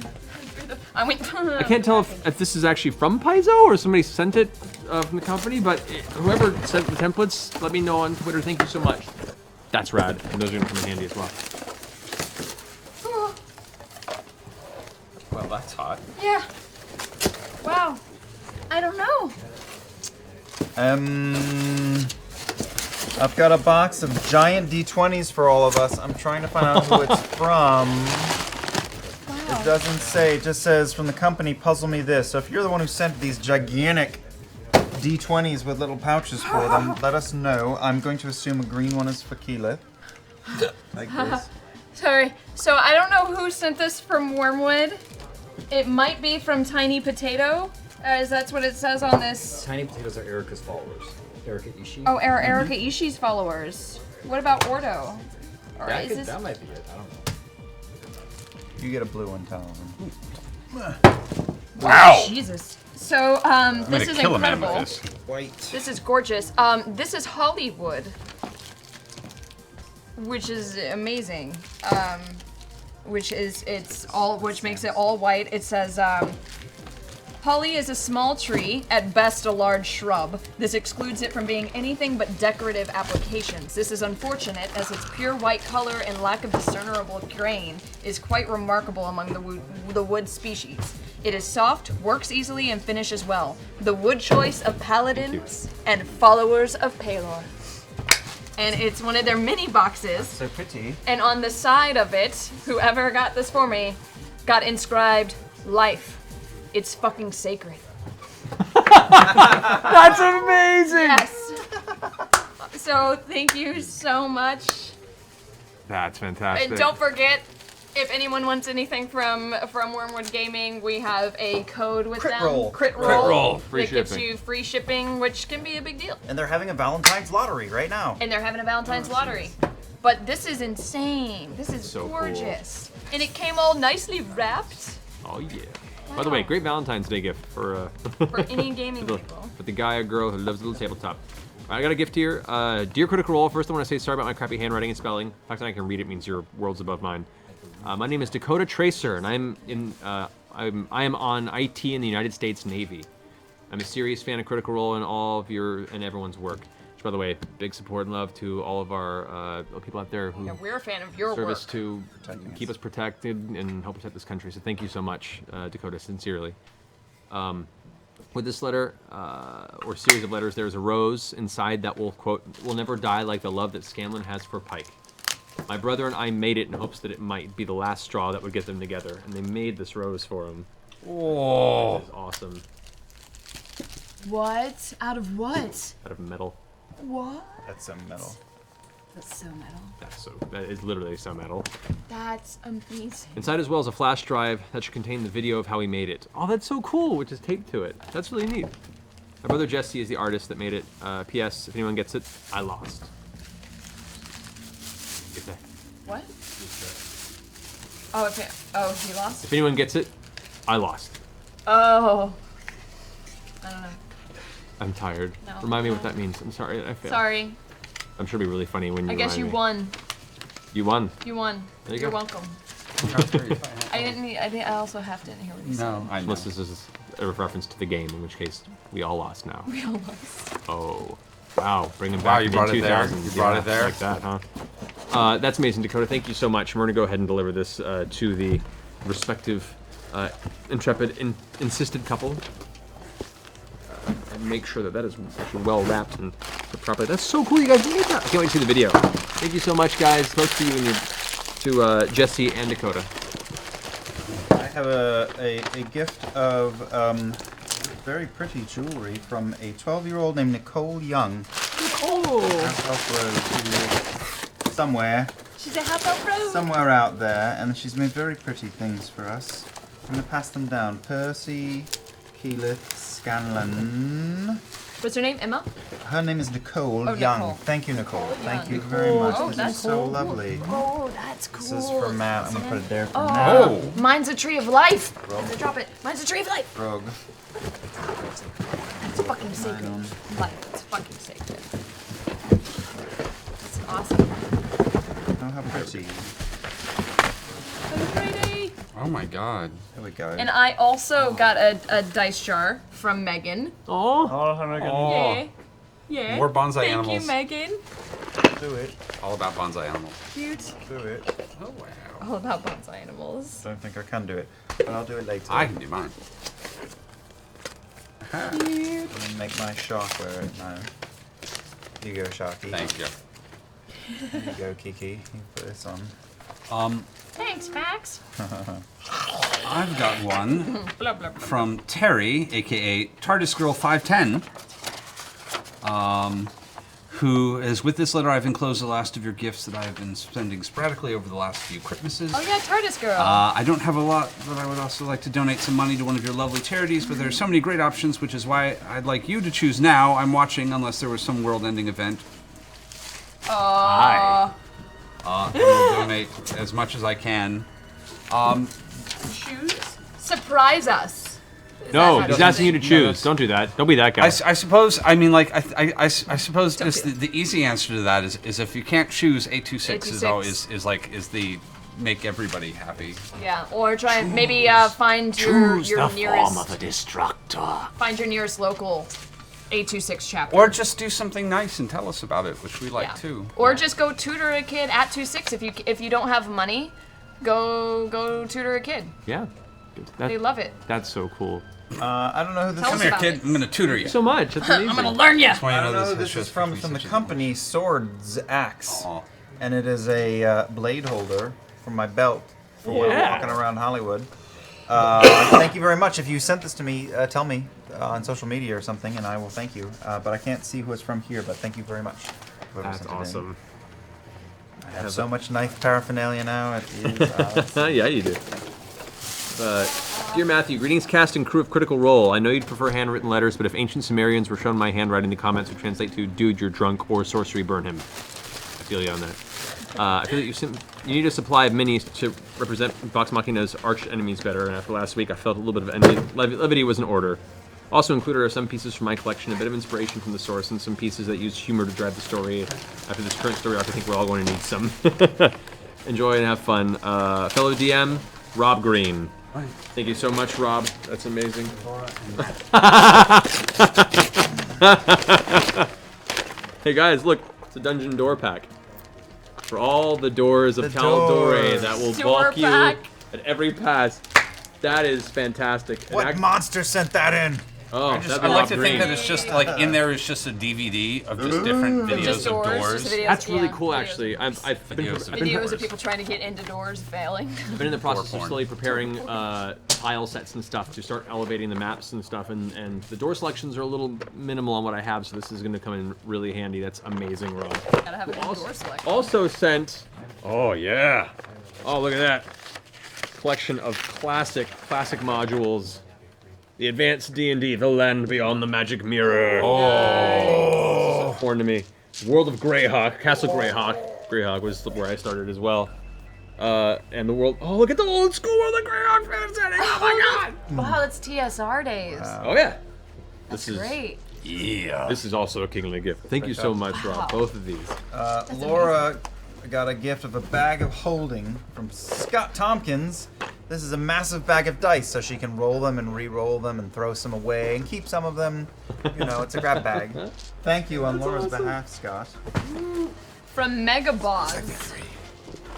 I went. I can't tell if this is actually from Paizo or somebody sent it from the company, but whoever sent the templates, let me know on Twitter. Thank you so much. That's rad, and those are gonna come in handy as well. Well, that's hot. Yeah. Wow. I don't know. I've got a box of giant D20s for all of us. I'm trying to find out who it's from. It doesn't say. It just says from the company, Puzzle Me This. So if you're the one who sent these gigantic D20s with little pouches for them, let us know. I'm going to assume a green one is for Keyleth. Like this. Sorry. So I don't know who sent this from Wormwood. It might be from Tiny Potato, as that's what it says on this. Tiny Potatoes are Erica's followers. Erica Ishii. Oh, Erica Ishii's followers. What about Ordo? Or That might be it. I don't know. You get a blue one, Talon. Wow. Jesus. So, this is kill a man incredible. with this. White. This is gorgeous. This is Hollywood, which is amazing. Which makes it all white. It says, Holly is a small tree, at best a large shrub. This excludes it from being anything but decorative applications. This is unfortunate, as its pure white color and lack of discernible grain is quite remarkable among the wood species. It is soft, works easily, and finishes well. The wood choice of paladins and followers of Palor. And it's one of their mini boxes. So pretty. And on the side of it, whoever got this for me, got inscribed, life. It's fucking sacred. That's amazing! Yes. So thank you so much. That's fantastic. And don't forget, if anyone wants anything from Wormwood Gaming, we have a code with Crit them. roll. Crit Crit roll. roll. Free that gives shipping. you free shipping, which can be a big deal. And they're having a Valentine's lottery right now. And they're having a Valentine's lottery. But this is insane. This is So cool. gorgeous. And it came all nicely wrapped. Oh yeah. By the way, great Valentine's Day gift for any gaming for people. the guy or girl who loves a little tabletop. I got a gift here. Dear Critical Role, first I want to say sorry about my crappy handwriting and spelling. The fact that I can read it means your world's above mine. My name is Dakota Tracer, and I am on IT in the United States Navy. I'm a serious fan of Critical Role and all of your and everyone's work. Which, by the way, big support and love to all of our people out there who We're a fan of your service work. to keep us protected and help protect this country. So thank you so much, Dakota, sincerely. With this letter, or series of letters, there's a rose inside that will, quote, will never die like the love that Scanlan has for Pike. My brother and I made it in hopes that it might be the last straw that would get them together, and they made this rose for him. Oh. That is awesome. What? Out of what? Out of metal. What? That's some metal. That's so metal. That is literally so metal. That's amazing. Inside as well is a flash drive that should contain the video of how he made it. Oh, that's so cool, which is taped to it. That's really neat. My brother Jesse is the artist that made it. P.S. If anyone gets it, I lost. Get that. What? Oh, okay. Oh, he lost? If anyone gets it, I lost. Oh. I don't know. I'm tired. No. Remind me what that means. I'm sorry. I failed. Sorry. I'm sure it'll be really funny when you I guess you remind me. won. You won. You won. There you You're go. welcome. I also have to hear what you said. Unless this is a reference to the game, in which case we all lost now. We all lost. Oh. Wow, bring him Wow, back you to brought it there. 2000s. You brought Yeah, it there. Like that, huh? That's amazing, Dakota. Thank you so much. We're going to go ahead and deliver this to the respective intrepid, insisted couple. And make sure that that is actually well wrapped and put properly. That's so cool, you guys made that. I can't wait to see the video. Thank you so much, guys. Most to you and to Jesse and Dakota. I have a gift of very pretty jewelry from a 12-year-old named Nicole Young. Nicole! Somewhere. She's a half-elf rogue. Somewhere out there, and she's made very pretty things for us. I'm going to pass them down. Percy, Keyleth, Scanlan. What's her name? Emma? Her name is Nicole Oh, Young. Nicole. Thank you, Nicole. Thank you Nicole. very much. Oh, this that's is so cool. lovely. Oh, that's cool. This is for Matt. I'm going to put it there for Oh, Matt. mine's a tree of life. Rogue. I'm gonna drop it. Mine's a tree of life. Rogue. It's fucking sacred. Life. It's fucking sacred. It's awesome. Oh, how pretty. Oh my god. Here we go. And I also got a dice jar from Megan. Oh, Megan. Yeah. Yeah. More bonsai Thank animals. you, Megan. Do it. All about bonsai animals. Cute. Do it. Oh wow. All about bonsai animals. Don't think I can do it, but I'll do it later. I can do mine. I'm going to make my shark wear it now. Here you go, Sharky. Thank you. There you go, Kiki. You put this on. Thanks, Max. I've got one Blah, blah, blah. from Terry, aka TARDIS Girl 510, who is with this letter. I've enclosed the last of your gifts that I've been sending sporadically over the last few Critmases. Oh yeah, TARDIS girl. I don't have a lot, but I would also like to donate some money to one of your lovely charities, but there are so many great options, which is why I'd like you to choose now. I'm watching unless there was some world-ending event. Hi. I will donate as much as I can. Choose. Surprise us. No, he's asking you to choose. Don't do that. Don't be that guy. I suppose. I mean, like, I suppose just the easy answer to that is if you can't choose 826 is always is the make everybody happy. Yeah, or try and maybe find your nearest. form of a destructor. Find your nearest local 826 chapter. Or just do something nice and tell us about it, which we like too. Or just go tutor a kid at 26 if you don't have money. Go tutor a kid. Yeah. They love it. That's so cool. I don't know who this Tell is. us about kid. I'm gonna tutor you. So much. That's amazing. I'm gonna learn you. That's why I don't know this who this is from the company Swords Axe. And it is a blade holder from my belt for when I'm Yeah. walking around Hollywood. Thank you very much. If you sent this to me, tell me on social media or something, and I will thank you. But I can't see who it's from here, but thank you very much. whoever That's sent it in. awesome. I have so much knife paraphernalia now. It is, Yeah, you do. Dear Matthew, greetings cast and crew of Critical Role. I know you'd prefer handwritten letters, but if ancient Sumerians were shown my handwriting, the comments would translate to "Dude, you're drunk" or "Sorcery, burn him." I feel you on that. I feel that you need a supply of minis to represent Vox Machina's arch enemies better, and after last week I felt a little bit of levity was in order. Also included are some pieces from my collection, a bit of inspiration from the source, and some pieces that use humor to drive the story. After this current story arc, I think we're all going to need some. Enjoy and have fun. Fellow DM, Rob Green. Thank you so much, Rob. That's amazing. Hey guys, look, it's a dungeon door pack. For all the doors of Caldore that will balk you at every pass. That is fantastic. What monster sent that in? Oh, I like to think that it's just like in there is just a DVD of just different videos of doors. That's really cool, actually. I've been Videos of people trying to get into doors, failing. I've been in the process of slowly preparing tile sets and stuff to start elevating the maps and stuff, and the door selections are a little minimal on what I have, so this is going to come in really handy. That's amazing, Rob. Gotta have a good door selection. Also sent. Oh yeah. Oh, look at that collection of classic modules. The Advanced D&D, The Land Beyond the Magic Mirror. Oh, important to me. World of Greyhawk, Castle Greyhawk. Greyhawk was where I started as well. And the world. Oh, look at the old school World of Greyhawk fan setting. Oh my God! Wow, that's TSR days. Oh yeah. That's great. Yeah. This is also a kingly gift. Thank you so much, Rob. Both of these. Laura got a gift of a bag of holding from Scott Tompkins. This is a massive bag of dice, so she can roll them and re-roll them and throw some away and keep some of them. You know, it's a grab bag. Thank you on Laura's behalf, Scott. From Megaboz.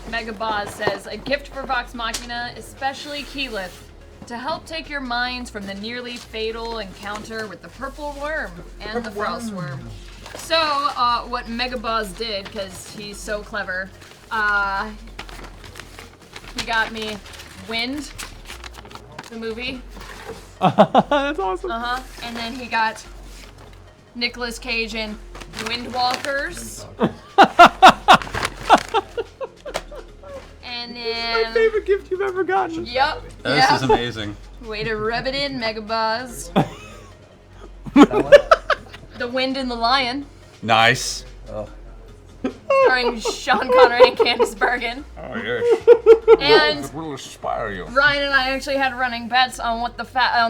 Megaboz says, a gift for Vox Machina, especially Keyleth, to help take your minds from the nearly fatal encounter with the purple worm and the frost worm. So, what Megaboz did, because he's so clever, he got me Wind, the movie. That's awesome. And then he got Nicolas Cage in Windwalkers. And then. My favorite gift you've ever gotten. Yep. This is amazing. Way to rub it in, Mega Buzz. The Wind and the Lion. Nice. Starring Sean Connery and Candice Bergen. Oh yes. And it will inspire you. Ryan and I actually had running bets on what the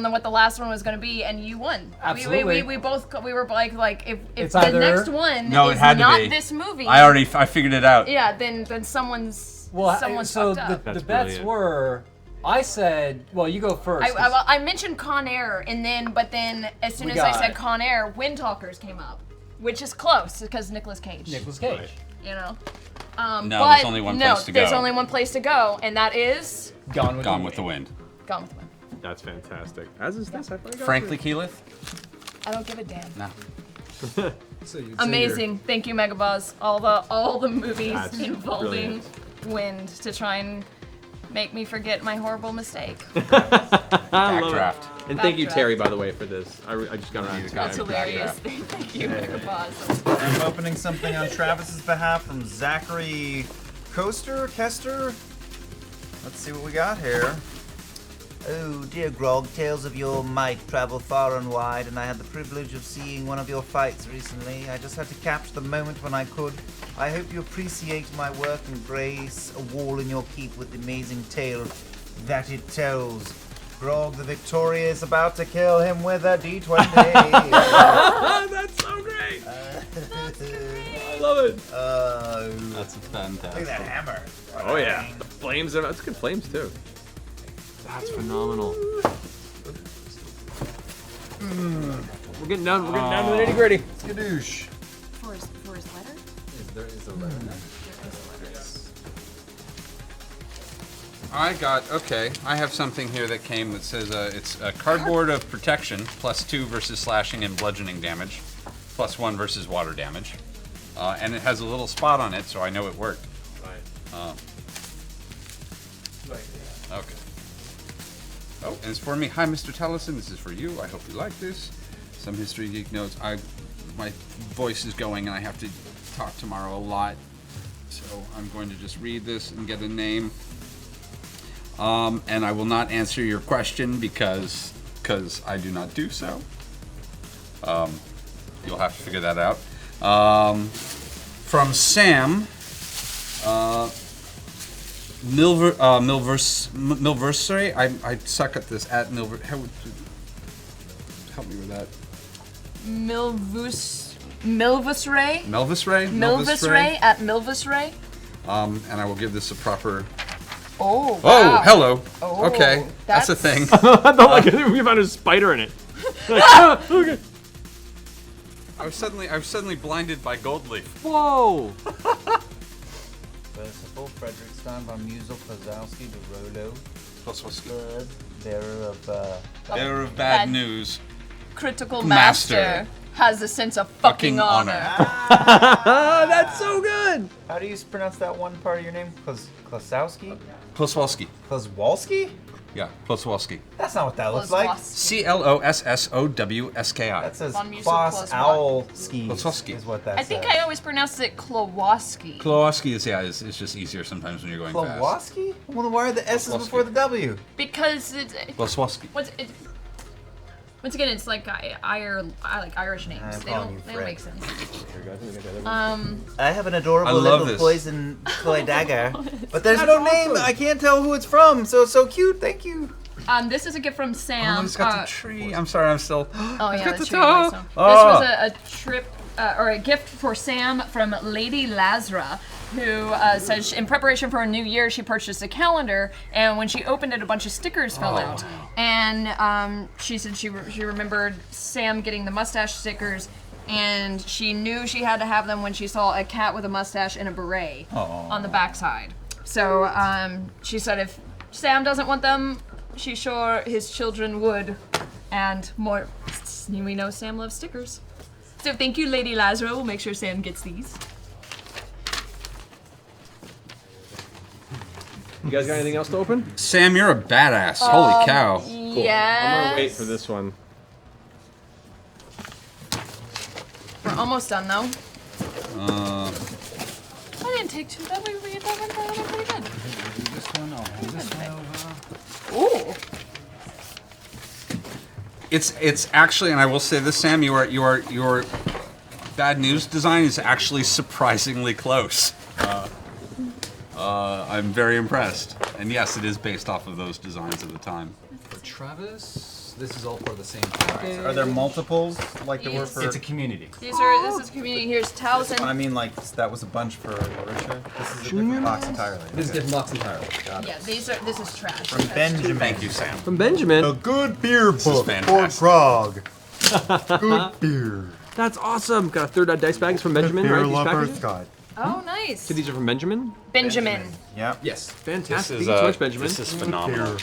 what the last one was going to be, and you won. Absolutely. We both were like if It's the either- next one No, it is had to not be. this movie. I figured it out. Yeah, then someone's so fucked the up. bets were, I said, well, you go first. I mentioned Con Air, and then as soon We as I got said it. Con Air, Wind Talkers came up, which is close because Nicolas Cage. Nicolas Cage. You know. No, but there's only one place to there's go. only one place to go, and that is Gone with the Wind. Gone with the Wind. That's fantastic. As is this. Frankly, Keyleth? I don't give a damn. No. Amazing. Thank you, Megabuzz. All the movies That's involving Wind to try and make me forget my horrible mistake. Backdraft. And thank you, Backdraft. Terry, by the way, for this. I just got around to That's it. hilarious. Thank you, Megabuzz. I'm opening something on Travis's behalf from Zachary Kester. Let's see what we got here. Oh, dear Grog, tales of your might travel far and wide, and I had the privilege of seeing one of your fights recently. I just had to capture the moment when I could. I hope you appreciate my work and grace a wall in your keep with the amazing tale that it tells. Grog the Victorious is about to kill him with a D20. That's so great. I love it. That's fantastic. Look at that hammer. Oh yeah, the flames are. That's good flames too. That's phenomenal. We're getting down. We're getting down to the nitty gritty. Skadoosh. For his letter? There is a letter. I have something here that came that says it's a cardboard of protection, +2 versus slashing and bludgeoning damage, +1 versus water damage. And it has a little spot on it, so I know it worked. Right. Okay. Oh, and it's for me. Hi, Mr. Tellison. This is for you. I hope you like this. Some History Geek notes. My voice is going, and I have to talk tomorrow a lot. So I'm going to just read this and get a name. And I will not answer your question because I do not do so. You'll have to figure that out. From Sam, Milversary. I suck at this. At Milver. Help me with that. Milvusray. Milvusray. At Milvusray. And I will give this a proper. Oh. Oh, Wow. hello. Oh, Okay, that's a thing. I thought like we found a spider in it. Okay. I was suddenly blinded by gold leaf. Whoa. Percival Frederickstein von Musel Kozowski de Rolo. Kozowski. Bearer of bad news. Critical Master. Master has a sense of fucking honor. That's so good. How do you pronounce that one part of your name? Klosowski? Kloswalski. Kloswalski? Yeah, Kloswalski. That's not what that looks like. Klossowski. That says Von Musel Klaus Owlski. Klosowski Is what that I think says. I always pronounced it Klowoski. Kloswalski is it's just easier sometimes when you're going fast. Klosowski? Well, why are the S's before the W? Because it's Kloswalski. once again, it's like I like Irish names. They don't make sense. I have an I adorable love little this. poison toy dagger, but there's no name. I can't tell who it's from. So it's so cute. Thank you. This is a gift from Sam. Oh, it's got the tree. I'm sorry, I'm still. Oh yeah, got the the tree. top. This Oh. was a trip or a gift for Sam from Lady Lazra, who says in preparation for a new year, she purchased a calendar, and when she opened it, a bunch of stickers fell out. And she said she remembered Sam getting the mustache stickers, and she knew she had to have them when she saw a cat with a mustache and a beret on the backside. So she said if Sam doesn't want them, she's sure his children would, and more. We know Sam loves stickers. So thank you, Lady Lazaro. We'll make sure Sam gets these. You guys got anything else to open? Sam, you're a badass. Holy cow. Cool. Yes. I'm gonna wait for this one. We're almost done, though. Uh, I didn't take two. That went pretty good. this one. I'll hand this one over. Ooh. It's actually, and I will say this, Sam, your bad news design is actually surprisingly close. I'm very impressed. And yes, it is based off of those designs at the time. For Travis, this is all part of the same package. Are there multiples like there were for? It's a community. This is community. Here's Towson. I mean, like that was a bunch for Marisha. This is a different box entirely. This is a different box entirely. Got it. Yeah, this is trash. From Benjamin. Thank you, Sam. From Benjamin. A good beer This is book for fantastic. Prague. Good beer. That's awesome. Got a third dice bag. It's from Benjamin, Beer right? These Lover's packages? Guide. Oh, nice. So these are from Benjamin? Benjamin. Yeah. Yes. Fantastic. This is, Thank you so much, Benjamin. This is phenomenal.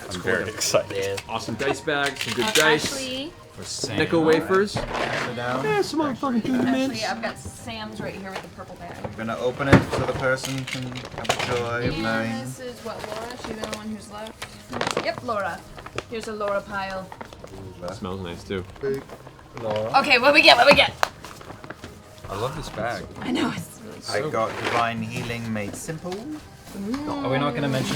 I'm very excited. Awesome dice bag, some good Ashley. dice. Nickel wafers. Yeah, some motherfucking good Actually, mints. I've got Sam's right here with the purple bag. I'm gonna open it so the person can have the joy of And knowing. this is what, Laura? She's the one who's left. Yep, Laura. Here's a Laura pile. Smells nice too. Okay, what we get? What we get? I love this bag. I know it's really I got divine healing made simple. Are we not going to mention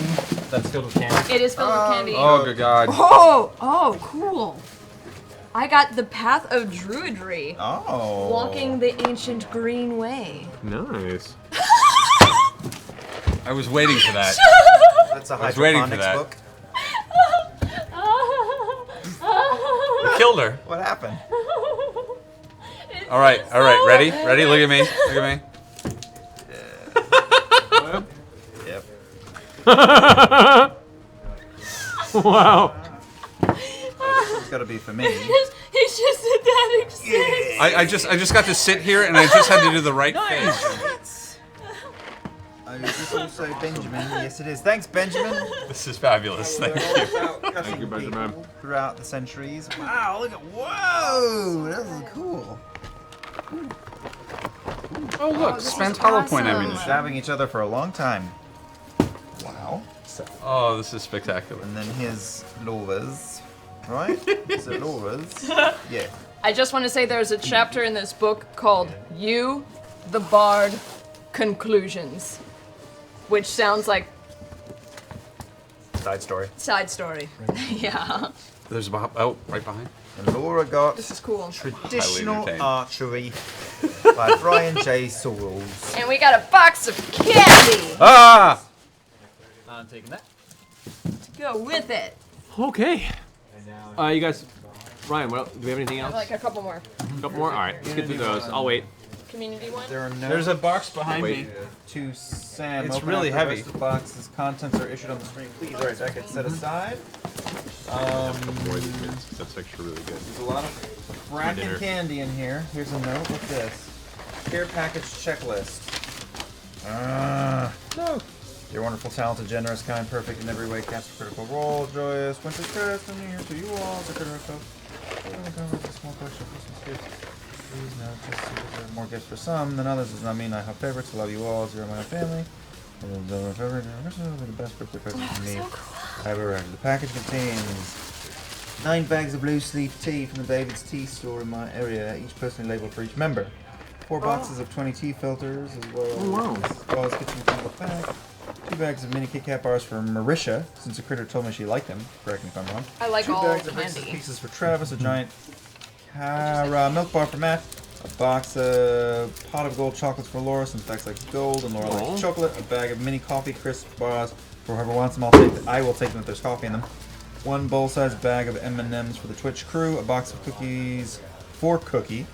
that's filled with candy? It is filled with candy. Oh, good God. Oh, cool. I got the Path of Druidry. Oh. Walking the Ancient Green Way. Nice. I was waiting for that. That's a I was waiting for hydroponics that. book. You killed her. What happened? All right. Ready? Ready? Look at me. Look at me. Yep. Wow. It's gotta be for me. He's just at that extent. I just got to sit here and I just had to do the right thing. Is this also Benjamin? Yes, it is. Thanks, Benjamin. This is fabulous. Thank you. Thank you, Benjamin. Throughout the centuries. Wow, look at whoa! This is cool. Oh look, spent hollow point ammunition. Stabbing each other for a long time. Wow. Oh, this is spectacular. And then here's Laura's. Right? Is it Laura's? Yeah. I just want to say there's a chapter in this book called You, the Bard, Conclusions, which sounds like Side story. side story. Yeah. There's about right behind. And Laura got This is cool. Traditional entertained. Archery by Brian J. Sorrells. And we got a box of candy Ah! I'm taking that. to go with it. Okay. You guys, Ryan, do we have anything I have else? like a couple more. A couple more? All right, let's get through those. I'll wait. Community one? There are no There's a box behind Wait. me. To Sam. It's Open really up the heavy. rest of the box's contents are issued on the screen. Please, all right, that gets set aside. That's actually really good. There's a lot of bracken candy in here. Here's a note. What's this? Care package checklist. No. You're wonderful, talented, generous, kind, perfect in every way. Cast a critical role, joyous, winter crest, and New Year to you all. The critical. A small collection of Christmas gifts. Please note, just see that there are more gifts for some than others does not mean I have favorites. I love you all as you're my family. The best birthday present for me. I ever read. The package contains 9 bags of blue sleep tea from the David's Tea Store in my area, each personally labeled for each member. 4 boxes of 20 tea filters, as well as kitchen combo pack. 2 bags of mini Kit Kat bars for Marisha, since the critter told me she liked them. Correct me if I'm wrong. I like 2 all bags of candy. Reese's Pieces for Travis, a giant Cara milk bar for Matt, a box of pot of gold chocolates for Laura, since Bex likes gold and Laura likes chocolate, a bag of mini coffee crisp bars for whoever wants them. I will take them if there's coffee in them. 1 bowl-sized bag of M&Ms for the Twitch crew, a box of cookies for Cookie,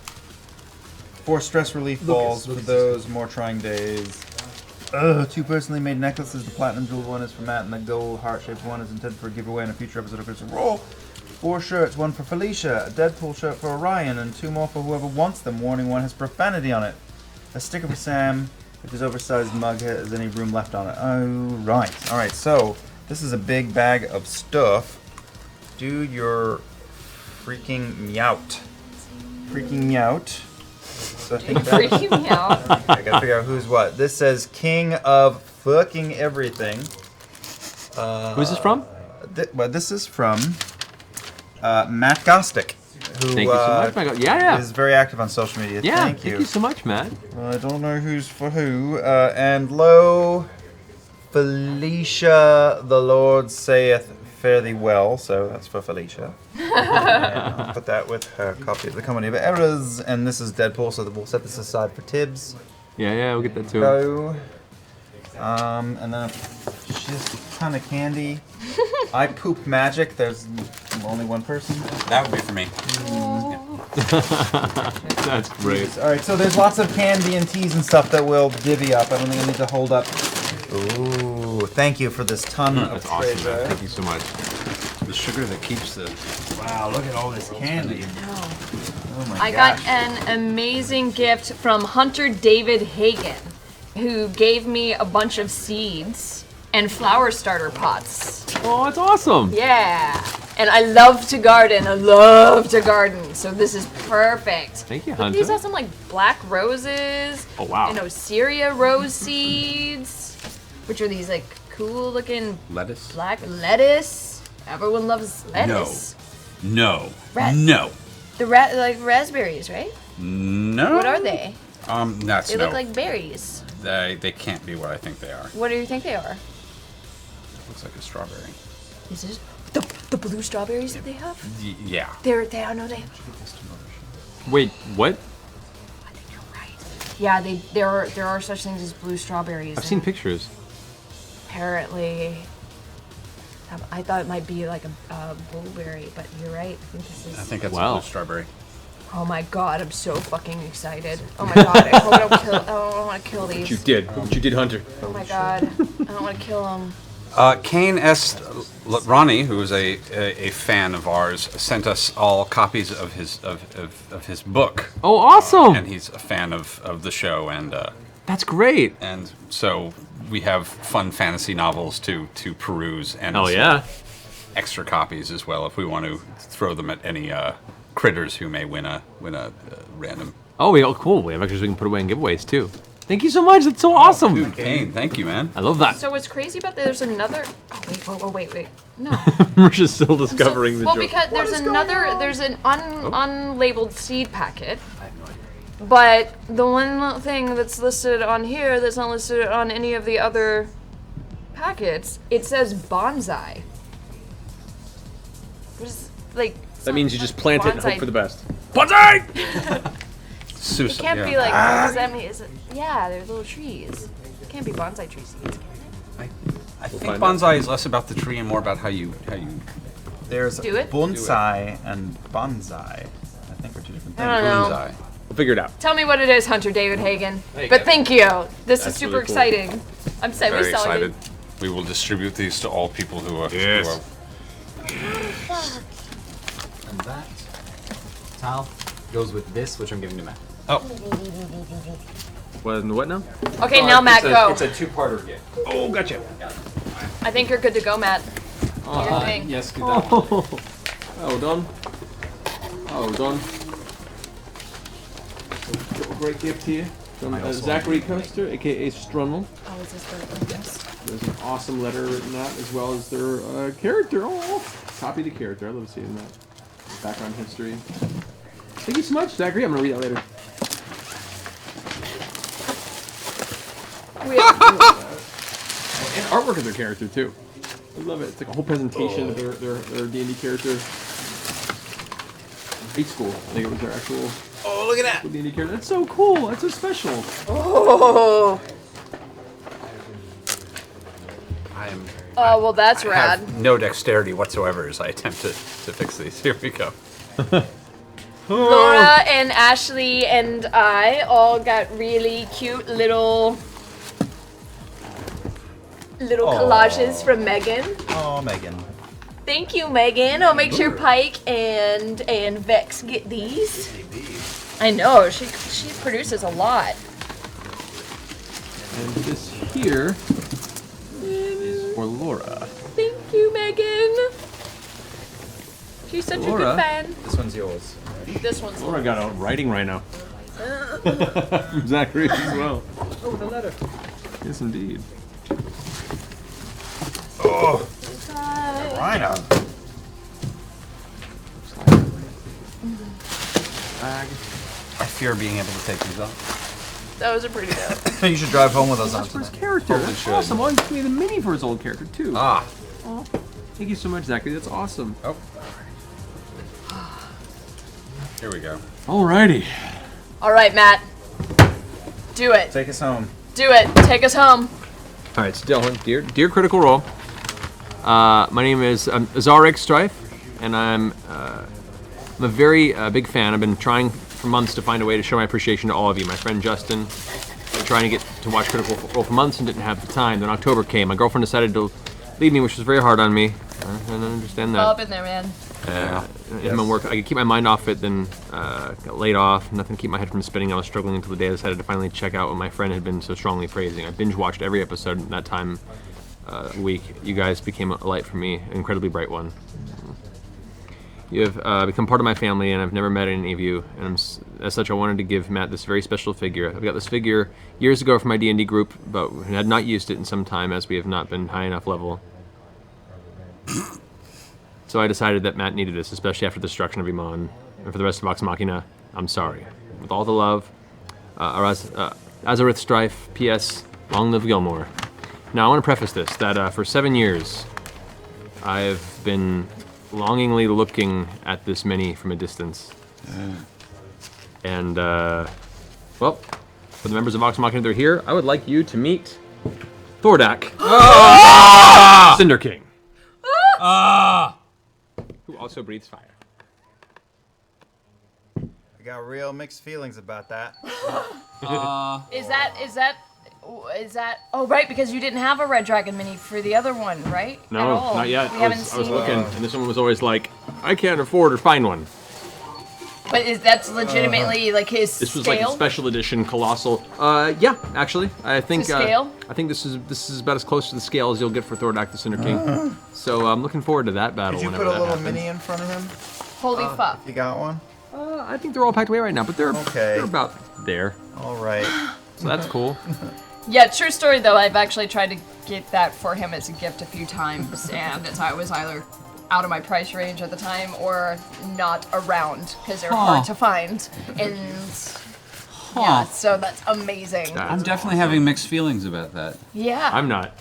4 stress relief balls for those more trying days. 2 personally made necklaces. The platinum jeweled one is for Matt, and the gold heart-shaped one is intended for a giveaway in a future episode of Crystal Roll. 4 shirts, 1 for Felicia, a Deadpool shirt for Orion, and 2 more for whoever wants them. Warning, 1 has profanity on it. A sticker for Sam, if his oversized mug has any room left on it. Oh, right. Alright, so this is a big bag of stuff. Do your freaking meowt. Freaking meowt. So I think Freaking meout. I gotta figure out who's what. This says King of fucking everything. Who's this from? This is from Matt Gostick, who Thank you so much, Matt. Yeah. is very active on social media. Yeah, thank you. so much, Matt. I don't know who's for who. And low Felicia, the Lord saith, fare thee well. So that's for Felicia. And I'll put that with her copy of the Company of Errors. And this is Deadpool, so we'll set this aside for Tibbs. Yeah, we'll get that too. Go. And then just a ton of candy. I poop magic. There's only one person. That would be for me. That's great. All right, so there's lots of candy and teas and stuff that will divvy up. I don't think I need to hold up. Ooh, thank you for this ton of That's awesome, treasure. man. Thank you so much. The sugar that keeps the. Wow, look at all this candy. Oh my I gosh. got an amazing gift from Hunter David Hagen, who gave me a bunch of seeds and flower starter pots. Oh, that's awesome. Yeah. And I love to garden. I love to garden. So this is perfect. Thank you, Look, Hunter. these have some like black roses. Oh, wow. And Oceria rose seeds, which are these like cool looking Lettuce? black lettuce. Everyone loves lettuce. No. Rat- No. The like raspberries, right? No. What are they? That's They no. look like berries. They can't be what I think they are. What do you think they are? Looks like a strawberry. Is this the blue strawberries that they have? Yeah. They are no they. Wait, what? Yeah, there are such things as blue strawberries. I've seen and pictures. Apparently, I thought it might be like a blueberry, but you're right. I think this is. I think that's a Wow. blue strawberry. Oh my god, I'm so fucking excited. Oh my god, I hope I don't kill. I don't want to kill these. You did. What you did, Hunter. Oh my god, I don't want to kill them. Kane S. Ronnie, who is a fan of ours, sent us all copies of his book. Oh, awesome! And he's a fan of the show, and that's great. And so we have fun fantasy novels to peruse, and Oh, yeah. extra copies as well if we want to throw them at any critters who may win a random. Oh, cool. We have extras we can put away in giveaways too. Thank you so much. That's so awesome. Dude, Kane, thank you, man. I love that. So what's crazy about that? There's another. Oh wait. No. We're just still discovering the Well, joke. because there's an unlabeled seed packet. But the one thing that's listed on here that's not listed on any of the other packets, it says bonsai. What is like? That means you just plant it and hope bonsai. for the best. Bonsai! It can't be like. What does that mean? Is it? Yeah, they're little trees. It can't be bonsai tree seeds. I think bonsai is less about the tree and more about how you. There's Do it? bonsai and bonsai. I think are two different things. I don't know. Bonsai. We'll figure it out. Tell me what it is, Hunter David Hagen. Hey, But Kevin. thank you. This That's is super really cool. exciting. I'm so Very excited. excited. We will distribute these to all people who are. Yes. And that tile goes with this, which I'm giving to Matt. Oh. What now? Okay, now Matt, go. It's a two-parter gift. Oh, gotcha. I think you're good to go, Matt. Do your thing. Yes, do that. Oh, done. Oh, done. Great gift here from Zachary Coaster, aka Strunnel. Oh, is this the yes? There's an awesome letter written out, as well as their character. Oh, copy the character. I love seeing that. Background history. Thank you so much, Zachary. I'm gonna read that later. We have And artwork of their character too. I love it. It's like a whole presentation of their D&D character. High school. I think it was their actual. Oh, look at that! D&D character. That's so cool. That's so special. Oh. I am. Oh well, that's I rad. have no dexterity whatsoever as I attempt to fix these. Here we go. Laura and Ashley and I all got really cute little collages from Megan. Oh, Megan. Thank you, Megan. I'll make sure Pike and Vex get these. I know she produces a lot. And this here is for Laura. Thank you, Megan. She's such a Laura. good fan. This one's yours. This one's Laura got out writing right now. From Zachary as well. Oh, the letter. Yes, indeed. Oh, rhino. Bag. I fear being able to take these off. Those are pretty dope. You should drive home with us on For his character. That's awesome. Why didn't you give me the mini for his old character, too? Ah. Oh, thank you so much, Zachary. That's awesome. Oh. Here we go. Alrighty. All right, Matt. Do it. Take us home. Do it. Take us home. All right, so dear Critical Role. My name is Azaric Strife, and I'm a very big fan. I've been trying for months to find a way to show my appreciation to all of you. My friend Justin, trying to get to watch Critical Role for months and didn't have the time. Then October came. My girlfriend decided to leave me, which was very hard on me. I don't understand that. All up in there, man. In my work, I could keep my mind off it, then got laid off. Nothing to keep my head from spinning. I was struggling until the day I decided to finally check out what my friend had been so strongly praising. I binge watched every episode in that time week. You guys became a light for me, an incredibly bright one. You have become part of my family, and I've never met any of you. And as such, I wanted to give Matt this very special figure. I got this figure years ago from my D&D group, but had not used it in some time, as we have not been high enough level. So I decided that Matt needed this, especially after the destruction of Emon. And for the rest of Vox Machina, I'm sorry. With all the love, Azarith Strife, P.S. Long live Gilmore. Now I want to preface this, that for 7 years, I've been longingly looking at this mini from a distance. And, well, for the members of Vox Machina that are here, I would like you to meet Thordak, Cinder King. Who also breathes fire. I got real mixed feelings about that. Is that? Oh, right, because you didn't have a Red Dragon mini for the other one, right? No, At all. not yet. We I haven't was seen looking, and this one was always like, I can't afford or find one. But that's legitimately like his This was scale? like a special edition colossal. Yeah, actually, I think. To scale? I think this is about as close to the scale as you'll get for Thordak the Cinder King. So I'm looking forward to that battle. Did you whenever put a that little happens. mini in front of him? Holy fuck. You got one? I think they're all packed away right now, but they're about there. All right. So that's cool. Yeah, true story though. I've actually tried to get that for him as a gift a few times, and I was either out of my price range at the time or not around because they're hard to find. And yeah, so that's amazing. I'm definitely having mixed feelings about that. Yeah. I'm not.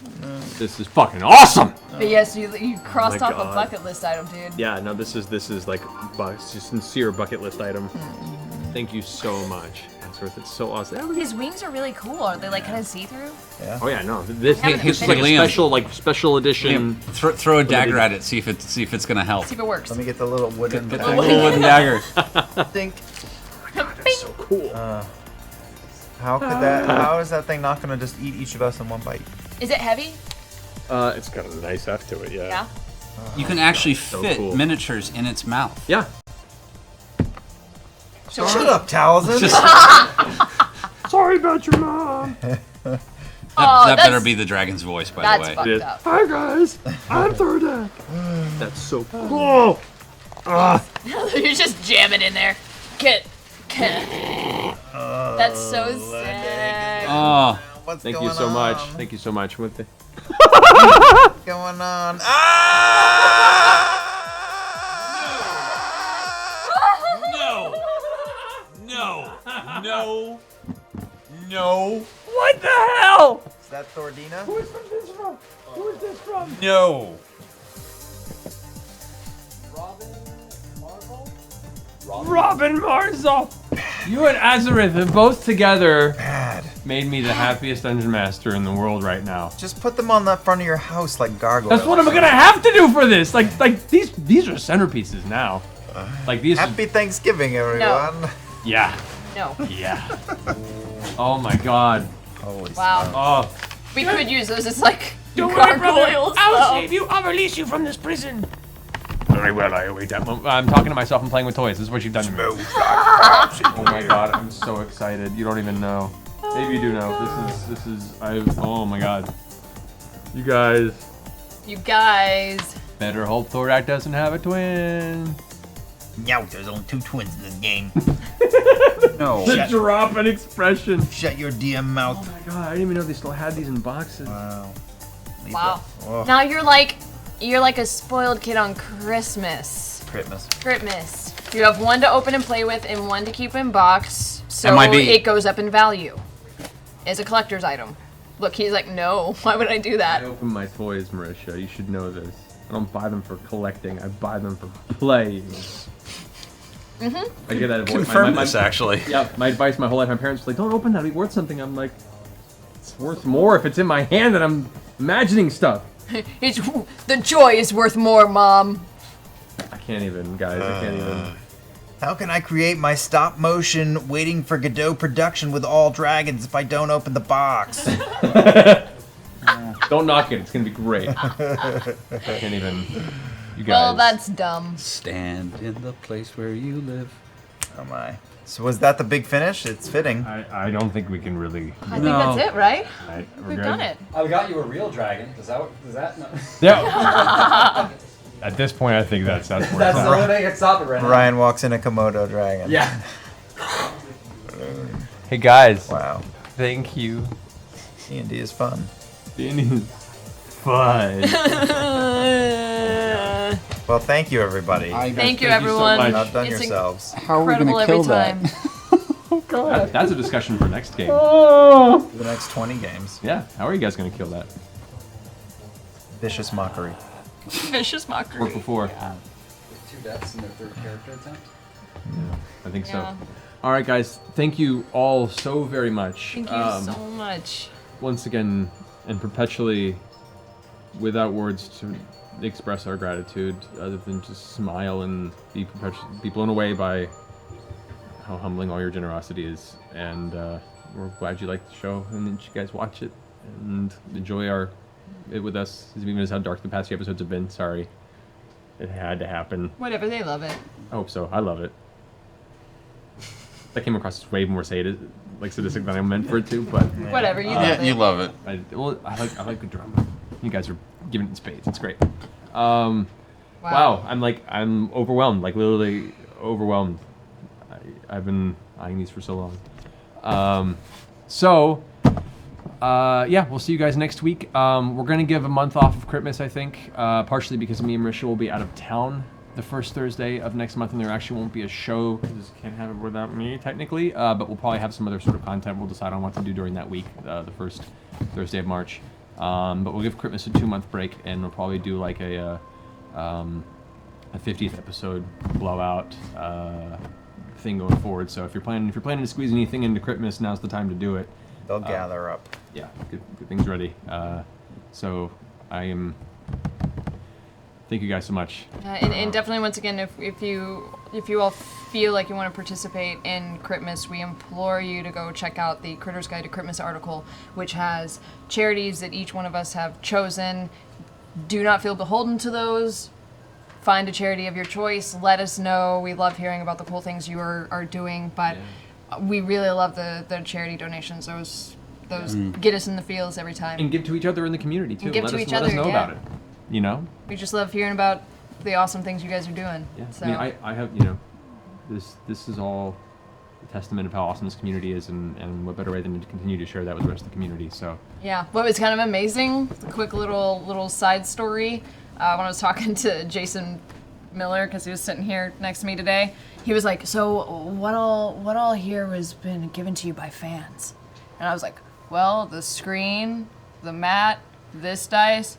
This is fucking awesome. But yes, you crossed Oh my off a God. bucket list item, dude. Yeah, no, this is like a sincere bucket list item. Thank you so much. That's worth it. So awesome. His wings are really cool. Are they like kind of see-through? Yeah. Oh yeah, no. This Hey, is like a Liam. special edition. Liam, throw a dagger at it. See if it's gonna help. See if it works. Let me get the little wooden. Get the little wooden dagger. Think. That's so cool. How could that? How is that thing not gonna just eat each of us in one bite? Is it heavy? It's got a nice heft to it. Yeah. Yeah. You can actually So fit cool. miniatures in its mouth. Yeah. So Shut up, Taliesin. Sorry about your mom. That better be the dragon's voice, by the way. Fucked up. Hi guys, I'm Thordak. That's so cool. You just jam it in there. Get. That's so sick. Oh, What's Thank going you so on? much. Thank you so much. With the What's going on? No. what the hell? Is that Thordina? Who is this from? No. Robin Marzal. You and Azarith both together made me the happiest dungeon master in the world right now. Just put them on the front of your house like gargoyles. That's what I'm gonna have to do for this. Like these are centerpieces now. Like these. Happy Thanksgiving, everyone. Yeah. No. Yeah. Oh my God. Holy Wow. Oh. We could use those as like Don't worry, brother. gargoyles. I'll though. save you. I'll release you from this prison. Very well, I await that moment. I'm talking to myself and playing with toys. This is what you've done to me. Oh my God, I'm so excited. You don't even know. Maybe you do know. This is. Oh my God. You guys. You guys. Better hope Thordak doesn't have a twin. No, there's only 2 twins in this game. No. The drop in expression. Shut your DM mouth. Oh my God, I didn't even know they still had these in boxes. Wow. Wow. Oh. Now you're like a spoiled kid on Christmas. Critmas. You have one to open and play with and one to keep in box, so MIB. it goes up in value. is a collector's item. Look, he's like, no, why would I do that? I open my toys, Marisha. You should know this. I don't buy them for collecting. I buy them for playing. I get that advice. Confirm this, actually. Yeah, my advice my whole life. My parents were like, don't open that. It'll be worth something. I'm like, it's worth more if it's in my hand and I'm imagining stuff. The joy is worth more, Mom. I can't even, guys. I can't even. How can I create my stop motion waiting for Godot production with all dragons if I don't open the box? Don't knock it. It's going to be great. I can't even. You guys. Well, that's dumb. Stand in the place where you live. Oh my. So was that the big finish? It's fitting. I don't think we can really. I think that's it, right? Right, We've done it. I got you a real dragon. Does that? No. Yeah. At this point, I think that's where it's That's at. the only thing that can stop it right now. Ryan walks in a Komodo dragon. Yeah. Hey guys. Wow. Thank you. D&D is fun. D&D is fun. Well, thank you, everybody. Thank you, everyone. so much. Not done It's yourselves. How are we gonna kill that? That's a discussion for next game. The next 20 games. Yeah. How are you guys going to kill that? Vicious mockery. Vicious mockery. Worked before. 2 deaths in their 3rd character attempt. Yeah, I think Yeah. so. All right, guys. Thank you all so very much. Thank you so much. Once again, and perpetually, without words to express our gratitude, other than just smile and be blown away by how humbling all your generosity is. And we're glad you liked the show and that you guys watch it and enjoy it with us, even as how dark the past few episodes have been. Sorry, it had to happen. Whatever, they love it. I hope so. I love it. That came across as way more sadistic than I meant for it to, but Whatever, you love it. You love it. I like good drama. You guys are giving it in spades. It's great. Wow. I'm overwhelmed. Like literally overwhelmed. I've been eyeing these for so long. Yeah, we'll see you guys next week. We're gonna give a month off of Critmas, I think, partially because me and Marisha will be out of town the first Thursday of next month, and there actually won't be a show because can't have it without me technically. But we'll probably have some other sort of content. We'll decide on what to do during that week, the first Thursday of March. But we'll give Critmas a 2-month break, and we'll probably do like a 50th episode blowout thing going forward. So if you're planning to squeeze anything into Critmas, now's the time to do it. They'll gather up. Yeah, good things ready. So I am. Thank you guys so much. And definitely, once again, if you all feel like you want to participate in Critmas, we implore you to go check out the Critter's Guide to Critmas article, which has charities that each one of us have chosen. Do not feel beholden to those. Find a charity of your choice. Let us know. We love hearing about the cool things you are doing, but we really love the charity donations. Those get us in the feels every time. And give to each other in the community too. And give let to us, each let other, us know yeah. about it. You know. We just love hearing about the awesome things you guys are doing. Yeah. So. I mean, I have this is all a testament of how awesome this community is, and what better way than to continue to share that with the rest of the community. So. Yeah, what was kind of amazing, a quick little side story, when I was talking to Jason Miller, because he was sitting here next to me today, he was like, so what all here has been given to you by fans? And I was like, well, the screen, the mat, this dice,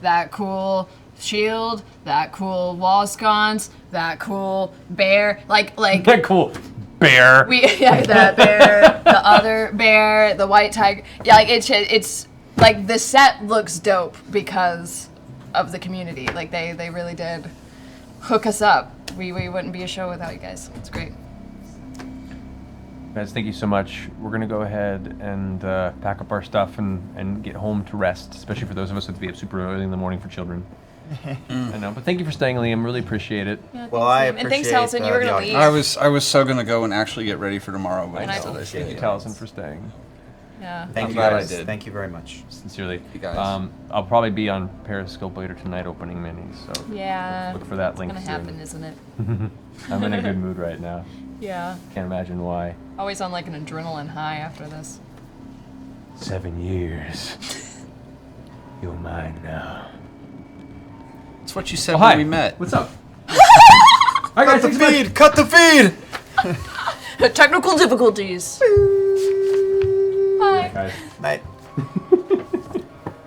that cool shield, that cool wall sconce, that cool bear, like that cool bear. That bear, the other bear, the white tiger. Yeah, like it's like the set looks dope because of the community. Like they really did hook us up. We wouldn't be a show without you guys. It's great. Guys, thank you so much. We're going to go ahead and pack up our stuff and get home to rest, especially for those of us who have to be up super early in the morning for children. I know, but thank you for staying, Liam. Really appreciate it. Yeah, well, I appreciate it. And thanks, Taliesin. You were going to leave. I was so going to go and actually get ready for tomorrow, but Thank you, Taliesin, for staying. Yeah. Thank you glad guys. I did. Thank you very much. Sincerely. You guys. I'll probably be on Periscope later tonight opening minis, so yeah, look for that link It's soon. going to happen, isn't it? I'm in a good mood right now. Yeah. Can't imagine why. Always on like an adrenaline high after this. 7 years. You're mine now. It's what you said when we met. What's up? Cut the feed! Cut the feed! Technical difficulties. Night.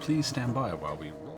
Please stand by while we